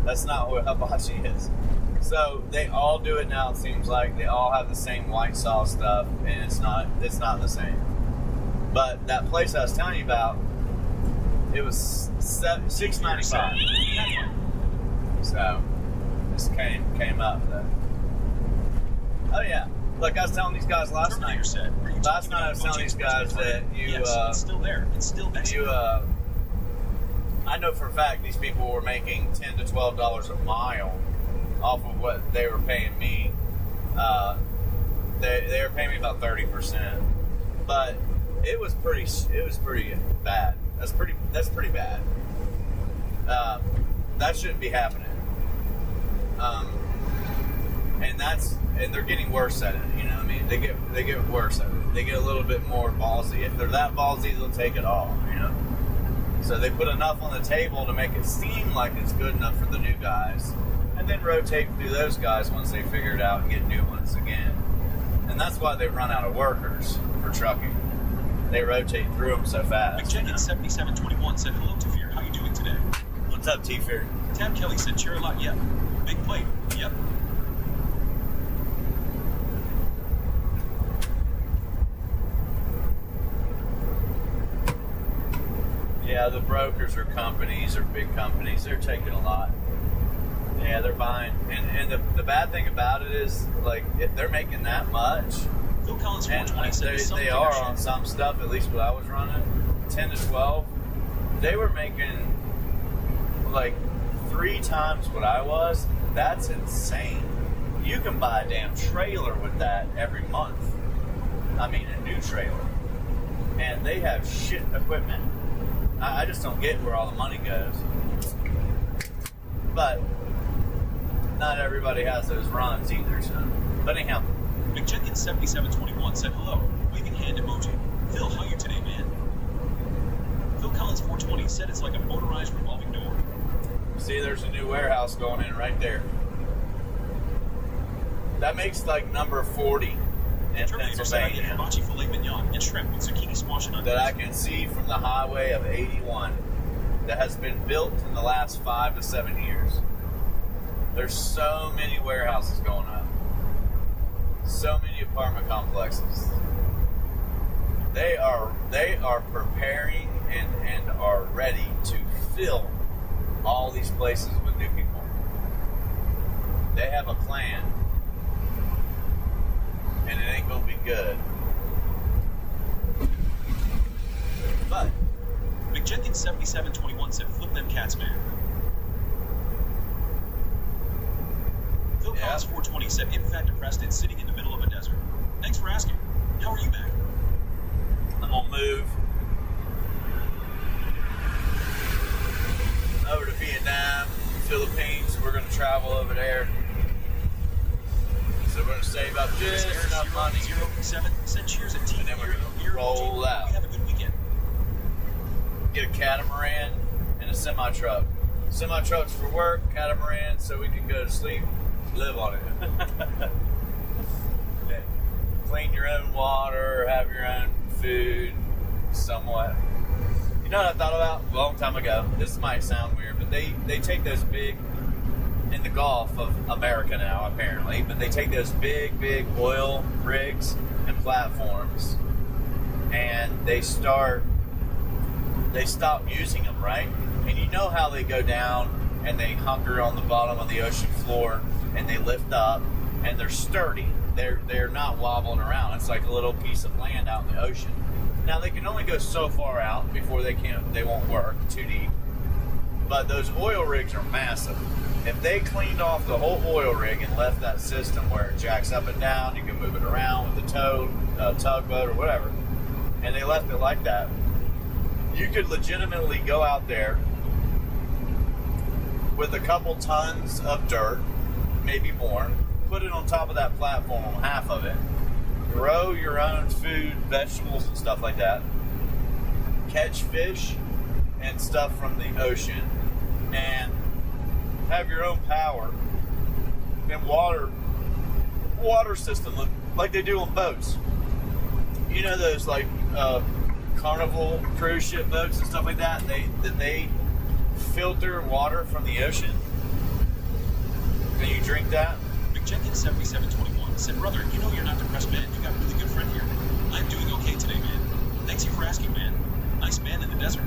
that's not what hibachi is. So they all do it now. It seems like they all have the same white sauce stuff, and it's not the same. But that place I was telling you about, it was $6.95. So this came up. Oh yeah. Like I was telling these guys last night. Last night I was telling these guys that it's still there. It's still there. I know for a fact these people were making $10 to $12 a mile off of what they were paying me. They were paying me about 30%, but it was pretty bad. That's pretty bad. That shouldn't be happening. And they're getting worse at it. You know what I mean? They get worse at it. They get a little bit more ballsy. If they're that ballsy, they'll take it all. You know. So they put enough on the table to make it seem like it's good enough for the new guys, and then rotate through those guys once they figure it out and get new ones again. And that's why they run out of workers for trucking. They rotate through them so fast. McJenkins 7721 said, hello, T-Fear. How you doing today? What's up, T-Fear? Tab Kelly said, cheer a lot. Yep. Big plate. Yep. Yeah, the brokers or companies or big companies, they're taking a lot. Yeah, they're buying. And the bad thing about it is, like, if they're making that much, Phil Collins and 420 they are on some stuff, at least what I was running, 10 to 12, they were making like 3 times what I was. That's insane. You can buy a damn trailer with that every month. I mean, a new trailer. And they have shit equipment. I just don't get where all the money goes. But not everybody has those runs either, so. But anyhow. McJenkins7721 said hello, waving hand emoji. Phil, how you today, man? Phil Collins 420 said it's like a motorized revolving door. See, there's a new warehouse going in right there. That makes like number 40 in Terminator said I get Pennsylvania hibachi filet mignon and shrimp with zucchini squash and onions. that I can see from the highway of 81 that has been built in the last 5 to 7 years. There's so many warehouses going up. So many apartment complexes. They are preparing and are ready to fill all these places with new people. They have a plan, and it ain't gonna be good. But McJenkins7721 said flip them cats, man. Phil Yeah. Collins 420 said in fact depressed and sitting in the middle of a desert. Thanks for asking. How are you, man? I'm gonna move over to Vietnam, Philippines. We're gonna travel over there. So we're gonna save up just enough money. 07 said cheers at And then we're gonna roll out. We have a good weekend. Get a catamaran and a semi-truck. Semi-trucks for work, catamaran so we can go to sleep, live on it. Yeah. Clean your own water, have your own food, somewhat. You know what I thought about a long time ago? This might sound weird, but they take those big, in the Gulf of America now apparently, but they take those big oil rigs and platforms and they stop using them, right? And you know how they go down and they hunker on the bottom of the ocean floor and they lift up and they're sturdy. They're not wobbling around. It's like a little piece of land out in the ocean. Now they can only go so far out before they won't work too deep. But those oil rigs are massive. If they cleaned off the whole oil rig and left that system where it jacks up and down, you can move it around with the tugboat or whatever, and they left it like that, you could legitimately go out there with a couple tons of dirt, maybe more, put it on top of that platform, half of it, grow your own food, vegetables and stuff like that, catch fish and stuff from the ocean, and have your own power and water system like they do on boats. You know those like Carnival cruise ship boats and stuff like that? They filter water from the ocean. Can you drink that? McJenkins7721 said, brother, you know you're not depressed, man. You got a really good friend here. I'm doing okay today, man. Thanks you for asking, man. Nice man in the desert.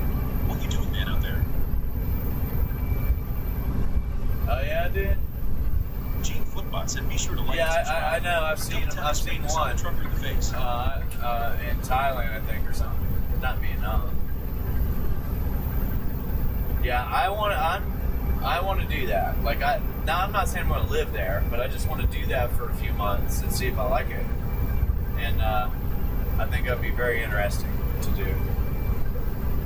What you doing, man, out there? Oh yeah, dude. Gene Footbot said, be sure to like and subscribe. I know. I've seen one Trucker in the face. in Thailand, I think, or something. Not Vietnam. Yeah, I want to do that. Like now I'm not saying I'm going to live there, but I just want to do that for a few months and see if I like it. And I think that'd be very interesting to do.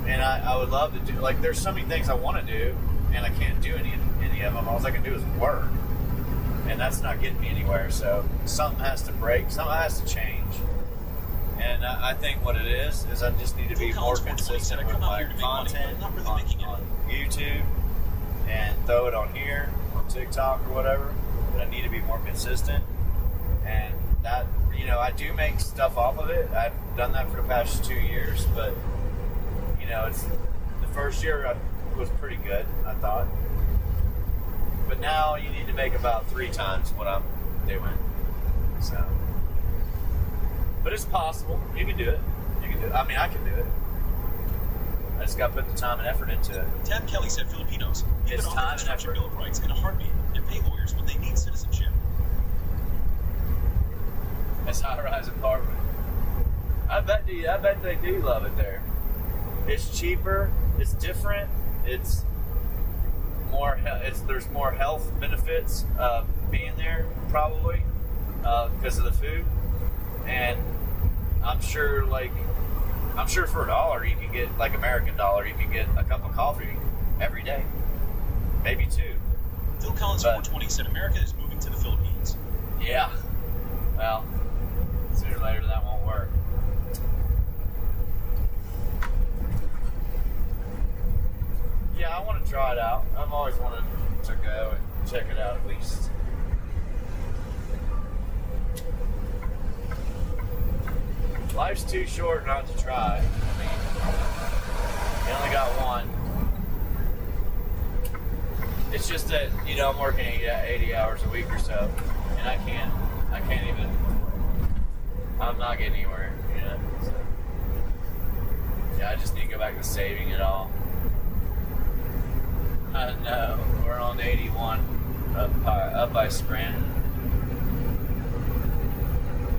And I would love to do, like, there's so many things I want to do, and I can't do any of them. All I can do is work. And that's not getting me anywhere. So something has to break, something has to change. And I think what it is I just need to be more consistent with my content on YouTube and throw it on here, on TikTok or whatever. But I need to be more consistent. And that, you know, I do make stuff off of it. I've done that for the past 2 years, but, you know, it's the first year was pretty good, I thought. But now you need to make about 3 times what I'm doing. So, but it's possible. You can do it. I mean, I can do it. I just got to put the time and effort into it. Tab Kelly said Filipinos even It's on time the and construction effort. Bill of Rights in a heartbeat and pay lawyers when they need citizenship. It's high-rise apartment. I bet they do love it there. It's cheaper. It's different. It's more. There's more health benefits being there probably because of the food, and I'm sure for $1 you can get, like American dollar, you can get a cup of coffee every day, maybe two. Phil Collins 420 said America is moving to the Philippines. Yeah. Well, sooner or later that won't work. Yeah, I want to try it out. I've always wanted to go and check it out at least. Life's too short not to try. I mean, you only got one. It's just that, I'm working 80 hours a week or so, and I can't even, I'm not getting anywhere, so. Yeah, I just need to go back to saving it all. I know, we're on 81, up by Scranton.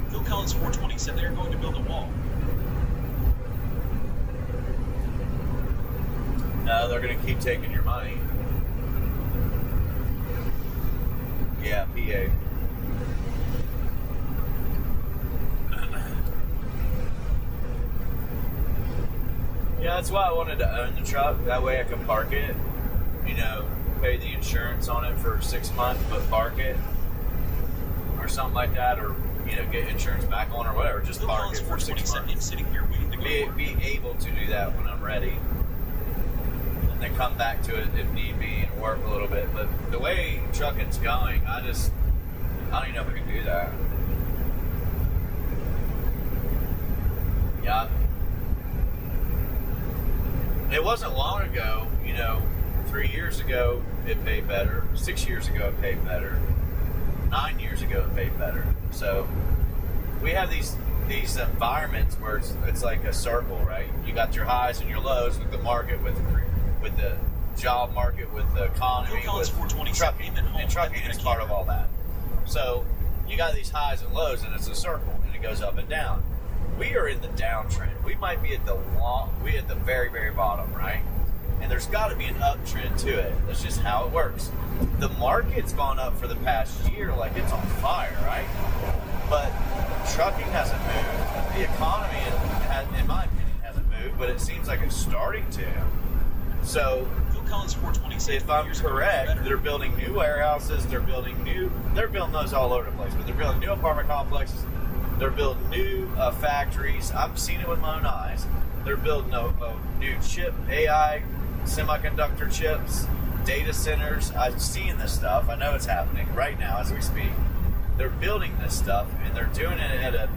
Phil Collins 420 said they are going to build a wall. No, they're going to keep taking your money. Yeah, PA. Yeah, that's why I wanted to own the truck. That way I can park it, pay the insurance on it for 6 months, but park it or something like that, or get insurance back on or whatever. Just Phil park Collins it for 6 420 said months. he's sitting here waiting to go to work. Be able to do that when I'm ready, and then come back to it if need be and work a little bit. But the way trucking's going, I don't even know if I can do that. Yeah. It wasn't long ago, 3 years ago it paid better. 6 years ago it paid better. 9 years ago it paid better. So we have these environments where it's like a circle, right? You got your highs and your lows with the market, with the job market, with the economy, with trucking, and trucking is part of all that. So you got these highs and lows, and it's a circle, and it goes up and down. We are in the downtrend. We might be at the very, very bottom, right? And there's got to be an uptrend to it. That's just how it works. The market's gone up for the past year like it's on fire, right? But trucking hasn't moved. The economy, in my opinion, hasn't moved, but it seems like it's starting to. So Phil Collins 420 said if I'm correct, they're building new warehouses, they're building those all over the place, but they're building new apartment complexes, they're building new factories. I've seen it with my own eyes. They're building a new chip, AI, semiconductor chips, data centers. I've seen this stuff. I know it's happening right now as we speak. They're building this stuff, and they're doing it at a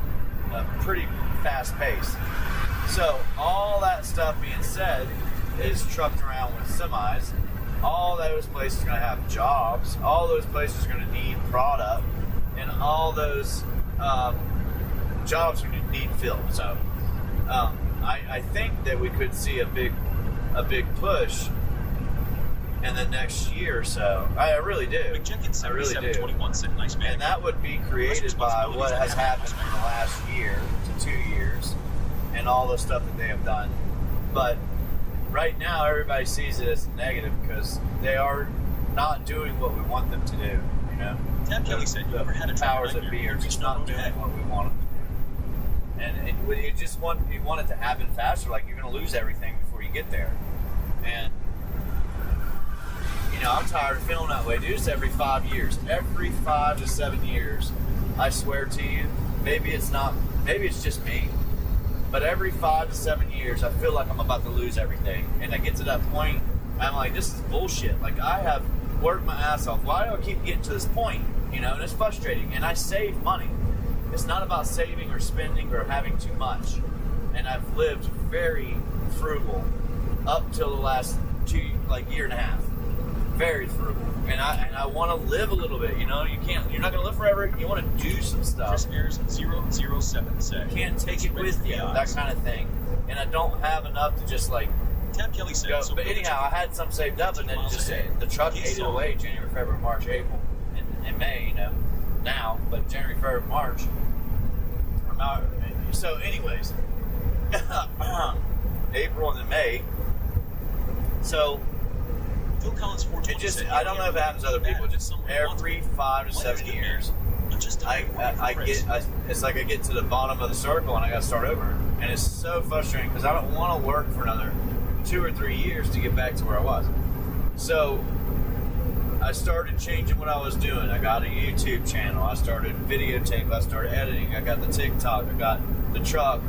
pretty fast pace. So all that stuff being said is trucked around with semis. All those places are going to have jobs. All those places are going to need product, and all those jobs are going to need filled. So I think that we could see a big push in the next year or so. I really do. I really do. 21 said nice man. And that would be created by what has happened in the last year to 2 years and all the stuff that they have done. But right now, everybody sees it as negative because they are not doing what we want them to do. Tab Kelly said you ever had a powers that be are just not doing what we want them to do. And you want it to happen faster. Like, you're going to lose everything before you get there. And I'm tired of feeling that way, dude. It's every 5 years. Every 5 to 7 years, I swear to you, maybe it's just me, but every 5 to 7 years, I feel like I'm about to lose everything. And I get to that point, I'm like, this is bullshit. Like, I have worked my ass off. Why do I keep getting to this point? And it's frustrating. And I save money. It's not about saving or spending or having too much. And I've lived very frugal up till the last year and a half. Very frugal, and I want to live a little bit. You're not going to live forever. You want to do some stuff. Chris Ayers 007 said you can't take it with you, that kind of thing. And I don't have enough to just Tab Kelly said, Go. so But anyhow, I had some saved up, and then just the truck ate it away. January, February, March, April, and May. You know, now, but January, February, March. So, anyways, April and then May. So Phil Collins it just, I don't know if it happens to other people. Just every 5 to 7 years, it's like I get to the bottom of the circle and I got to start over. And it's so frustrating because I don't want to work for another 2 or 3 years to get back to where I was. So I started changing what I was doing. I got a YouTube channel. I started videotape. I started editing. I got the TikTok. I got the truck.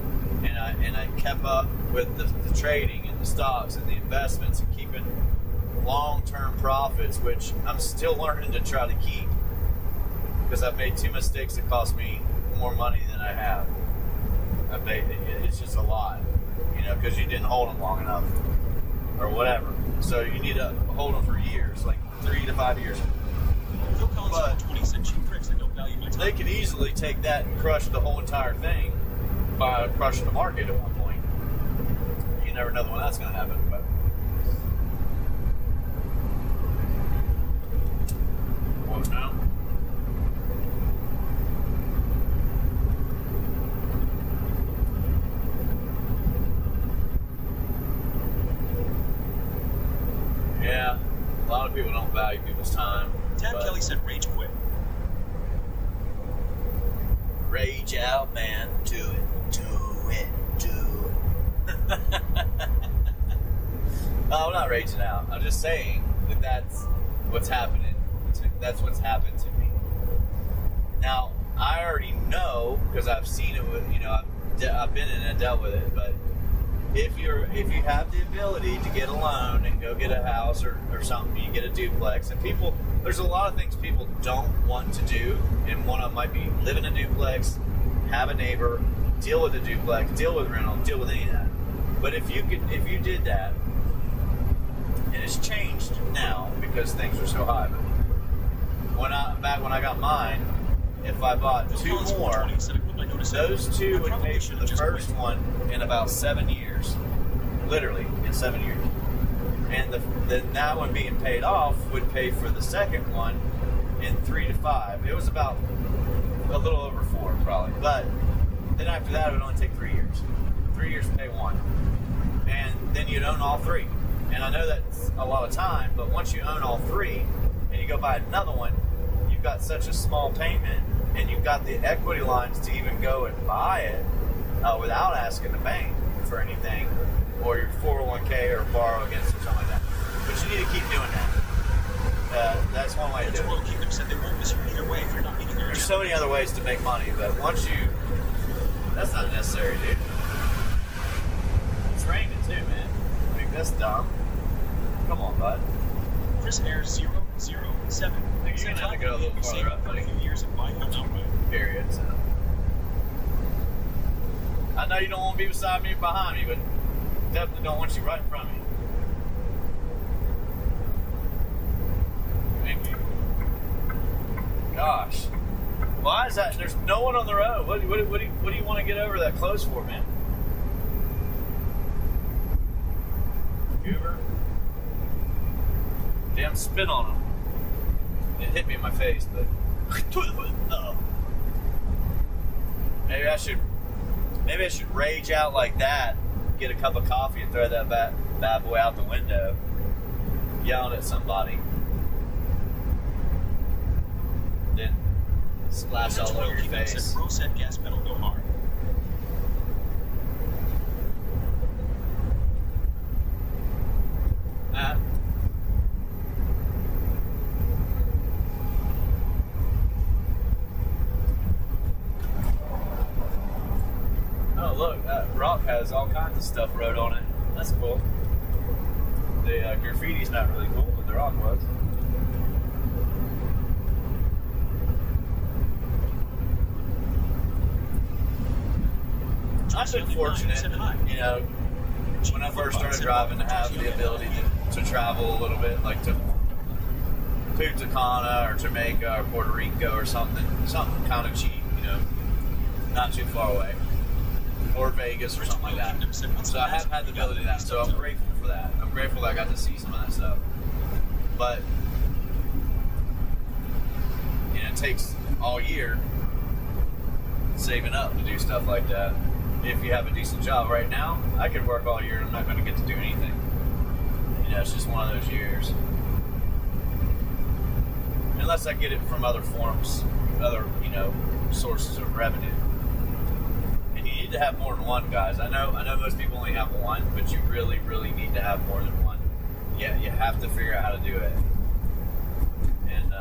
And I kept up with the trading and the stocks and the investments and keeping long-term profits, which I'm still learning to try to keep because I've made 2 mistakes that cost me more money than I have. It's just a lot, you know, because you didn't hold them long enough or whatever. So you need to hold them for years, like 3 to 5 years. Phil Collins 20 said cheap pricks that don't value my time. They could easily take that and crush the whole entire thing by crushing the market at one point. You never know when that's going to happen, but what now? Yeah, a lot of people don't value people's time. Tab Kelly said rage quit. Rage out, man. Do it. I'm not raging out. I'm just saying that that's what's happening. That's what's happened to me. Now, I already know because I've seen it with, you know, I've been in and dealt with it. But if you have the ability to get a loan and go get a house or something, you get a duplex. And there's a lot of things people don't want to do. And one of them might be live in a duplex, have a neighbor, deal with a duplex, deal with rental, deal with any of that. But if you did that, and it's changed now because things are so high. But back when I got mine, if I bought 2 more, those 2 would pay for the first one in about 7 years, literally in 7 years, and then that one being paid off would pay for the second one in 3 to 5. It was about a little over 4 probably, but then after that it would only take 3 years. 3 years to pay one, and then you'd own all 3. And I know that's a lot of time, but once you own all 3 and you go buy another one, you've got such a small payment and you've got the equity lines to even go and buy it without asking the bank for anything or your 401k or borrow against it or something like that. But you need to keep doing that. That's one way to do it. Kingdom said they won't miss you either way if you're not meeting their There's so many other ways to make money, but that's not necessary, dude. It's raining too, man. Like, that's dumb. Come on, bud. Chris Air 007. You're gonna have to go a little farther up, buddy. A few years and buy home outright. Period. So. I know you don't want to be beside me or behind me, but definitely don't want you right in front of me. Thank you. Gosh. Why is that? There's no one on the road. What do you want to get over that close for, man? Goober. Damn spit on him. It hit me in my face, but maybe I should rage out like that, get a cup of coffee and throw that bad boy out the window, yelling at somebody, then splash all over your face. Bro said gas pedal go hard. Oh look, that rock has all kinds of stuff wrote on it. That's cool. The graffiti's not really cool, but the rock was. I've been fortunate, you know, when I first started driving to have the ability to travel a little bit, like to Punta Cana or Jamaica or Puerto Rico or something kind of cheap, you know, not too far away. or Vegas or something like that. So I have had the ability to that. So I'm grateful for that. I'm grateful that I got to see some of that stuff. But it takes all year saving up to do stuff like that. If you have a decent job right now, I could work all year and I'm not going to get to do anything. It's just one of those years. Unless I get it from other forms, other, sources of revenue. And you need to have more than one, guys. I know most people only have one, but you really, really need to have more than one. Yeah, you have to figure out how to do it. And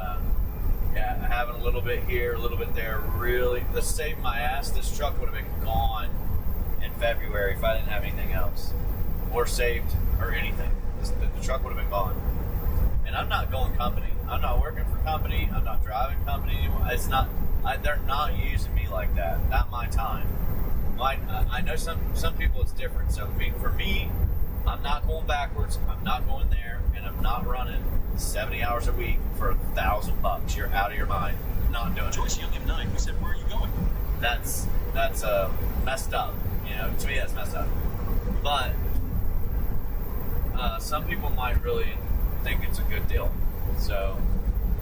having a little bit here, a little bit there, really, to save my ass, this truck would have been gone in February if I didn't have anything else, or saved, or anything. The truck would have been gone. And I'm not going company. I'm not working for company. I'm not driving company anymore. It's not. They're not using me like that. Not my time. I know some people it's different. So for me, I'm not going backwards. I'm not going there, and I'm not running 70 hours a week for $1,000. You're out of your mind. Not doing it. Joyce Young M9, who said, "Where are you going?" That's messed up. To me that's messed up. But some people might really think it's a good deal. So,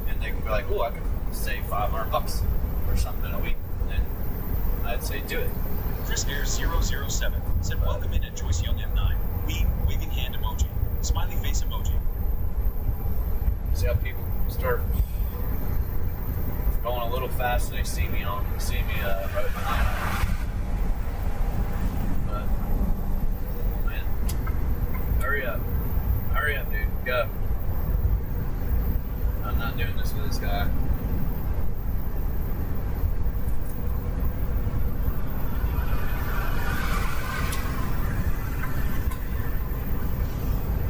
and they can be like, "Oh, I could save $500 or something a week." And I'd say do it. Chris Air 007 said, "Welcome in at Joyce Young M9. Waving hand emoji. Smiley face emoji." See how people start going a little fast and they see me right behind them. But, man, hurry up, dude, go. I'm not doing this with this guy.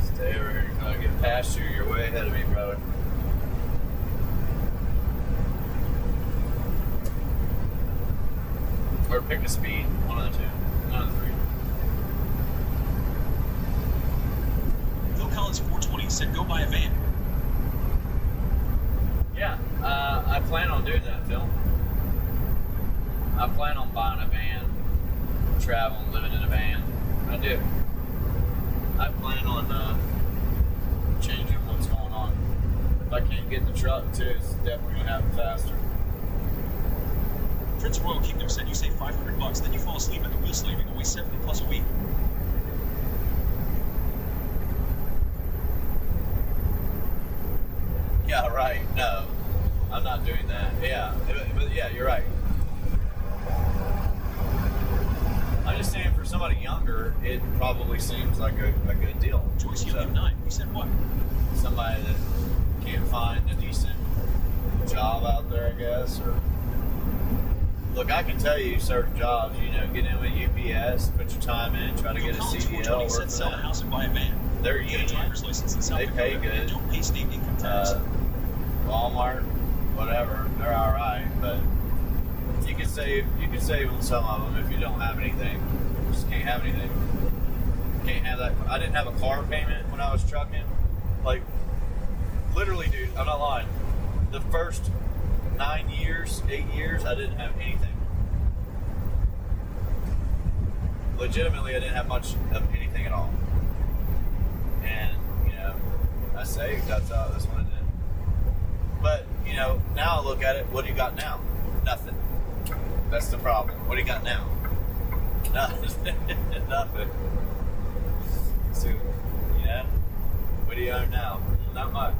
Stay over here until I get past you. You're way ahead of me, brother. Or pick a speed. One of the two. One of the three. Phil Collins 420 said, "Go buy a van." Yeah, I plan on doing that, Phil. I plan on buying a van, traveling, living in a van. I do. I plan on changing what's going on. If I can't get the truck, too, it's definitely going to happen faster. Prince Royal Kingdom said, "You save $500, then you fall asleep at the wheel slaving away 70 plus a week." Yeah, right. No, I'm not doing that. Yeah, but yeah, you're right. I'm just saying for somebody younger, it probably seems like a good deal. Joyce Young M9, he said what? Somebody that can't find a decent job out there, I guess, or look, I can tell you certain jobs, get in with UPS, put your time in, try to get a CDL, work for sell a them. house and buy a van. They're Get a union. driver's license in South They Dakota. pay good. And don't pay state income tax. Walmart, whatever, they're all right, but you can save on some of them if you don't have anything. You just can't have anything. Can't have that. I didn't have a car payment when I was trucking. Like, literally, dude, I'm not lying. The first 8 years, I didn't have anything. Legitimately, I didn't have much of anything at all. And, I saved. That's what I did. But, now I look at it, what do you got now? Nothing. That's the problem. What do you got now? Nothing. Nothing. So, what do you own now? Not much.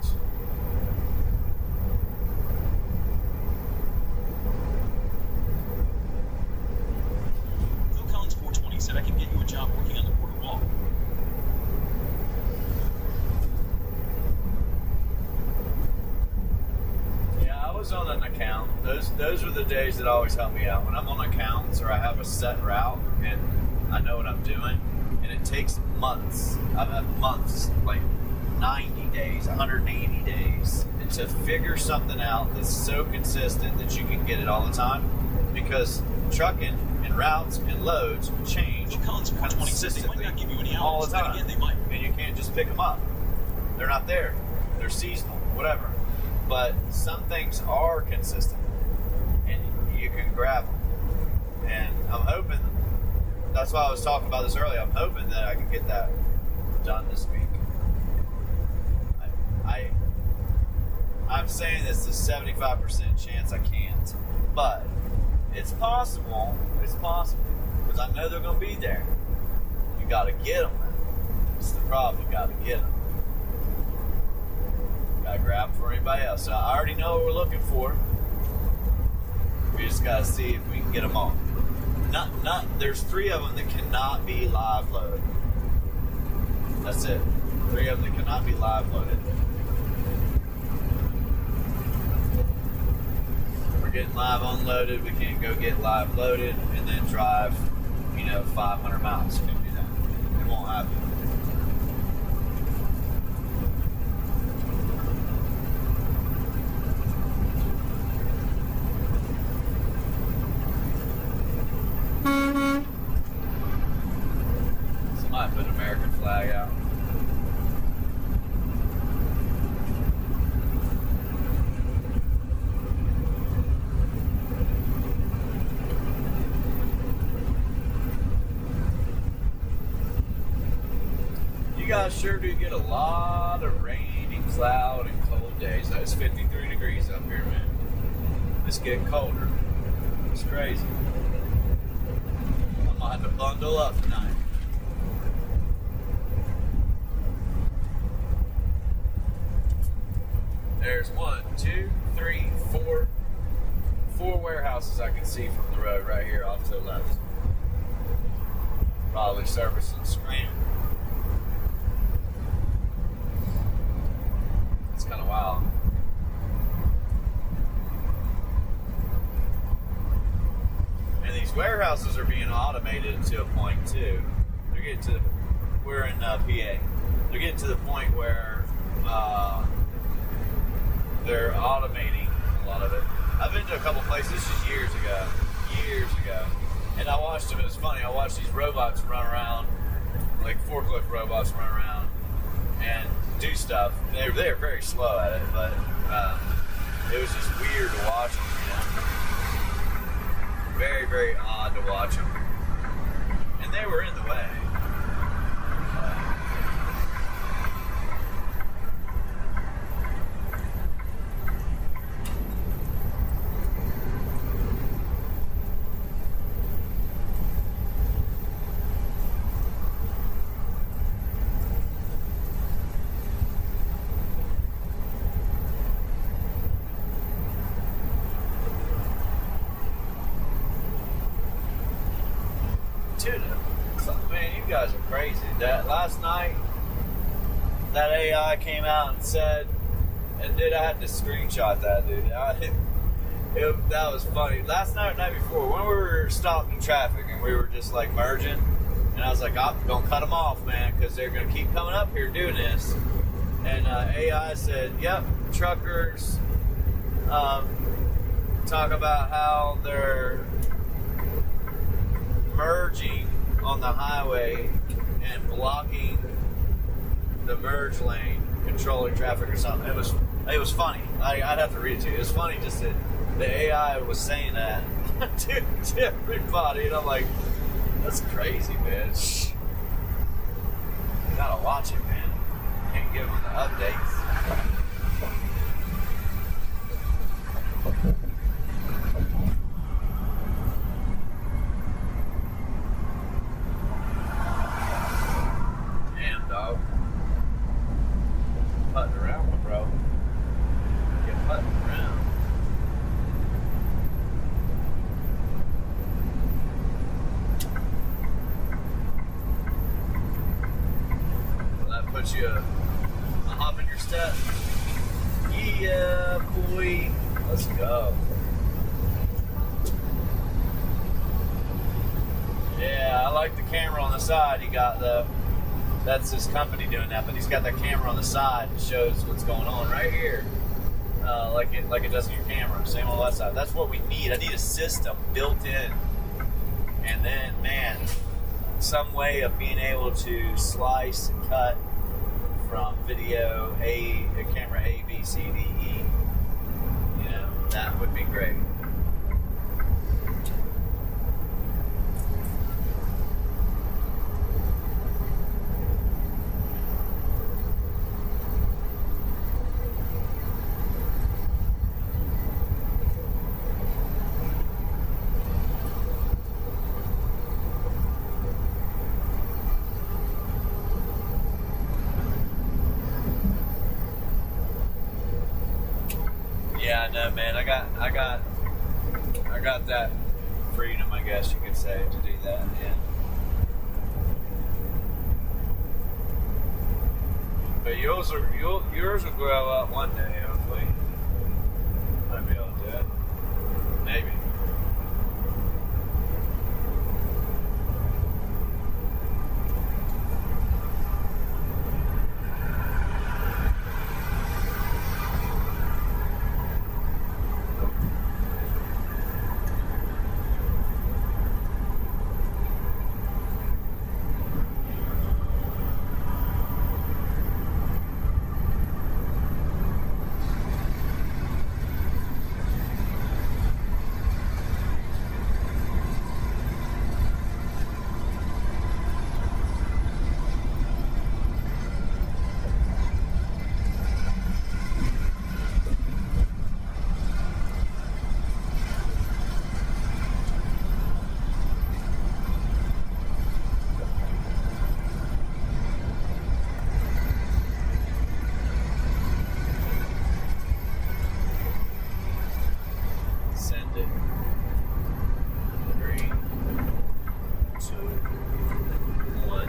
Phil Collins 420 said, "I can get you a job working on the border wall." Yeah, I was on an account. Those are the days that always help me out. When I'm on accounts or I have a set route and I know what I'm doing, and it takes months. I've had months, like 90 days, 180 days, to figure something out that's so consistent that you can get it all the time. Because trucking and routes and loads change Phil Collins 420 says they might not give you any hours. all the time. Then again, they might. And you can't just pick them up. They're not there. They're seasonal, whatever. But some things are consistent, and you can grab them. And I'm hoping that's why I was talking about this earlier. I'm hoping that I can get that done this week. I'm saying this is a 75% chance I can't, but it's possible. It's possible because I know they're going to be there. You got to get them. It's the problem. You got to get them. Got to grab them for anybody else. So I already know what we're looking for. We just got to see if we can get them all. There's 3 of them that cannot be live loaded. That's it. 3 of them that cannot be live loaded. We're getting live unloaded. We can't go get live loaded and then drive, 500 miles. Can't do that. It won't happen. Somebody put an American flag out. You guys sure do get a lot of rainy, cloud, and cold days. It's 53 degrees up here, man. It's getting colder. It's crazy. I'm gonna have to bundle up tonight. There's 1, 2, 3, 4 warehouses I can see from the road right here off to the left. Probably servicing screen. It's kind of wild. And these warehouses are being automated to a point too. They're getting to. We're in PA. They're getting to the point where they're automating a lot of it. I've been to a couple places just years ago, and I watched them. It was funny. I watched these robots run around, like forklift robots run around and do stuff. They were very slow at it, but it was just weird to watch them. Very, very odd to watch them, and they were in the way. Man, you guys are crazy. That last night, that AI came out and said, and dude, I had to screenshot that, dude. That was funny. Last night or night before, when we were stopped in traffic and we were just like merging, and I was like, I'm gonna cut them off, man, because they're gonna keep coming up here doing this. And AI said, yep, truckers talk about how they're merging on the highway and blocking the merge lane, controlling traffic or something. It was funny. I'd have to read it to you. It was funny just that the AI was saying that to everybody, and I'm like, that's crazy, man. Shh. You gotta watch it, man. Can't give them the updates. Putting around, bro. Get putting around. Will that put you a hop in your step? Yeah, boy. Let's go. Yeah, I like the camera on the side. You got that's his company doing that, but he's got that camera on the side that shows what's going on right here, like it does in your camera. Same on that side. That's what we need. I need a system built in, and then, man, some way of being able to slice and cut from video camera A, B, C, D, E. That would be great. Yeah, I know, man. I got that freedom, I guess you could say, to do that. Yeah. But yours will grow up one day, hopefully. Might be able to do it. Maybe. Send it. 3, 2, 1.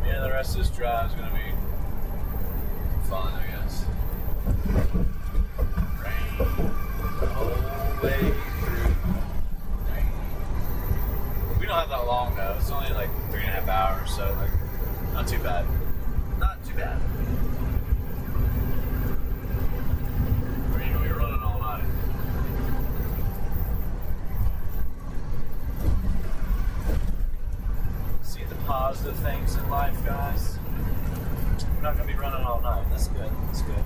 Yeah, the rest of this drive is going to be fun, I guess. Rain the whole way through. Rain. We don't have that long though. It's only like 3.5 hours, so like not too bad. Not too bad. Or you gonna be running all night. See the positive things in life, guys. We're not gonna be running all night. That's good. That's good.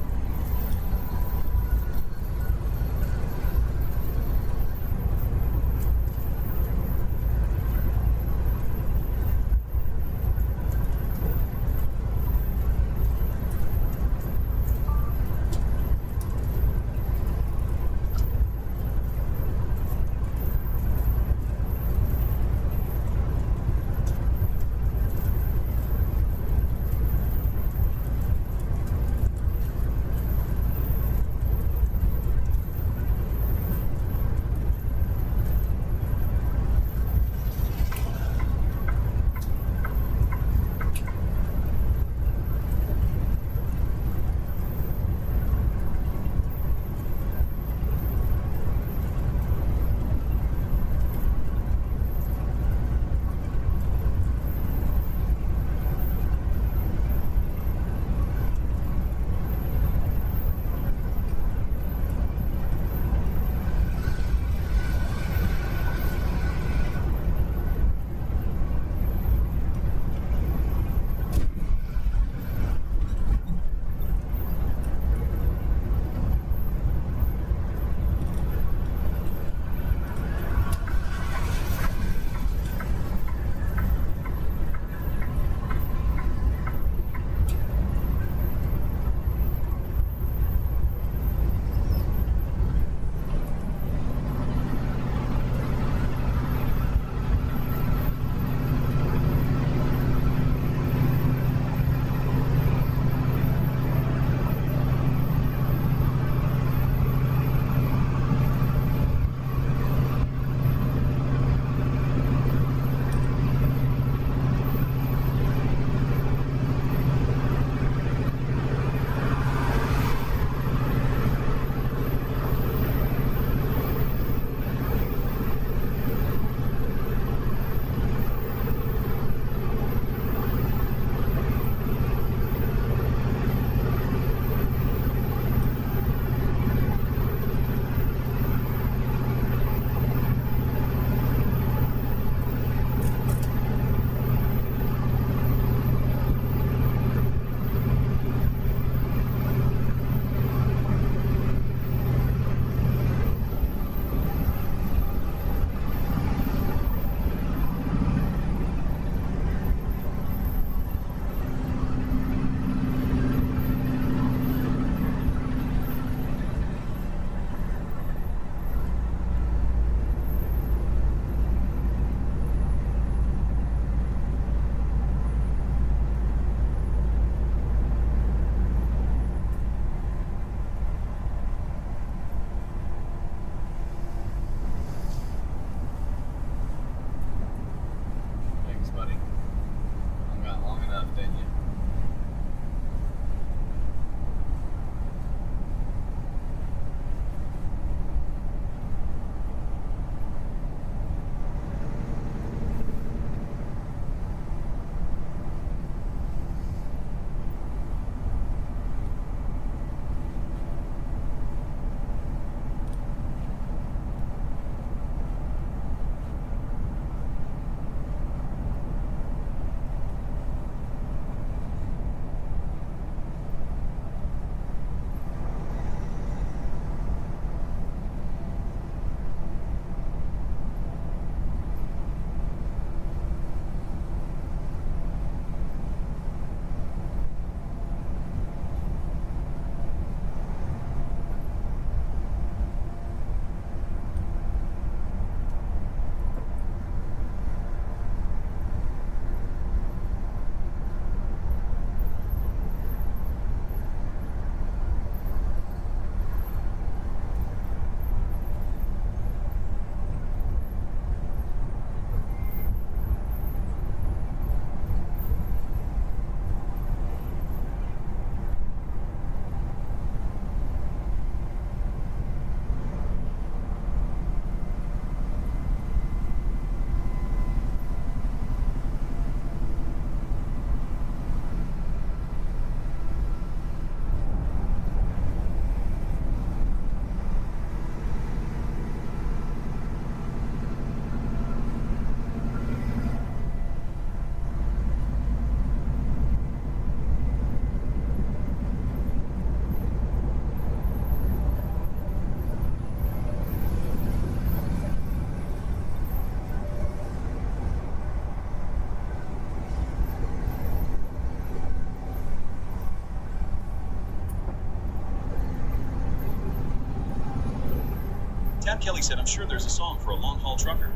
Tab Kelly said, I'm sure there's a song for a long-haul trucker.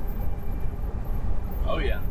Oh, yeah.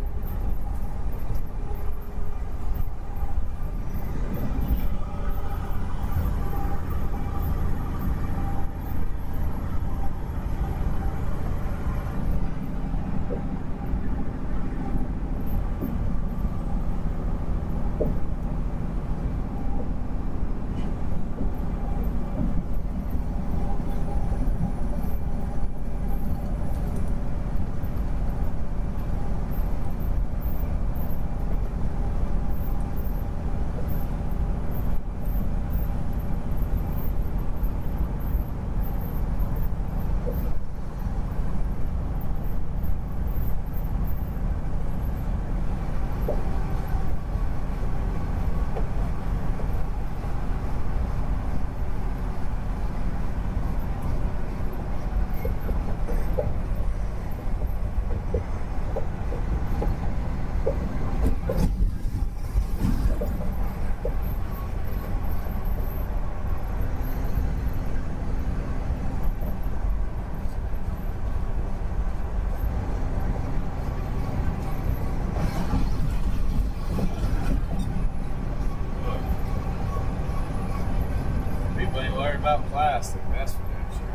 People ain't worried about plastic, that's for damn sure.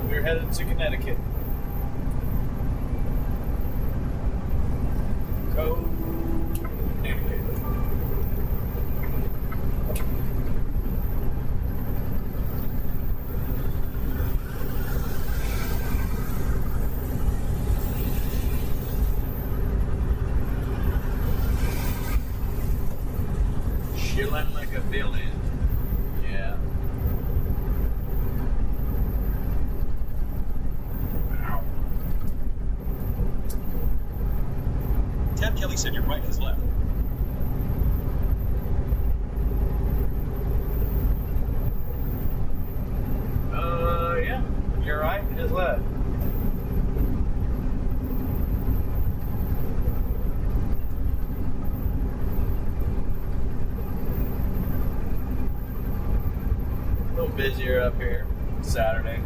We're headed to Connecticut. Connecticut. Chillin' like a villain. Yeah. Tab Kelly said your right is left. Yeah. You're right, his left. A little busier up here. Saturday.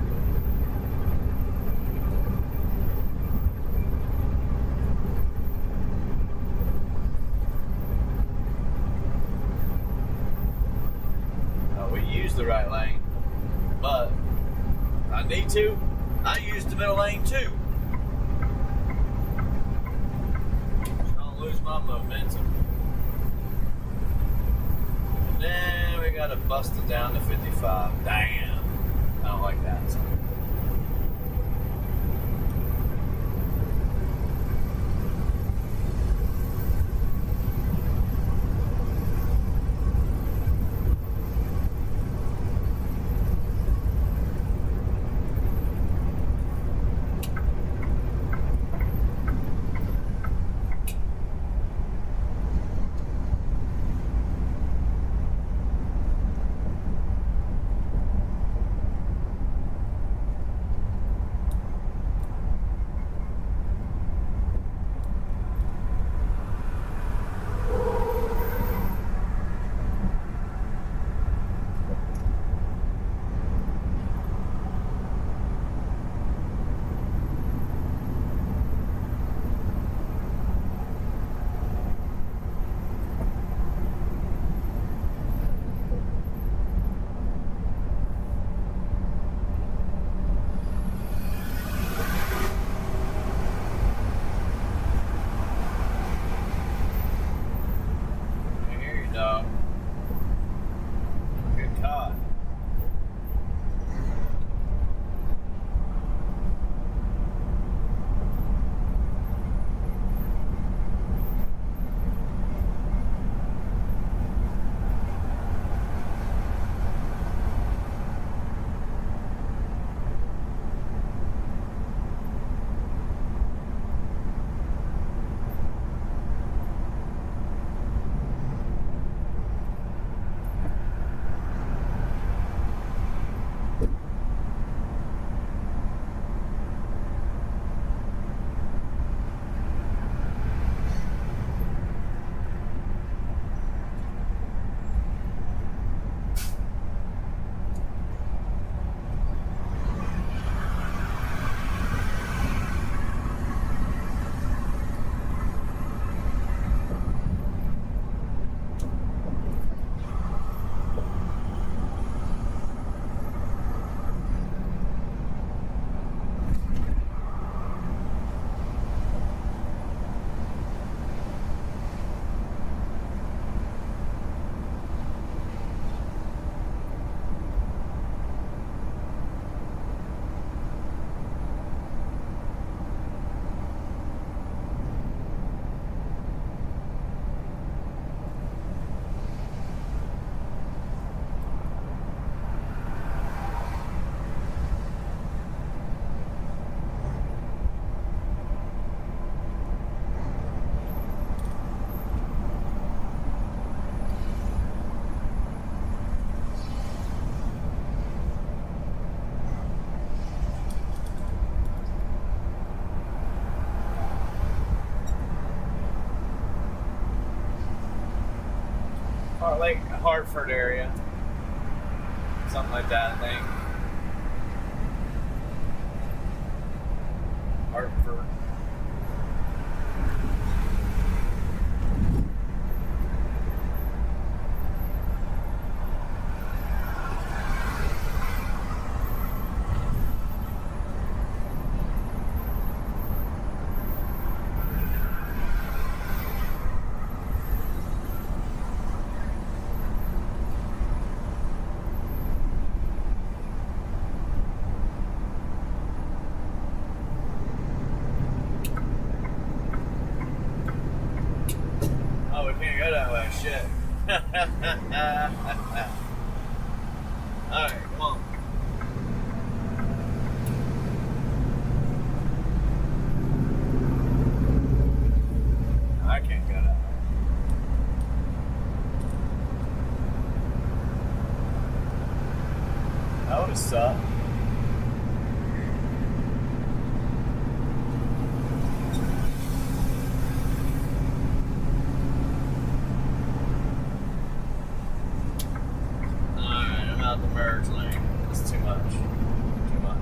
We use the right lane, but I need to. I use the middle lane too. Don't lose my momentum. Then we gotta bust it down to 55. Damn. I don't like that. like Hartford area. Something like that, I think. Hartford. Oh, we can't go that way. Shit. Alright, come on. I can't go that way. That would have sucked. Alright, I'm out the merge lane. It's too much. Too much.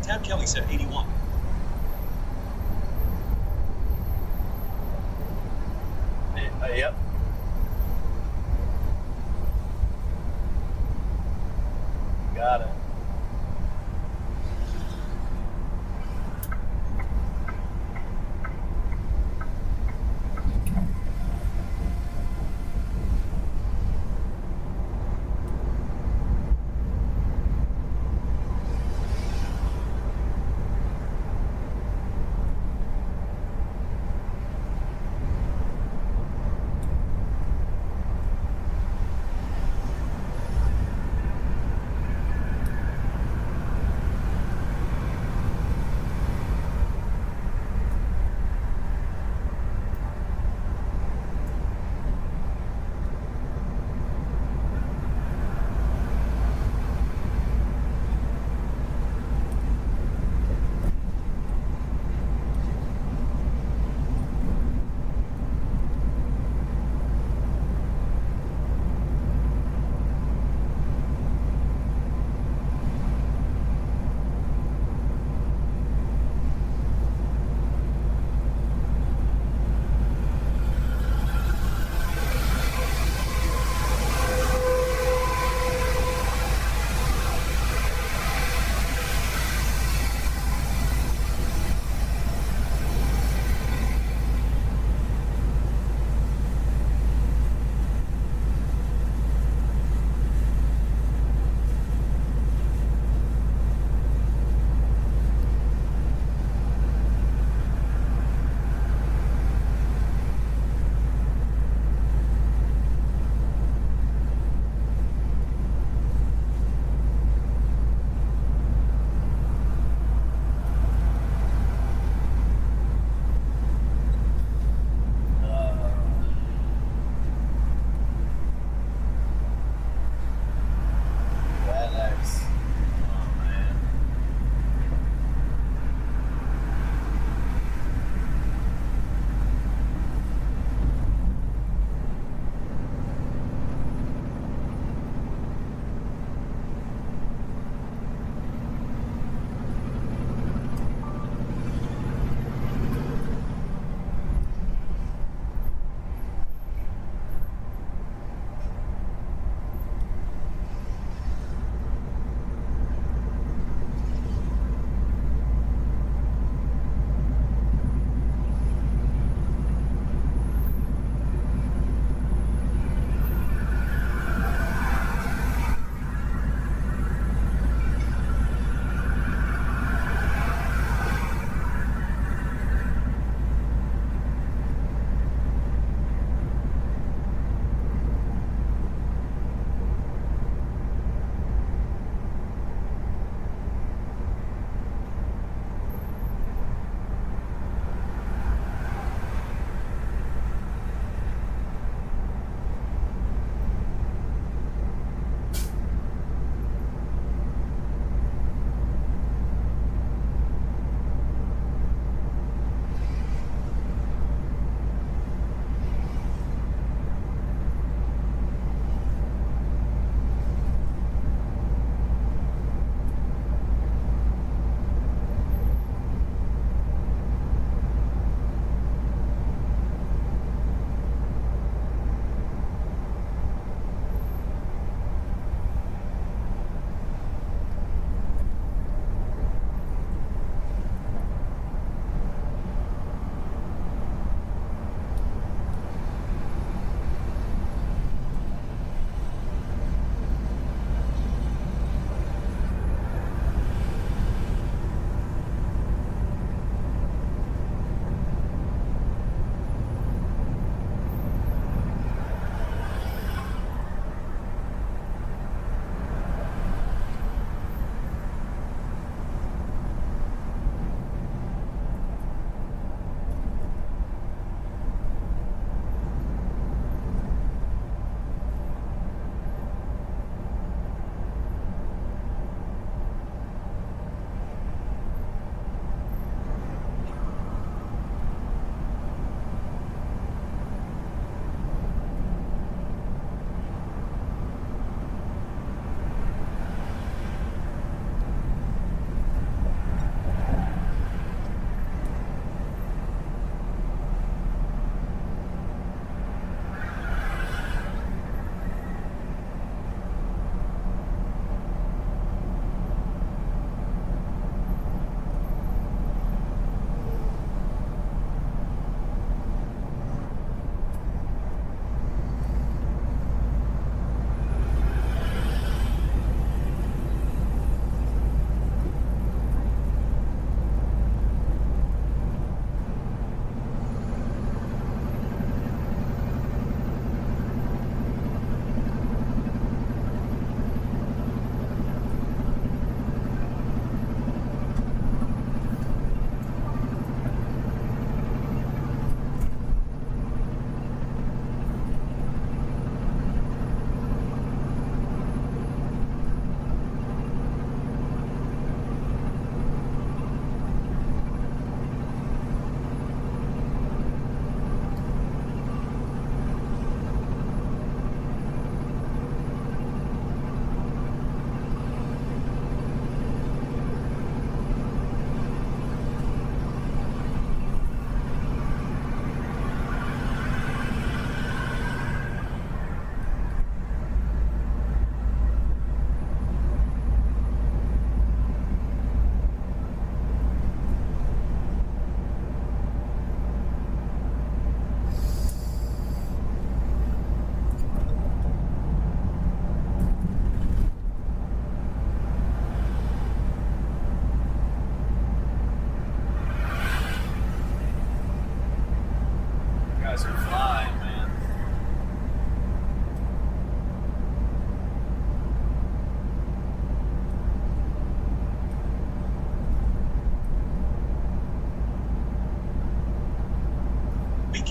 Tab Kelly said 81. Yep. Got it.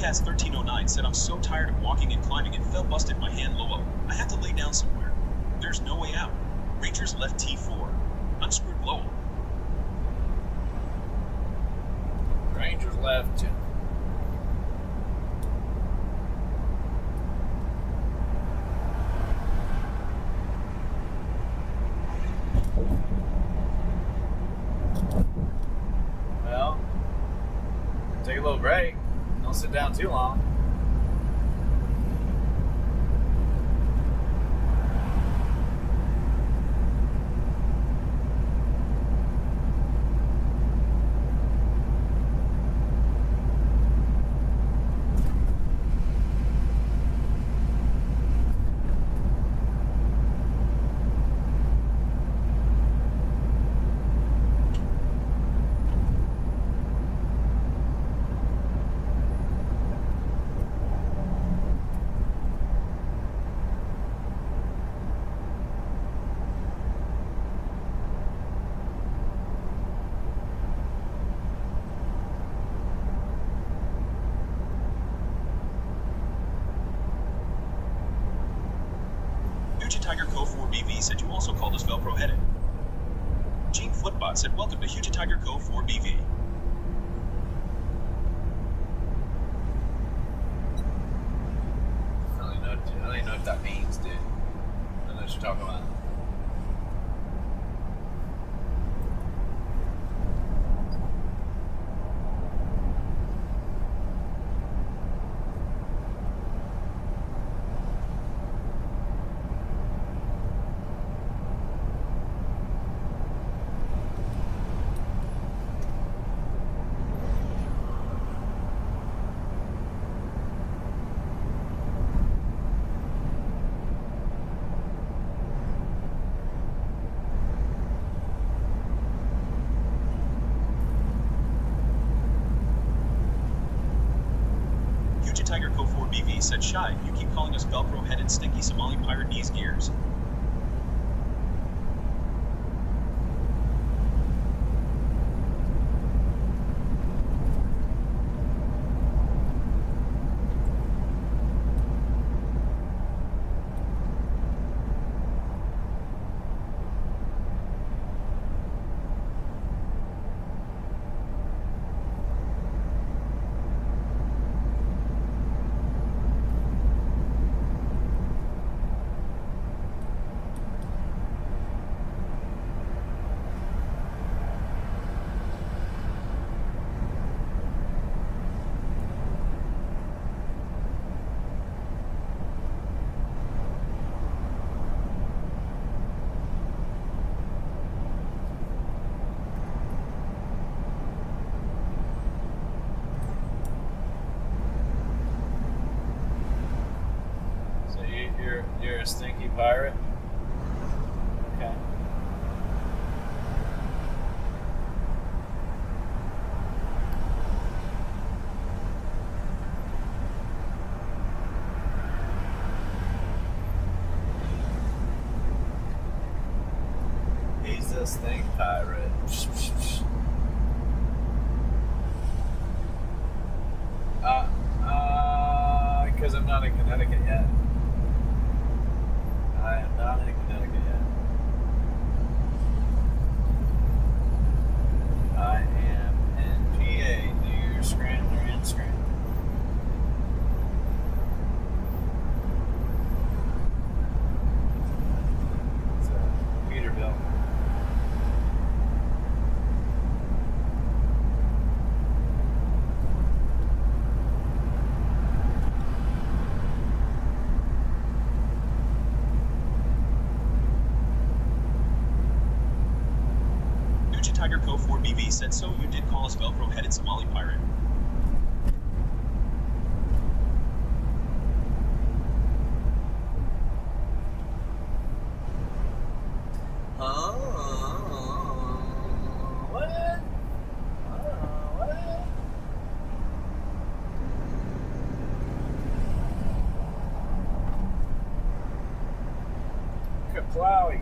Cats 1309 said, I'm so tired of walking and climbing and fell busted my hand low. I have to lay down somewhere. There's no way out. Rangers left T4. Unscrewed Lowell. Rangers left. Well, take a little break. Don't sit down too long. Tiger Co 4BV said, you also called us Velcro headed. Gene Footbot said, welcome to Huge Tiger Co 4BV. I don't even know what that means, dude. I don't know what you're talking about. Tiger Co 4BV said, Shy, you keep calling us Velcro headed stinky Somali pirate knees gears. You're a stinky pirate? Okay. He's a stink pirate. Because I'm not in Connecticut yet. I am not in Connecticut yet. I am in PA, near Scranton or in Scranton. It's Peterbilt. Tiger Co 4BV said, so you did call us Velcro headed Somali pirate. Kaplowy.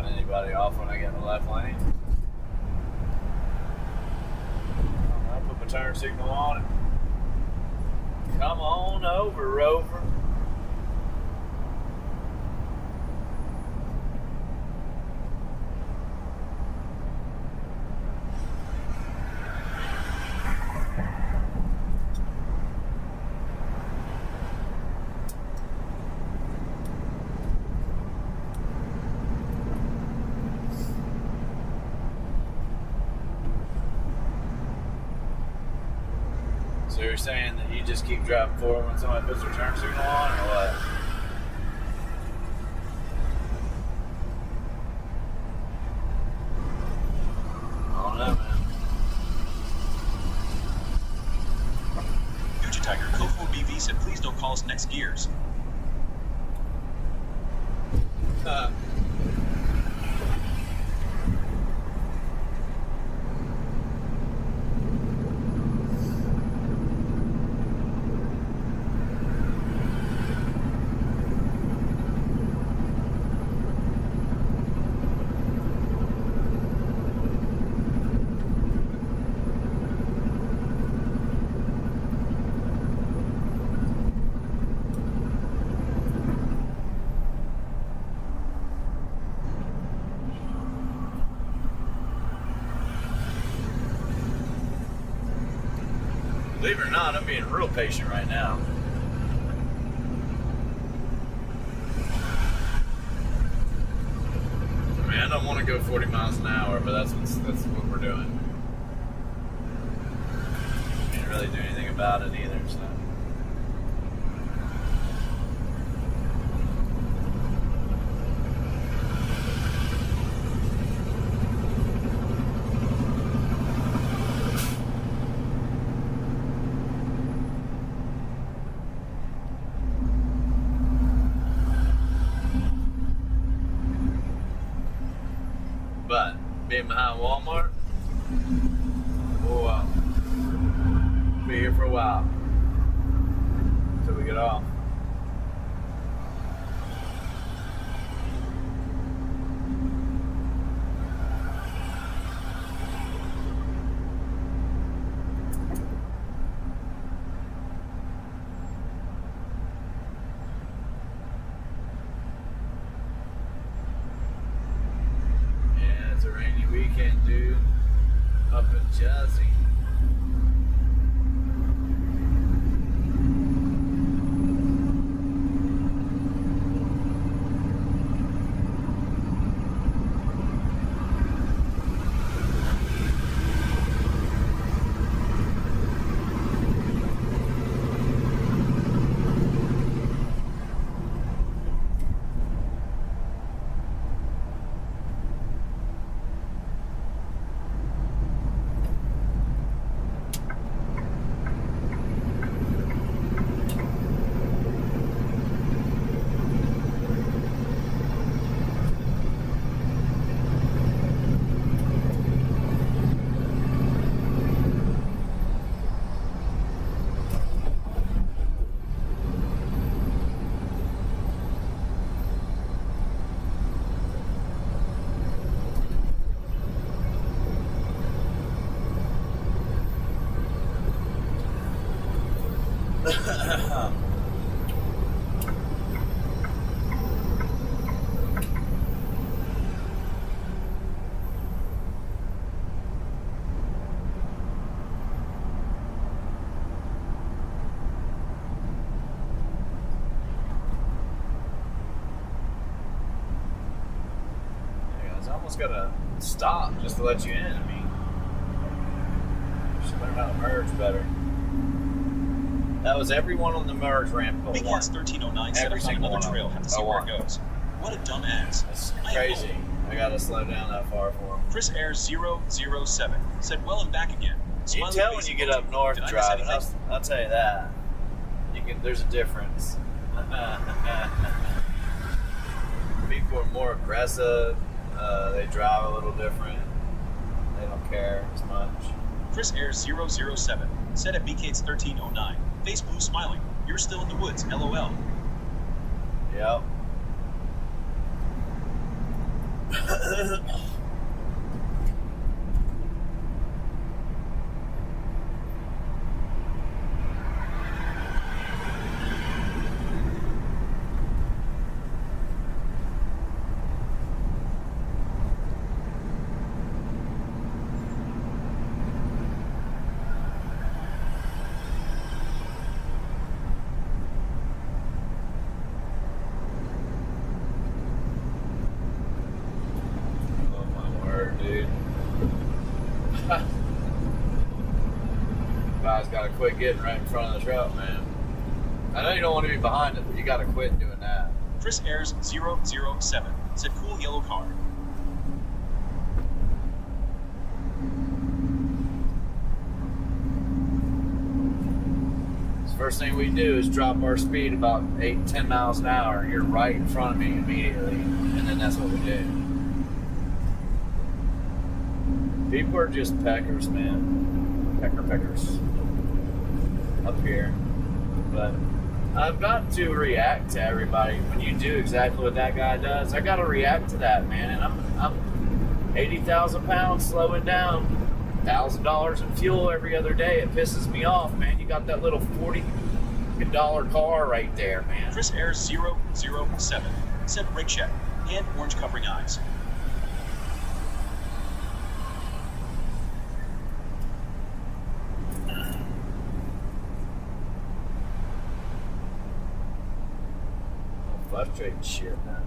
cut anybody off when I get in the left lane. I'll put my turn signal on it. Come on over, Rover. So you're saying that you just keep driving forward when somebody puts their turn signal on, or what? I don't know, man. Fuji Tiger, Code BV said, please don't call us next gears. Believe it or not, I'm being real patient right now. I mean, I don't want to go 40 miles an hour, but that's what we're doing. Can't really do anything about it either, so. But being behind Walmart, we'll be here for a while until we get off. It's a rainy weekend, dude. Up in Jersey. Almost gotta stop just to let you in. I mean, you should learn how to merge better. That was everyone on the merge ramp. Big Cats 1309 said Every I found single another one trail. of them. Have to see where it goes. What a dumb ass. That's I am crazy. old. I gotta slow down that far for him. Chris Air 007 said, well and back again. You Smiley can tell when face you get emoji. up north Did I miss driving. anything? I'll tell you that. There's a difference. People are more aggressive. They drive a little different. They don't care as much. Chris Air 007 said at BK's 1309, face blue smiling. You're still in the woods, LOL. Yep. Guys gotta quit getting right in front of the truck, man. I know you don't want to be behind it, but you gotta quit doing that. Chris Ayers 007 said cool yellow car. First thing we do is drop our speed about 8-10 miles an hour, and you're right in front of me immediately, and then that's what we do. People are just peckers, man. Peckers. Up here. But I've got to react to everybody. When you do exactly what that guy does, I got to react to that, man. And I'm 80,000 pounds slowing down. $1,000 in fuel every other day. It pisses me off, man. You got that little $40 car right there, man. Chris Ayers 007 said brake check and orange covering eyes. Frustrating shit, man.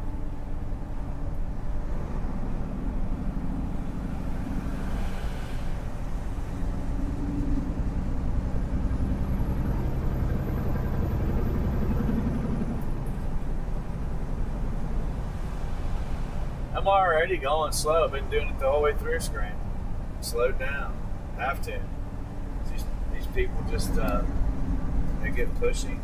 I'm already going slow. I've been doing it the whole way through screen. Slow down. Have to. These people just, they get pushy.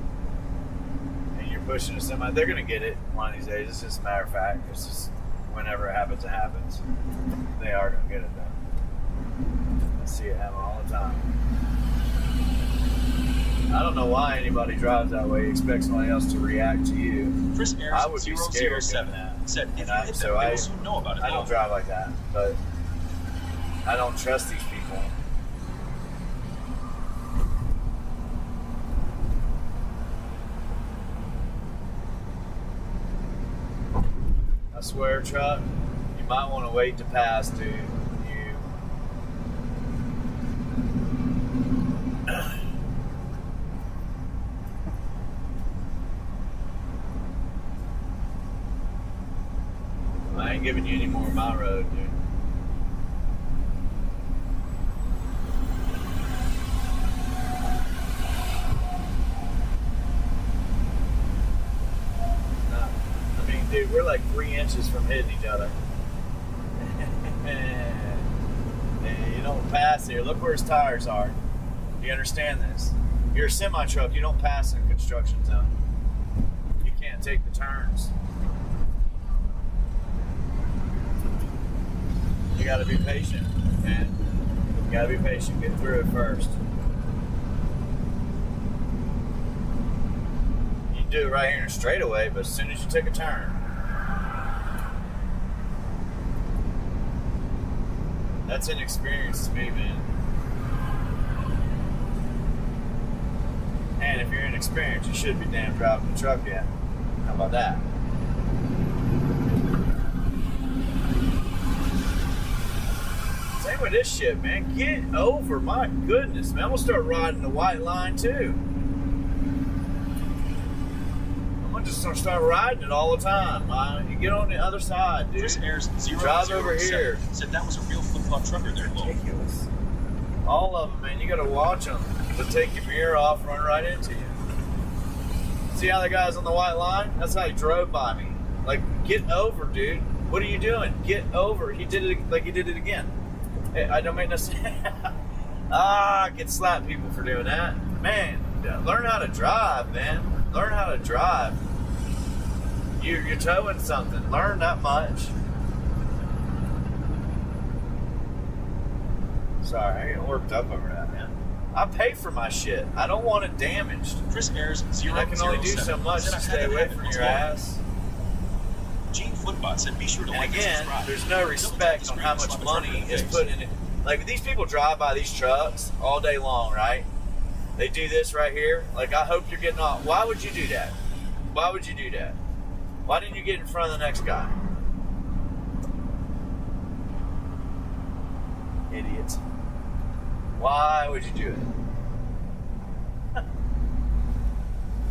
And you're pushing a semi. They're going to get it one of these days. It's just a matter of fact. It's just whenever it happens, it happens. They are going to get it though. I see it happen all the time. I don't know why anybody drives that way. You expect somebody else to react to you. Chris Ayers I would be scared 007 doing that. said if you And hit so them, they will soon know about it. I don't drive like that, but I don't trust these people. I swear, truck, you might want to wait to pass, dude. I ain't giving you any more of my road, dude. No. I mean, dude, we're like 3 inches from hitting each other. You don't pass here. Look where his tires are. Do you understand this? You're a semi-truck. You don't pass in a construction zone. You can't take the turns. You gotta be patient, man. You gotta be patient. Get through it first. You can do it right here in a straightaway, but as soon as you take a turn, that's inexperience to me, man. And if you're inexperienced, you should be damn driving the truck yet. How about that? Same with this shit, man. Get over, my goodness, man. I'm gonna start riding the white line too. I'm gonna just start riding it all the time. You get on the other side, dude. Chris Ayers 007 Drive over here. said that was a real flip-flop trucker there. Ridiculous. All of them, man. You gotta watch them. They'll take your mirror off, run right into you. See how the guy's on the white line? That's how he drove by me. Like, get over, dude. What are you doing? Get over. He did it like he did it again. Hey, I don't make no sense. I get slapped people for doing that. Man, learn how to drive, man. Learn how to drive. You're towing something. Learn that much. Sorry, I get worked up over that, man. I pay for my shit. I don't want it damaged. Chris Ayers 007 And I can only do so much to stay away from your ass. Gene Footbot said be sure to And like and again, subscribe. there's no respect on how much money is put in it. Like, these people drive by these trucks all day long, right? They do this right here. Like, I hope you're getting off. Why would you do that? Why would you do that? Why didn't you get in front of the next guy? Idiots. Why would you do it?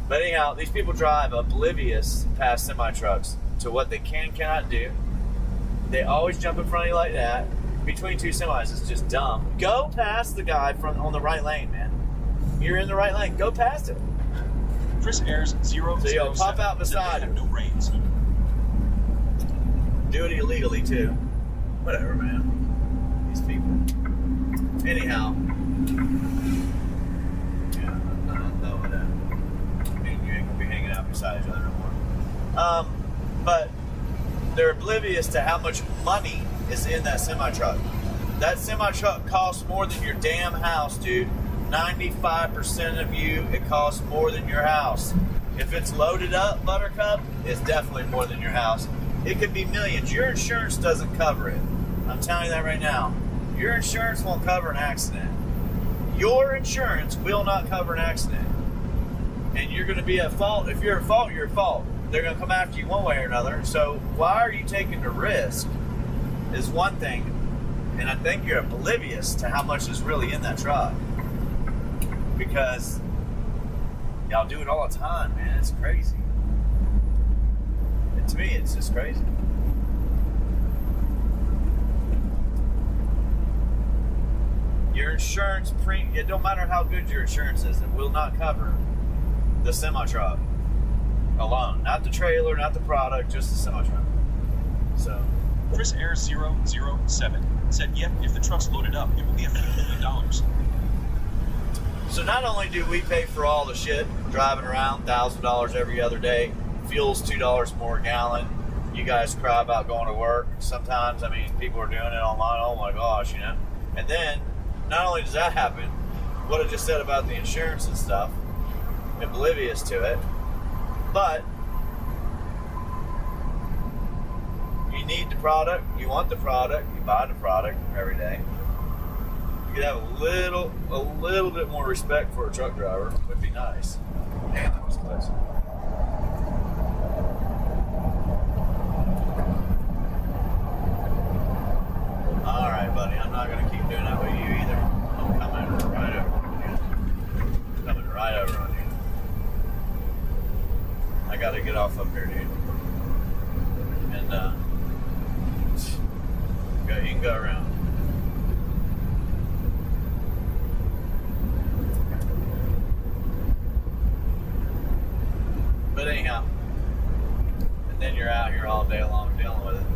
But anyhow, these people drive oblivious past semi-trucks to what they cannot do. They always jump in front of you like that. Between two semis, it's just dumb. Go past the guy on the right lane, man. You're in the right lane. Go past it. Chris Ayers 007. So you'll pop out beside have him. no reins. Do it illegally too. Whatever, man. These people. Anyhow. Yeah, I'm done with that. I mean, you ain't gonna be hanging out beside each other no more. But they're oblivious to how much money is in that semi-truck. That semi-truck costs more than your damn house, dude. 95% of you, it costs more than your house. If it's loaded up, Buttercup, it's definitely more than your house. It could be millions. Your insurance doesn't cover it. I'm telling you that right now. Your insurance won't cover an accident. Your insurance will not cover an accident. And you're going to be at fault. If you're at fault, you're at fault. They're going to come after you one way or another. So why are you taking the risk is one thing. And I think you're oblivious to how much is really in that truck. Because y'all do it all the time, man. It's crazy. And to me, it's just crazy. Your insurance it don't matter how good your insurance is, it will not cover the semi-truck alone. Not the trailer, not the product, just the semi-truck. So Chris Ayers 007 said, yep, if the truck's loaded up, it will be a few $1 million. So not only do we pay for all the shit, driving around $1,000 every other day, fuel's $2 more a gallon. You guys cry about going to work sometimes. I mean, people are doing it online. Oh my gosh, you know. And then, not only does that happen, what I just said about the insurance and stuff, oblivious to it, but you need the product, you want the product, you buy the product every day. You could have a little bit more respect for a truck driver. Would be nice. Damn, that was close. All right, buddy. I'm not gonna keep doing that with you either. I'm coming right over on you. Coming right over on you. I gotta get off up here, dude. And you can go around. But anyhow, and then you're out here all day long dealing with it.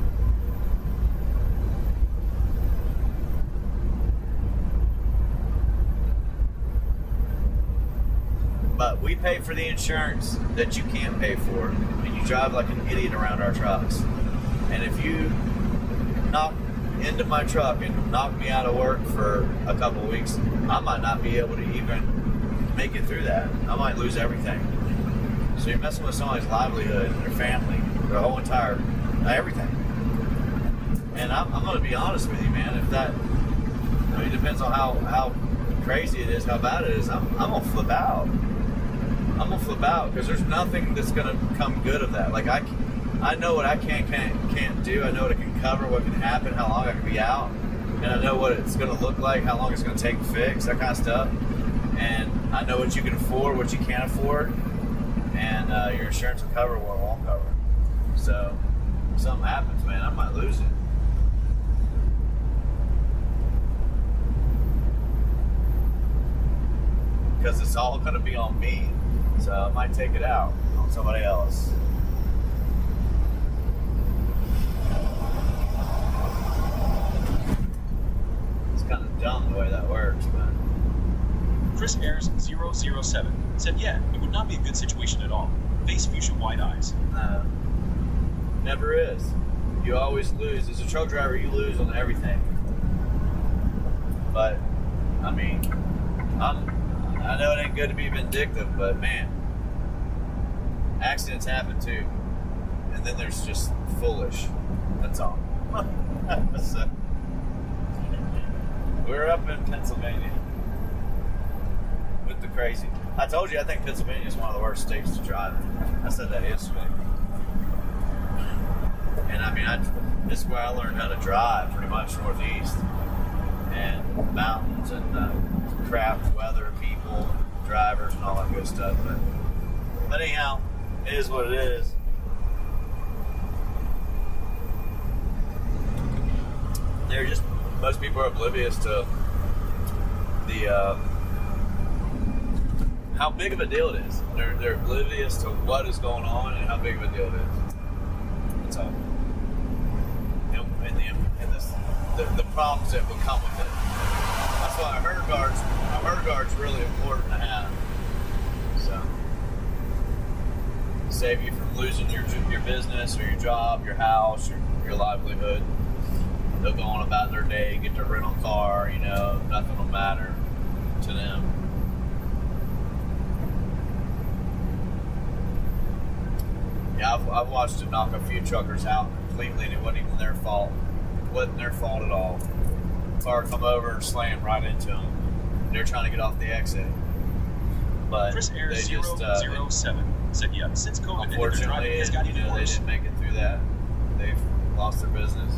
But we pay for the insurance that you can't pay for, and you drive like an idiot around our trucks. And if you knock into my truck and knock me out of work for a couple of weeks, I might not be able to even make it through that. I might lose everything. So you're messing with somebody's livelihood, their family, their whole entire everything. And I'm going to be honest with you, man. If that, I mean, it depends on how crazy it is, how bad it is. I'm going to flip out. I'm going to flip out because there's nothing that's going to come good of that. Like, I know what I can't do. I know what it can cover, what can happen, how long I can be out. And I know what it's going to look like, how long it's going to take to fix, that kind of stuff. And I know what you can afford, what you can't afford. And your insurance will cover what it won't cover. So if something happens, man, I might lose it. Because it's all going to be on me. So I might take it out on somebody else. It's kind of dumb the way that works, but Chris Ayers 007 said, yeah, it would not be a good situation at all. Face fuchsia wide eyes. Never is. You always lose. As a truck driver, you lose on everything. But, I mean, I know it ain't good to be vindictive, but man, accidents happen too. and then there's just foolish. That's all. So, we're up in Pennsylvania with the crazy. I told you I think Pennsylvania is one of the worst states to drive in. I said that yesterday. And I mean, this is where I learned how to drive, pretty much northeast. And mountains and crap weather, people, drivers, and all that good stuff. But anyhow, it is what it is. They're just, most people are oblivious to the how big of a deal it is. They're oblivious to what is going on and how big of a deal it is. That's all. And the problems that will come with it. That's why a herd guard's really important to have. So, save you from losing your business or your job, your house, your livelihood. They'll go on about their day, get their rental car, nothing will matter to them. Yeah, I've watched them knock a few truckers out completely, and it wasn't even their fault. It wasn't their fault at all. Car come over and slam right into them. They're trying to get off the exit. But Chris Air they 007 said, yeah, since COVID, unfortunately, has got even they worse. didn't make it through that. They've lost their business.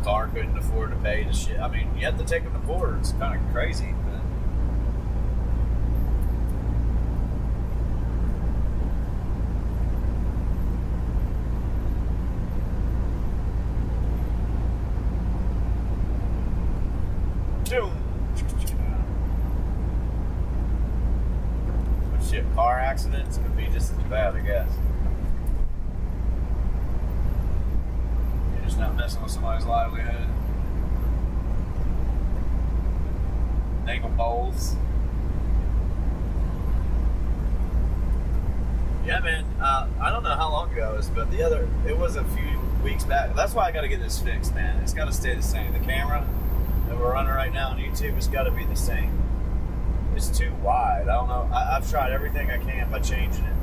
Car couldn't afford to pay the shit. I mean, you have to take them to court. It's kind of crazy. But shit, car accidents could be just as bad, I guess. You're just not messing with somebody's livelihood. Ankle bowls. Yeah, man. I don't know how long ago it was, but it was a few weeks back. That's why I got to get this fixed, man. It's got to stay the same. The camera that we're running right now on YouTube has got to be the same. It's too wide. I don't know. I've tried everything I can by changing it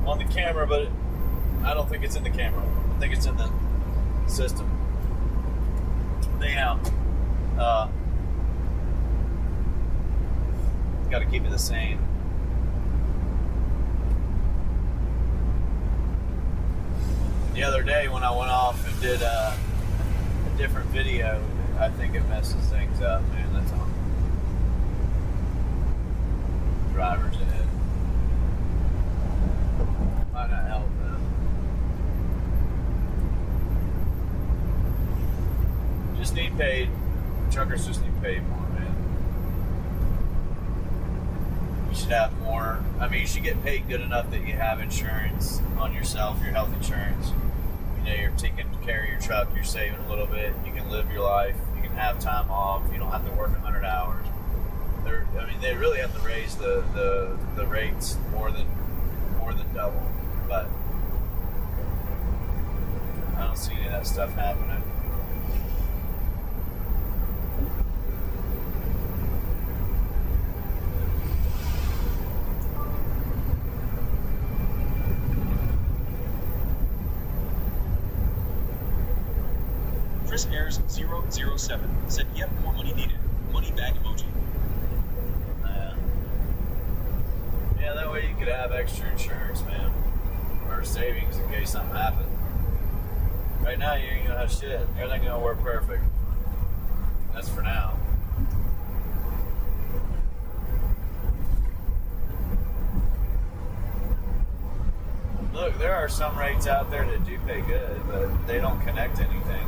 on the camera, but I don't think it's in the camera. I think it's in the system. Anyhow, got to keep it the same. The other day when I went off and did a different video, I think it messes things up, man. That's all. Drivers ahead. Might not help, man. Just need paid. Truckers just need paid more, man. You should have more. I mean, you should get paid good enough that you have insurance on yourself, your health insurance. You're taking care of your truck, you're saving a little bit, you can live your life, you can have time off, you don't have to work 100 hours. They really have to raise the rates more than double, but I don't see any of that stuff happening. Chris Airs 007 said, yep, more money needed. Money bag emoji. Yeah, that way you could have extra insurance, man. Or savings in case something happens. Right now, you ain't gonna have shit. Everything's gonna work perfect. That's for now. Look, there are some rates out there that do pay good, but they don't connect anything.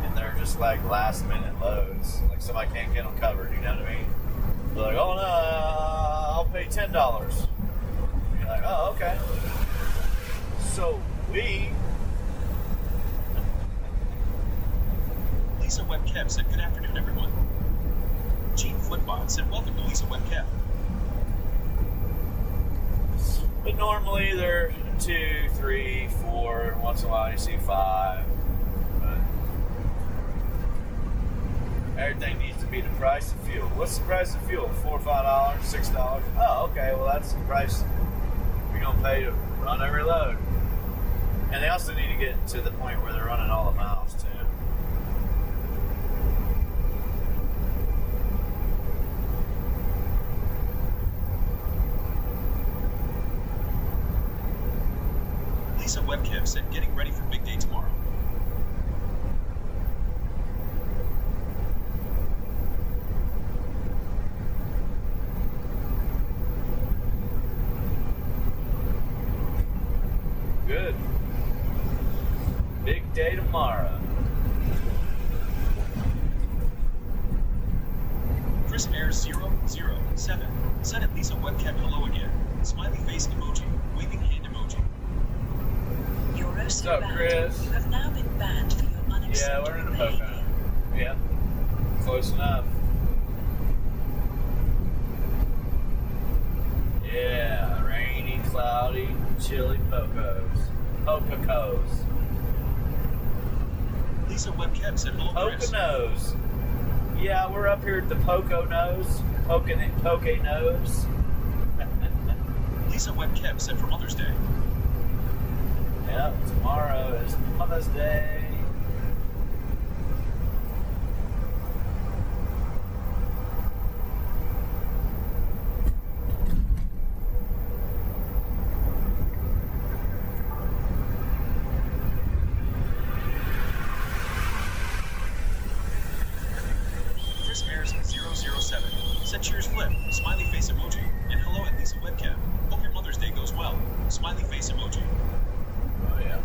And they're just like last minute loads. Like somebody can't get them covered, you know what I mean? They're like, oh no, I'll pay $10. You're like, oh, okay. So Lisa Webcap said, good afternoon, everyone. Gene Flipbot said, welcome to Lisa Webcap. But normally they're 2, 3, 4. Once in a while you see 5. But everything needs to be the price of fuel. What's the price of fuel? $4 or $5, $6? Oh, okay. Well, that's the price You're gonna pay to run every load. And they also need to get to the point where they're running all the miles too. Lisa Webcam said getting ready for big day tomorrow. Good. Big day tomorrow. Chris Ayers 007 said at Lisa Webcam hello again. Smiley face emoji, waving hand emoji. You're What's also up, banned. Chris? You have now been banned for your Yeah, unacceptable we're in a behavior. Pocono. Yeah. Close enough. Yeah, rainy, cloudy, chilly Pocos. Lisa Webcam said hello Chris. Poconos. Yeah, we're up here at the Poconos. Poconos. Lisa Webcam said for Mother's Day. Yep, tomorrow is Mother's Day. Chris Ayers 007 said cheers flip, smiley face emoji, and hello at Lisa Webcam. Hope your Mother's Day goes well. Smiley face emoji. Oh, yeah.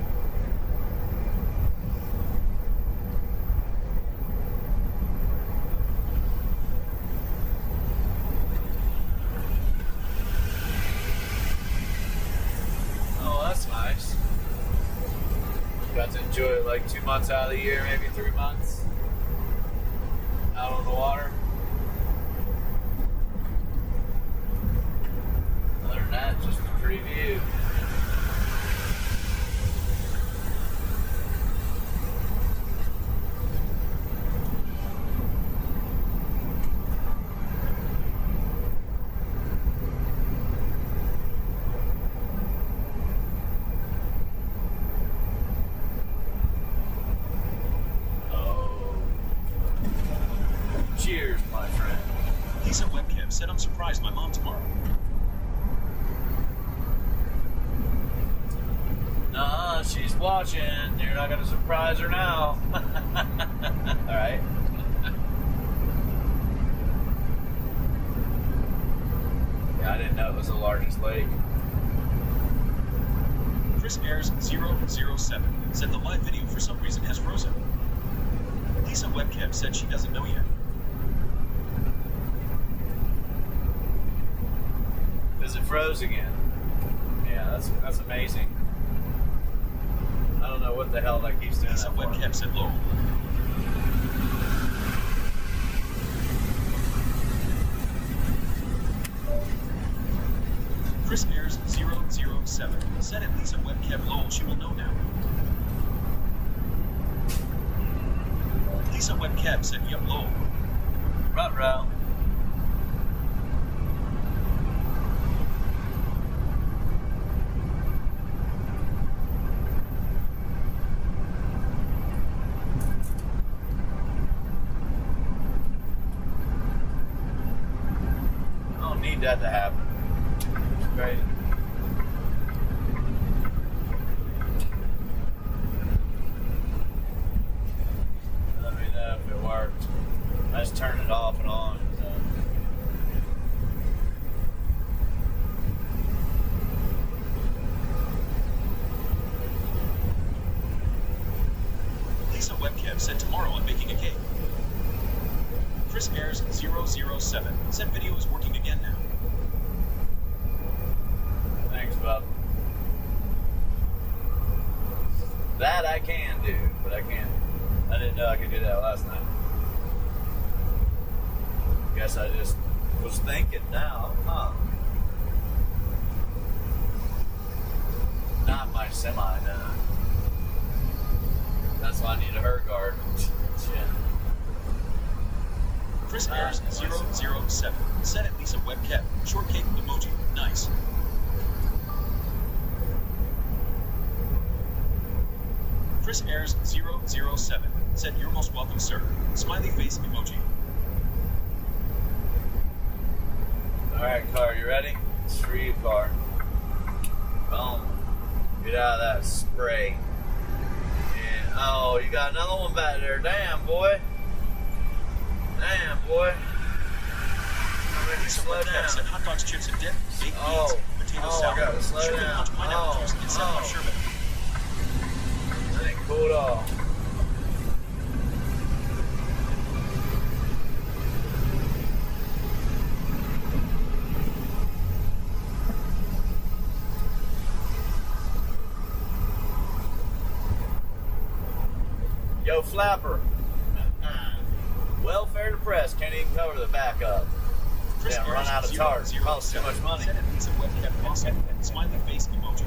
Oh, that's nice. Got to enjoy it like 2 months out of the year, maybe 3 months. Out on the water. Other than that, just a preview. Cheers, my friend. Lisa Webcam said I'm surprised my mom tomorrow. Nah, she's watching. You're not gonna surprise her now. Alright. Yeah, I didn't know it was the largest lake. Chris Ayers 007 said the live video for some reason has frozen. Lisa Webcam said she doesn't know yet. Because it froze again. Yeah, that's amazing. I don't know what the hell that keeps doing Lisa that for. Webcam said low. Chris Ayers 007 said at Lisa Webcam lol she will know now. Lisa Webcam said yup lol. Ruh-roh. I don't need that to happen. It's great. Let me know if it worked. I just turned it off and on. So. Lisa Webcam said tomorrow I'm making a cake. Chris Ayers 007 said video is working again now. Thanks, bub. That I can do, but I can't. I didn't know I could do that last night. Guess I just was thinking now, huh? Not my semi, no. That's why I need a her guard. Shit. Chris Ayers 007 said at Lisa Webcam short cake emoji. Nice. Chris Ayers 007 said, "You're most welcome, sir." Smiley face emoji. Alright, car, you ready? It's for you, car. Boom. Get out of that spray. And, oh, you got another one back there. Damn, boy. Damn, boy. I'm ready to slow down. Said hot dogs, chips, and dip, baked beans, potato I salad, gotta slow sugar down. punch, pineapple juice, and 7-Up sherbet. That ain't cool at all. Yo, Flapper. Welfare to press. Can't even cover the backup. Chris Damn, run Ayers out of tarp. Costs too much money. Said a piece of webcam faucet, smiley face emoji.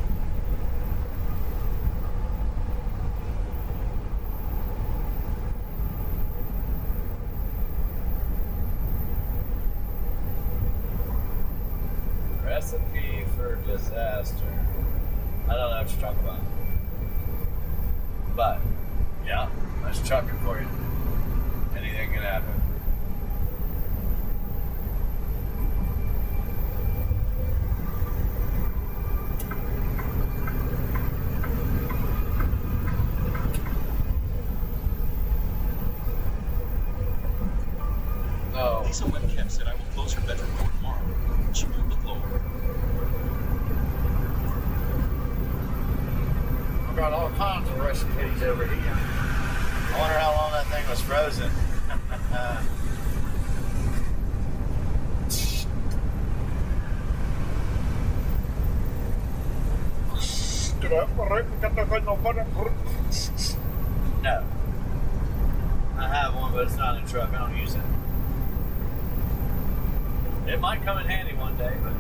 Recipe for disaster. I don't know what you're talking about. But, yeah, that's trucking for you. Anything can happen. No. Lisa Webcam said, "I will close her bedroom door tomorrow." She moved the floor. I've got all kinds of recipes over here. I wonder how long that thing was frozen. No. I have one, but it's not in a truck. I don't use it. It might come in handy one day, but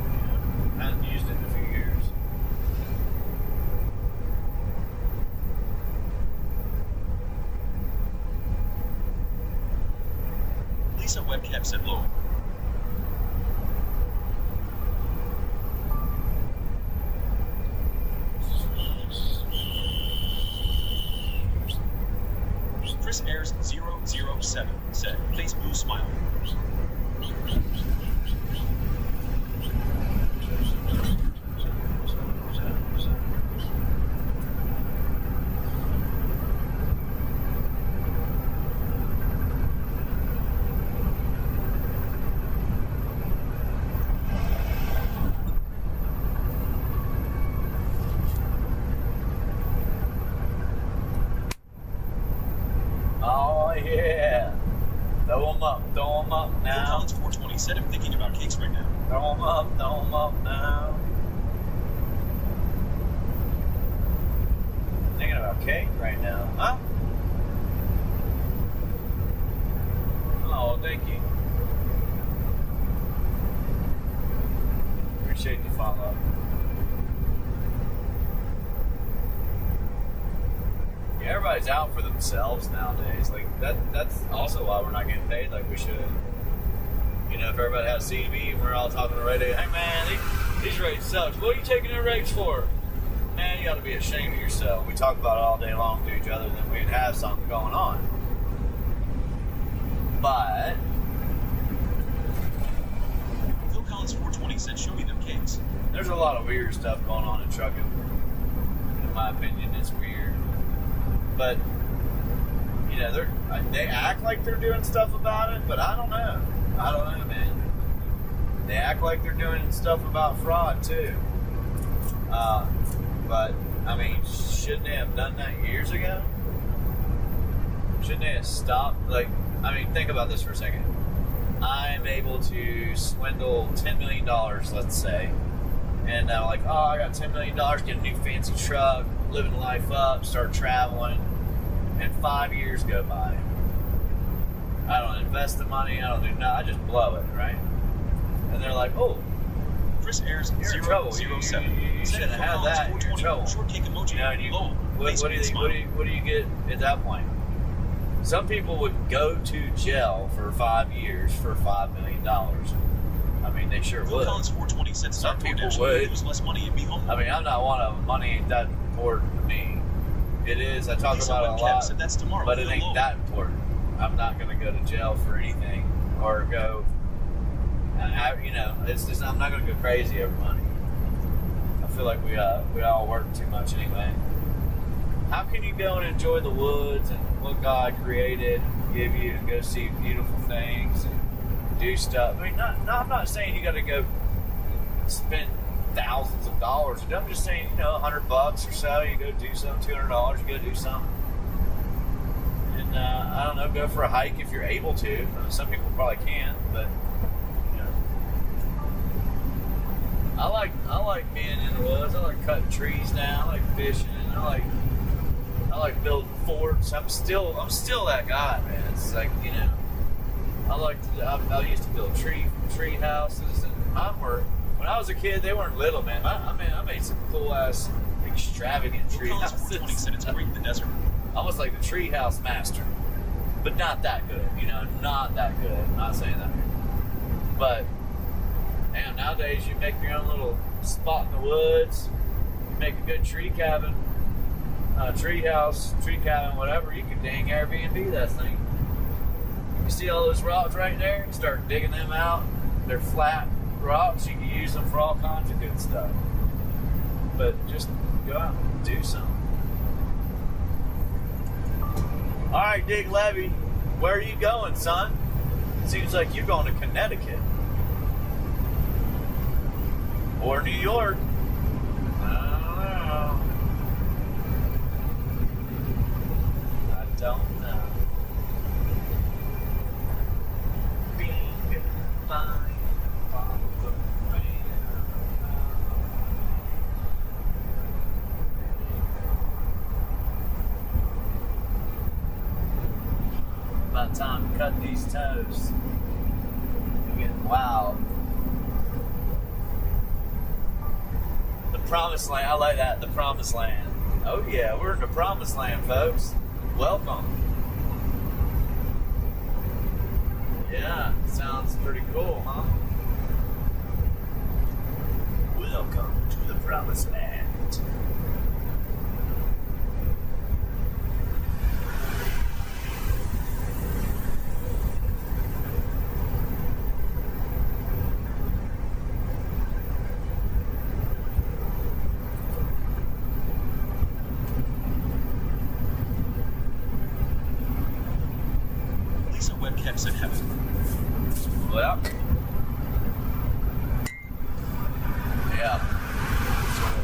I haven't used it in a few years. Lisa Webcam said, "Low." Chris Ayers 007 said, "Face blue smile." Oh, yeah. Throw them up Phil now. Collins 420 said, "I'm thinking about cakes right now." Throw them up now. Thinking about cake right now, huh? Oh, thank you. Appreciate the follow-up. Yeah, everybody's out for themselves nowadays. Like that's also why we're not getting paid like we should. You know, if everybody had a CB and we're all talking to radio, hey man, these rates suck. What are you taking their rates for? Man, you gotta be ashamed of yourself. We talk about it all day long to each other, then we'd have something going on. But Phil Collins 420 said, "Show me them cakes." there's a lot of weird stuff going on in trucking. In my opinion, it's weird. But, you know, they act like they're doing stuff about it, but I don't know. I don't know, man. They act like they're doing stuff about fraud, too. But, I mean, shouldn't they have done that years ago? Shouldn't they have stopped? Like, I mean, think about this for a second. I'm able to swindle $10 million, let's say. And I'm like, oh, I got $10 million, get a new fancy truck, living life up, start traveling. And 5 years go by. I don't invest the money, I don't do nothing, I just blow it, right? And they're like, oh, Chris Ayers you're in trouble. 007 You said, shouldn't "Phil have Collins that. You're in 420 trouble." short cake emoji. You know, and Low. what do you smile. think? What do you get at that point? Some people would go to jail for 5 years for $5 million. I mean, they sure Phil would. Collins 420 said, Some "Start people DoorDash, would. lose less money and be home." I mean, I'm not one of them. Money ain't that important to me. It is. I talk Lisa about it a Webcam lot, said that's tomorrow. but it Feel ain't low. that important. I'm not going to go to jail for anything or go. It's just I'm not going to go crazy over money. I feel like we all work too much anyway. How can you go and enjoy the woods and what God created, give you, and go see beautiful things and do stuff? I mean, I'm not saying you got to go spend thousands of dollars. I'm just saying, $100 or so, you go do something. $200, you go do something. And I don't know, go for a hike if you're able to. Some people probably can't, but I like being in the woods. I like cutting trees down. I like fishing. I like building forts. I'm still that guy, man. It's like, I used to build tree houses, and when I was a kid, they weren't little, man. I made some cool ass extravagant tree Collins houses. 420 said it's great in the desert. I was like the tree house master, but not that good. Not that good. I'm not saying that, but damn, nowadays you make your own little spot in the woods. You make a good tree cabin. Tree house, tree cabin, whatever, you can dang Airbnb that thing. You see all those rocks right there? You start digging them out. They're flat rocks. You can use them for all kinds of good stuff. But just go out and do something. All right, Dick Levy, where are you going, son? Seems like you're going to Connecticut. Or New York. Don't know. About time to cut these toes. They're getting wild. The promised land. I like that. The promised land. Oh yeah, we're in the promised land, folks. Welcome. Yeah, sounds pretty cool, huh? Welcome to the promised land. Lisa Webcam said heaven. Well, yeah,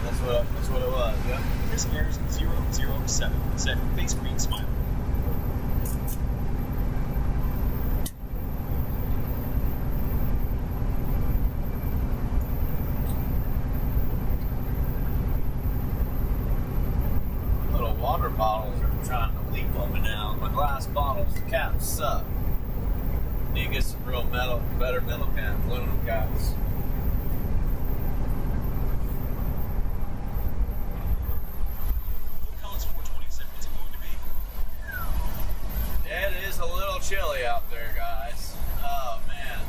that's what it was. Yeah. Chris Ayers 007 said face green smile. Little water bottles are trying to leak on me now. My glass bottles, the caps suck. Need to get some real better metal caps, aluminum caps. Collins 420 said what's it going to be? Yeah, it is a little chilly out there, guys. Oh, man.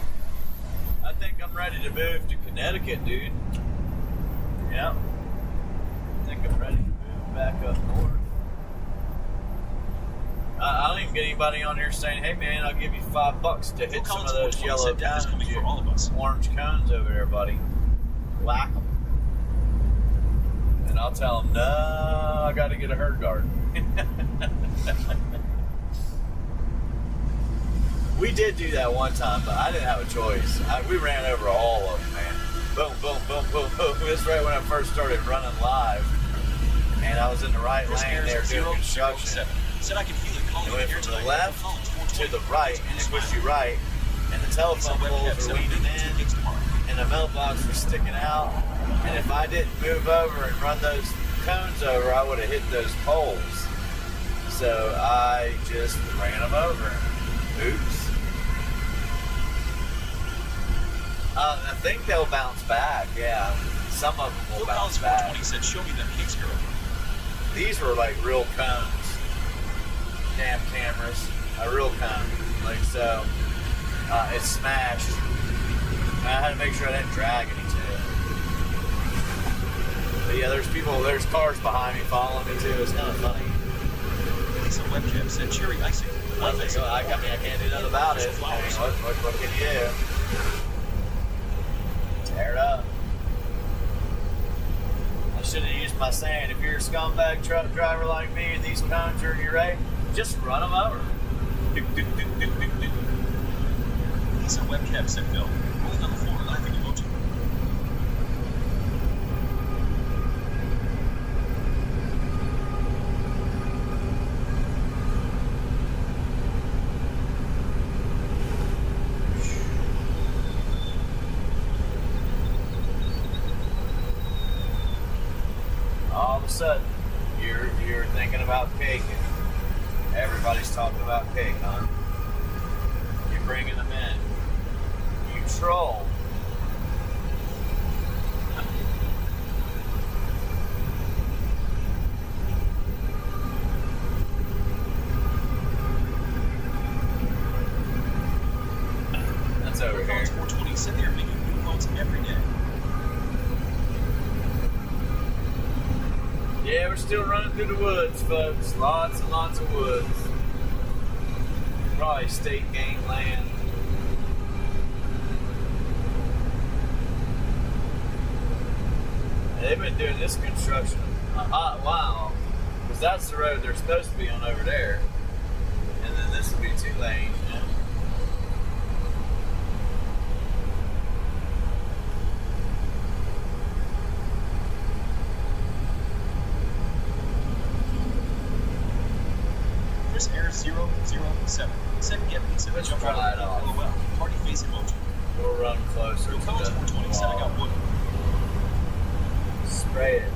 I think I'm ready to move to Connecticut, dude. Yep. I think I'm ready to move back up north. I don't even get anybody on here saying, hey, man, I'll give you $5 to hit some of those yellow death is cones, coming for all of us. orange cones over there, buddy. Whack them. And I'll tell them, no, I got to get a herd guard. We did do that one time, but I didn't have a choice. We ran over all of them, man. Boom, boom, boom, boom, boom. It was right when I first started running live. And I was in the right Chris lane there Ayers doing construction. 007 said I can feel it calling It went here from the tonight. left Collins to 420 the right, and it pushed you right. And the telephone poles were leaning in, and the mailbox was sticking out. And if I didn't move over and run those cones over, I would have hit those poles. So I just ran them over. Oops. I think they'll bounce back, yeah. Some of them will bounce back. 420 said, show me them cakes, girl. These were like real cones. Damn cameras. A real cone. Like so. It smashed. And I had to make sure I didn't drag any to it. But yeah, there's cars behind me following me too. It's kind of funny. Lisa Webcam said cherry icing. I mean, I can't do nothing about it. I mean, what can you do? Tear it up. I should have used my saying, if you're a scumbag truck driver like me and these cones are in your way, just run them over. Lisa Webcam said Phil, rolling on the floor laughing emoji. All of a sudden, you're thinking about cake, and everybody's talking about cake, huh? You're bringing them in. You troll. That's over here. College 420 said they're making new phones every day. Yeah, we're still running through the woods, folks. Lots and lots of woods. Probably state game land. And they've been doing this construction a hot while, because that's the road they're supposed to be on over there. And then this will be 2 lanes, you know? Chris Air 007 said get pizza Let's jump try out it off. LOL. Party face emoji. We'll run closer Bill to Collins the 420 said I got wood. Spray it.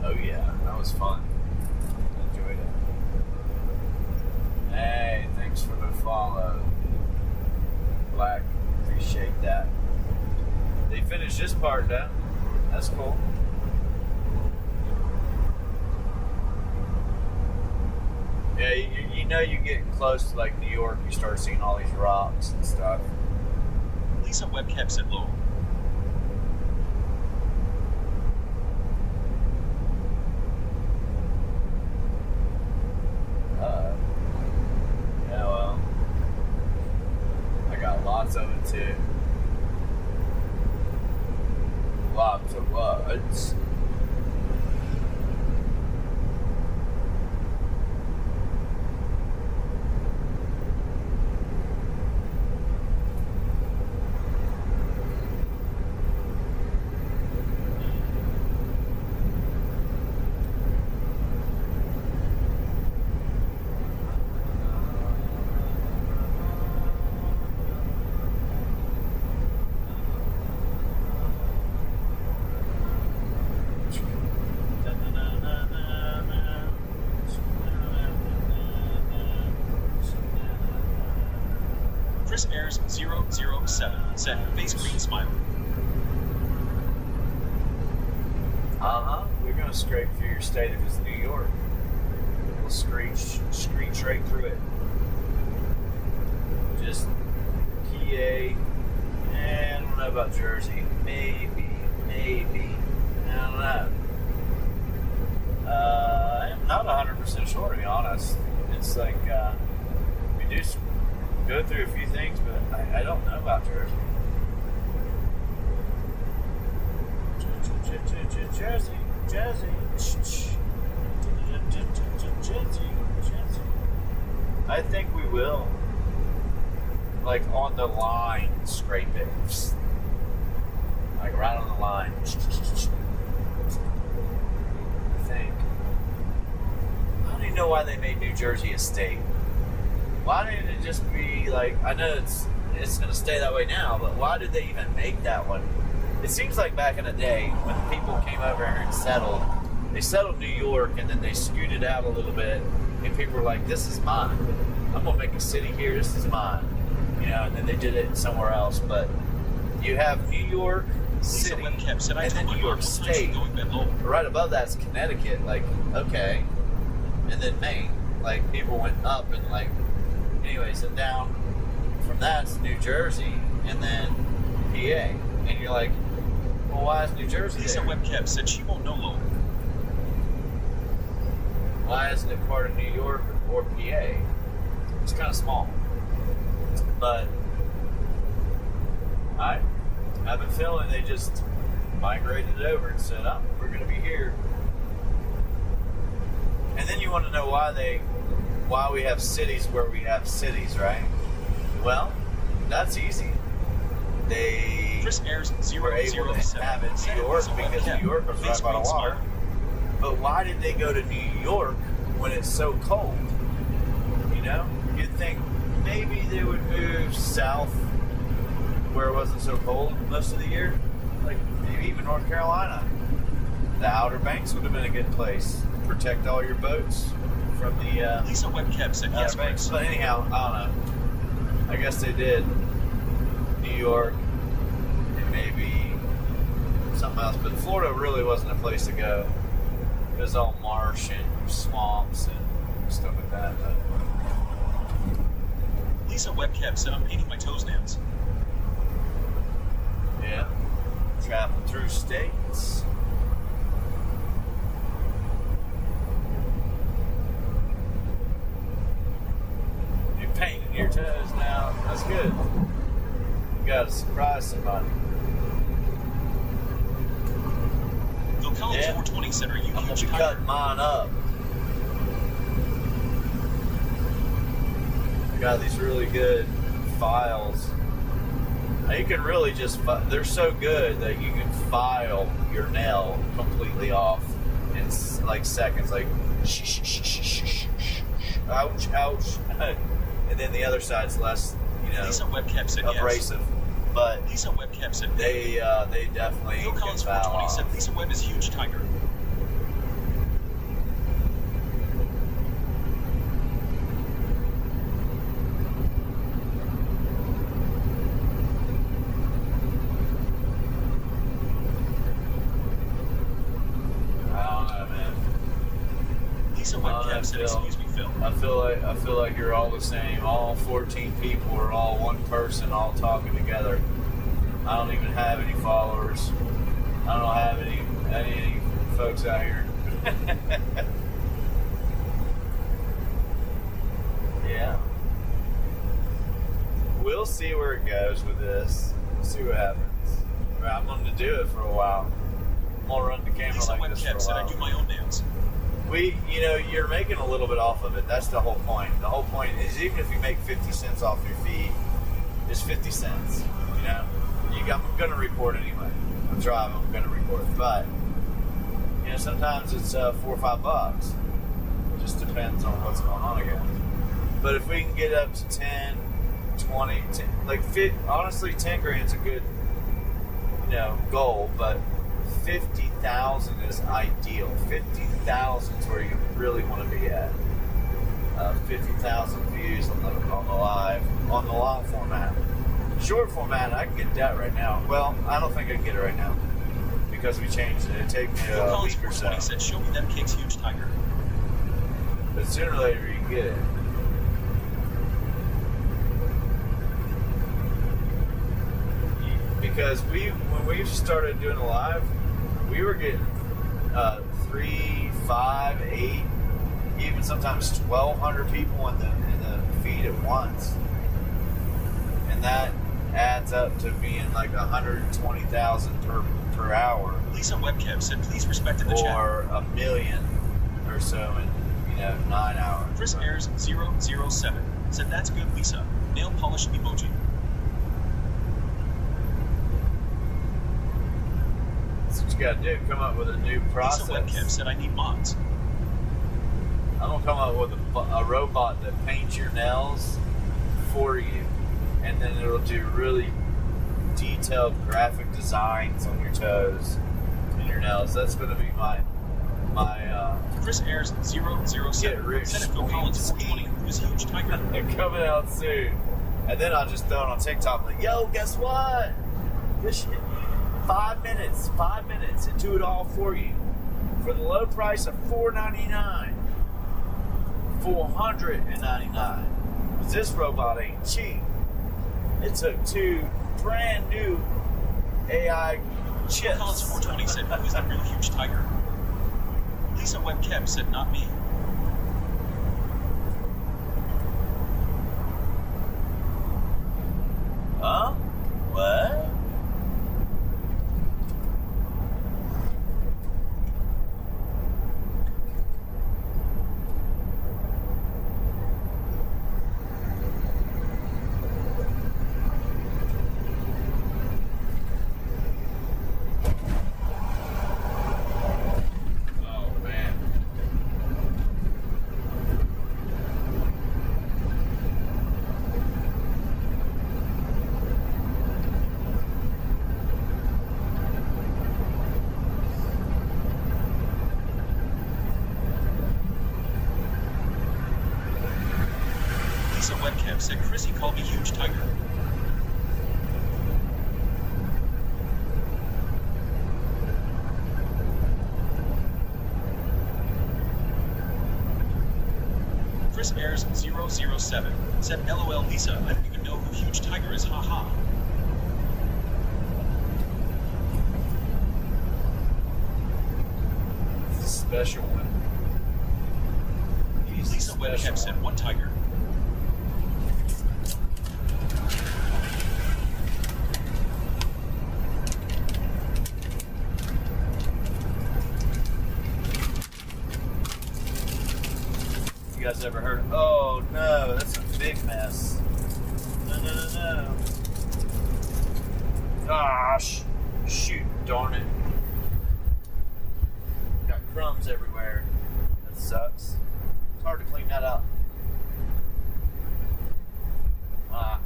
Oh yeah, that was fun. Enjoyed it. Hey, thanks for the follow. Black, appreciate that. They finished this part though. That's cool. Yeah, you know you get close to like New York, you start seeing all these rocks and stuff. Lisa Webcam said low. Yeah, well, I got lots of it too. Lots of words. Chris Airs 007 said face green smile. We're gonna scrape through your state if it's New York. We'll screech right through it. Just PA. I don't know about Jersey. Maybe. I don't know. I'm not 100% sure, to be honest. It's like we do go through a few things, but I don't know about Jersey. Jersey. I think we will. Like on the line, scrape it. Like right on the line. I think. I don't even know why they made New Jersey a state. Why didn't it just be like, I know it's going to stay that way now, but why did they even make that one? It seems like back in the day when people came over here and settled, they settled New York and then they scooted out a little bit and people were like, this is mine. I'm going to make a city here, this is mine. You know, and then they did it somewhere else. But you have New York City and then New York State. Right above that's Connecticut, like, okay. And then Maine. Like, people went up and like, anyways, and down from that's New Jersey, and then PA. And you're like, well, why is New Jersey Lisa there? Webcap said she won't know Lowell. Why isn't it part of New York or PA? It's kind of small. But I have a feeling they just migrated it over and said, oh, we're going to be here. And then you want to know why we have cities where we have cities, right? Well, that's easy. They Chris Ayers were able to have it in New York because New York was right by the water. But why did they go to New York when it's so cold? You know? You'd think maybe they would move south where it wasn't so cold most of the year. Like maybe even North Carolina. The Outer Banks would have been a good place. Protect all your boats from the Lisa Webcap said yes, banks. Chris. But anyhow, I don't know. I guess they did New York and maybe something else. But Florida really wasn't a place to go. It was all marsh and swamps and stuff like that. But Lisa Webcap said I'm painting my toenails. yeah, travel through states. You're painting your toes now. That's good. You gotta surprise somebody. Phil Collins Yeah. 420 said, are you I'm gonna huge be tiger? cutting mine up. I got these really good files. Now you can really just, they're so good that you can file your nail completely off in like seconds, like ouch, ouch. And then the other side's less, Lisa Webcap said abrasive. But yes. Lisa Webcap said they definitely Phil can Collins file 420 off. said Lisa Webb is huge tiger. I don't know, man. Lisa Webcap said, Phil. excuse me, Phil. I feel like you're all the same. All 14 people are all one person, all talking together. I don't even have any followers. I don't have any folks out here. Yeah. We'll see where it goes with this. We'll see what happens. I'm going to do it for a while. I'm going to run the camera Lisa like this for a Webcap said, I while. do my own nails. You're making a little bit off of it. That's the whole point. The whole point is even if you make 50 cents off your feed, it's 50 cents. I'm going to report anyway. I'm driving, I'm going to report. But, sometimes it's $4 or $5. It just depends on what's going on again. But if we can get up to 10, 20, 10, honestly, 10 grand's a good, goal, but 50,000 is ideal. 50,000 is where you really want to be at. 50,000 views on the long format. Short format, I can get that right now. Well, I don't think I can get it right now because we changed it. It'd take me Phil a Collins week or so. 420 said, show me them cakes, huge tiger. But sooner or later, you can get it. Because when we started doing the live, we were getting 3, 5, 8, even sometimes 1,200 people in the feed at once, and that adds up to being like 120,000 per hour, Lisa Webcap said, please respect in the chat. or 1 million or so in 9 hours. Chris Ayers 007 said, that's good, Lisa. Nail polish emoji. That's what you gotta do. Come up with a new process. Lisa Webcap said, I need mods. I'm gonna come up with a robot that paints your nails for you, and then it'll do really detailed graphic designs on your toes and your nails. That's gonna be my Chris Ayers 007 Get rich said, Phil Collins 420 who's huge tiger. coming out soon. And then I'll just throw it on TikTok like, yo, guess what? This shit, 5 minutes, and do it all for you for the low price of $4.99. $499. 'Cause this robot ain't cheap. It took 2 brand new AI chips. Collins 420 said, who is that real huge tiger? Lisa Webb Keb said, not me. Huh? What? Oh, man. Lisa Webb Keb said, Chrissy called me huge tiger. Chris Ayers 007 said, LOL Lisa, I don't even know who huge tiger is, haha. It's a special one. He's Lisa a Webb special Keb said, one. what tiger? You guys ever heard? Oh no, that's a big mess. No. Gosh, shoot, darn it! Got crumbs everywhere. That sucks. It's hard to clean that up. Ah.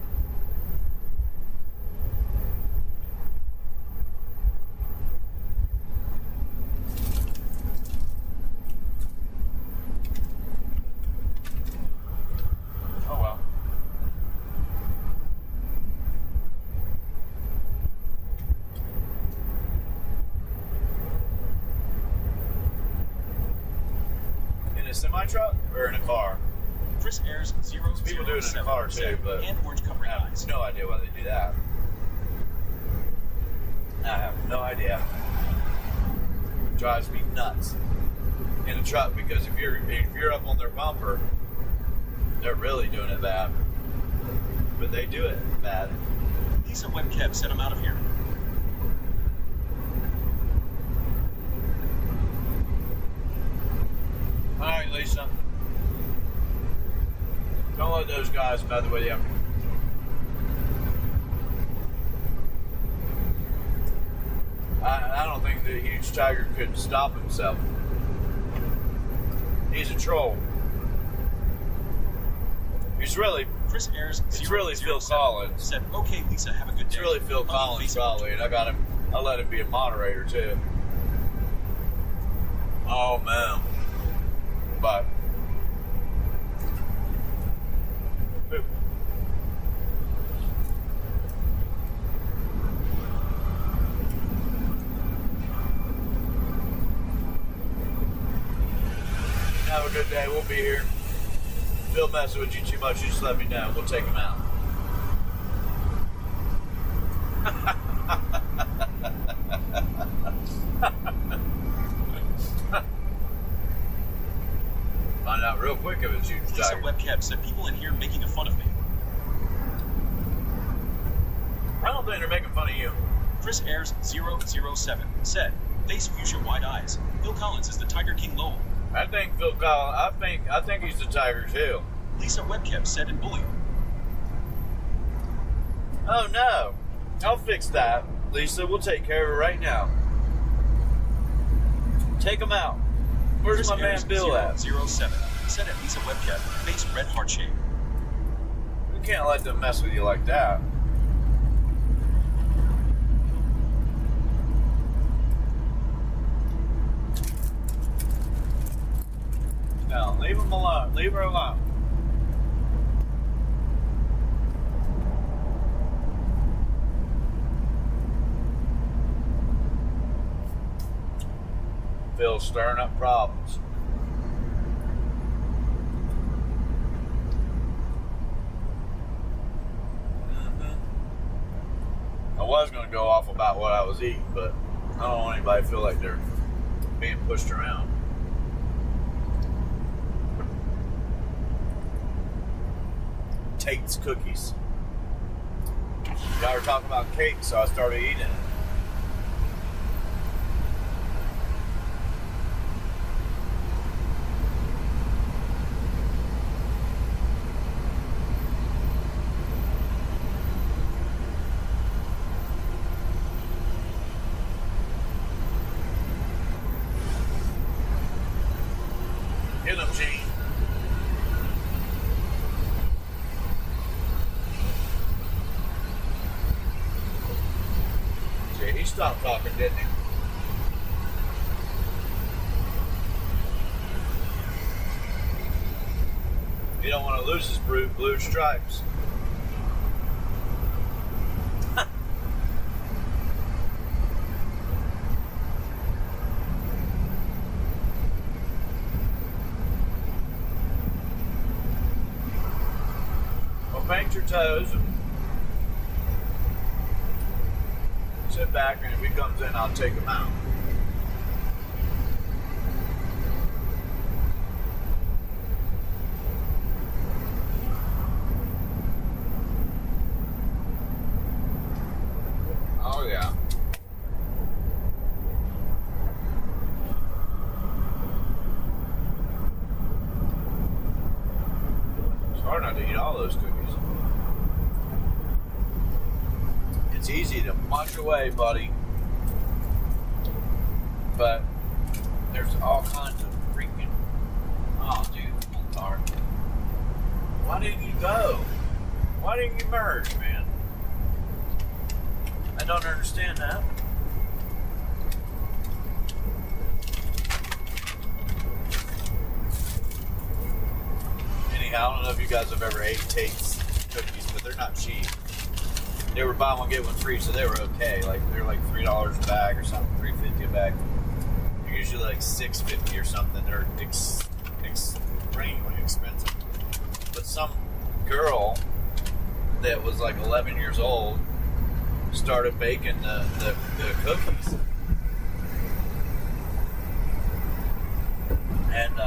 Oh well. In a semi truck or in a car? Chris Ayers 007 People do it in a car too, said, but and orange covering I have eyes. no idea why they do that. I have no idea. Drives me nuts in a truck because if you're up on their bumper, they're really doing it bad. But they do it bad. Lisa Webb Keb said, I'm out of here. All right, Lisa. Don't let those guys bother with you. I don't think the huge tiger could stop himself. He's a troll. He's really, Chris Ayers it's really Phil 007 Collins. said, okay, Lisa, have a good day. It's really Phil On the Collins Facebook. probably, and I let him be a moderator too. Oh man. But Boop. Have a good day. We'll be here. If Phil messes with you too much, you just let me know. We'll take him out. Find out real quick if it's huge Lisa tiger. Webb Keb said, people in here making fun of me. I don't think they're making fun of you. Chris Ayers 007 said, face fuchsia wide eyes. Phil Collins is the Tiger King Lowell. I think Phil Collins. I think he's the tiger too. Lisa Webb Keb said in bully. Oh no! I'll fix that, Lisa. We'll take care of it right now. Take him out. Where's Chris my man Ayers Bill at? 007 said at Lisa Webb Keb, face red heart shape. We can't let them mess with you like that. No, leave him alone. Leave her alone. Phil's stirring up problems. was going to go off about what I was eating, but I don't want anybody to feel like they're being pushed around. Tate's cookies. Y'all were talking about cake, so I started eating it. Get them, Gene. See, he stopped talking, didn't he? You don't want to lose his blue stripes. Paint your toes and sit back, and if he comes in, I'll take him out. Oh yeah. It's hard not to eat all those cookies. It's easy to munch away, buddy. But there's all kinds of freaking... Oh, dude, I'm tired. Why didn't you go? Why didn't you merge, man? I don't understand that. Anyhow, I don't know if you guys have ever ate Tate's cookies, but they're not cheap. They were buy one get one free, so they were okay. Like they're like $3 a bag or something, $3.50 a bag. They're usually like $6.50 or something. They're extremely expensive. But some girl that was like 11 years old started baking the cookies, and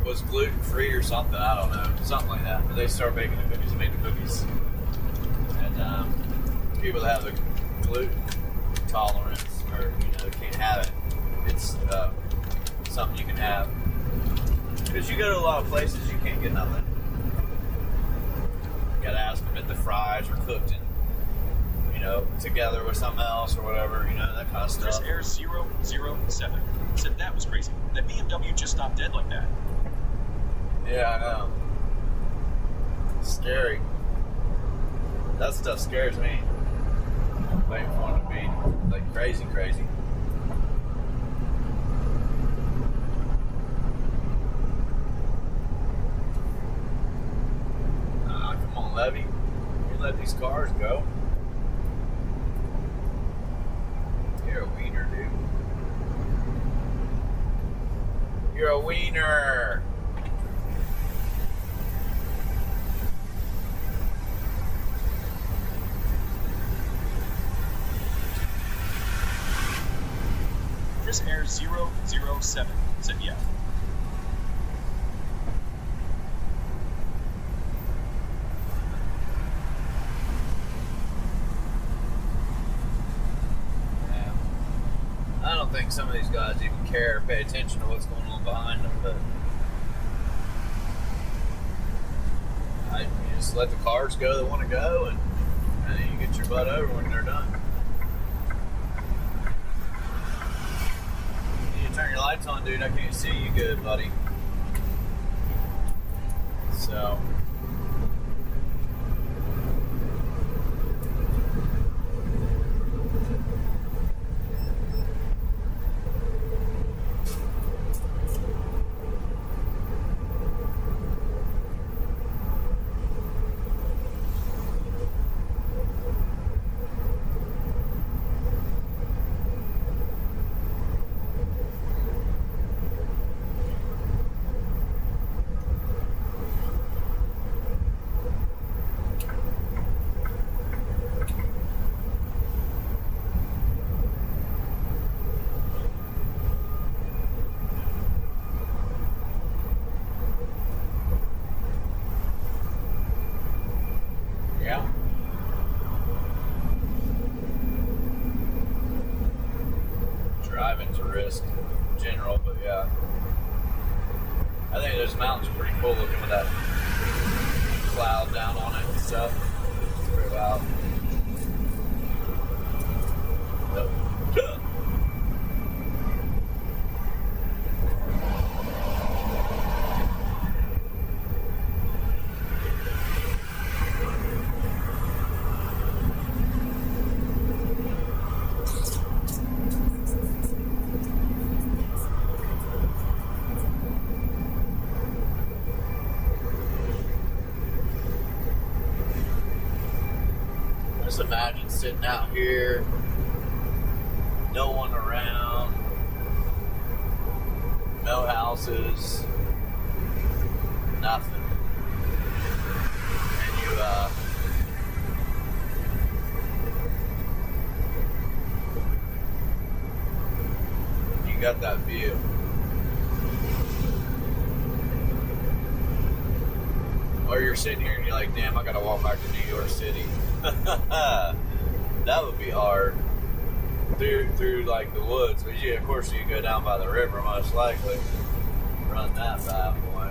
was gluten free or something. I don't know, something like that. But they started baking the cookies and made the cookies. And people that have a gluten tolerance or can't have it, it's something you can have. Because you go to a lot of places, you can't get nothing. You gotta ask them if the fries are cooked in, together with something else or whatever, that kind of stuff. Chris Air 007 said that was crazy. That BMW just stopped dead like that. Yeah, I know. Scary. That stuff scares me. I'm waiting for it to be like crazy. Come on, Levy. You let these cars go. You're a wiener, dude. You're a wiener. Chris Air 007 said yeah. I don't think some of these guys even care or pay attention to what's going on behind them, but you just let the cars go that want to go, and you get your butt over when they're done. You need to turn your lights on, dude. I can't see you good, buddy. So... this mountain's pretty cool looking with that cloud down on it and stuff. It's pretty loud. Just imagine sitting out here, no one around, no houses, nothing. And you got that view. Or you're sitting here and you're like, damn, I gotta walk back to New York City. That would be hard through like the woods, but yeah, of course you go down by the river most likely. Run that bad boy.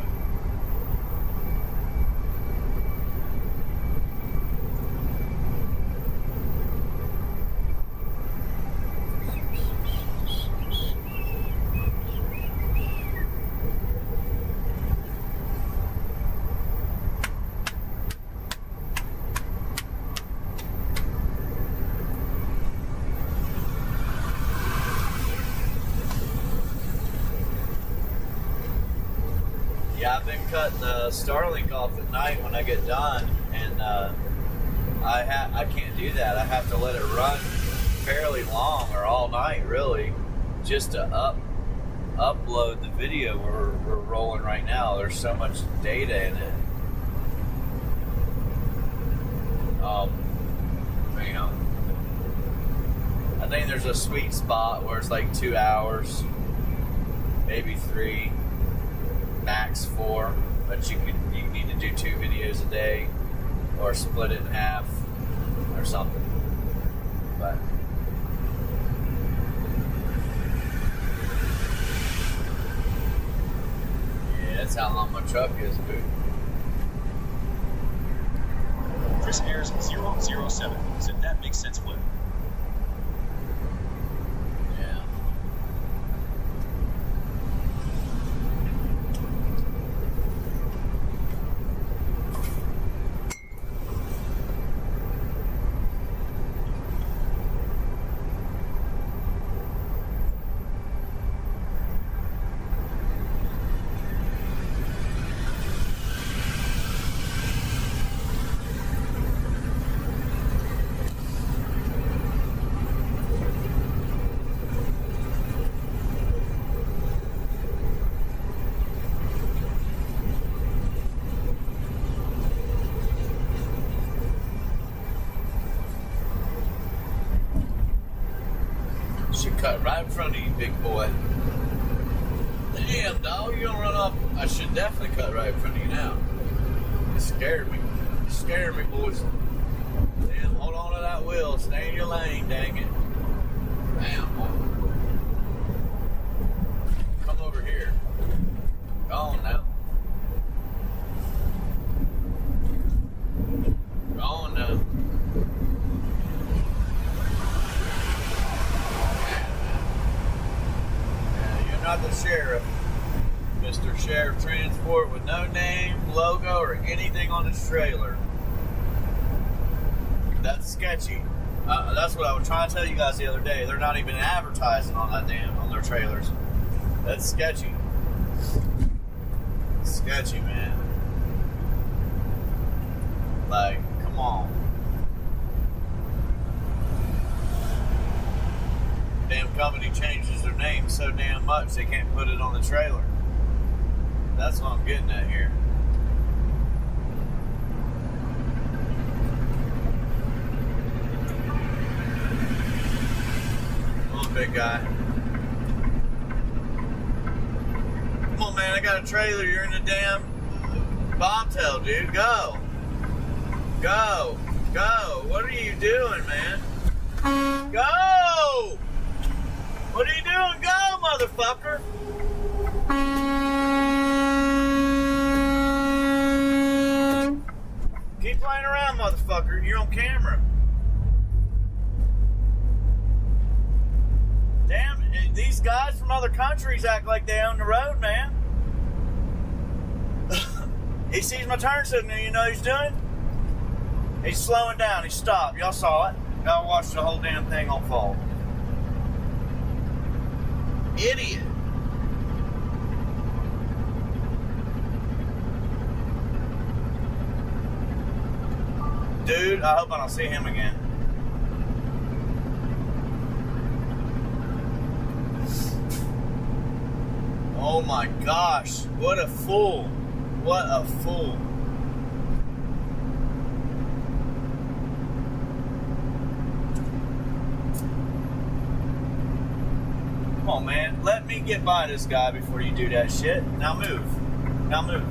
Yeah, I've been cutting the Starlink off at night when I get done, and I can't do that. I have to let it run fairly long or all night, really, just to upload the video we're rolling right now. There's so much data in it. I think there's a sweet spot where it's like 2 hours, maybe 3. Max 4, but you need to do 2 videos a day or split it in half or something. But yeah, that's how long my truck is, dude. Chris Ayers 007 said that makes sense, Flip. Yeah. Should cut right in front of you, big boy. Damn, dog, you don't run off. I should definitely cut right in front of you now. You scared me. You scared me, boys. Damn, hold on to that wheel. Stay in your lane, dang it. Damn, boy. Come over here. Go on now. Go on now. Not the sheriff, Mr. Sheriff Transport, with no name, logo, or anything on his trailer. That's sketchy. That's what I was trying to tell you guys the other day. They're not even advertising on on their trailers. That's sketchy. Sketchy, man. Like, come on. Damn company changes their name so damn much they can't put it on the trailer. That's what I'm getting at here. Come on, big guy. Come on, man, I got a trailer. You're in the damn bobtail, dude. Go. Go. Go. What are you doing, man? Go! What are you doing? Go, motherfucker! You're on camera. Damn, these guys from other countries act like they own the road, man. He sees my turn signal, you know what he's doing? He's slowing down, he stopped. Y'all saw it. Y'all watched the whole damn thing unfold. Idiot. Dude, I hope I don't see him again. Oh my gosh, what a fool. What a fool. Come on, man. Let me get by this guy before you do that shit. Now move. Now move.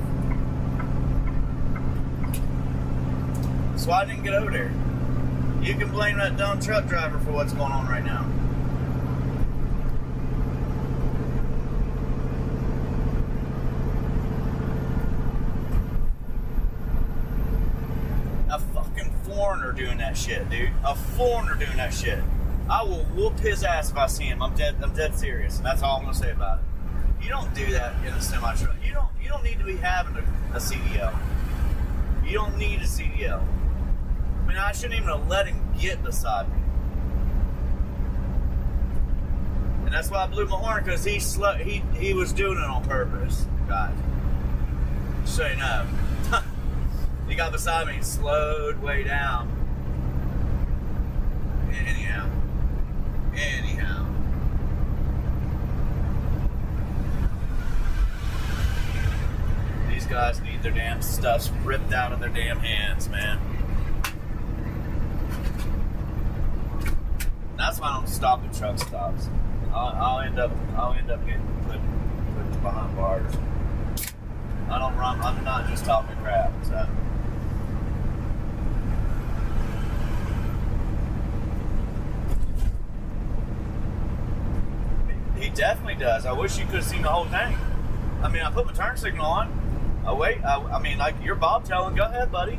That's why I didn't get over there. You can blame that dumb truck driver for what's going on right now. A fucking foreigner doing that shit, dude. A foreigner doing that shit. I will whoop his ass if I see him. I'm dead serious. And that's all I'm gonna say about it. You don't do that in a semi truck. You don't need to be having a CDL. You don't need a CDL. I mean, I shouldn't even have let him get beside me. And that's why I blew my horn, because he was doing it on purpose, guys. So you know. He got beside me and slowed way down. Anyhow. These guys need their damn stuffs ripped out of their damn hands, man. That's why I don't stop at truck stops. I'll end up getting put behind bars. I don't run. I'm not just talking crap. So. He definitely does. I wish you could have seen the whole thing. I mean, I put my turn signal on. Oh wait. I mean, like you're bobtailing. Go ahead, buddy.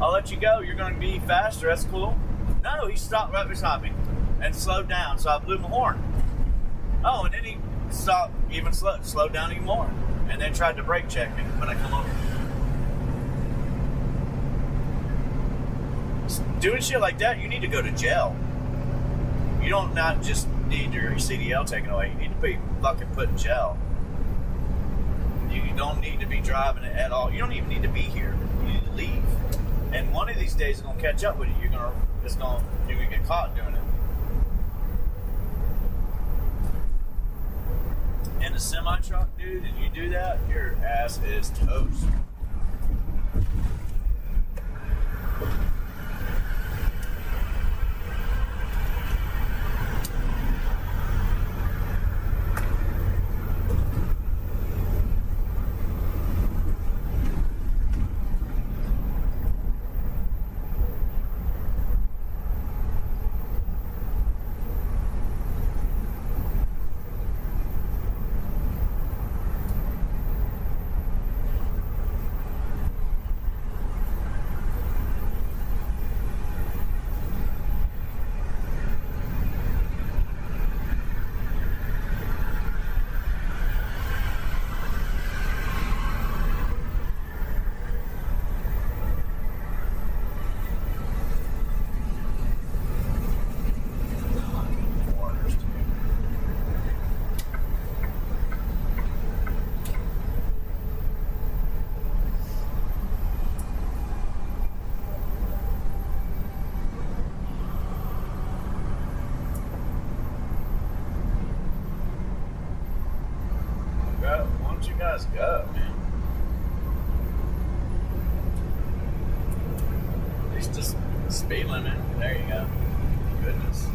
I'll let you go. You're going to be faster. That's cool. No, he stopped right beside me and slowed down. So I blew my horn. Oh, and then he stopped even slowed down even more, and then tried to brake check me when I come over. Doing shit like that, you need to go to jail. You don't not just need your CDL taken away. You need to be fucking put in jail. You don't need to be driving it at all. You don't even need to be here. You need to leave. And one of these days, it's gonna catch up with you. You're gonna get caught doing it. In a semi truck, dude, and you do that, your ass is toast. You guys go, man. At least just speed limit. There you go. Goodness.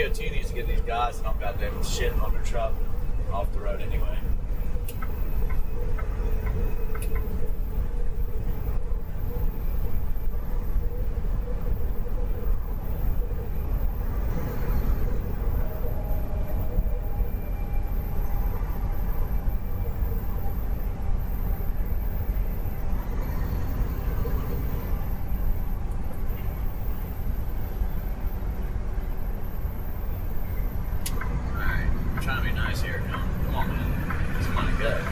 DOT needs to get these guys that don't goddamn shit on their truck off the road anyway. Trying to be nice here. Come on, man. It's money good.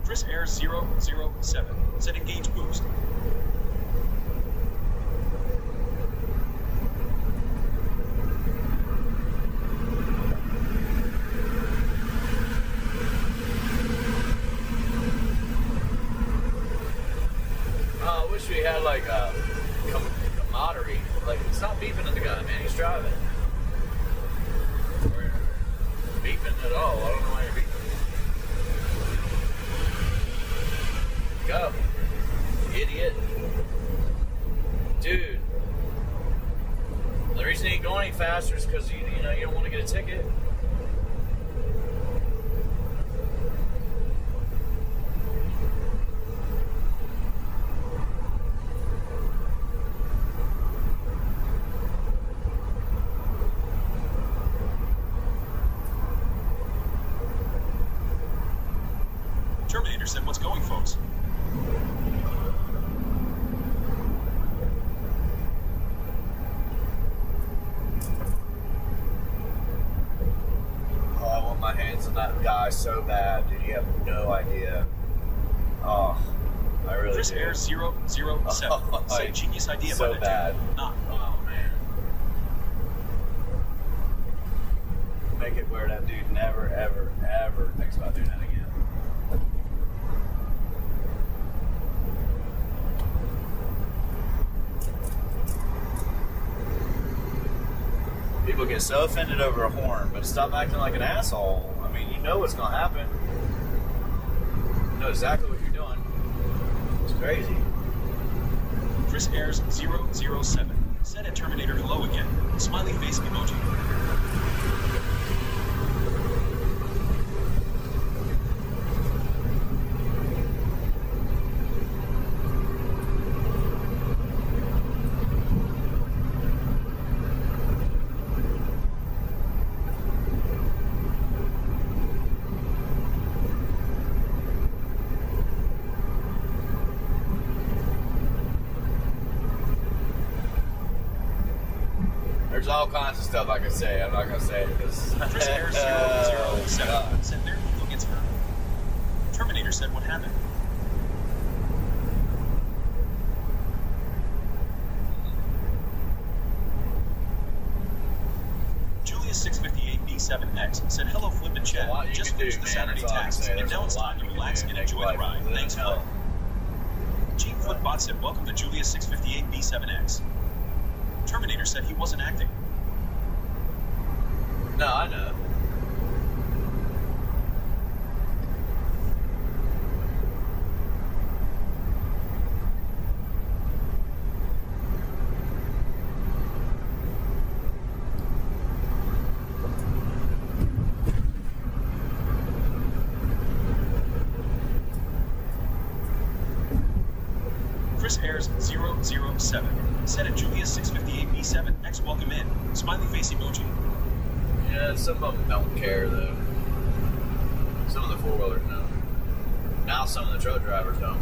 Chris Air 007. Set engage boost. I wish we had like a camaraderie. Like, stop beeping at the guy, man. He's driving. Or beeping at all. I don't know why you're beeping. Go. Idiot. Dude. The reason he ain't going any faster is because you don't want to get a ticket. Terminator said, "What's going, folks?" Oh, I want my hands on that guy so bad, dude. You have no idea. Oh, I really Chris do. Air 007. Oh, Said genius idea so by that bad. dude. Nah. Oh, man. Make it where that dude never, ever, ever thinks about doing that again. People get so offended over a horn, but stop acting like an asshole. I mean, you know what's going to happen. You know exactly what you're doing. It's crazy. Chris Airs 007. Set at Terminator hello again. Smiley face emoji. There's all kinds of stuff I can say. I'm not going to say it because... Chris Air 007. Said their ego gets hurt. Terminator said, "What happened?" Julius 658B7X said, "Hello, Flip and Chat. Well, you Just can do, finished the man. Saturday That's all I can tasks, say. and There's now a it's lot time to you can relax do and to make enjoy the life ride. live Thanks, hell. Flip." Gene Footbot said, "Welcome to Julius 658B7X." Terminator said he wasn't acting. No, I know. Chris Airs 007. Set at Julius 658B7X. Welcome in. Smiley face emoji. Yeah, some of them don't care, though. Some of the four-wheelers don't. Now some of the truck drivers don't.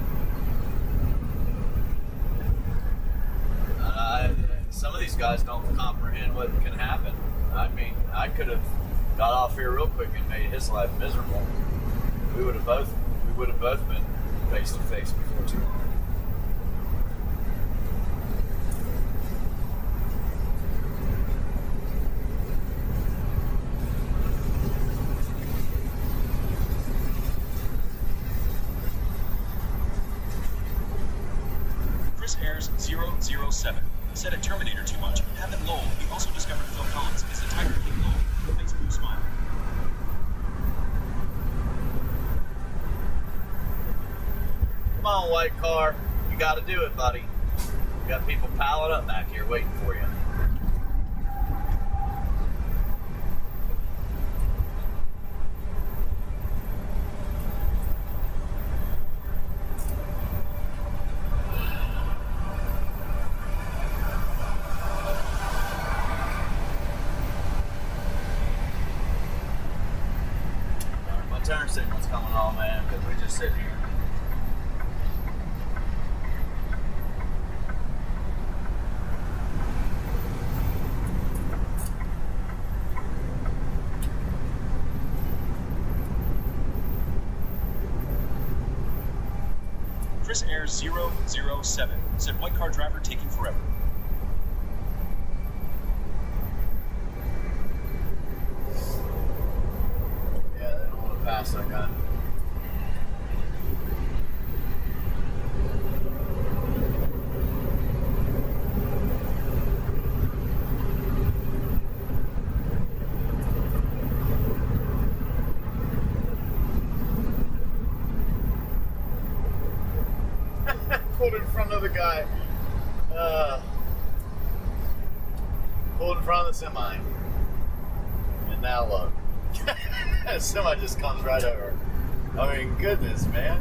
Some of these guys don't comprehend what can happen. I mean, I could have got off here real quick and made his life miserable. We would have both been face to face before too long. 0007 said at Terminator too much. Haven't lol. We also discovered Phil Collins is the Tiger King lol. Makes Blue smile. Come on, white car. You got to do it, buddy. You got people piling up back here waiting for you. My turn signal's coming on, man, because we're just sitting here. Chris Air 007 said white car driver taking forever. Yeah, they don't want to pass that guy. Pulled in front of the guy. Pulled in front of the semi. And now look. The semi just comes right over. I mean, goodness, man.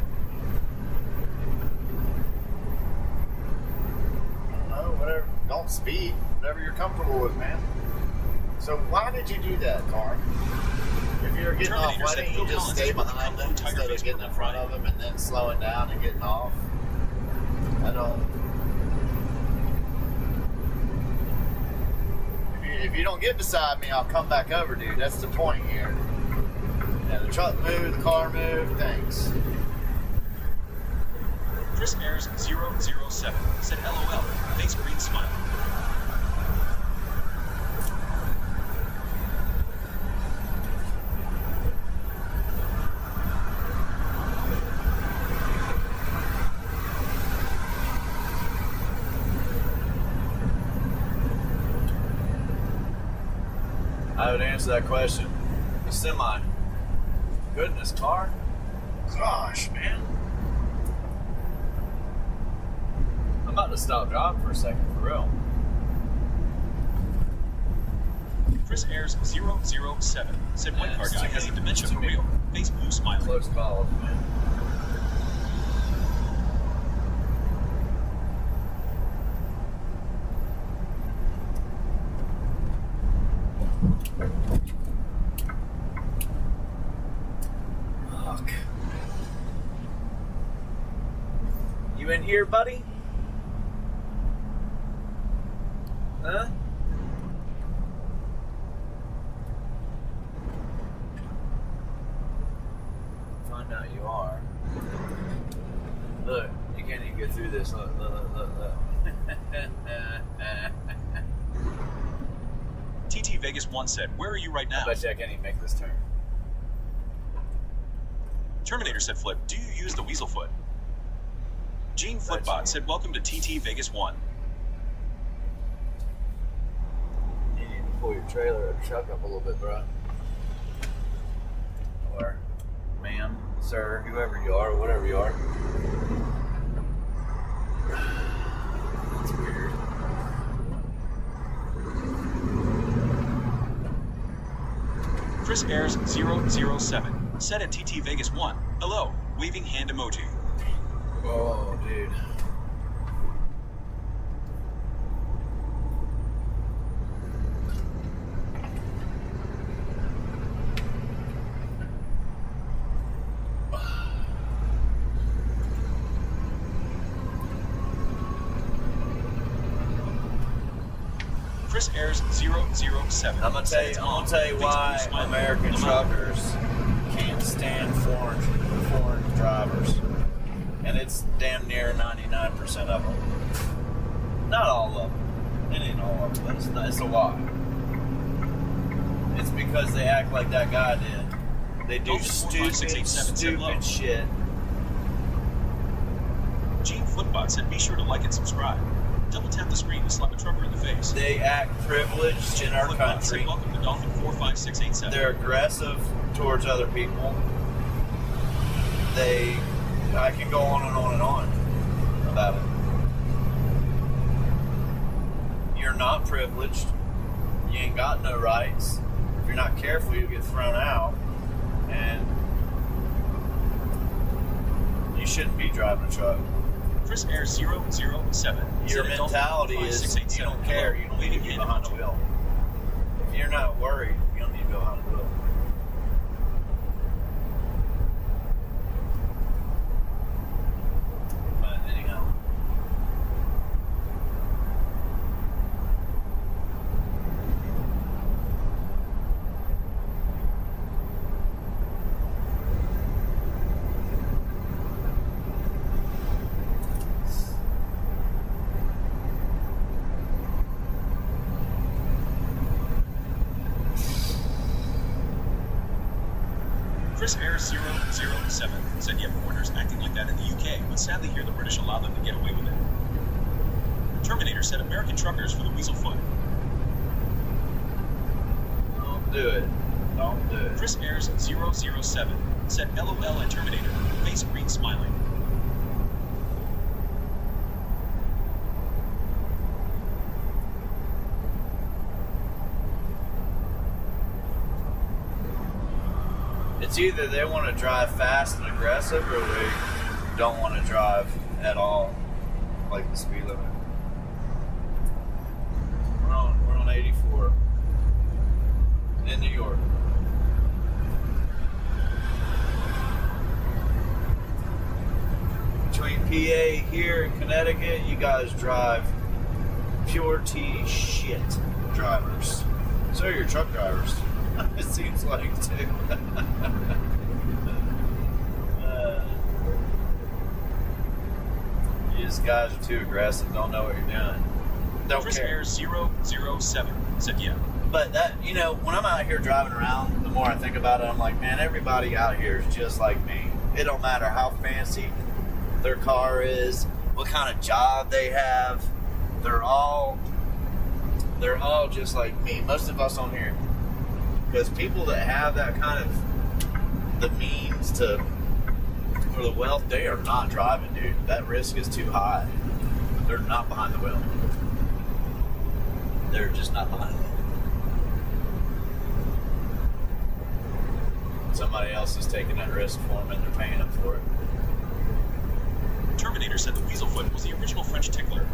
I don't know, whatever. Don't speed. Whatever you're comfortable with, man. So why did you do that, car? If you're getting off, why didn't you just stay behind them instead of getting in front of them and then slowing down and getting off? I don't. If you don't get beside me, I'll come back over, dude. That's the point here. Yeah, the truck moved, the car moved. Thanks. Chris Airs 007 said LOL. Makes green smile. I would answer that question. The semi. Goodness, car. Gosh, man. I'm about to stop driving for a second, for real. Chris Airs 007 said white car guy has a dementia for real. Face blue smile. Close calls, man. Fuck. You in here, buddy? Huh? Find out you are. Look, you can't even get through this. Look. TT Vegas 1 said, where are you right now? I bet you I can't even make this turn. Terminator said flip, do you use the weasel foot? Gene Flipbot said welcome to TT Vegas 1. You need to pull your trailer or truck up a little bit, bro. Or ma'am, sir, whoever you are, or whatever you are. That's weird. Chris Airs 007 said at TT Vegas 1, hello, waving hand emoji. Oh, dude. Chris Airs 007. I'm gonna tell you why American truckers can't stand foreign drivers, and it's damn near 99% of them. Not all of them. It ain't all of them, but it's a lot. It's because they act like that guy did. They do stupid shit. Gene Flipbot said be sure to like and subscribe. Double tap the screen to slap a trucker in the face. They act privileged in our Click on say country. welcome to Dolphin 45687. They're aggressive towards other people. I can go on and on and on about it. You're not privileged. You ain't got no rights. If you're not careful, you'll get thrown out. And you shouldn't be driving a truck. Chris Air 007. Your mentality is you don't care. You don't need to be behind the wheel. If you're not worried, you don't need to be behind the wheel. But anyhow. Chris Air 007 said you have foreigners acting like that in the UK, but sadly here the British allow them to get away with it. Terminator said American truckers for the weasel foot. Don't do it. Don't do it. Chris Airs 007 said LOL at Terminator, face green smiling. It's either they want to drive fast and aggressive or they don't want to drive at all, like the speed limit. We're on 84 in New York. Between PA here and Connecticut, you guys drive pure T shit drivers. So are your truck drivers. It seems like too. You just guys are too aggressive, don't know what you're doing. Don't Chris care. Air 007 said yeah. But that, when I'm out here driving around, the more I think about it, I'm like, man, everybody out here is just like me. It don't matter how fancy their car is, what kind of job they have. They're all just like me. Most of us on here. Because people that have that kind of the means to, or the wealth, they are not driving, dude. That risk is too high. They're not behind the wheel. They're just not behind the wheel. Somebody else is taking that risk for them and they're paying them for it. Terminator said the weasel foot was the original French tickler.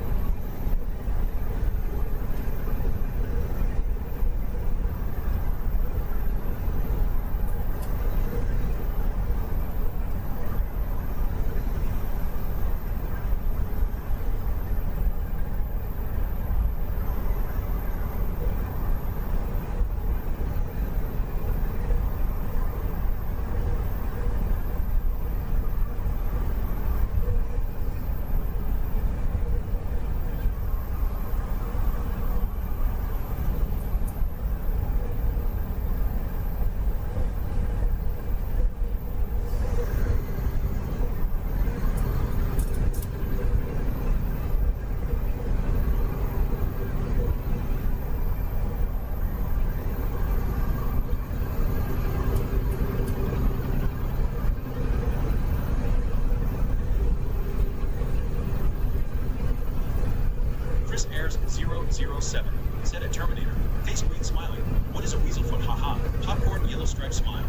Chris Airs 007 said at Terminator, face green smiling. What is a weasel foot? Haha. Popcorn yellow stripe smile.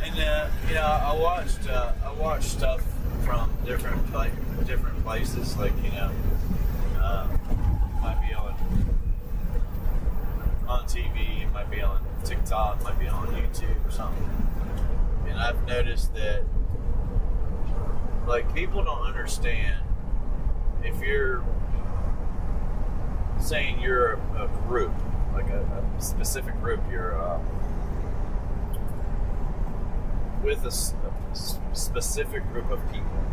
And I watched stuff from different places, like might be on TV, it might be on TikTok, might be on YouTube or something. And I've noticed that like people don't understand if you're saying you're a group, like a specific group, you're with a specific group of people,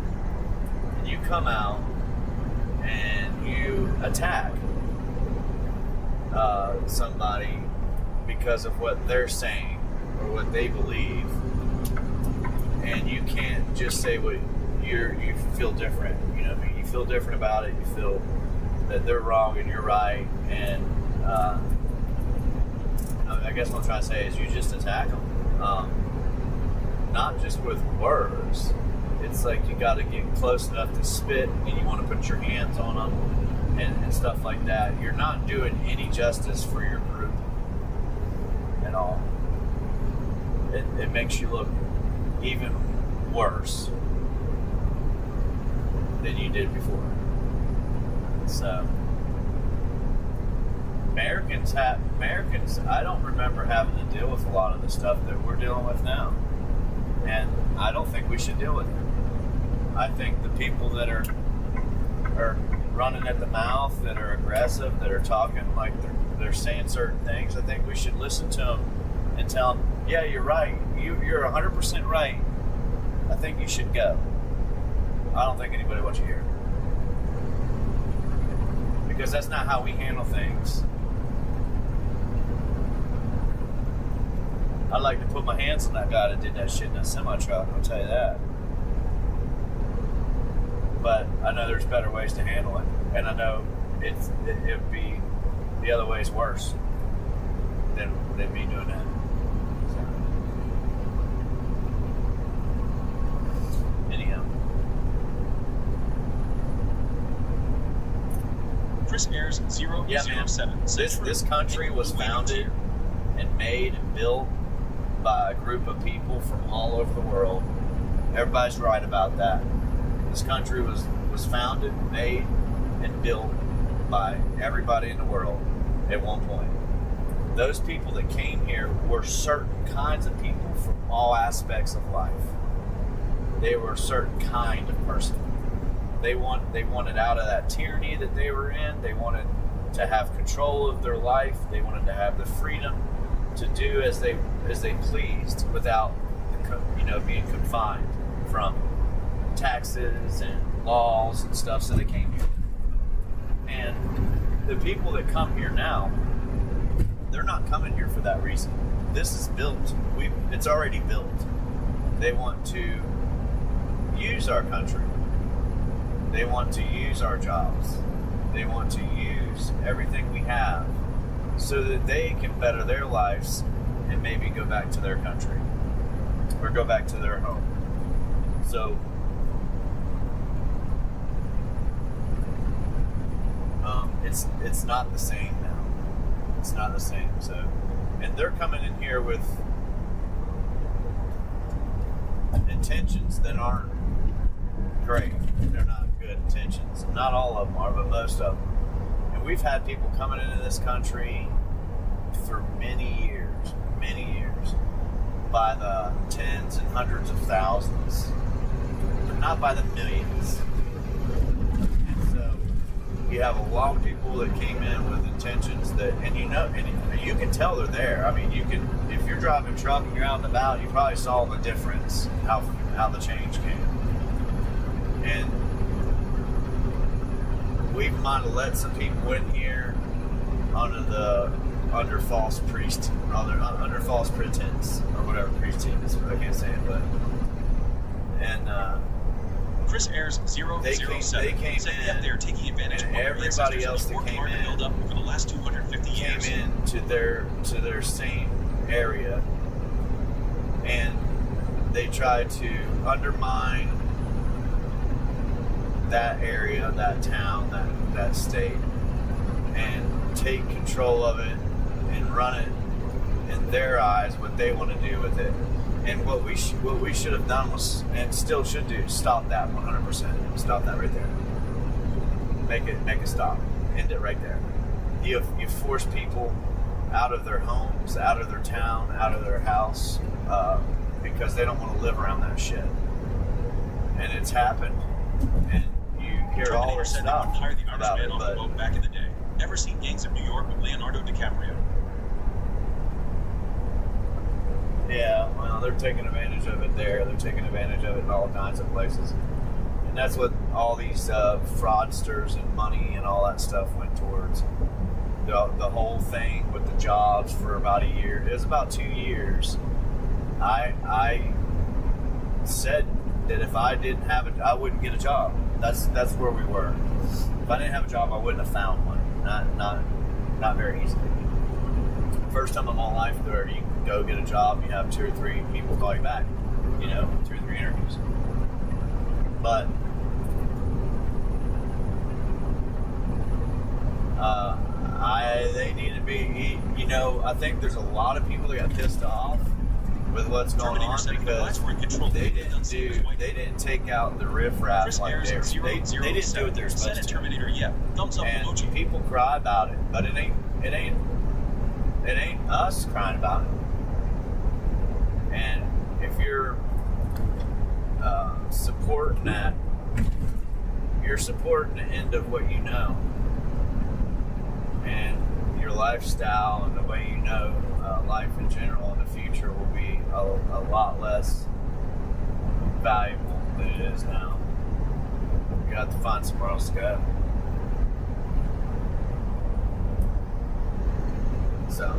you come out and you attack somebody because of what they're saying or what they believe, and you can't just say what you feel different. You know what I mean? You feel different about it. You feel that they're wrong and you're right. And I guess what I'm trying to say is you just attack them, not just with words. It's like you got to get close enough to spit, and you want to put your hands on them and stuff like that. You're not doing any justice for your group at all. It makes you look even worse than you did before. So Americans, I don't remember having to deal with a lot of the stuff that we're dealing with now, and I don't think we should deal with it. I think the people that are running at the mouth, that are aggressive, that are talking like they're saying certain things, I think we should listen to them and tell them, yeah, you're right. You're 100% right. I think you should go. I don't think anybody wants you here. Because that's not how we handle things. I'd like to put my hands on that guy that did that shit in that semi-truck, I'll tell you that. But I know there's better ways to handle it. And I know it'd be the other way's worse than me doing that. Anyhow. Chris Ayers 007 This country was founded and made and built by a group of people from all over the world. Everybody's right about that. This country was founded, made, and built by everybody in the world at one point. Those people that came here were certain kinds of people from all aspects of life. They were a certain kind of person. They wanted out of that tyranny that they were in. They wanted to have control of their life. They wanted to have the freedom to do as they pleased without being confined from taxes and laws and stuff. So they came here. And the people that come here now, they're not coming here for that reason. This is built. It's already built. They want to use our country. They want to use our jobs. They want to use everything we have so that they can better their lives and maybe go back to their country or go back to their home. So it's not the same now. It's not the same. So, and they're coming in here with intentions that aren't great. They're not good intentions. Not all of them are, but most of them. And we've had people coming into this country for many years, by the tens and hundreds of thousands, but not by the millions. And so you have a lot of people that came in with intentions that, and you can tell they're there. I mean, if you're driving a truck and you're out and about, you probably saw the difference, how the change came. And we might have let some people in here under false pretense or whatever priest is. I can't say it, but Chris Ayers 007 they came said that they are taking advantage of what everybody else that came in build up over the last 250 years. Came into their same area, and they tried to undermine that area, that town, that state, and take control of it and run it in their eyes what they want to do with it. And what we should have done was, and still should do, stop that 100%. Stop that right there. Make it stop. End it right there. You force people out of their homes, out of their town, out of their house, because they don't want to live around that shit. And it's happened. And you hear all this stuff hire the about it, Irishman off the boat back in the day. Ever seen Gangs of New York with Leonardo DiCaprio? Yeah, well, they're taking advantage of it there. They're taking advantage of it in all kinds of places. that's what all these fraudsters and money and all that stuff went towards. The whole thing with the jobs for about a year. It was about 2 years. I said that if I didn't have it, I wouldn't get a job. That's where we were. If I didn't have a job, I wouldn't have found one. Not very easily. First time in my life where you can go get a job, you have 2 or 3 people call you back. 2 or 3 interviews. But they need to be. I think there's a lot of people that got pissed off with what's going on because they didn't take out the riffraff like they didn't do what they're supposed to. Terminator, yeah. Thumbs up And emoji. people cry about it, but it ain't us crying about it. And if you're supporting that, you're supporting the end of what you know and your lifestyle and the way you know life in general in the future will be a lot less valuable than it is now. You have to find somewhere else to go. So,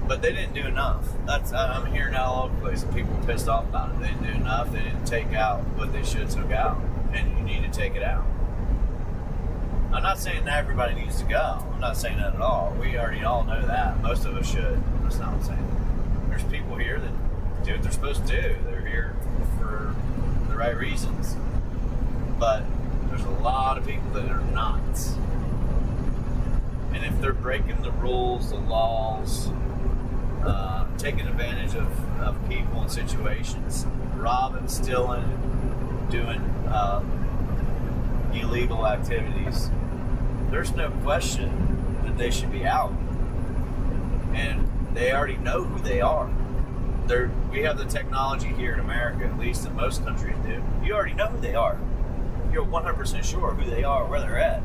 but they didn't do enough. I'm hearing out all over the place. People are pissed off about it. They didn't do enough. They didn't take out what they should have took out, and you need to take it out. I'm not saying that everybody needs to go. I'm not saying that at all. We already all know that. Most of us should. That's not what I'm saying. There's people here that do what they're supposed to do. They're here for the right reasons. But there's a lot of people that are not. And if they're breaking the rules, the laws, taking advantage of people and situations, robbing, stealing, doing illegal activities, there's no question that they should be out. And they already know who they are. We have the technology here in America, at least in most countries do. You already know who they are. You're 100% sure who they are, where they're at.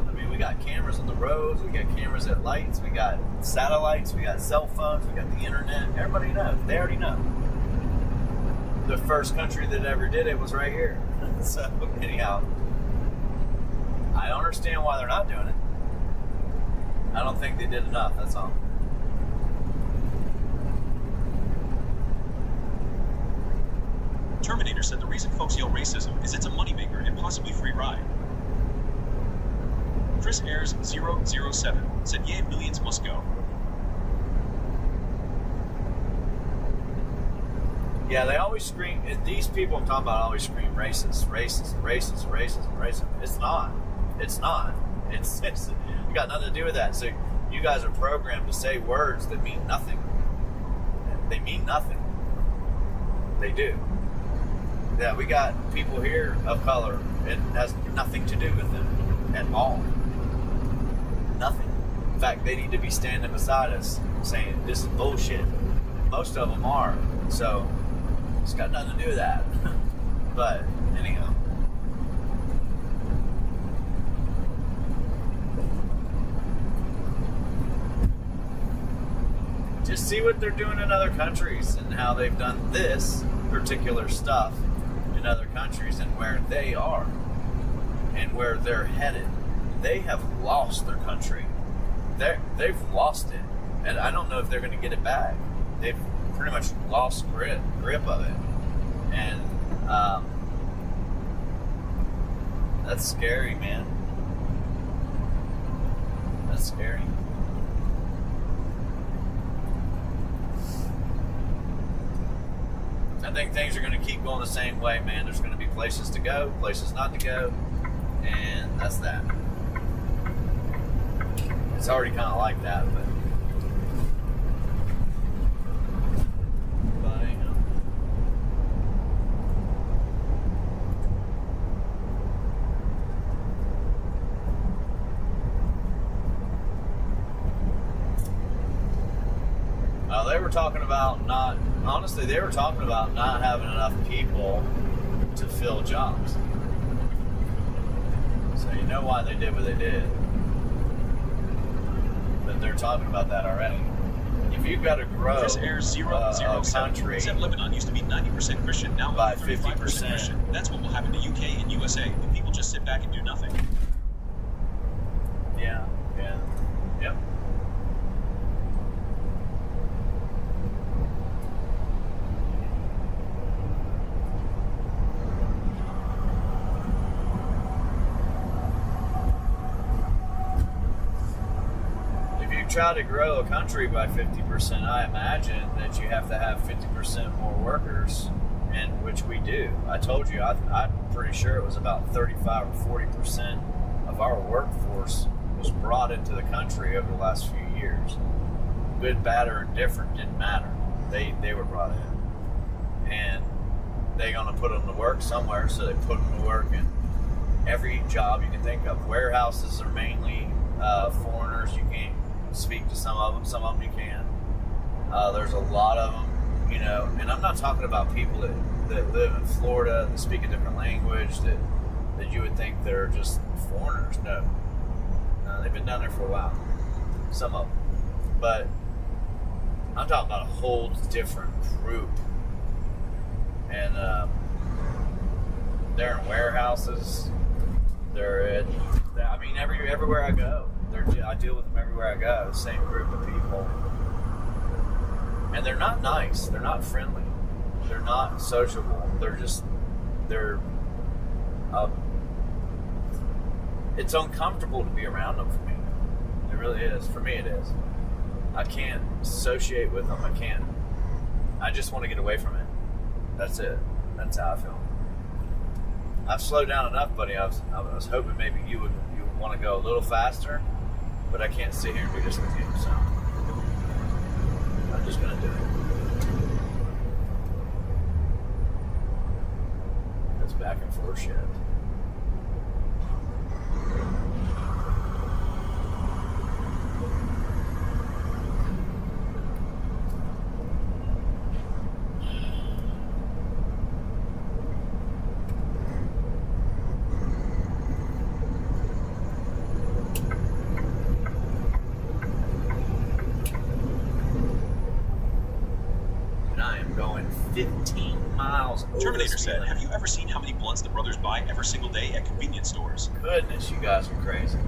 I mean, we got cameras on the roads, we got cameras at lights, we got satellites, we got cell phones, we got the internet. Everybody knows. They already know. The first country that ever did it was right here. So, anyhow, I don't understand why they're not doing it. I don't think they did enough, that's all. Terminator said the reason folks yell racism is it's a moneymaker and possibly free ride. Chris Ayers 007 said, "Yay, millions must go." Yeah, they always scream. These people I'm talking about always scream racist, racist, racist, racism, racism. It's not. It's not. It's you got nothing to do with that. So you guys are programmed to say words that mean nothing. They mean nothing. They do. Yeah, we got people here of color. It has nothing to do with them at all. Nothing. In fact, they need to be standing beside us saying, this is bullshit. Most of them are. So, it's got nothing to do with that. But, anyhow. Just see what they're doing in other countries and how they've done this particular stuff in other countries and where they are and where they're headed. They have lost their country. They've lost it, and I don't know if they're going to get it back. They've pretty much lost grip of it, and that's scary, man. That's scary. I think things are going to keep going the same way, man. There's going to be places to go, places not to go, and that's that. It's already kind of like that, but anyhow. They were talking about not having enough people to fill jobs. So you know why they did what they did. But they're talking about that already. if you've got to grow Chris Air a 007 country said Lebanon used to be 90% Christian, now by only 35% 50%. Christian. That's what will happen to UK and USA if people just sit back and do nothing. Yeah. Yep. If you try to grow a country by 50%, I imagine that you have to have 50% more workers, and which we do. I told you, I'm pretty sure it was about 35 or 40% of our workforce was brought into the country over the last few years. Good, bad, or indifferent didn't matter. They were brought in, and they're gonna put them to work somewhere. So they put them to work in every job you can think of. Warehouses are mainly foreigners. You can't speak to some of them. Some of them you can. There's a lot of them, you know. And I'm not talking about people that live in Florida that speak a different language that you would think they're just foreigners. No, they've been down there for a while. Some of them, but I'm talking about a whole different group. And they're in warehouses. I mean, everywhere I go, I deal with them everywhere I go. The same group of people, and they're not nice. They're not friendly. They're not sociable. It's uncomfortable to be around them for me. It really is. For me, it is. I can't associate with them. I just want to get away from it. That's it. That's how I feel. I've slowed down enough, buddy. I was hoping maybe you would want to go a little faster, but I can't sit here and do this with you, so I'm just going to do it. It's back and forth shit. I am going 15 miles over Terminator the speed said, limit. have you ever seen how many blunts the brothers buy every single day at convenience stores? Goodness, you guys are crazy.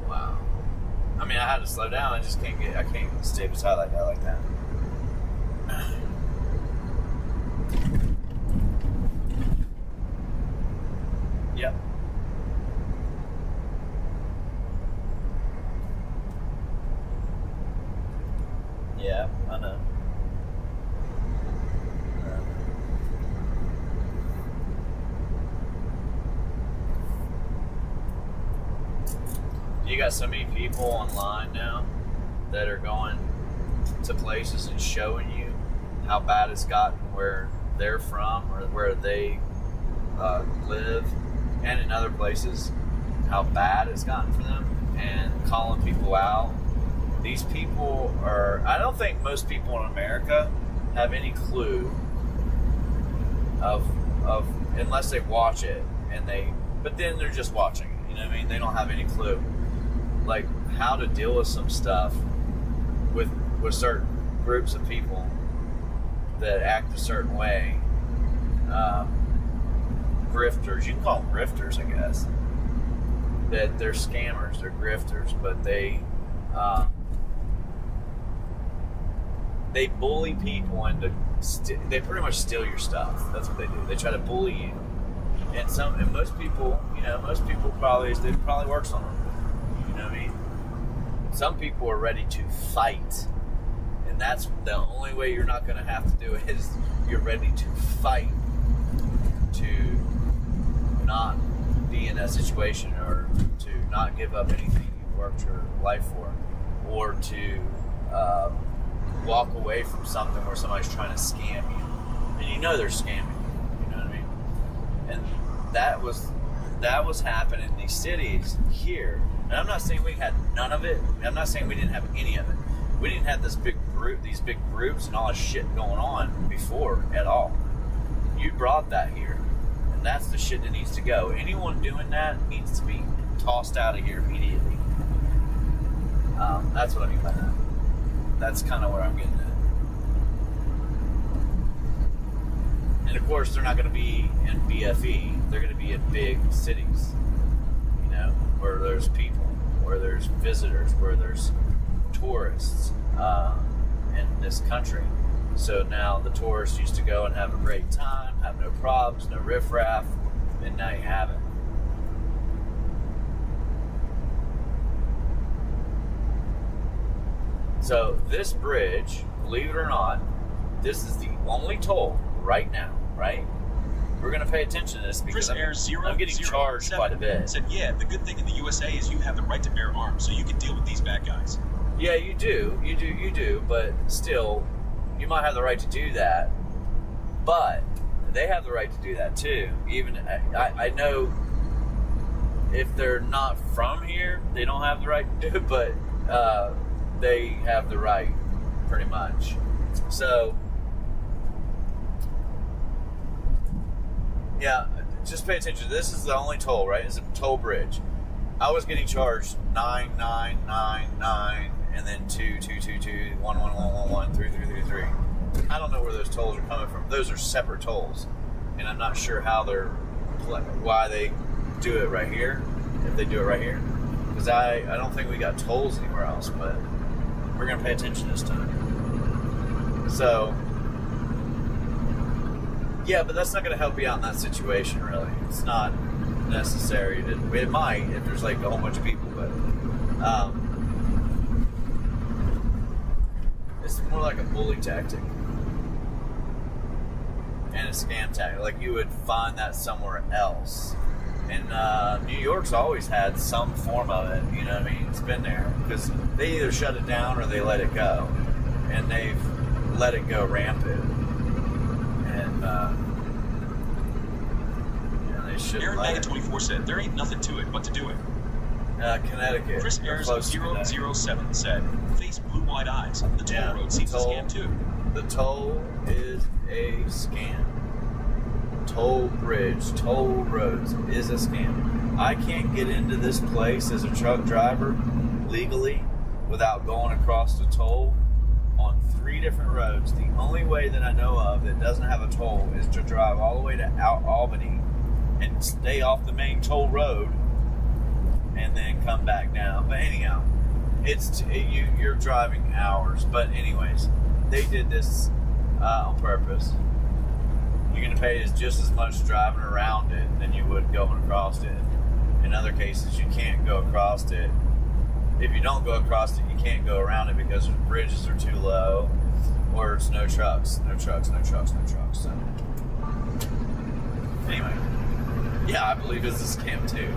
Wow. I mean, I had to slow down. I can't stay beside that guy like that. Yep. Yeah, I know. You got so many people online now that are going to places and showing you how bad it's gotten where they're from or where they live, and in other places how bad it's gotten for them, and calling people out. These people are, I don't think most people in America have any clue of unless they watch it, but then they're just watching it, you know what I mean? They don't have any clue like how to deal with some stuff with certain groups of people that act a certain way. Grifters, you can call them grifters, I guess. That they're scammers, they're grifters, but they bully people into they pretty much steal your stuff. That's what they do. They try to bully you, and most people, probably works on them. You know what I mean? Some people are ready to fight, and that's the only way you're not going to have to do it is you're ready to fight to not be in that situation, or to not give up anything you've worked your life for, or to walk away from something where somebody's trying to scam you, and you know they're scamming you. You know what I mean? And that was happening in these cities here. And I'm not saying we had none of it. I'm not saying we didn't have any of it. We didn't have these big groups and all this shit going on before at all. You brought that here, and that's the shit that needs to go. Anyone doing that needs to be tossed out of here immediately. That's what I mean by that. That's kind of where I'm getting at. And of course, they're not going to be in BFE. They're going to be in big cities, you know, where there's people, where there's visitors, where there's tourists in this country. So now the tourists used to go and have a great time, have no problems, no riffraff, and now you have it. So this bridge, believe it or not, this is the only toll right now, right? We're going to pay attention to this because I'm getting charged quite a bit. Said, yeah, the good thing in the USA is you have the right to bear arms, so you can deal with these bad guys. Yeah, you do, but still, you might have the right to do that, but they have the right to do that too. Even, I know if they're not from here, they don't have the right to do it, but they have the right, pretty much. So, yeah, just pay attention. This is the only toll, right? It's a toll bridge. I was getting charged 9,999, and then 2,222, 1,1,1,1,1, 3,333. I don't know where those tolls are coming from. Those are separate tolls, and I'm not sure why they do it right here. If they do it right here, because I don't think we got tolls anywhere else, but we're gonna pay attention this time. So, yeah, but that's not gonna help you out in that situation, really. It's not necessary to. It might if there's like a whole bunch of people, but it's more like a bully tactic and a scam tactic. Like you would find that somewhere else. And New York's always had some form of it, you know what I mean? It's been there. Because they either shut it down or they let it go. And they've let it go rampant. And they should Aaron Mega 24 said, there ain't nothing to it but to do it. Connecticut. Chris Ayers 007 said, face blue-wide eyes. The toll road seems a scam too. The toll is a scam. Toll bridge, toll roads is a scam. I can't get into this place as a truck driver legally without going across the toll on 3 different roads. The only way that I know of that doesn't have a toll is to drive all the way to Albany and stay off the main toll road and then come back down. But anyhow, you're driving hours. But anyways, they did this on purpose. You're going to pay just as much driving around it than you would going across it. In other cases, you can't go across it. If you don't go across it, you can't go around it because the bridges are too low, or it's no trucks. So, anyway, yeah, I believe it's a scam too.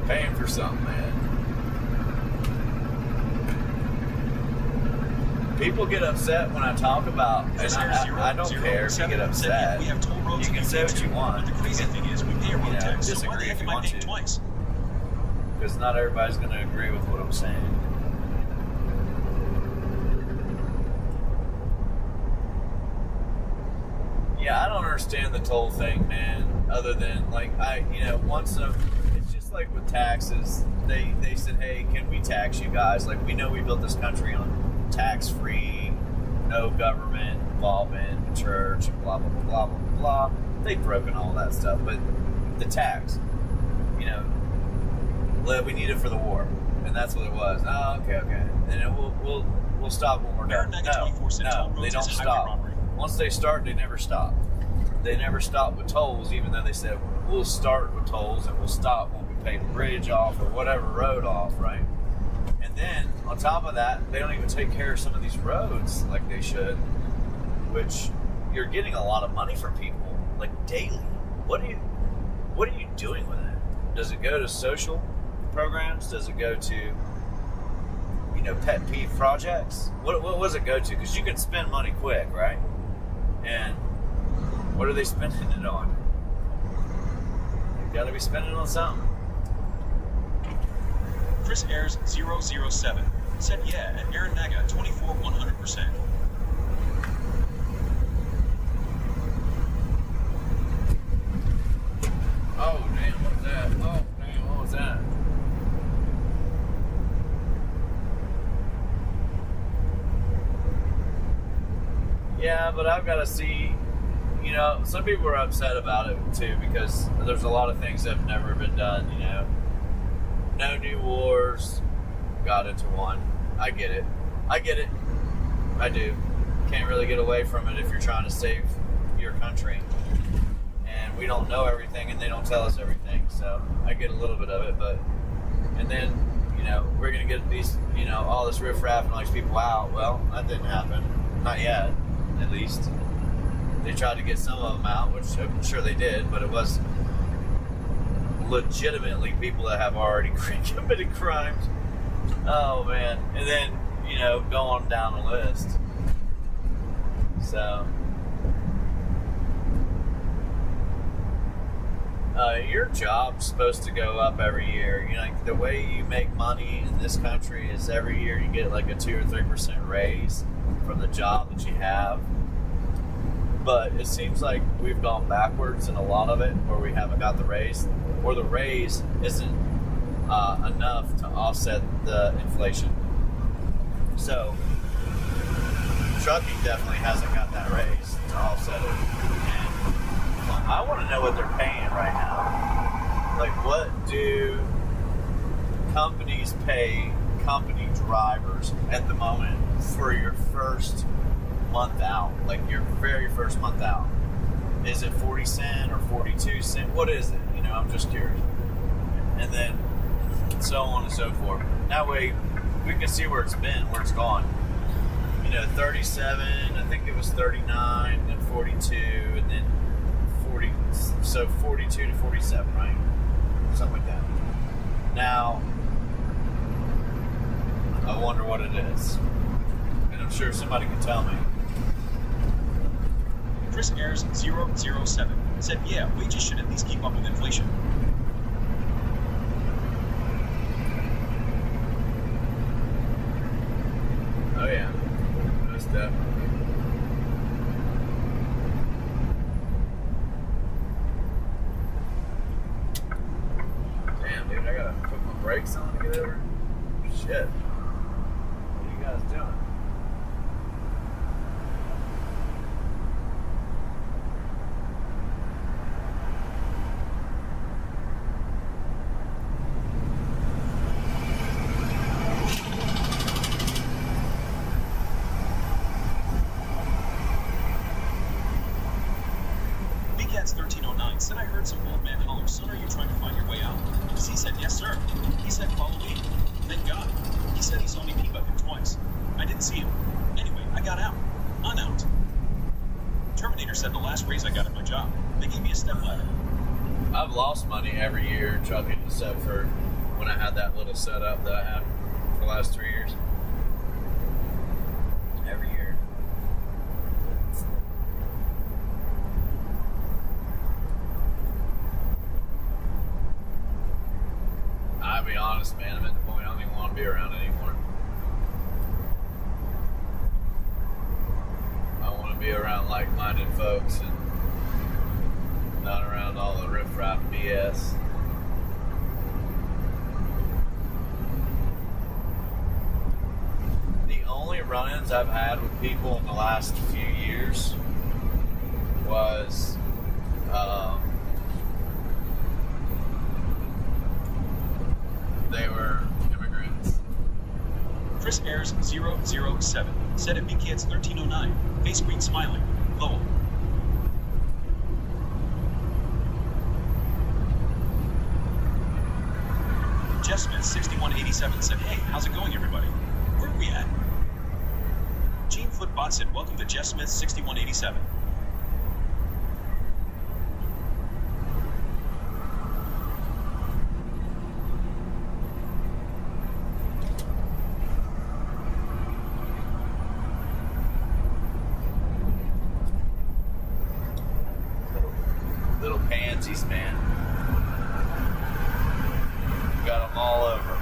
Paying for something, man. People get upset when I talk about, and I don't care if you get upset. You can say what you want. But the crazy thing is, we pay a road tax, so why the disagree heck if you am I want paying to. twice? Because not everybody's going to agree with what I'm saying. Yeah, I don't understand the toll thing, man. Other than, it's just like with taxes. They said, hey, can we tax you guys? Like, we know we built this country on tax-free, no government involvement, church, blah, blah, blah, blah, blah, blah. They've broken all that stuff. But the tax, we need it for the war. And that's what it was. Oh, okay. And we'll stop when we're done. No, they don't stop. Once they start, they never stop. They never stop with tolls, even though they said, we'll start with tolls and we'll stop when we pay the bridge off or whatever road off, right? And then, on top of that, they don't even take care of some of these roads like they should, which you're getting a lot of money from people, like daily. What are you doing with it? Does it go to social programs? Does it go to, pet peeve projects? What does it go to? Because you can spend money quick, right? And what are they spending it on? You've got to be spending it on something. Chris Ayers 007 said, yeah, and Aaron Naga 24 100%. Oh, damn, what was that? but I've got to see, some people are upset about it too because there's a lot of things that have never been done, No new wars, got into one. I get it. I do. Can't really get away from it if you're trying to save your country. And we don't know everything and they don't tell us everything. So I get a little bit of it, and then, we're going to get these, all this riffraff and all these people out. Well, that didn't happen. Not yet, at least. They tried to get some of them out, which I'm sure they did, but it was legitimately people that have already committed crimes. Oh, man. And then, go on down the list. So, your job's supposed to go up every year. The way you make money in this country is every year you get like a 2 or 3% raise from the job that you have. But it seems like we've gone backwards in a lot of it, where we haven't got the raise, or the raise isn't enough to offset the inflation. So, trucking definitely hasn't got that raise to offset it. And I want to know what they're paying right now. Like, what do companies pay company drivers at the moment for your first month out? Like, your very first month out. Is it 40 cents or 42 cents? What is it? I'm just curious. And then so on and so forth. That way we can see where it's been, where it's gone. 37, I think it was 39, then 42, and then 40, so 42 to 47, right? Something like that. Now, I wonder what it is. And I'm sure somebody can tell me. Chris Ayers 007 said, yeah, wages should at least keep up with inflation. Oh yeah, most definitely. Damn, dude, I gotta put my brakes on to get over. Shit. What are you guys doing? Cats 1309 said I heard some old man holler, son, are you trying to find your way out? Z said, yes, sir. He said, follow me. Thank God. He said he saw me peep at him twice. I didn't see him. Anyway, I got out. I'm out. Terminator said the last raise I got at my job. They gave me a step ladder. I've lost money every year trucking, except for when I had that little setup that I had for the last 3 years. Every year. I'll be honest, man, I'm at the point I don't even want to be around anymore. I want to be around like-minded folks and not around all the riff-raff BS. The only run-ins I've had with people in the last few years was they were immigrants. Chris Ayers 007 said at BKits 1309. Face green smiling. Lowell. Jeff Smith 6187 said, hey, how's it going, everybody? Where are we at? Gene Footbot said, welcome to Jeff Smith 6187. Little pansies, man. Got them all over.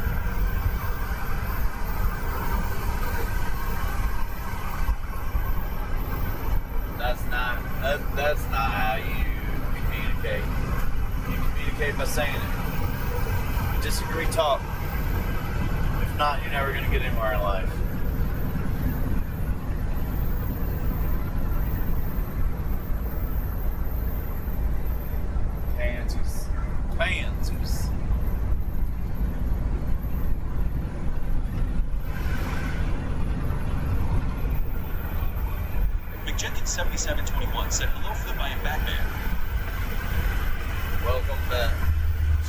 That's not how you communicate. You communicate by saying it. You disagree, talk. If not, you're never going to get anywhere in life. pansies. McJenkins7721 said, hello, Flip, I am Batman. Welcome back,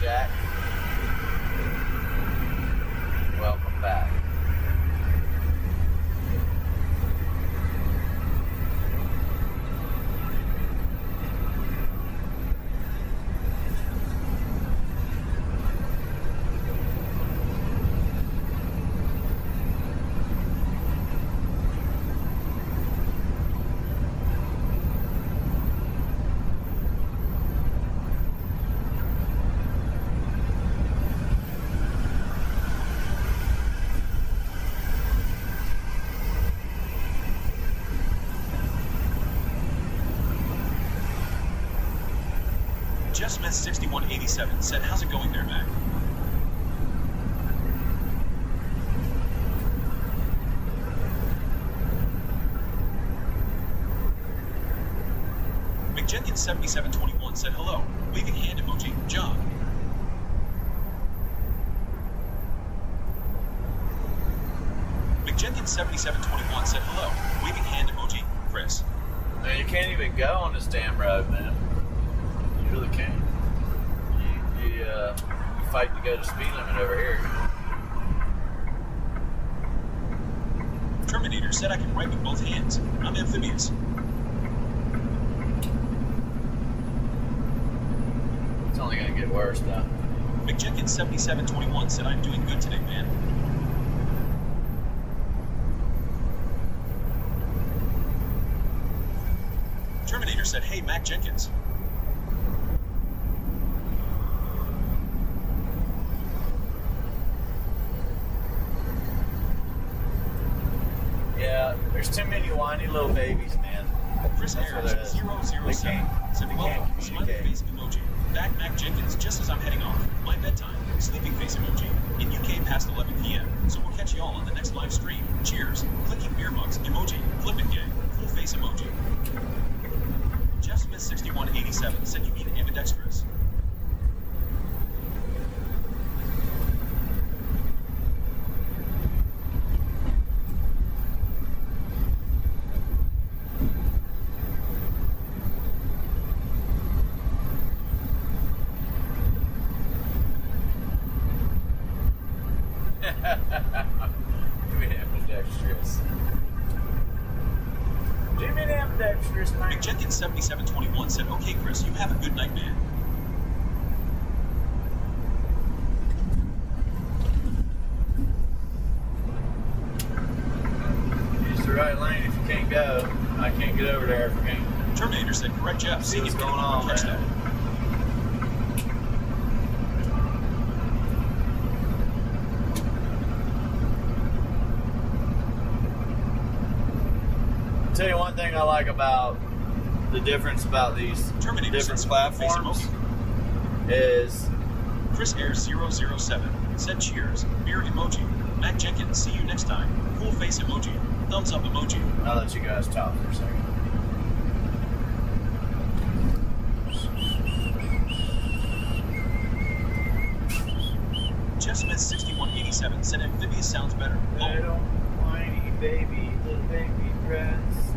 Jack. Welcome back. JeffSmith6187 said, how's it going there, Mac? McJenkins7721 said, hello, waving hand emoji, John. McJenkins7721 said, hello, waving hand emoji, Chris. Man, you can't even go on this damn road, man. You really can't. You fight to go to speed limit over here. Terminator said I can write with both hands. I'm amphibious. It's only gonna get worse, though. McJenkins7721 said I'm doing good today, man. Terminator said, hey, Mac Jenkins. Yeah, there's too many whiny little babies, man. Chris That's what it is. Harris007 said, They well, can't smiley communicate. face emoji. Back Mac Jenkins just as I'm heading off. My bedtime. Sleeping face emoji. In UK past 11 p.m. So we'll catch y'all on the next live stream. Cheers. Clicking beer mugs emoji. Flipping gay. Cool face emoji. JeffSmith6187 said you mean ambidextrous. You mean ambidextrous. Do you mean ambidextrous, man? McJenkins7721 said, okay, Chris, you have a good night, man. Use the right lane if you can't go. I can't get over there if I can't. Terminator said, correct, Jeff. See what's going on, on, catch man. that. Tell you one thing I like about the difference about these Terminator different said, platforms is Chris Ayers007 said cheers, beer emoji. Mac Jenkins, see you next time. Cool face emoji. Thumbs up emoji. I'll let you guys talk for a second. JeffSmith6187 said amphibious sounds better. Oh, Little whiny baby, little baby breasts.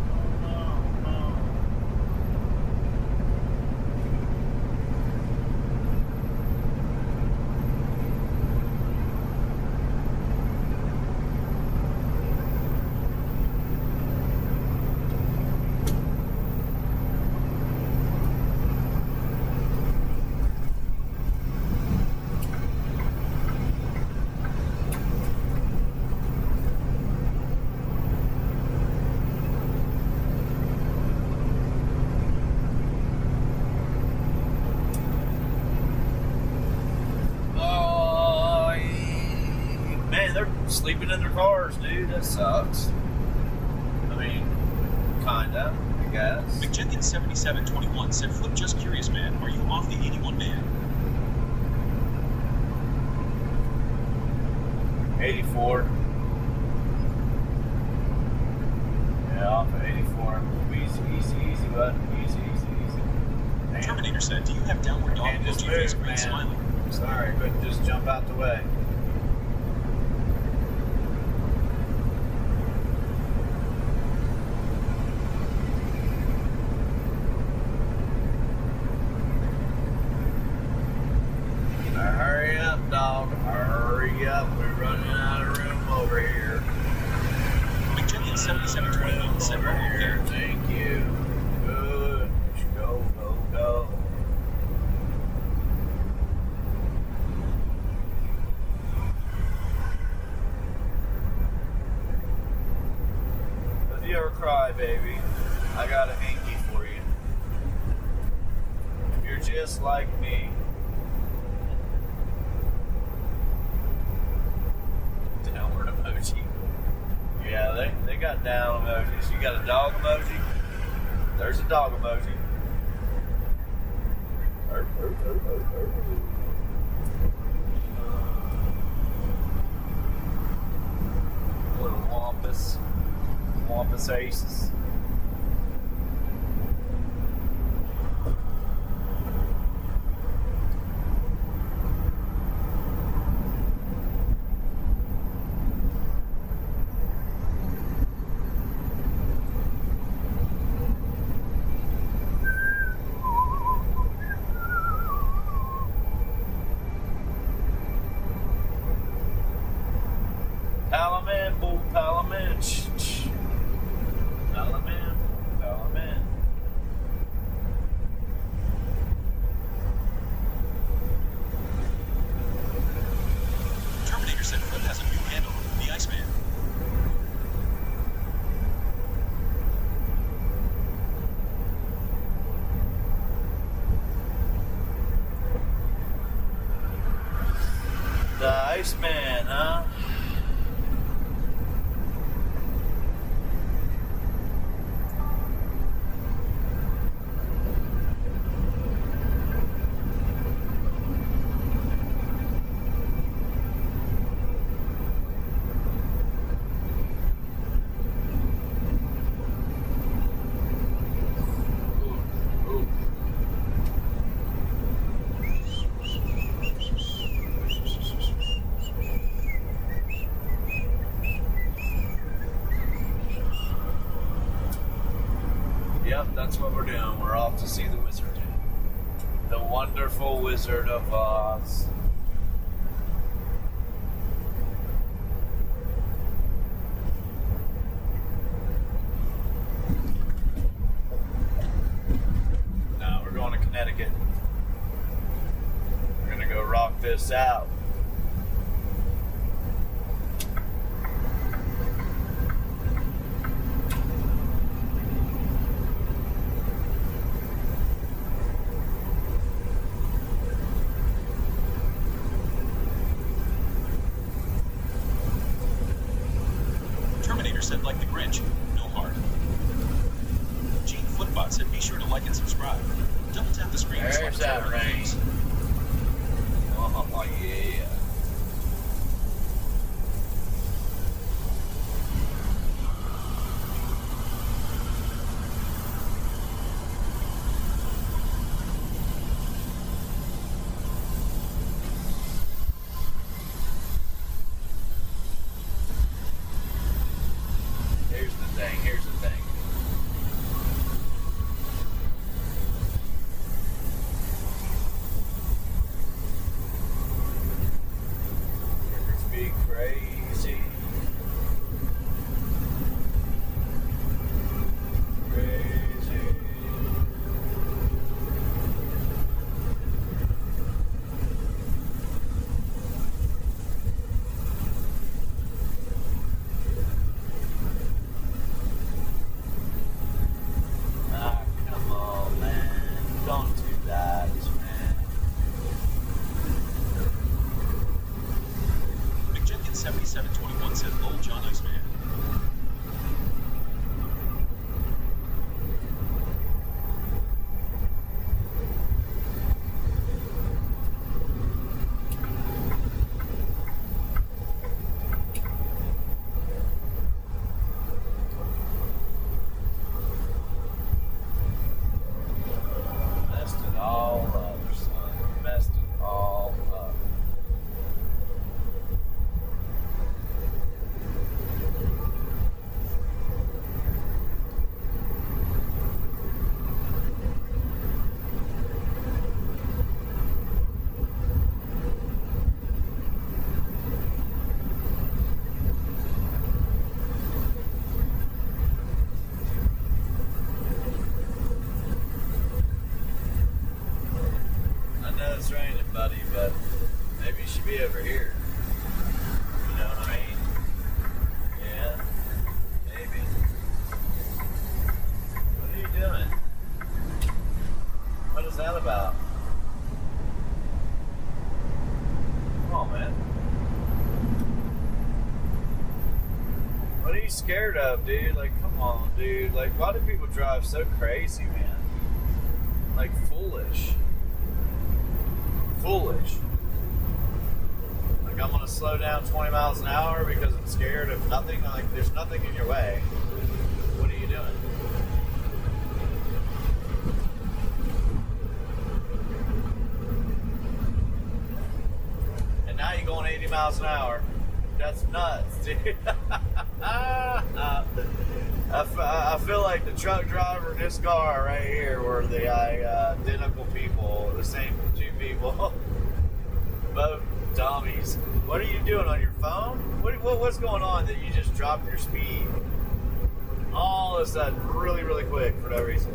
Oh no, no. Sleeping in their cars, dude. That sucks. I mean, kinda, I guess. McJenkins7721 said, Flip, just curious, man. Are you off the 81 man? 84. Yeah, off of 84. Easy, easy, easy, bud. Easy, easy, easy. man. Terminator said, do you have downward dog Can't just emoji face move, green man. smiling? Sorry, couldn't just jump out the way. Now hurry up, dog. Hurry up. We're running out of room over here. McJennian 7721 said, Over here. Thank you. Good. Go, go, go. If you ever cry, baby, I got a hanky for you. If you're just like me. Downward emoji. Yeah, they got down emojis. You got a dog emoji? There's a dog emoji. Arf, arf, arf, arf, arf. Little wampus aces. Palaman, bull, palaman. Palaman, palaman. Terminator said, Flip has a new handle, the Iceman. The Iceman, huh? Yep, that's what we're doing. We're off to see the wizard. The wonderful Wizard of Oz. Now we're going to Connecticut. We're going to go rock this out. Terminator said, like the Grinch, no heart. Gene Footbot said, be sure to like and subscribe. Double tap the screen to There's select that rain. videos. Oh, yeah. Here's the thing. Here's the thing. Rivers be crazy. Crazy. Ah, come on, man. Don't do that, man. McJennian 7721 said, lol, John Iceman. Messed it it's raining, buddy, but maybe you should be over here. You know what I mean? Yeah, maybe. What are you doing? What is that about? Come on, man. What are you scared of, dude? Like, come on, dude. Like, why do people drive so crazy, man? Like, foolish. Foolish. Like, I'm gonna slow down 20 miles an hour because I'm scared of nothing. Like, there's nothing in your way. What are you doing? And now you're going 80 miles an hour. That's nuts, dude. I feel like the truck driver and this car right here were the identical people, the same two people. Both dummies. What are you doing on your phone? What's going on that you just dropped your speed all of a sudden really, really quick for no reason?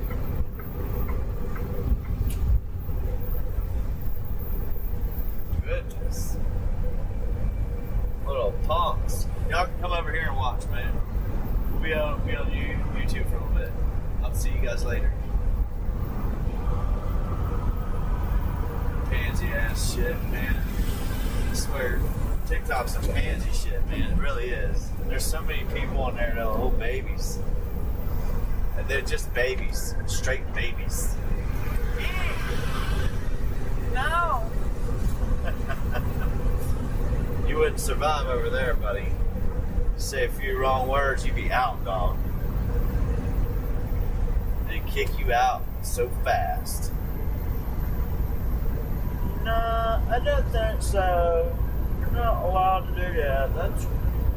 Goodness. Little punks. Y'all can come over here and watch, man. We'll be on YouTube for a little bit. I'll see you guys later. Pansy ass shit, man. I swear, TikTok's some pansy shit, man. It really is. There's so many people on there that are little babies. And they're just babies. Straight babies. No! You wouldn't survive over there, buddy. Say a few wrong words, you'd be out, dog. They'd kick you out so fast. Nah, I don't think so. You're not allowed to do that.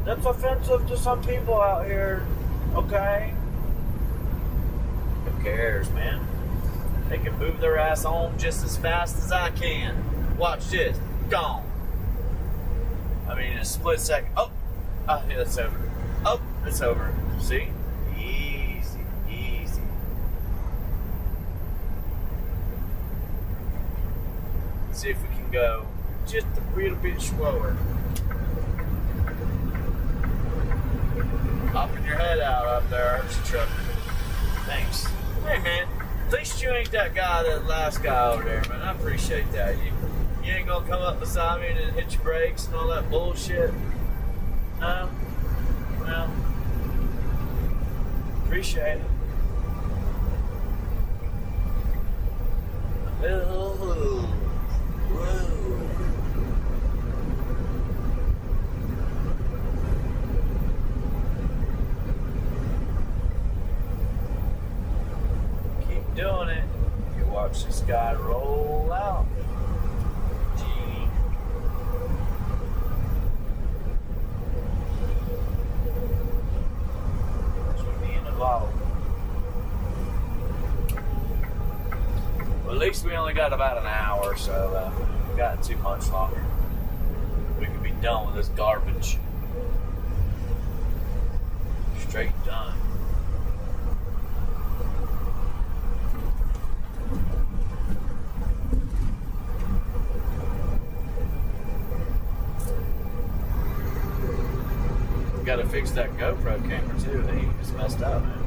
That's offensive to some people out here. Okay? Who cares, man? They can move their ass on just as fast as I can. Watch this. Gone. I mean, in a split second. Oh, yeah, it's over. Oh, it's over. See? Easy, easy. Let's see if we can go just a little bit slower. Popping your head out up there, hurts your truck. Thanks. Hey, man, at least you ain't that guy, that last guy over there, man. I appreciate that. You ain't gonna come up beside me and hit your brakes and all that bullshit. No. Well, appreciate it. Whoa. Keep doing it. You watch this guy roll out. Well, at least we only got about an hour, so we got too much longer. We could be done with this garbage. Straight done. We gotta fix that GoPro camera too. They just messed up, man.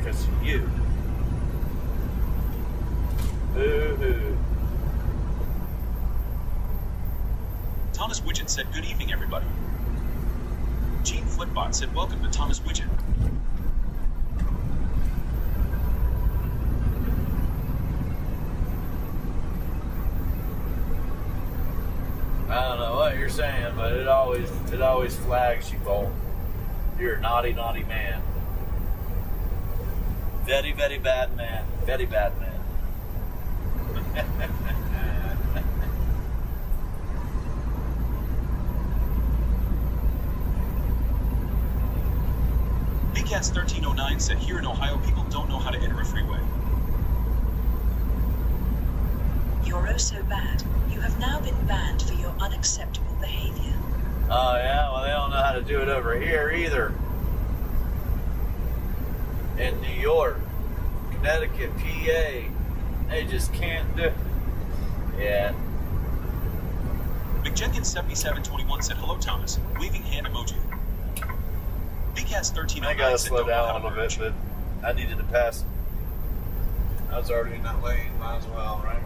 because of you. Boo-hoo. Thomas Widget said, good evening, everybody. Gene Flipbot said, welcome to Thomas Widget. I don't know what you're saying, but it always flags you, Bolt. You're a naughty, naughty man. Very, very bad man. Very bad man. BCats1309 said, here in Ohio, people don't know how to enter a freeway. You're oh so bad. You have now been banned for your unacceptable behavior. Oh, yeah? Well, they don't know how to do it over here either. In New York, Connecticut, PA, they just can't do it. Yeah. McJenkins7721 said, hello, Thomas. Waving hand emoji. BCats1309 I gotta said, slow don't know how down a to little bit, merge. but I needed to pass. I was already in that lane, might as well, right?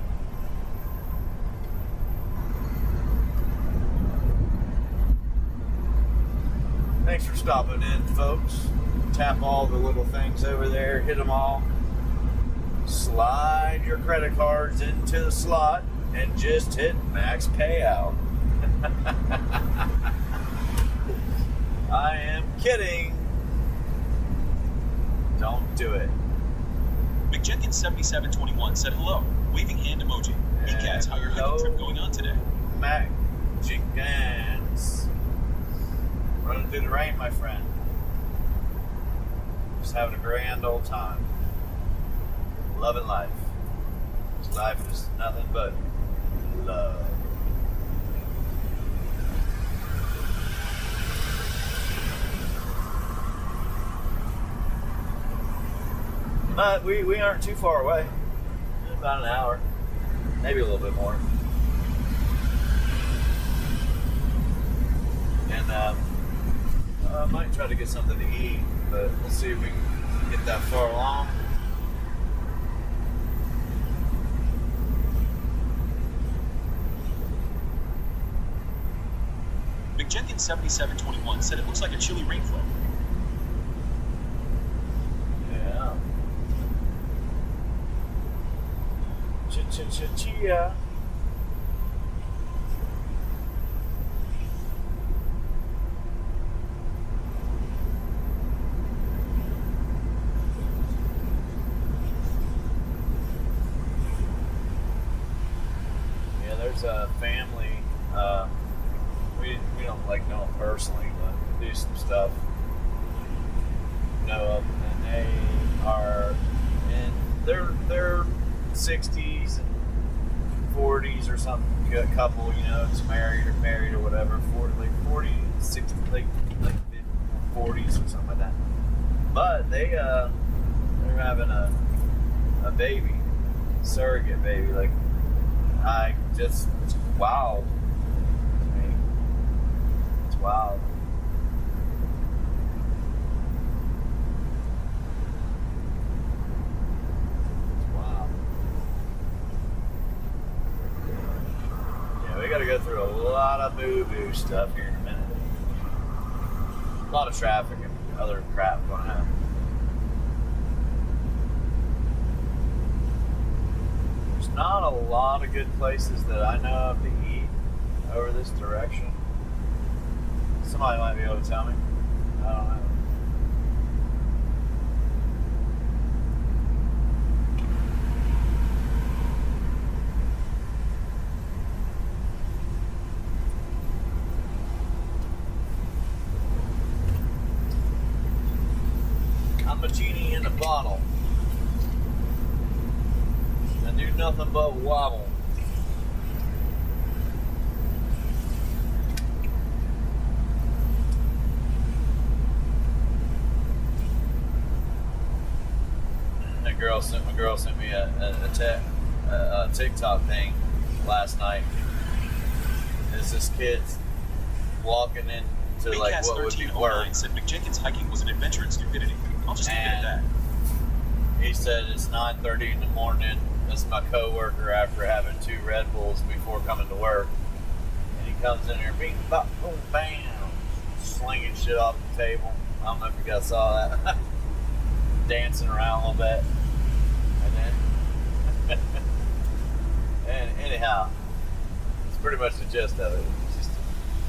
Thanks for stopping in, folks. Tap all the little things over there, hit them all. Slide your credit cards into the slot and just hit max payout. I am kidding. Don't do it. McJenkins7721 said, hello. Waving hand emoji. BCats, how your hiking trip going on today? Mac Jenkins. Running through the rain, my friend. Just having a grand old time. Loving life. Life is nothing but love. But we aren't too far away. About an hour. Maybe a little bit more. And I might try to get something to eat, but we'll see if we can get that far along. McJenkins7721 said, it looks like a chilly rainflow. Yeah. Chia. Yeah, there's a family. We don't like know them personally, but do some stuff. Know of, and they are in their 60s and 40s or something. A couple, you know, it's married or whatever. 40, 60, like 40s or something like that. But they're having a baby, surrogate baby. Like it's wild. I mean, it's wild. We got to go through a lot of boo-boo stuff here in a minute. A lot of traffic and other crap going on. There's not a lot of good places that I know of to eat over this direction. Somebody might be able to tell me. I don't know. I'm a genie in a bottle. I do nothing but wobble. My girl sent me a TikTok thing last night. It's this kid walking into like what would be work. Said McJenkins hiking was an adventure in stupidity. I'll just leave it at that. He said it's 9:30 in the morning. This is my coworker after having 2 Red Bulls before coming to work. And he comes in here, bing, bop, boom, bam, slinging shit off the table. I don't know if you guys saw that. Dancing around a little bit. And then, and anyhow, it's pretty much the gist of it. It's just,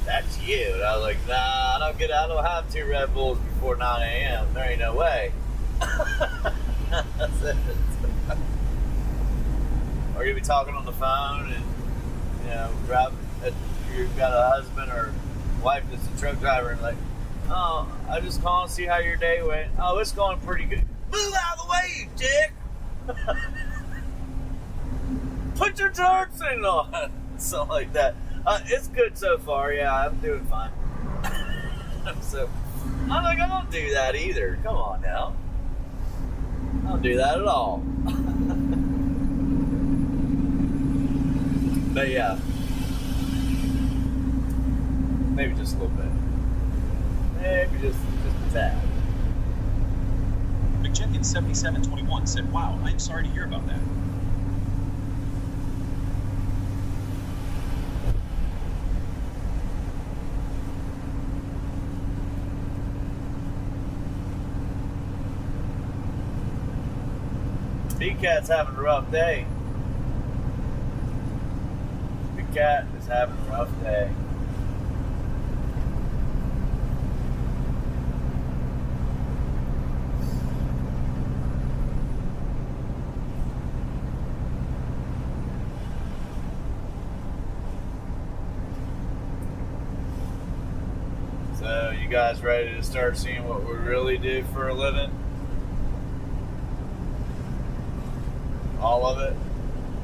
that's you. And I was like, nah, I don't have 2 Red Bulls before 9 a.m. There ain't no way. That's it. Or you'll be talking on the phone and, you know, you've got a husband or wife that's a truck driver and like, oh, I just called to see how your day went. Oh, it's going pretty good. Move out of the way, you dick! Put your turn signal on! Something like that. It's good so far, yeah, I'm doing fine. So, I'm like, I don't do that either. Come on now. I don't do that at all. But yeah. Maybe just a little bit. Maybe just a tad. McJenkins7721 said, wow, I'm sorry to hear about that. Big Cat's having a rough day. Big Cat is having a rough day. So, you guys ready to start seeing what we really do for a living? All of it.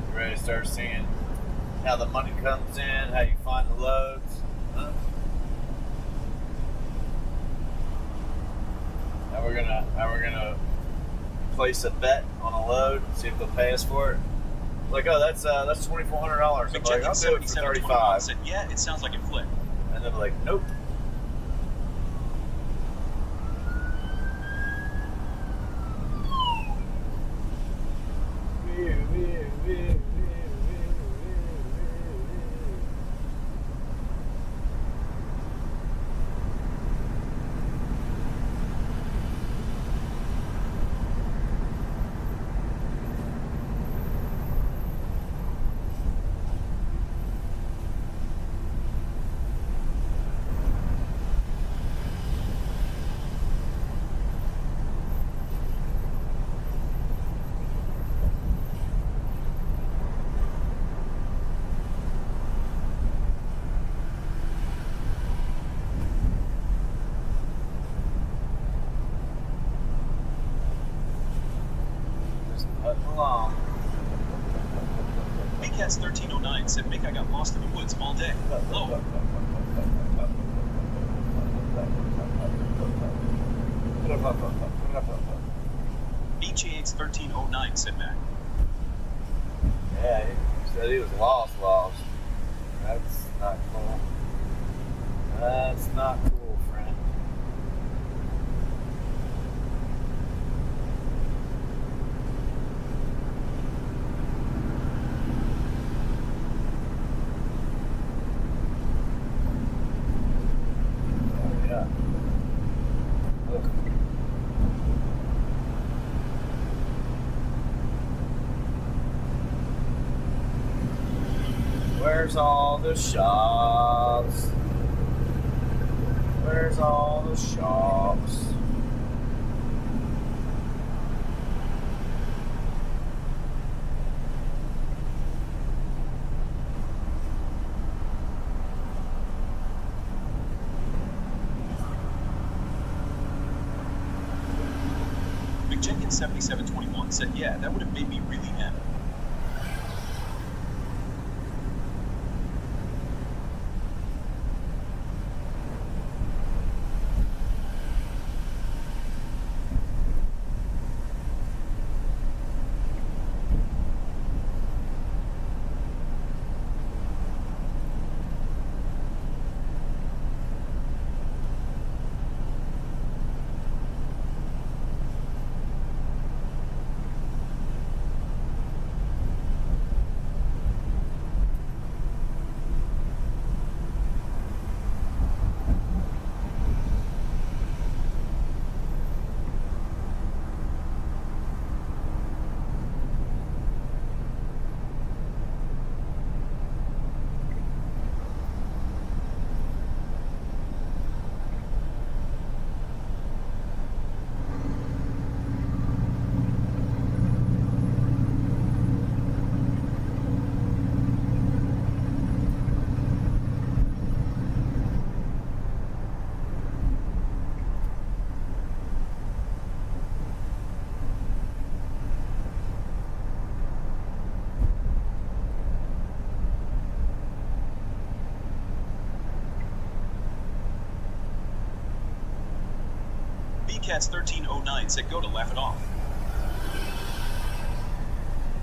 You ready to start seeing how the money comes in, how you find the loads? Huh? How we're gonna place a bet on a load, see if they'll pay us for it. Like, oh, that's $2,400. I'm like, I'll do it for $35. Said, yeah, it sounds like it flipped. And they're like, nope. Along. BCats1309 said, Mick, I got lost in the woods all day. Hello. BGH1309 said, Mac. Yeah, he said he was lost. That's not cool. That's not cool, friend. Where's all the shops? Where's all the shops? McJenkins7721 said, yeah, that would have made me really mad. BCats1309 said go to laugh it off.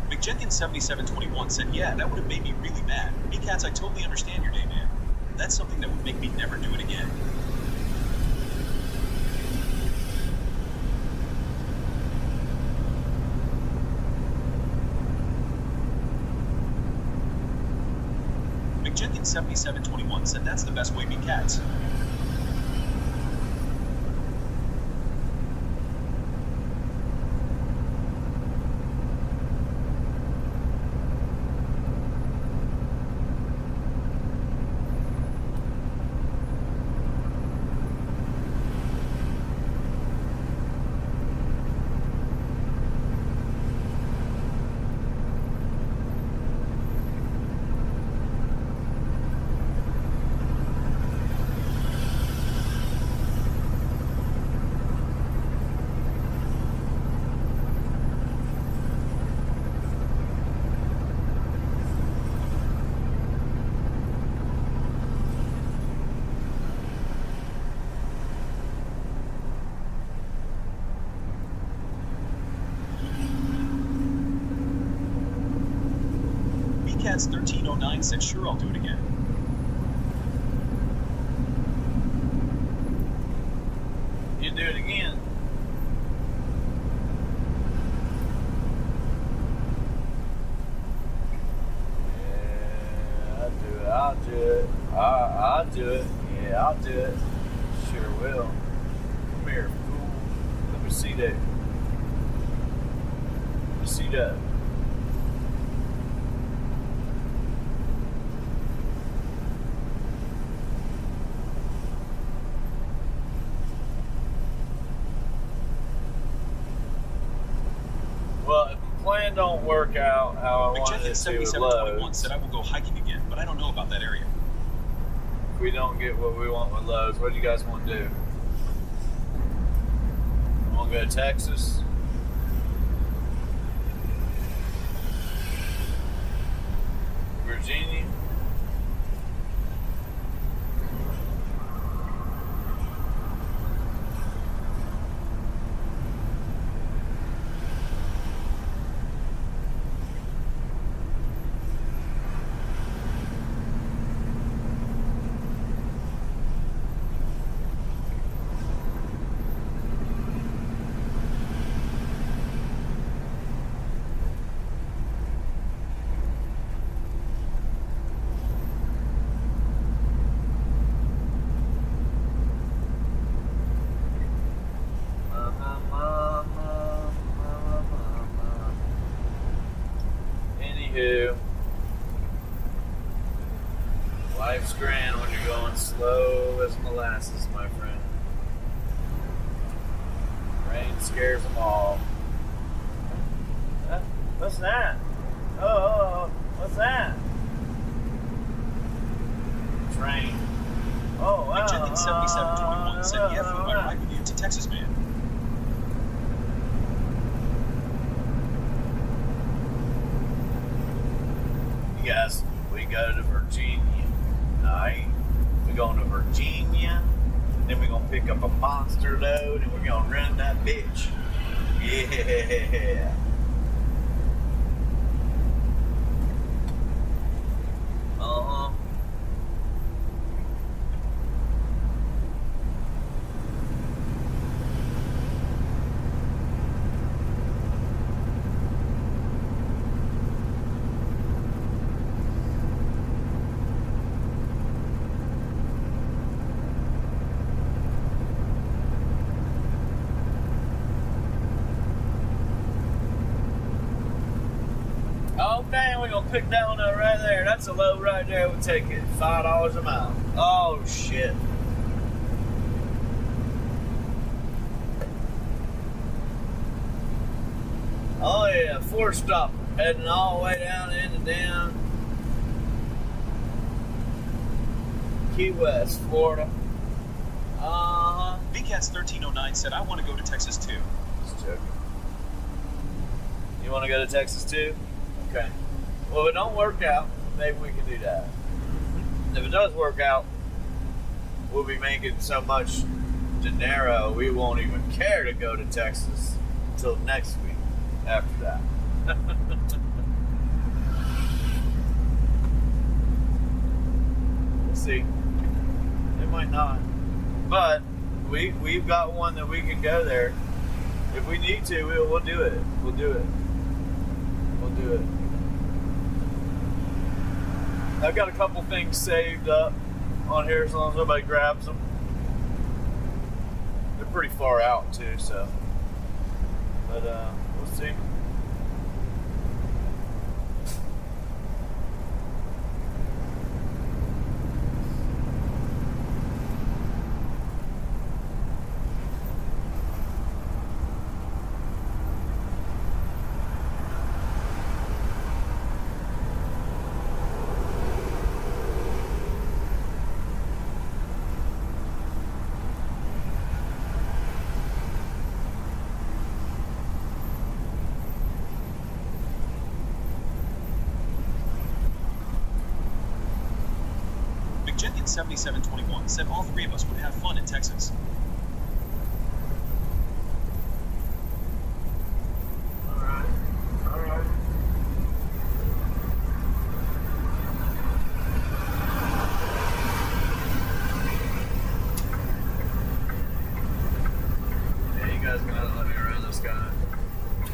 McJenkins7721 said, yeah, that would have made me really mad. BCats, I totally understand your day, man. That's something that would make me never do it again. McJenkins7721 said that's the best way, BCats. BCats1309 said, sure, I'll do it again. You do it again. Yeah, I'll do it. I'll do it. I'll do it. Yeah, I'll do it. Sure will. Come here, fool. Let me see that. Let me see that. Well, if the plan don't work out how I wanted it to with McJenkins7721 loads, said I will go hiking again, but I don't know about that area. if we don't get what we want with loads, what do you guys want to do? Want to go to Texas? Virginia? Anywho, life's grand when you're going slow as molasses, my friend. Rain scares them all. What's that? Oh, what's that? Train. Oh, wow. McJenkins7721 said, yeah, food, I ride with you to Texas, man. Yes, we go to Virginia. Alright? We're going to Virginia. Then we're going to pick up a monster load and we're going to run that bitch. Yeah. Uh-huh. Oh, dang, we're going to pick that one up right there. That's a load right there. We'll take it. $5 a mile. Oh, shit. Oh, yeah. 4-stopper. Heading all the way down into down Key West, Florida. Uh-huh. BCats1309 said, I want to go to Texas, too. Just joking. You want to go to Texas, too? Okay. Well, if it don't work out, maybe we can do that. If it does work out, we'll be making so much dinero, we won't even care to go to Texas until next week after that. We'll see. It might not. But we've got one that we can go there. If we need to, we'll do it. We'll do it. We'll do it. I've got a couple things saved up on here as long as nobody grabs them. They're pretty far out too, so. But we'll see. McJenkin 7721 said all three of us would have fun in Texas. Alright. Alright. Yeah, you guys gonna let me around this guy.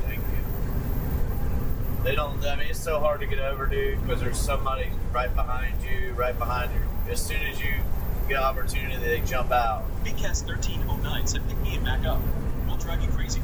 Thank you. They don't, I mean, it's so hard to get over, dude, because there's somebody right behind you, right behind you. As soon as you get an opportunity, they jump out. BCAS 1309 said pick me and back up. We'll drive you crazy.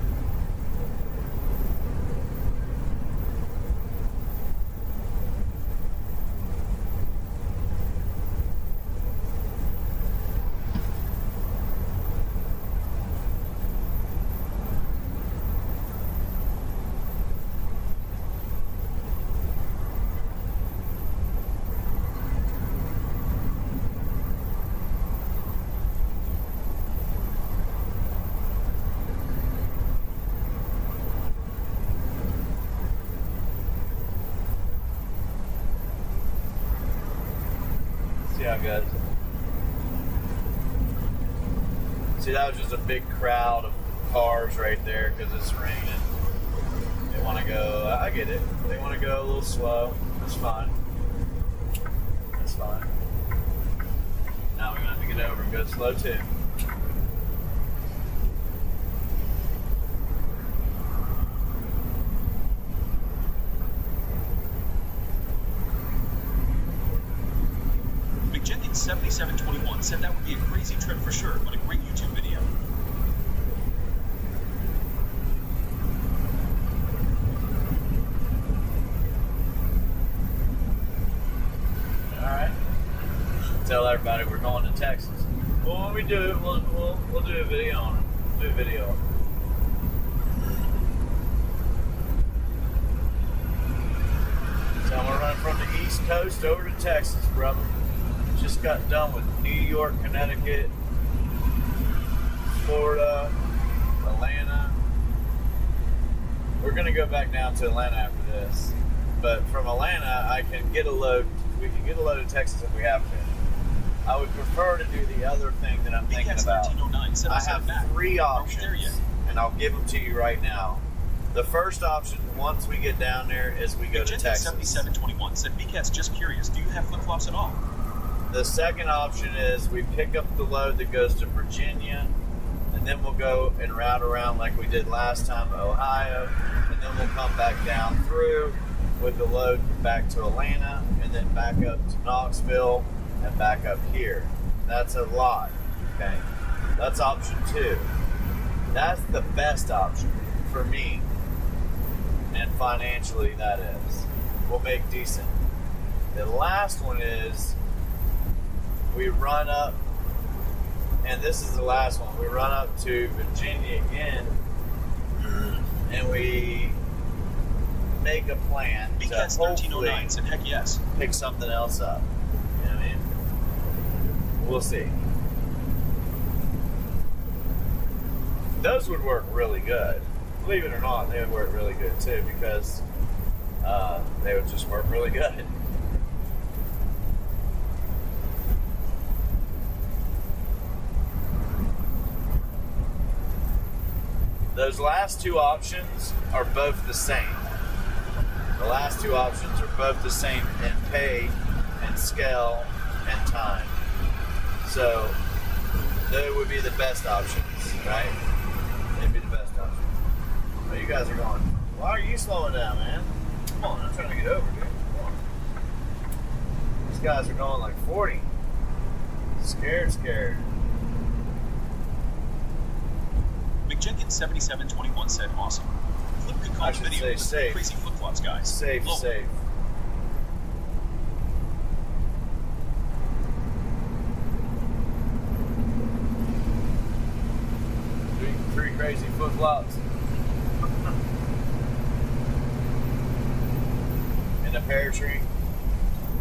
See how good. See, that was just a big crowd of cars right there because it's raining. They want to go, I get it. They want to go a little slow. That's fine. That's fine. Now we're going to have to get over and go slow too. McJenkin 7721 said that would be a crazy trip for sure, but a great YouTube video. Alright. Tell everybody we're going to Texas. Well, when we do it, we'll do a video on it. Do a video. So we're running from the East Coast over to Texas, brother. Just got done with New York, Connecticut, Florida, Atlanta. We're gonna go back down to Atlanta after this. But from Atlanta, I can get a load. We can get a load of Texas if we have to. I would prefer to do the other thing that I'm thinking BCAS about. 1309 said I have back. three Aren't we there options, yet? and I'll give them to you right now. The first option, once we get down there, is we go to McJenkin Texas. 7721 said BCAS just curious, do you have flip-flops at all? The second option is we pick up the load that goes to Virginia, and then we'll go and route around like we did last time to Ohio, and then we'll come back down through with the load back to Atlanta, and then back up to Knoxville, and back up here. That's a lot, okay? That's option 2. That's the best option for me, and financially that is. We'll make decent. The last one is we run up, and this is the last one, we run up to Virginia again, and we make a plan to BCAS hopefully 1309 said heck yes. pick something else up. You know what I mean? We'll see. Those would work really good. Believe it or not, they would work really good too, because they would just work really good. Those last two options are both the same. The last two options are both the same in pay and scale and time. So they would be the best options, right? They'd be the best options. But you guys are going, why are you slowing down, man? Come on, I'm trying to get over, dude. Come on. These guys are going like 40. Scared. McJenkins 7721 said, awesome. Flip could call I the should video say with safe. crazy flip-flops, guys. Safe. Three crazy flip-flops. In a pear tree.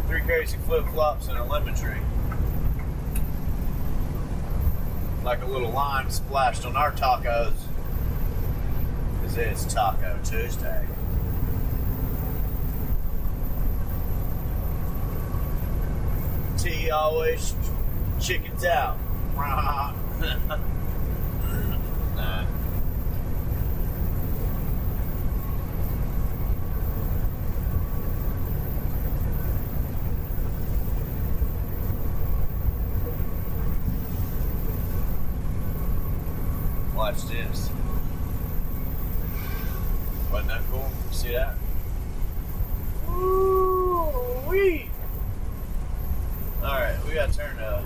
3 crazy flip-flops in a lemon tree. Like a little lime splashed on our tacos. Because it's Taco Tuesday. T always chickens out. Nah. Watch this. Wasn't that cool? See that? Woo-wee! Alright, we gotta turn the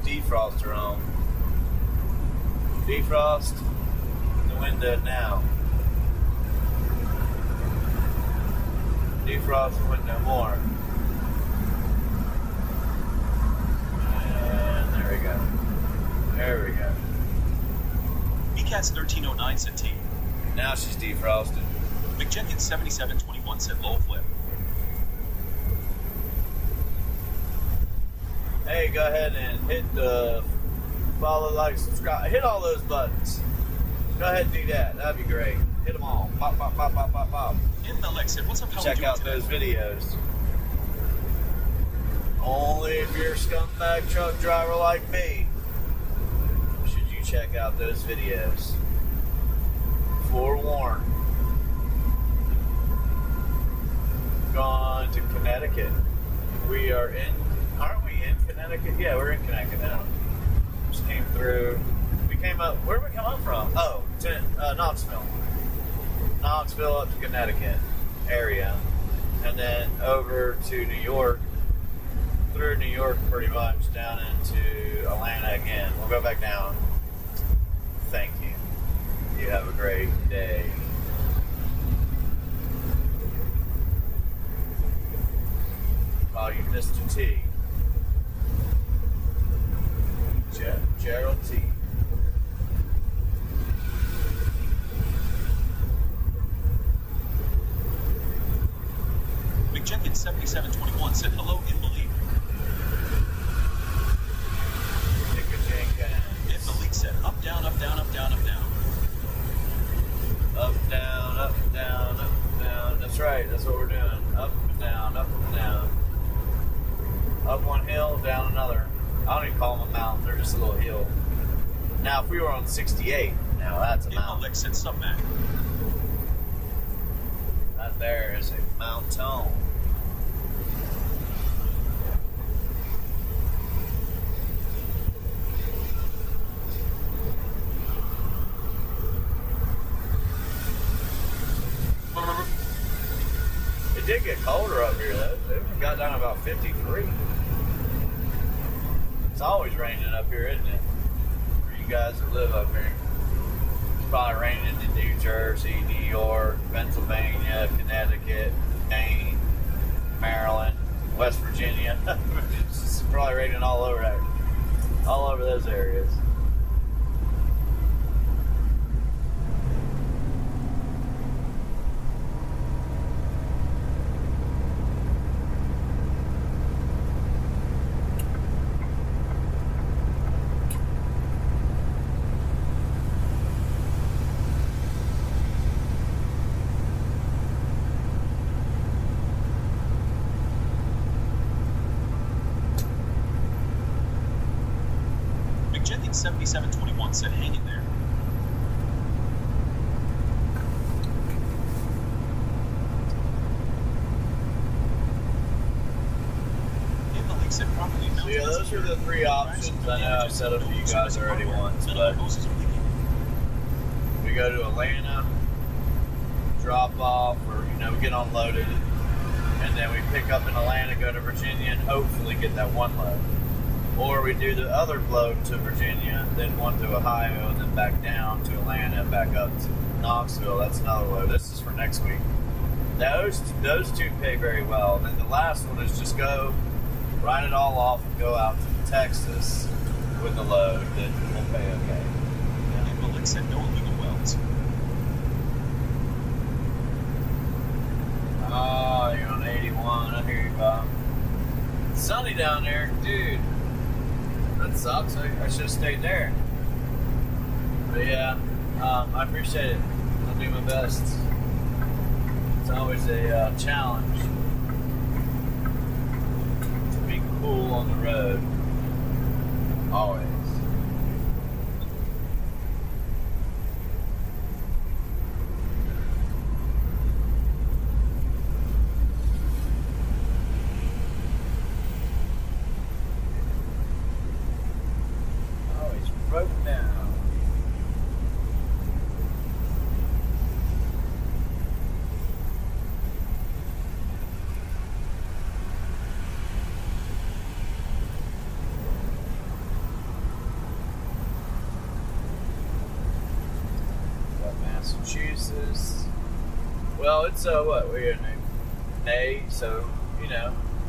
defroster on. Defrost the window now. Defrost the window more. And there we go. There we go. BCats 1309 said T. Now she's defrosted. McJenkins 7721 said low flip. Hey, go ahead and hit the follow, like, subscribe. Hit all those buttons. Go ahead and do that. That'd be great. Hit them all. Pop, pop, pop, pop, pop, pop. Alex said, what's up, how Check we doing out today? those videos. Only if you're a scumbag truck driver like me should you check out those videos. Forewarned. Gone to Connecticut. We are in, aren't we in Connecticut? Yeah, we're in Connecticut now. Just came through. We came up, where did we come up from? Oh, to Knoxville. Knoxville up to Connecticut area. And then over to New York. Through New York pretty much, down into Atlanta again. We'll go back down. Thank you. You have a great day. Oh, you Mr. T. Gerald T. McJenkins 7721 said hello in Malik. And Malik said up, down, up, down, up, down, up, down. Up, down, up, down, up, down. That's right. That's what we're doing. Up and down, up and down. Up one hill, down another. I don't even call them a mountain. They're just a little hill. Now, if we were on 68, now that's a And mountain. Malik said sub Mac. That there is a mountain. It did get colder up here, though. It got down to about 53. It's always raining up here, isn't it? For you guys that live up here. It's probably raining in New Jersey, New York, Pennsylvania, Connecticut, Maine, Maryland, West Virginia. It's probably raining all over there. All over those areas. McJenkins 7721 said hang in there. Link said properly. So yeah, those are the three options. I know I've set up for you guys already once, but we go to Atlanta, drop off, or we get unloaded, and then we pick up in Atlanta, go to Virginia, and hopefully get that one load. Or we do the other load to Virginia, then one to Ohio, and then back down to Atlanta, and back up to Knoxville. That's another load. This is for next week. Those two pay very well. And then the last one is just go, write it all off, and go out to Texas with the load. Then we'll pay okay. And Malik said no illegal welds. Oh, you're on 81. I hear you, Bob. It's sunny down there, dude. That sucks. I should have stayed there. But yeah, I appreciate it. I'll do my best. It's always a challenge to be cool on the road. Always. Always broke down. Massachusetts. Well, it's what we're in May, so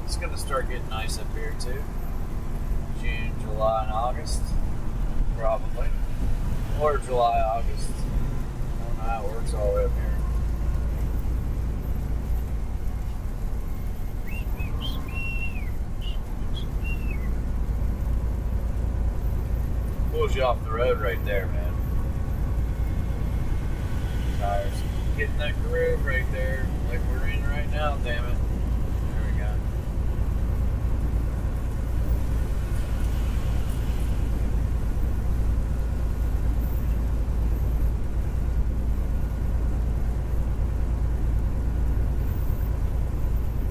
it's gonna start getting nice up here too. June, July, and August, probably, or July, August. I don't know how it works all the way up here. Pulls you off the road right there, man. Tires hitting that groove right there, like we're in right now, damn it. There we go.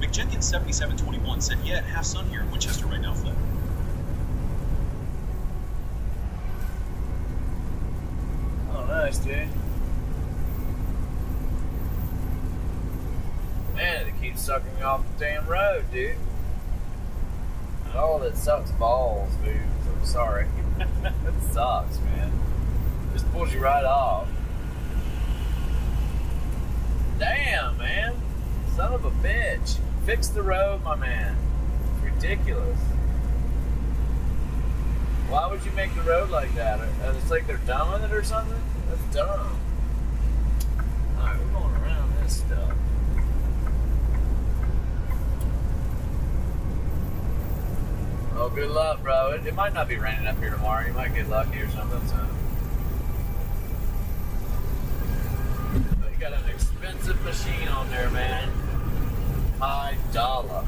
McJenkins7721 said, yeah, half sun here in Winchester right now, Flip. Oh, nice, dude. Man, it keeps sucking you off the damn road, dude. Oh, that sucks balls, dude. I'm sorry. That sucks, man. Just pulls you right off. Damn, man. Son of a bitch. Fix the road, my man. It's ridiculous. Why would you make the road like that? It's like they're done with it or something? That's dumb. Alright, we're going around this stuff. Oh, good luck, bro. It might not be raining up here tomorrow. You might get lucky or something, so. But you got an expensive machine on there, man. High dollar.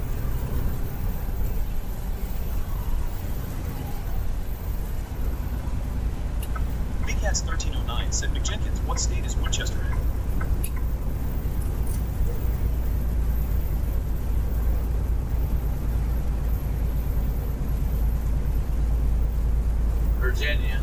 BCats1309 said, McJenkins, what state is Winchester in? Virginia.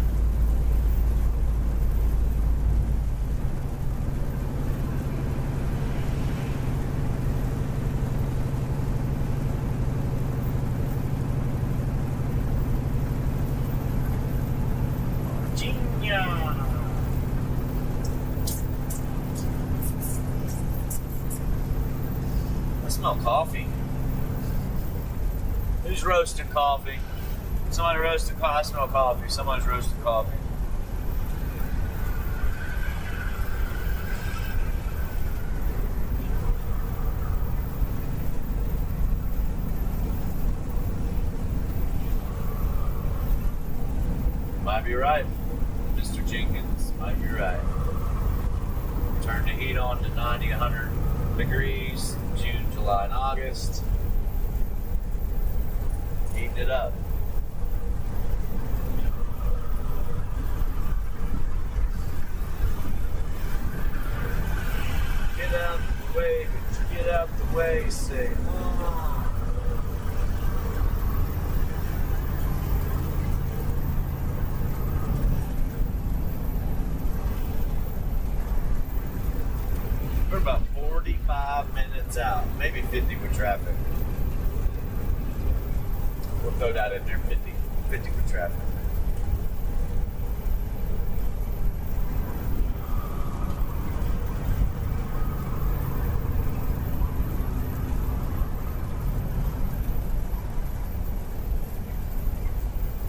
Virginia. I smell coffee. Who's roasting coffee? Somebody roasted coffee. I smell coffee. Somebody's roasting coffee. Might be right. Mr. Jenkins might be right. Turn the heat on to 90, 100 degrees. June, July, and August. Heating it up. Get out the way, get out the way, say, 50 with traffic. We'll throw that in there, 50 with traffic.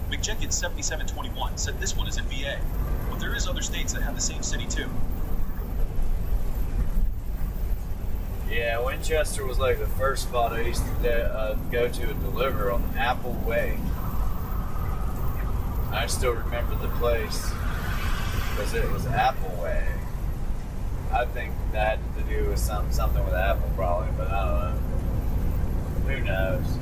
McJenkins 7721 said this one is in VA, but there is other states that have the same city too. Yeah, Winchester was like the first spot I used to go to and deliver on Apple Way. I still remember the place because it was Apple Way. I think that had to do with something with Apple probably, but I don't know. Who knows?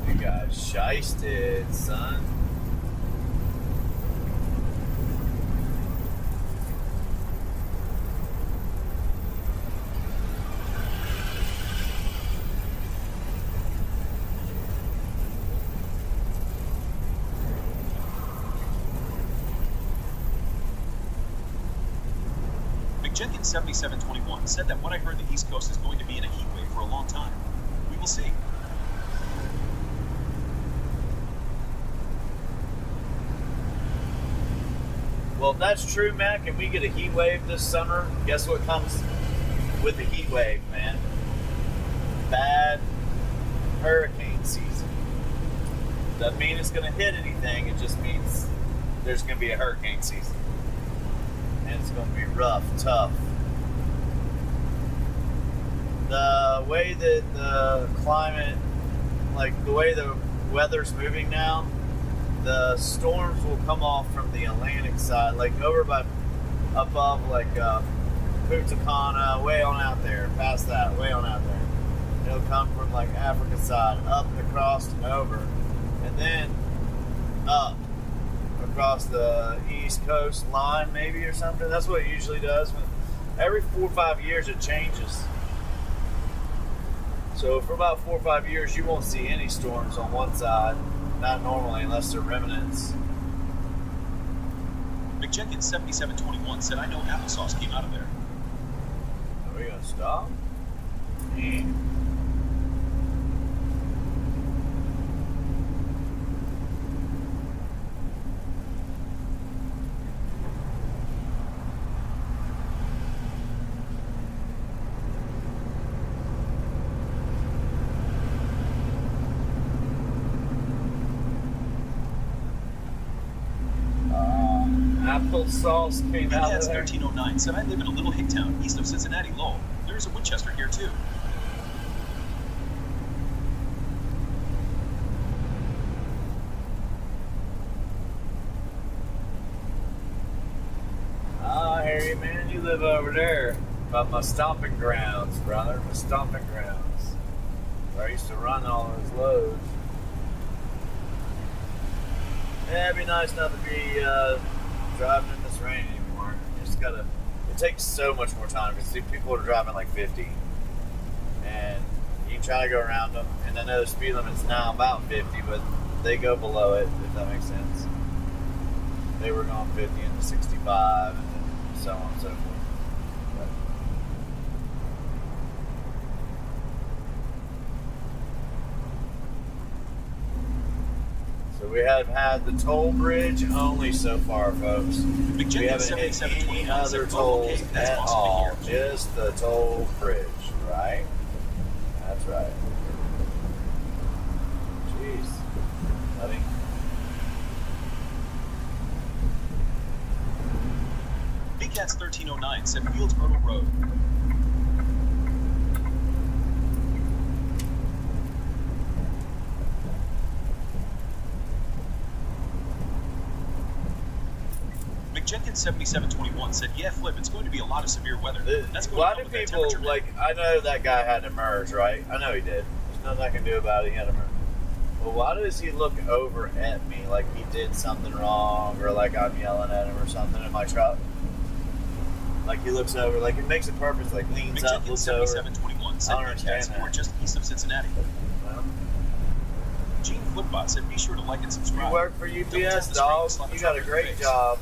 You got shysted, son. McJenkins 7721 said that what I heard the East Coast is going to be in a heat wave for a long time. We will see. Well, if that's true, Matt, can we get a heat wave this summer? Guess what comes with the heat wave, man? Bad hurricane season. Doesn't mean it's going to hit anything. It just means there's going to be a hurricane season. And it's going to be rough, tough. The way that the climate, like the way the weather's moving now, the storms will come off from the Atlantic side, like over by above, like Punta Cana, way on out there, past that, way on out there. It'll come from like Africa side, up and across and over, and then up across the East Coast line, maybe, or something. That's what it usually does. Every 4 or 5 years, it changes. So for about 4 or 5 years, you won't see any storms on one side. Not normally, unless they're remnants. McJenkins 7721 said, I know applesauce came out of there. Are we going to stop? Yeah. Applesauce came out of there. 1309 said, I live in a little hick town east of Cincinnati, Lowell. There is a Winchester here too. I hear you, man. You live over there by my stomping grounds, brother. My stomping grounds. Where I used to run all those loads. Yeah, it'd be nice not to be driving in this rain anymore. You just gotta. It takes so much more time because people are driving like 50, and you try to go around them. And I know the speed limit's now about 50, but they go below it, if that makes sense. They were going 50 into 65, and so on and so forth. So we have had the toll bridge only so far, folks. We haven't hit any other tolls at all. Just the toll bridge, right? That's right. Jeez, buddy. Big Cats 1309 said Fieldsboro Road. Jenkins 7721 said, yeah, Flip, it's going to be a lot of severe weather. That's going Why to do people, like, I know that guy had to merge, right? I know he did. There's nothing I can do about it. He had to merge. Well, why does he look over at me like he did something wrong or like I'm yelling at him or something in my truck? Like he looks over, like it makes a purpose, like leans up, looks over. 7721 said, Big Cats, we're just east of Cincinnati. Well, Gene Flipbot said, be sure to like and subscribe. you work for UPS, dog. You got a great job.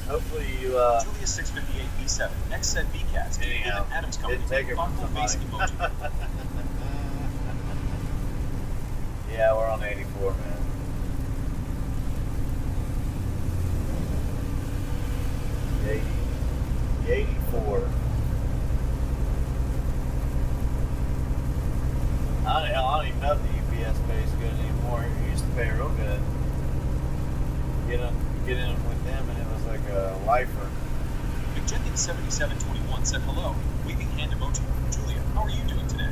Hopefully you, Julius 658 B7. X said VCats. anyhow, Adams Company. didn't take it from Thoughtful basic somebody. emoji. Yeah, we're on 84, man. 84. I don't even know if the UPS pays good anymore. It used to pay real good. Get in with them, and it was like a lifer. McJenkins 7721 said hello. Waving hand emoji. Julia, how are you doing today?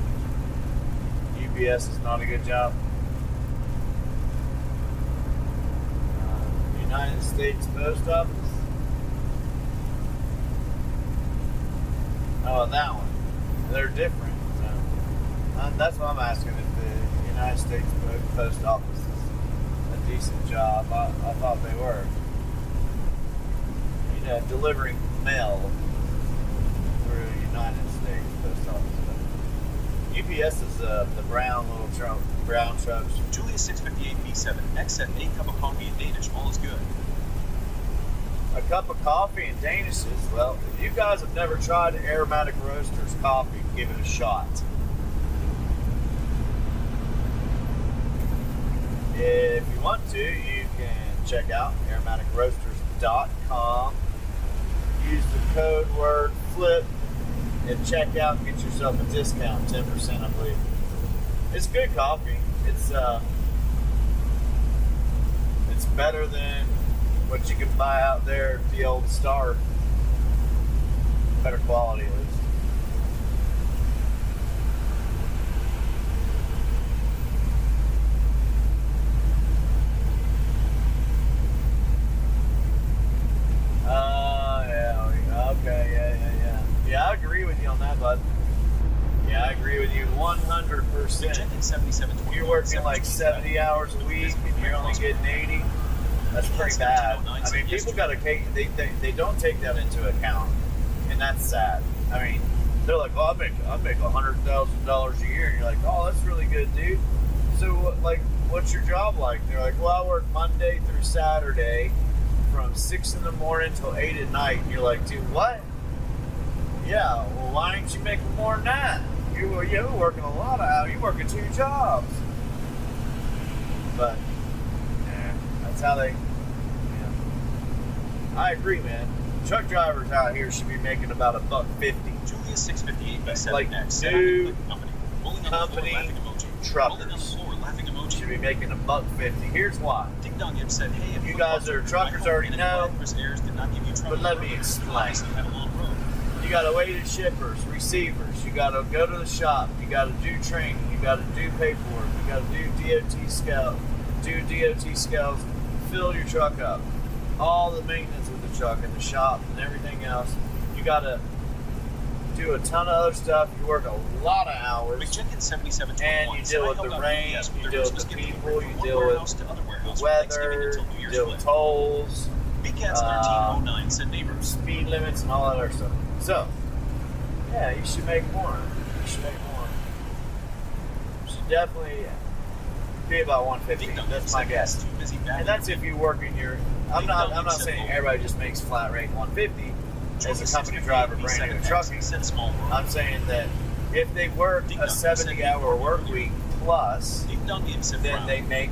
UPS is not a good job. United States Post Office. Oh, that one. They're different. So, that's what I'm asking. If the United States Post Office is a decent job, I thought they were. You know, delivering mail through the United States Post Office. But UPS is the brown little brown trucks. Julius 658 B7. X said a cup of coffee in Danish. All is good. A cup of coffee in Danish is, well, if you guys have never tried Aromatic Roasters coffee, give it a shot. If you want to, you can check out aromaticroasters.com. Use the code word FLIP and check out and get yourself a discount, 10% I believe. It's good coffee. It's better than what you can buy out there at the old Star. Better quality at least. Yeah, okay, yeah. Yeah, I agree with you on that, bud. Yeah, I agree with you 100%. McJenkins 7721. You're working like 70 hours a week and you're only getting 80. That's pretty bad. I mean, people gotta take, they don't take that into account, and that's sad. I mean, they're like, oh, I make $100,000 a year, and you're like, oh, that's really good, dude. So, like, what's your job like? They're like, well, I work Monday through Saturday from 6 in the morning till 8 at night. And you're like, dude, what? Yeah, well, why ain't you making more than that? You're working a lot of hours. You're working 2 jobs. But that's how they. I agree, man. Truck drivers out here should be making about $1.50. Julius 658 by 7 Like X. new company truckers should be making $1.50. Here's why. Ding Dong Yip said, hey, if You guys are truckers already know, Chris Ayers did not give you trouble. but let me explain. Obviously had a long road. You got to wait at shippers, receivers. You got to go to the shop. You got to do training. You got to do paperwork. You got to do DOT scales, fill your truck up. All the maintenance with the truck and the shop and everything else. You got to do a ton of other stuff. You work a lot of hours. McJenkins 7721. And you deal with the rain, you deal with the people, you deal with the weather, you deal with tolls, BCats 1309 said neighbors. speed limits, and all that other stuff. So, yeah, you should make more. You should definitely be about 150. That's my guess. And that's if you work in your. I'm not saying everybody just makes flat rate 150 as a company driver, brand new trucking. I'm saying that if they work a 70-hour work week plus, then they make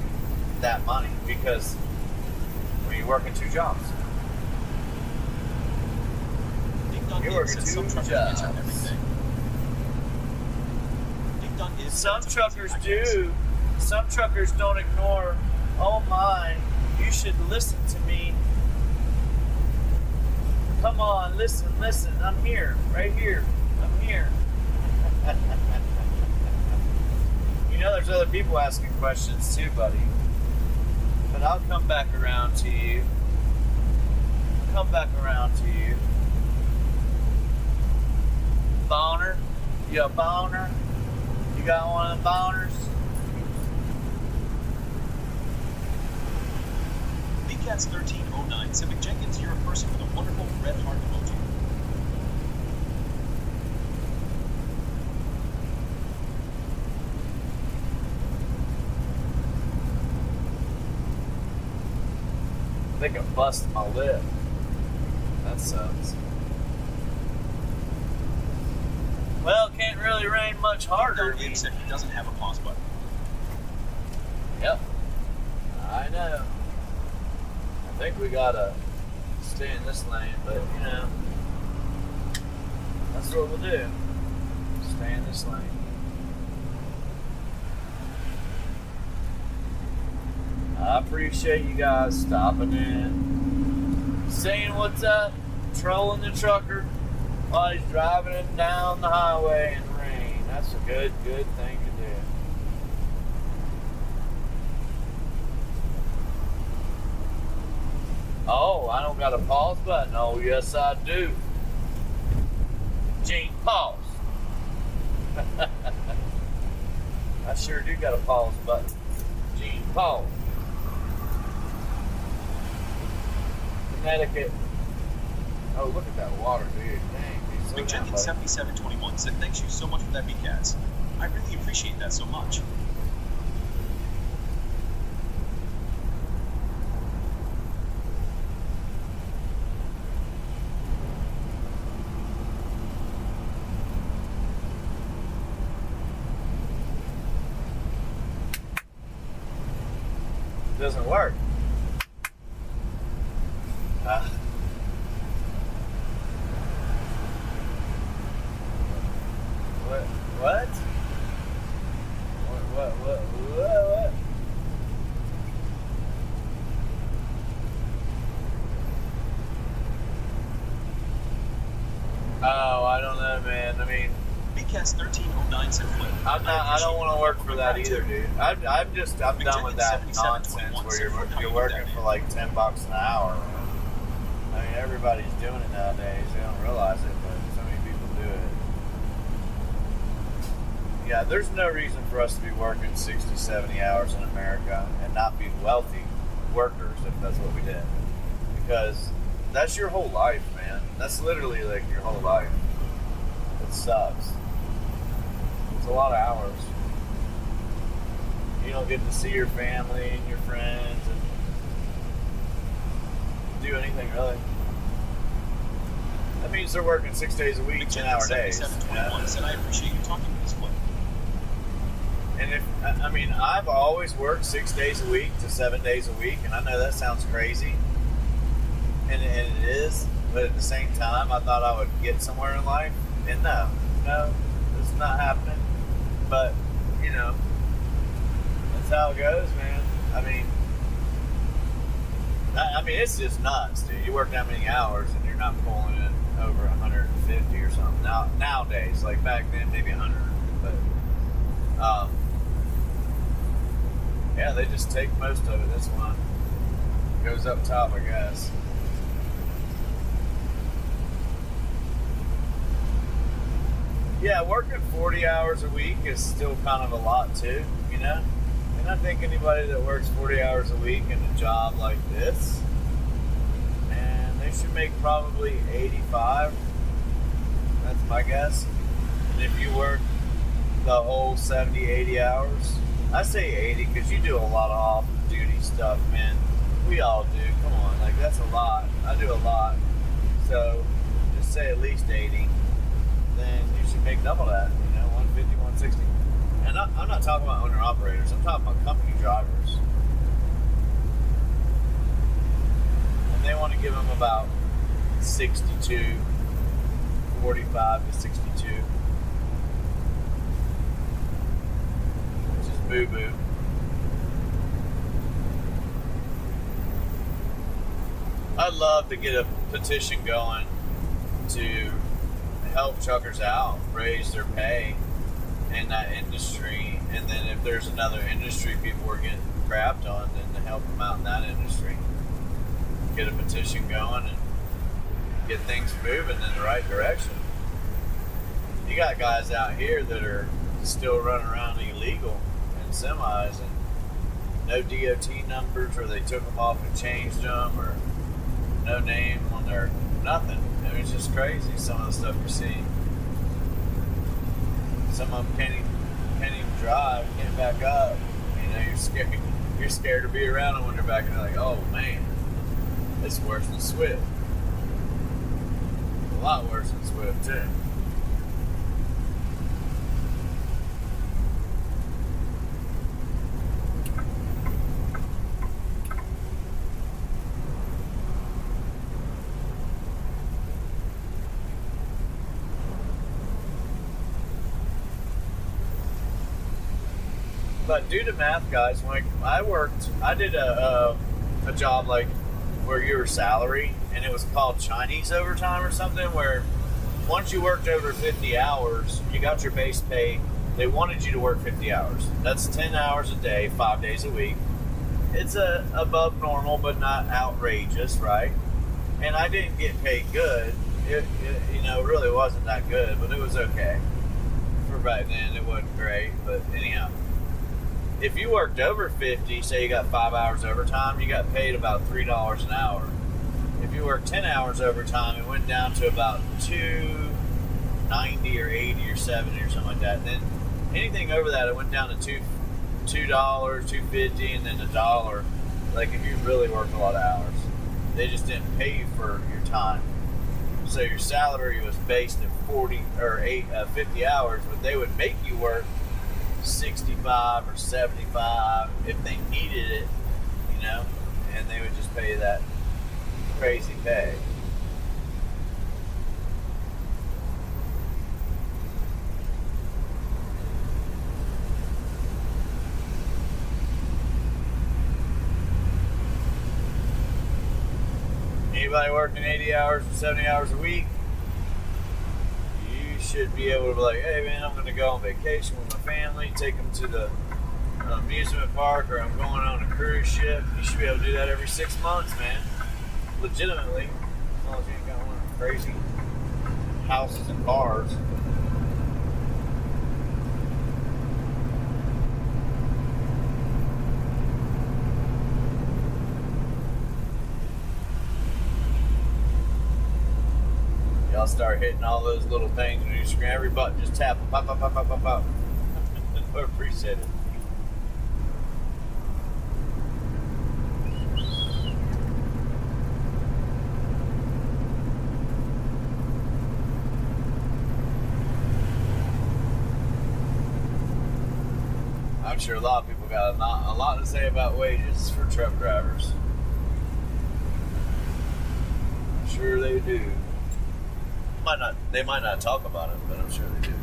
that money because you're working 2 jobs. You're working 2 jobs. Some truckers do. Some truckers don't ignore, oh my, you should listen to me. Come on, listen, I'm here, right here, I'm here. You know there's other people asking questions too, buddy. But I'll come back around to you. Boner? You a boner? You got one of them boners? BCats 1309 said McJenkins, you're a person with a wonderful red heart emoji. I think I busted my lip. that sucks. Well, it can't really rain much harder. Ian said he doesn't have a pause button. Yep. I know. I think we gotta stay in this lane, but you know, that's what we'll do. Stay in this lane. I appreciate you guys stopping in, saying what's up, trolling the trucker while he's driving it down the highway in rain. That's a good thing to do. Oh, I don't got a pause button. Oh, yes, I do. Gene, pause. I sure do got a pause button. Gene, pause. Connecticut. Oh, look at that water, dude. Dang, dude. Slow down, buddy. McJenkins7721 said, thanks you so much for that, BCATS. I really appreciate that so much. It doesn't work. What? What? Oh, I don't know, man. I mean, BCATS1309 said, flip. I don't want to work for that either, dude. I'm done with that nonsense where you're working for like $10 an hour. I mean, everybody's doing it nowadays. They don't realize it, but so many people do it. Yeah, there's no reason for us to be working 60, 70 hours in America and not be wealthy workers if that's what we did. Because that's your whole life, man. That's literally like your whole life. It sucks. It's a lot of hours. You don't get to see your family and your friends and do anything really. That means they're working 6 days a week, 10-hour days. McJenkins7721 said, I appreciate you talking to this flip. And I've always worked 6 days a week to 7 days a week, and I know that sounds crazy, and it is, but at the same time, I thought I would get somewhere in life, and no, it's not happening, but, you know, that's how it goes, man. I mean, it's just nuts, dude. You work that many hours, and you're not pulling in over 150 or something. Nowadays, like back then, maybe 100, but, yeah, they just take most of it. This one goes up top, I guess. Yeah, working 40 hours a week is still kind of a lot too, you know? And I think anybody that works 40 hours a week in a job like this, man, they should make probably 85. That's my guess. And if you work the whole 70, 80 hours, I say 80 because you do a lot of off-duty stuff, man. We all do. Come on, like that's a lot. I do a lot. So just say at least 80. Then you should make double that, you know, 150, 160. And I'm not talking about owner-operators. I'm talking about company drivers. And they want to give them about 62, 45 to 62. Boo-boo. I'd love to get a petition going to help truckers out, raise their pay in that industry, and then if there's another industry people are getting crapped on, then to help them out in that industry. Get a petition going and get things moving in the right direction. You got guys out here that are still running around illegal semis and no DOT numbers, or they took them off and changed them, or no name on their nothing. I mean, it's just crazy some of the stuff you're seeing. Some of them can't even drive, can't back up. You know, you're scared to be around them when they're back, and they're like, oh man, it's worse than Swift. a lot worse than Swift, too. But do the math, guys. When I did a job like where you were salary, and it was called Chinese overtime or something, where once you worked over 50 hours, you got your base pay. They wanted you to work 50 hours. That's 10 hours a day, 5 days a week. It's above normal, but not outrageous, right? And I didn't get paid good. It really wasn't that good, but it was okay. For back then, it wasn't great, but anyhow. If you worked over 50, say you got 5 hours overtime, you got paid about $3 an hour. If you worked 10 hours overtime, it went down to about $2.90 or 80 or 70 or something like that. And then anything over that, it went down to $2, $2.50, and then $1. Like if you really worked a lot of hours, they just didn't pay you for your time. So your salary was based at 50 hours, but they would make you work 65 or 75 if they needed it, and they would just pay that crazy pay. Anybody working 80 hours or 70 hours a week, you should be able to be like, hey man, I'm going to go on vacation with my family, take them to the amusement park, or I'm going on a cruise ship. You should be able to do that every 6 months, man. Legitimately, as long as you ain't got one of them crazy houses and cars. Y'all start hitting all those little things when you screen. Every button, just tap them. Pop, pop, pop, pop, pop, pop. I appreciate it. I'm sure a lot of people got a lot to say about wages for truck drivers. I'm sure they do. They might not talk about it, but I'm sure they do.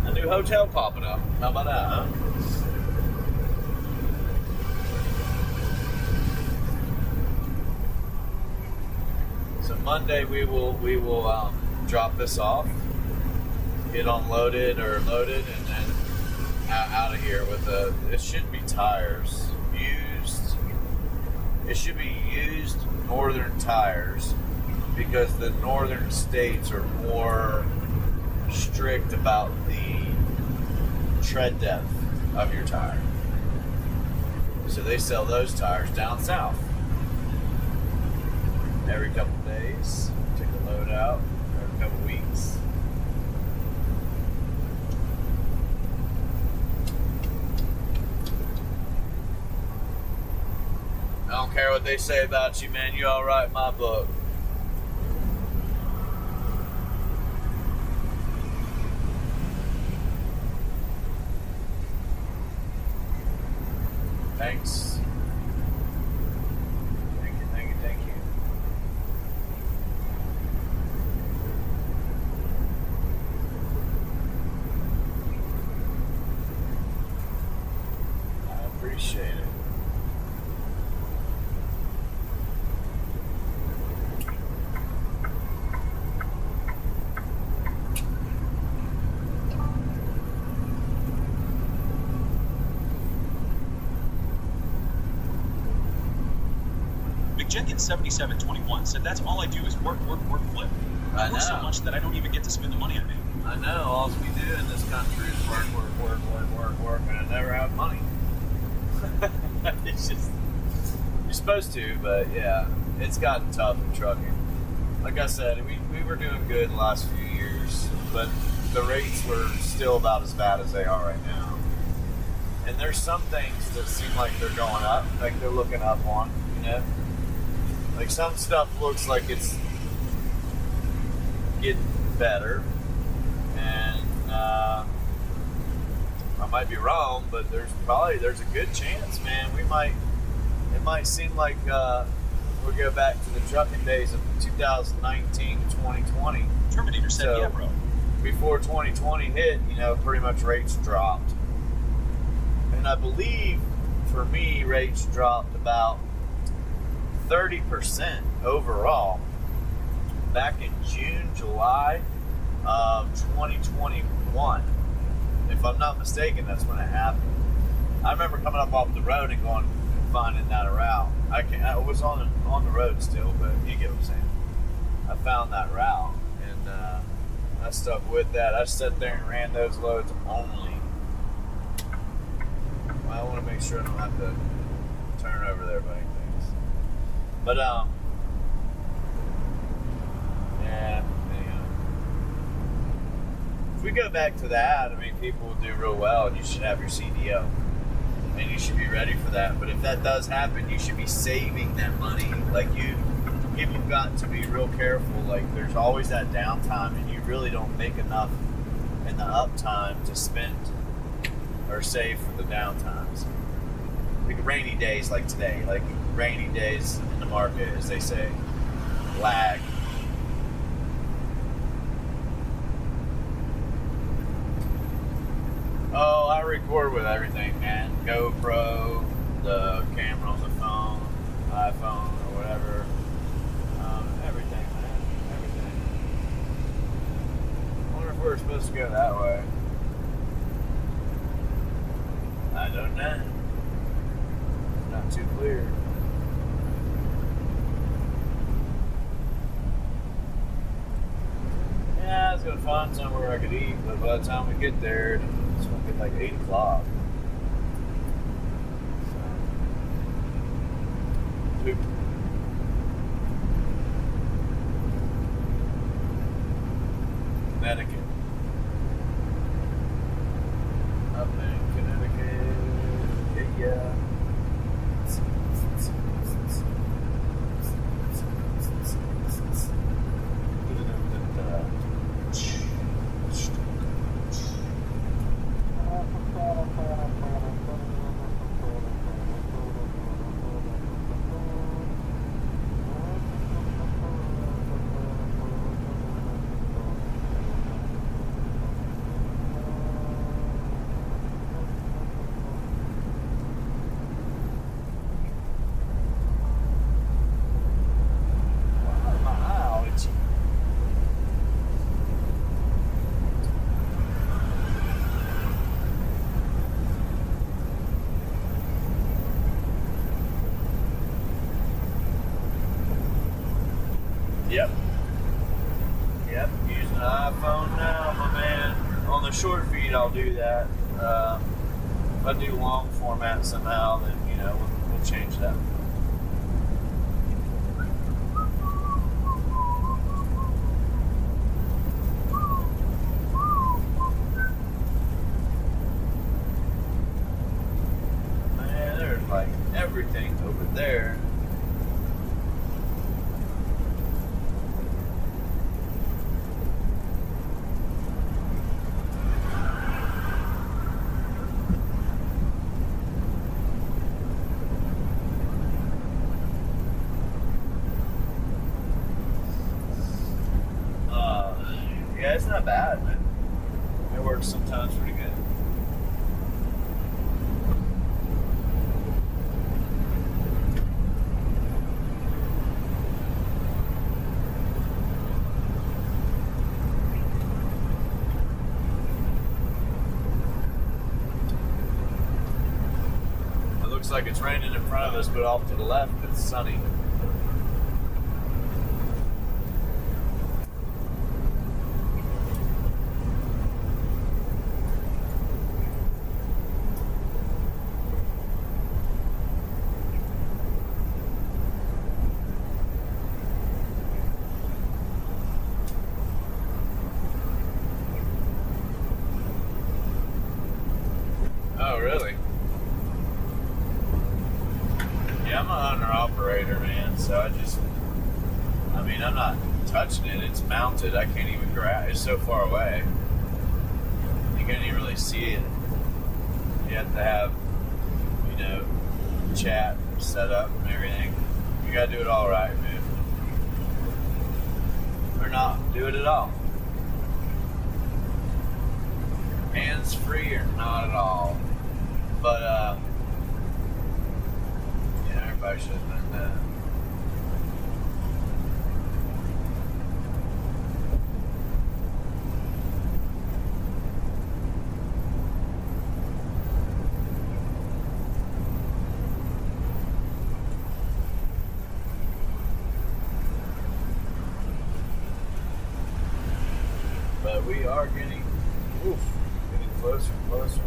A new hotel popping up. How about that, huh? So Monday we will drop this off, get unloaded or loaded, and then out of here with it should be tires used. It should be used northern tires, because the northern states are more strict about the tread depth of your tire. So they sell those tires down south. Every couple days, take a load out, every couple weeks. I don't care what they say about you, man. You all write my book. Thanks. Thank you. I appreciate it. Jenkins7721 said that's all I do is work, flip. I work so know. much that I don't even get to spend the money I make. I know. All we do in this country is work, and I never have money. It's just, you're supposed to, but yeah, it's gotten tough in trucking. Like I said, we were doing good the last few years, but the rates were still about as bad as they are right now. And there's some things that seem like they're going up, like they're looking up on, you know? Like some stuff looks like it's getting better, and I might be wrong, but there's a good chance, man. It might seem like we'll go back to the trucking days of 2019 to 2020. Terminator said, So, yeah, bro. Before 2020 hit, pretty much rates dropped. And I believe, for me, rates dropped about 30% overall back in June, July of 2021. If I'm not mistaken, that's when it happened. I remember coming up off the road and going, finding that route. I was on the road still, but you get what I'm saying. I found that route, and I stuck with that. I sat there and ran those loads only. I want to make sure I don't have to turn over there by any things. But yeah. Anyhow. If we go back to that, I mean, people will do real well, and you should have your CDO. And you should be ready for that. But if that does happen, you should be saving that money. Like people have got to be real careful. Like there's always that downtime, and you really don't make enough in the uptime to spend or save for the downtimes. Like rainy days like today, like rainy days in the market, as they say, lag. Oh, I record with everything, man. GoPro, the camera on the phone, iPhone, or whatever. Everything, man. Everything. I wonder if we're supposed to go that way. I don't know. Not too clear. Yeah, I was gonna find somewhere I could eat, but by the time we get there, it's gonna be like 8 o'clock. So, Connecticut. Up in Connecticut, yeah. Yep, using an iPhone now, my man. On the short feed, I'll do that. If I do long format somehow, then, we'll change that. Man, there's like everything over there. Yeah, it's not bad, man. It works sometimes pretty good. It looks like it's raining in front of us, but off to the left, it's sunny. really? Yeah, I'm a hunter operator, man. So I'm not touching it. It's mounted. I can't even grab. It's so far away. You can't even really see it. You have to have, chat set up and everything. You gotta do it all right, man. Or not do it at all. Hands free or not at all. But everybody should have done that. But we are getting closer and closer.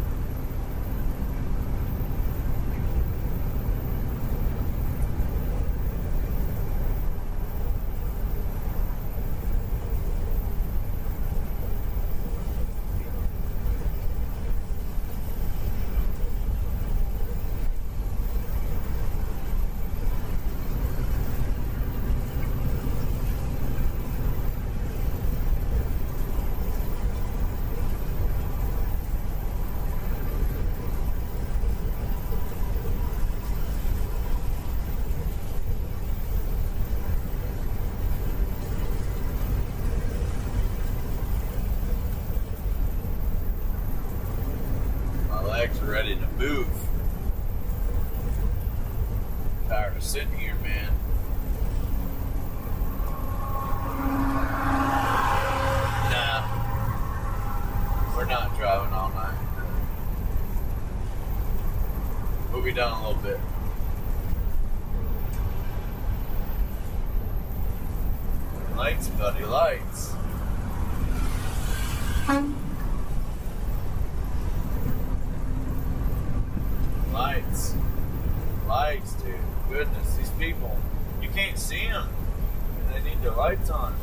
Legs are ready to move. Tired of sitting here, man. Nah, we're not driving all night. We'll be done a little bit. Lights, buddy, lights. Lights, dude. Goodness, these people, you can't see them. They need their lights on.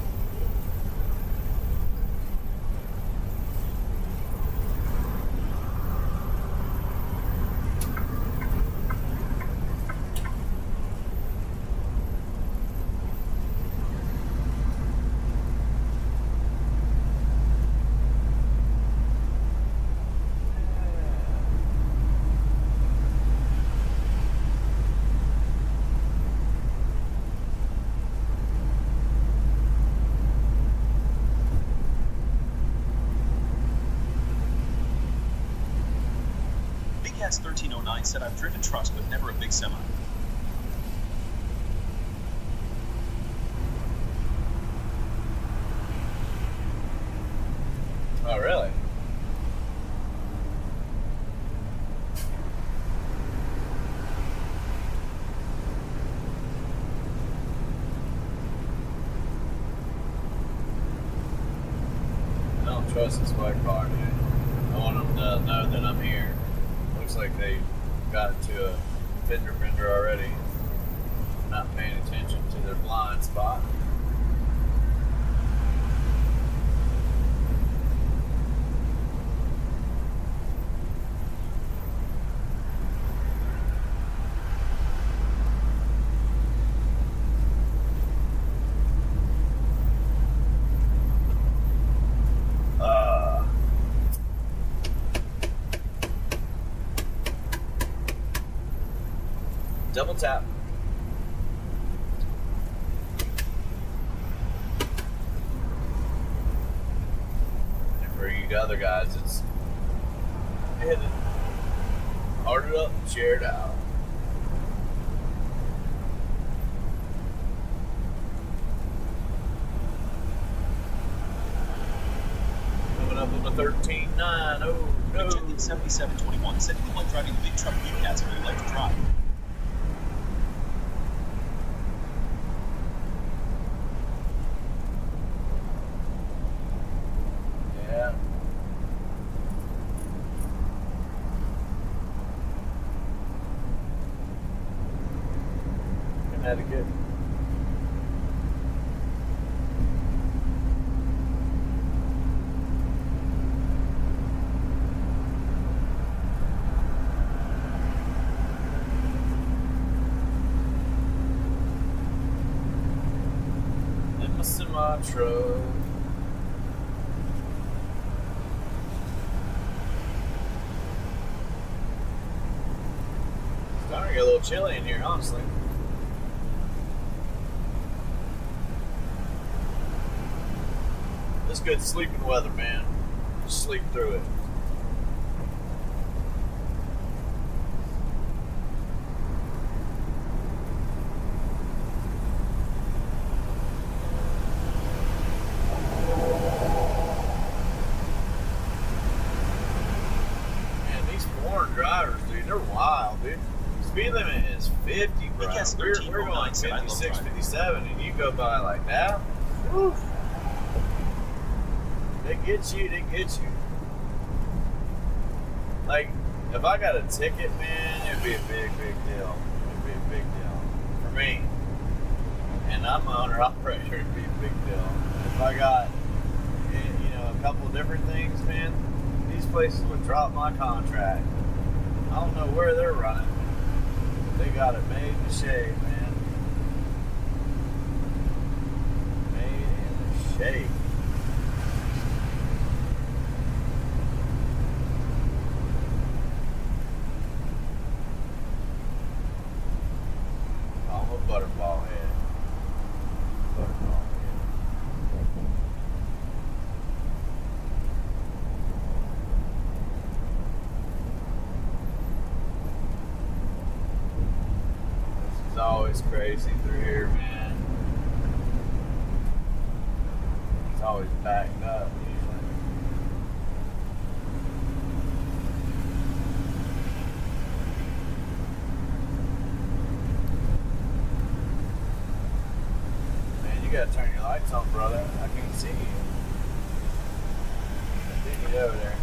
Gas 1309 said I've driven trucks but never a big semi. Oh, really? I don't trust this white car, dude. I want them to know that I'm here. Looks like they got to a fender bender already. Not paying attention to their blind spot. Double tap. And for you other guys, it's hit it, hard it up, share it out. Coming up on the 13.9. Oh no. 7721 said he would like driving the big truck Beatcats if he would like to drive. Connecticut. my truck. It's starting to get a little chilly in here, honestly. This is good sleeping weather, man. Just sleep through it. Drivers, dude, they're wild, dude. Speed limit is 50, bro. Yes, We're 1309 going said, "I love 56, driving." 57, and you go by like that. Woo. They get you, they get you. Like, if I got a ticket, man, it'd be a big, big deal. It'd be a big deal for me. And I'm an owner-operator, it'd be a big deal. If I got, you know, a couple different things, man, these places would drop my contract. I don't know where they're running. They got it made in the shade, man. Made in the shade. I'm a butterball head. Butterball head. It's always crazy through here, man. It's always backed up usually. Man, you gotta turn your lights on, brother. I can't see you. I think you over there.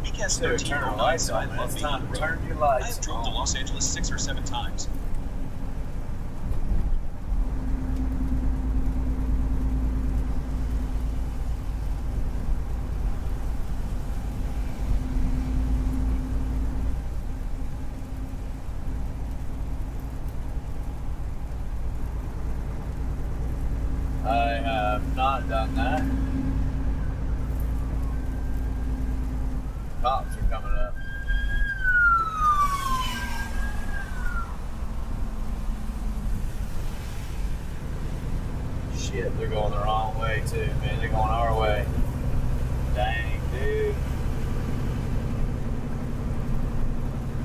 BCAS Turn your 1309 lights said, on, "I man. love It's being time on to the road." turn your I lights have drove to on. Los Angeles 6 or 7 times. I have not done that. Cops are coming up. Shit, they're going the wrong way too, man. They're going our way. Dang, dude.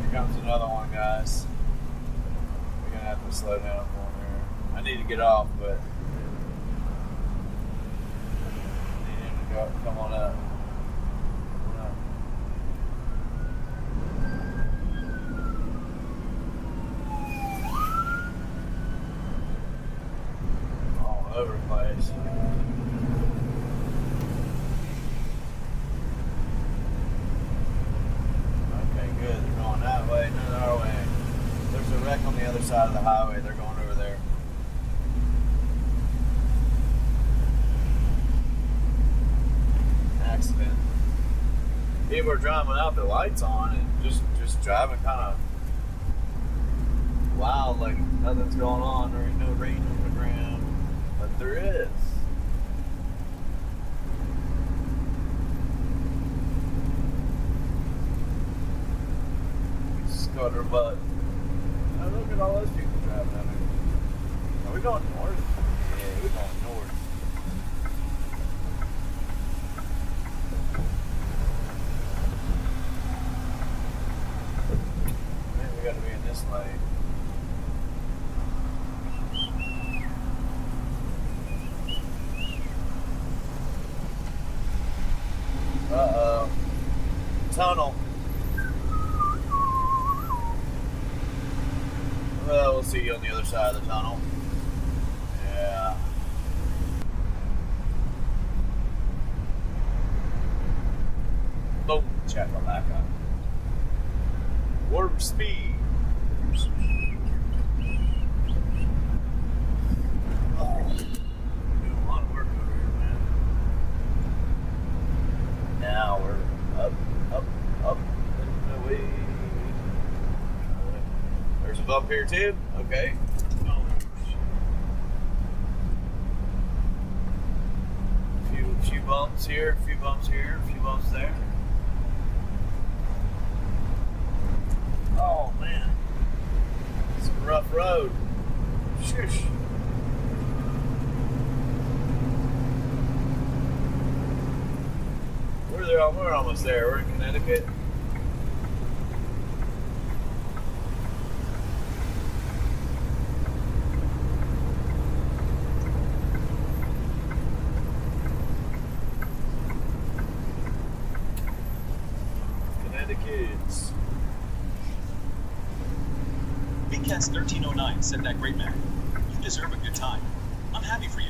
Here comes another one, guys. We're gonna have to slow down for him here. I need to get off, but I need him to go. Come on up. Come on up. All over the place. Okay, good. They're going that way, not our way. There's a wreck on the other side of the highway. They're going over there. Accident. People are driving without their lights on and just driving kind of wild, like nothing's going on. There ain't no rain on the ground, but there is. Scutterbutt. Oh, look at all those people driving out here. Are we going north? Yeah, we're going north. Man, we gotta be in this lane. Uh-oh. Tunnel. Well, we'll see you on the other side of the tunnel. Yeah. Boom, chakalaka. Warp speed. Oh, doing a lot of work over here, man. Now we're up and away. here too? Okay. Few bumps here, a few bumps here, a few bumps there. Oh man, it's a rough road. Shush. We're almost there. We're in Connecticut. Connecticut. Big Cat's 1309 said that great man. You deserve a good time. I'm happy for you.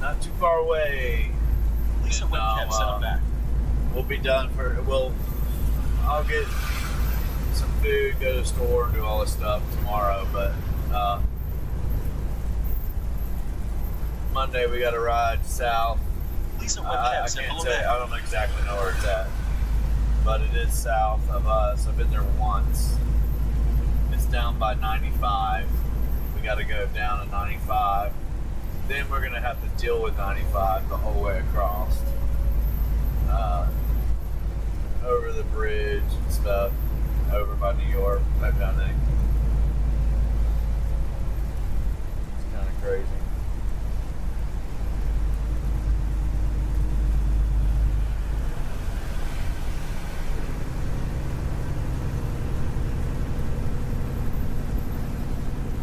Not too far away. Lisa And, webcam set up back. We'll be done I'll get some food, go to the store, and do all this stuff tomorrow. But Monday we got to ride south. Lisa I webcam said can't hello say, back. I don't exactly know where it's at, but it is south of us. I've been there once. It's down by 95. We got to go down to 95. Then we're gonna have to deal with 95 the whole way across, over the bridge and stuff, over by New York, that kind of thing. It's kind of crazy.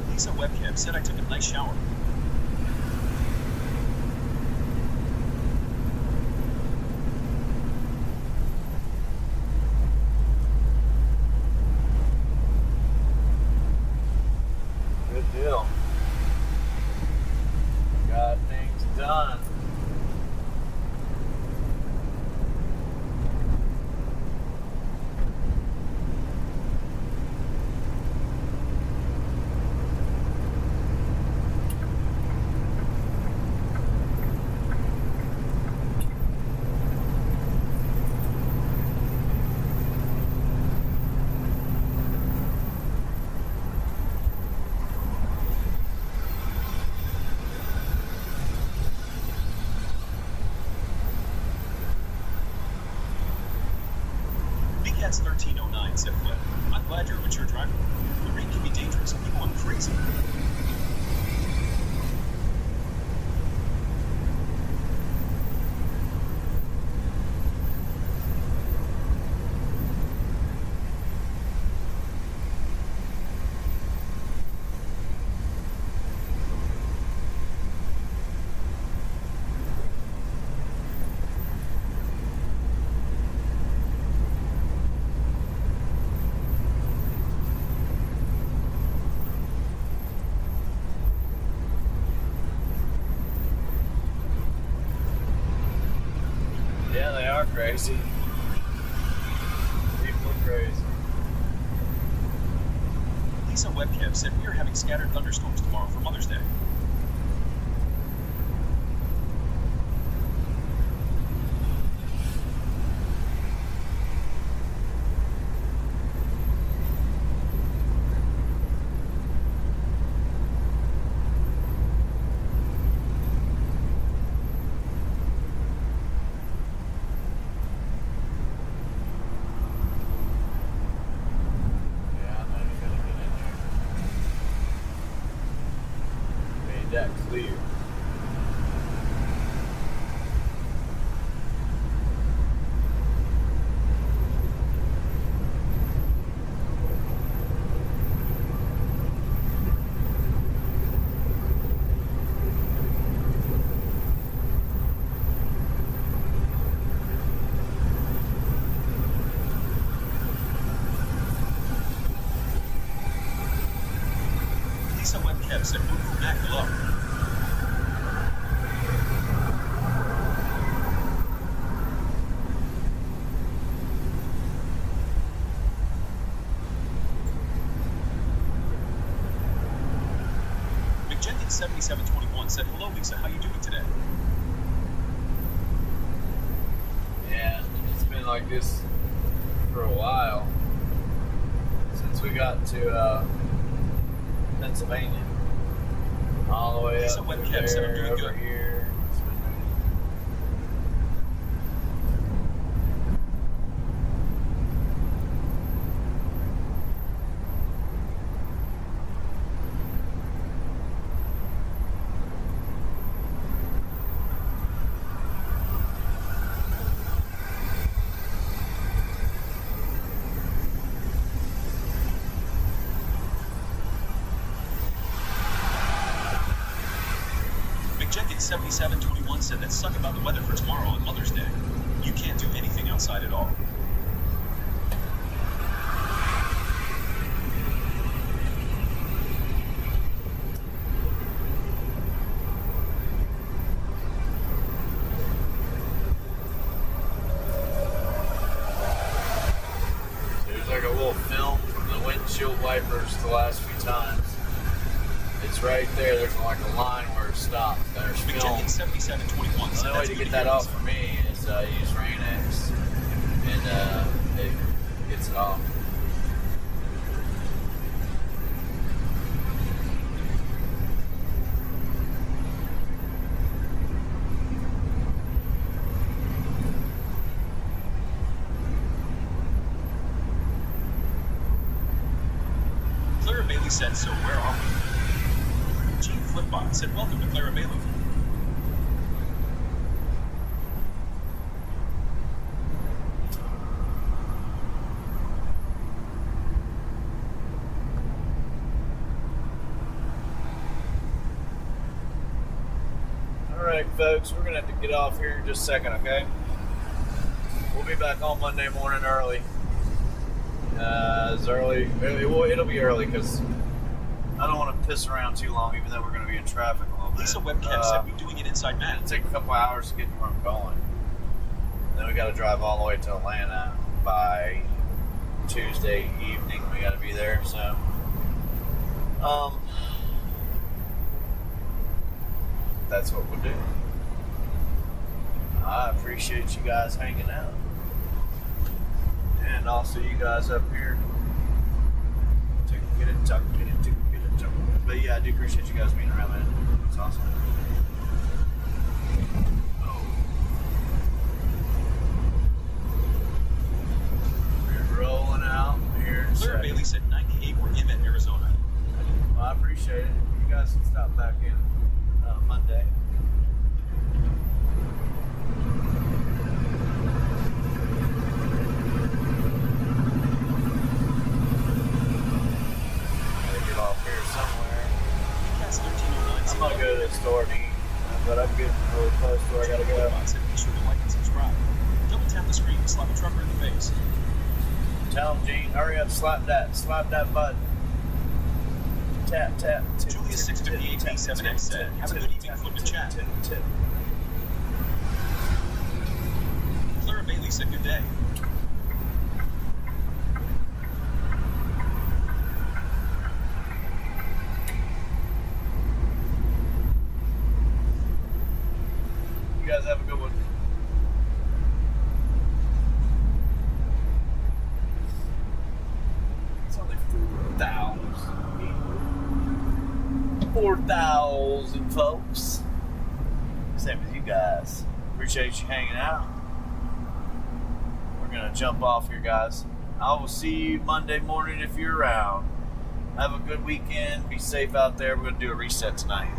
Lisa webcam said I took a nice shower. Good deal. Got things done. Big Cat's 1309 said flip. I'm glad you're a mature driver. The rain can be dangerous and people went crazy. Yeah, they are crazy. People are crazy. Lisa webcam said we are having scattered thunderstorms tomorrow for Mother's Day. Yeah, I'm not even gonna get in there. webcam said Boo Mac below. McJenkins7721 said, hello Lisa, how you doing today? Yeah, it's been like this for a while. Since we got to Pennsylvania. All the way Lisa up webcam there, said I'm doing over good. here. It's been Jenkins7721 said, let's suck about the weather for tomorrow on Mother's Day. You can't do anything outside at all. There's like a little film from the windshield wipers the last few times. It's right there. There's like a line where it stops. There's film. Jenkins7721 said, The only way to get that off for me is use Rain-X, and it gets it off. Clara Bailey said, so where are we? Gene Flipbot said, welcome to Clara Bailey. Alright, folks, we're going to have to get off here in just a second, okay? We'll be back on Monday morning early. It'll be early because I don't want to piss around too long, even though we're going to be in traffic a little bit. Lisa webcam said, we're doing it inside It'll Matt. take a couple hours to get to where I'm going. Then we got to drive all the way to Atlanta by Tuesday evening. We got to be there, so that's what we'll do. I appreciate you guys hanging out, and also you guys up here. But yeah, I do appreciate you guys being around, man. It's awesome. We're rolling out here in Clara second. Bailey said 98 were in at Arizona. Well, I appreciate it. You guys can stop back in Monday. Gotta get off here somewhere. That's 1309. I'm gonna go to the store and eat, but I'm getting really close to where I gotta go. Said, be sure to like and subscribe. Double tap the screen to slap a trucker in the face. Tell him, Gene, hurry up, slap that button. Tap. Julia658B7X said, have a good evening from the chat. Tip. Clara Bailey said, good day. You guys have a good one. It's only 4,000 folks. Same with you guys. Appreciate you hanging out. We're gonna jump off here, guys. I will see you Monday morning if you're around. Have a good weekend. Be safe out there. We're gonna do a reset tonight.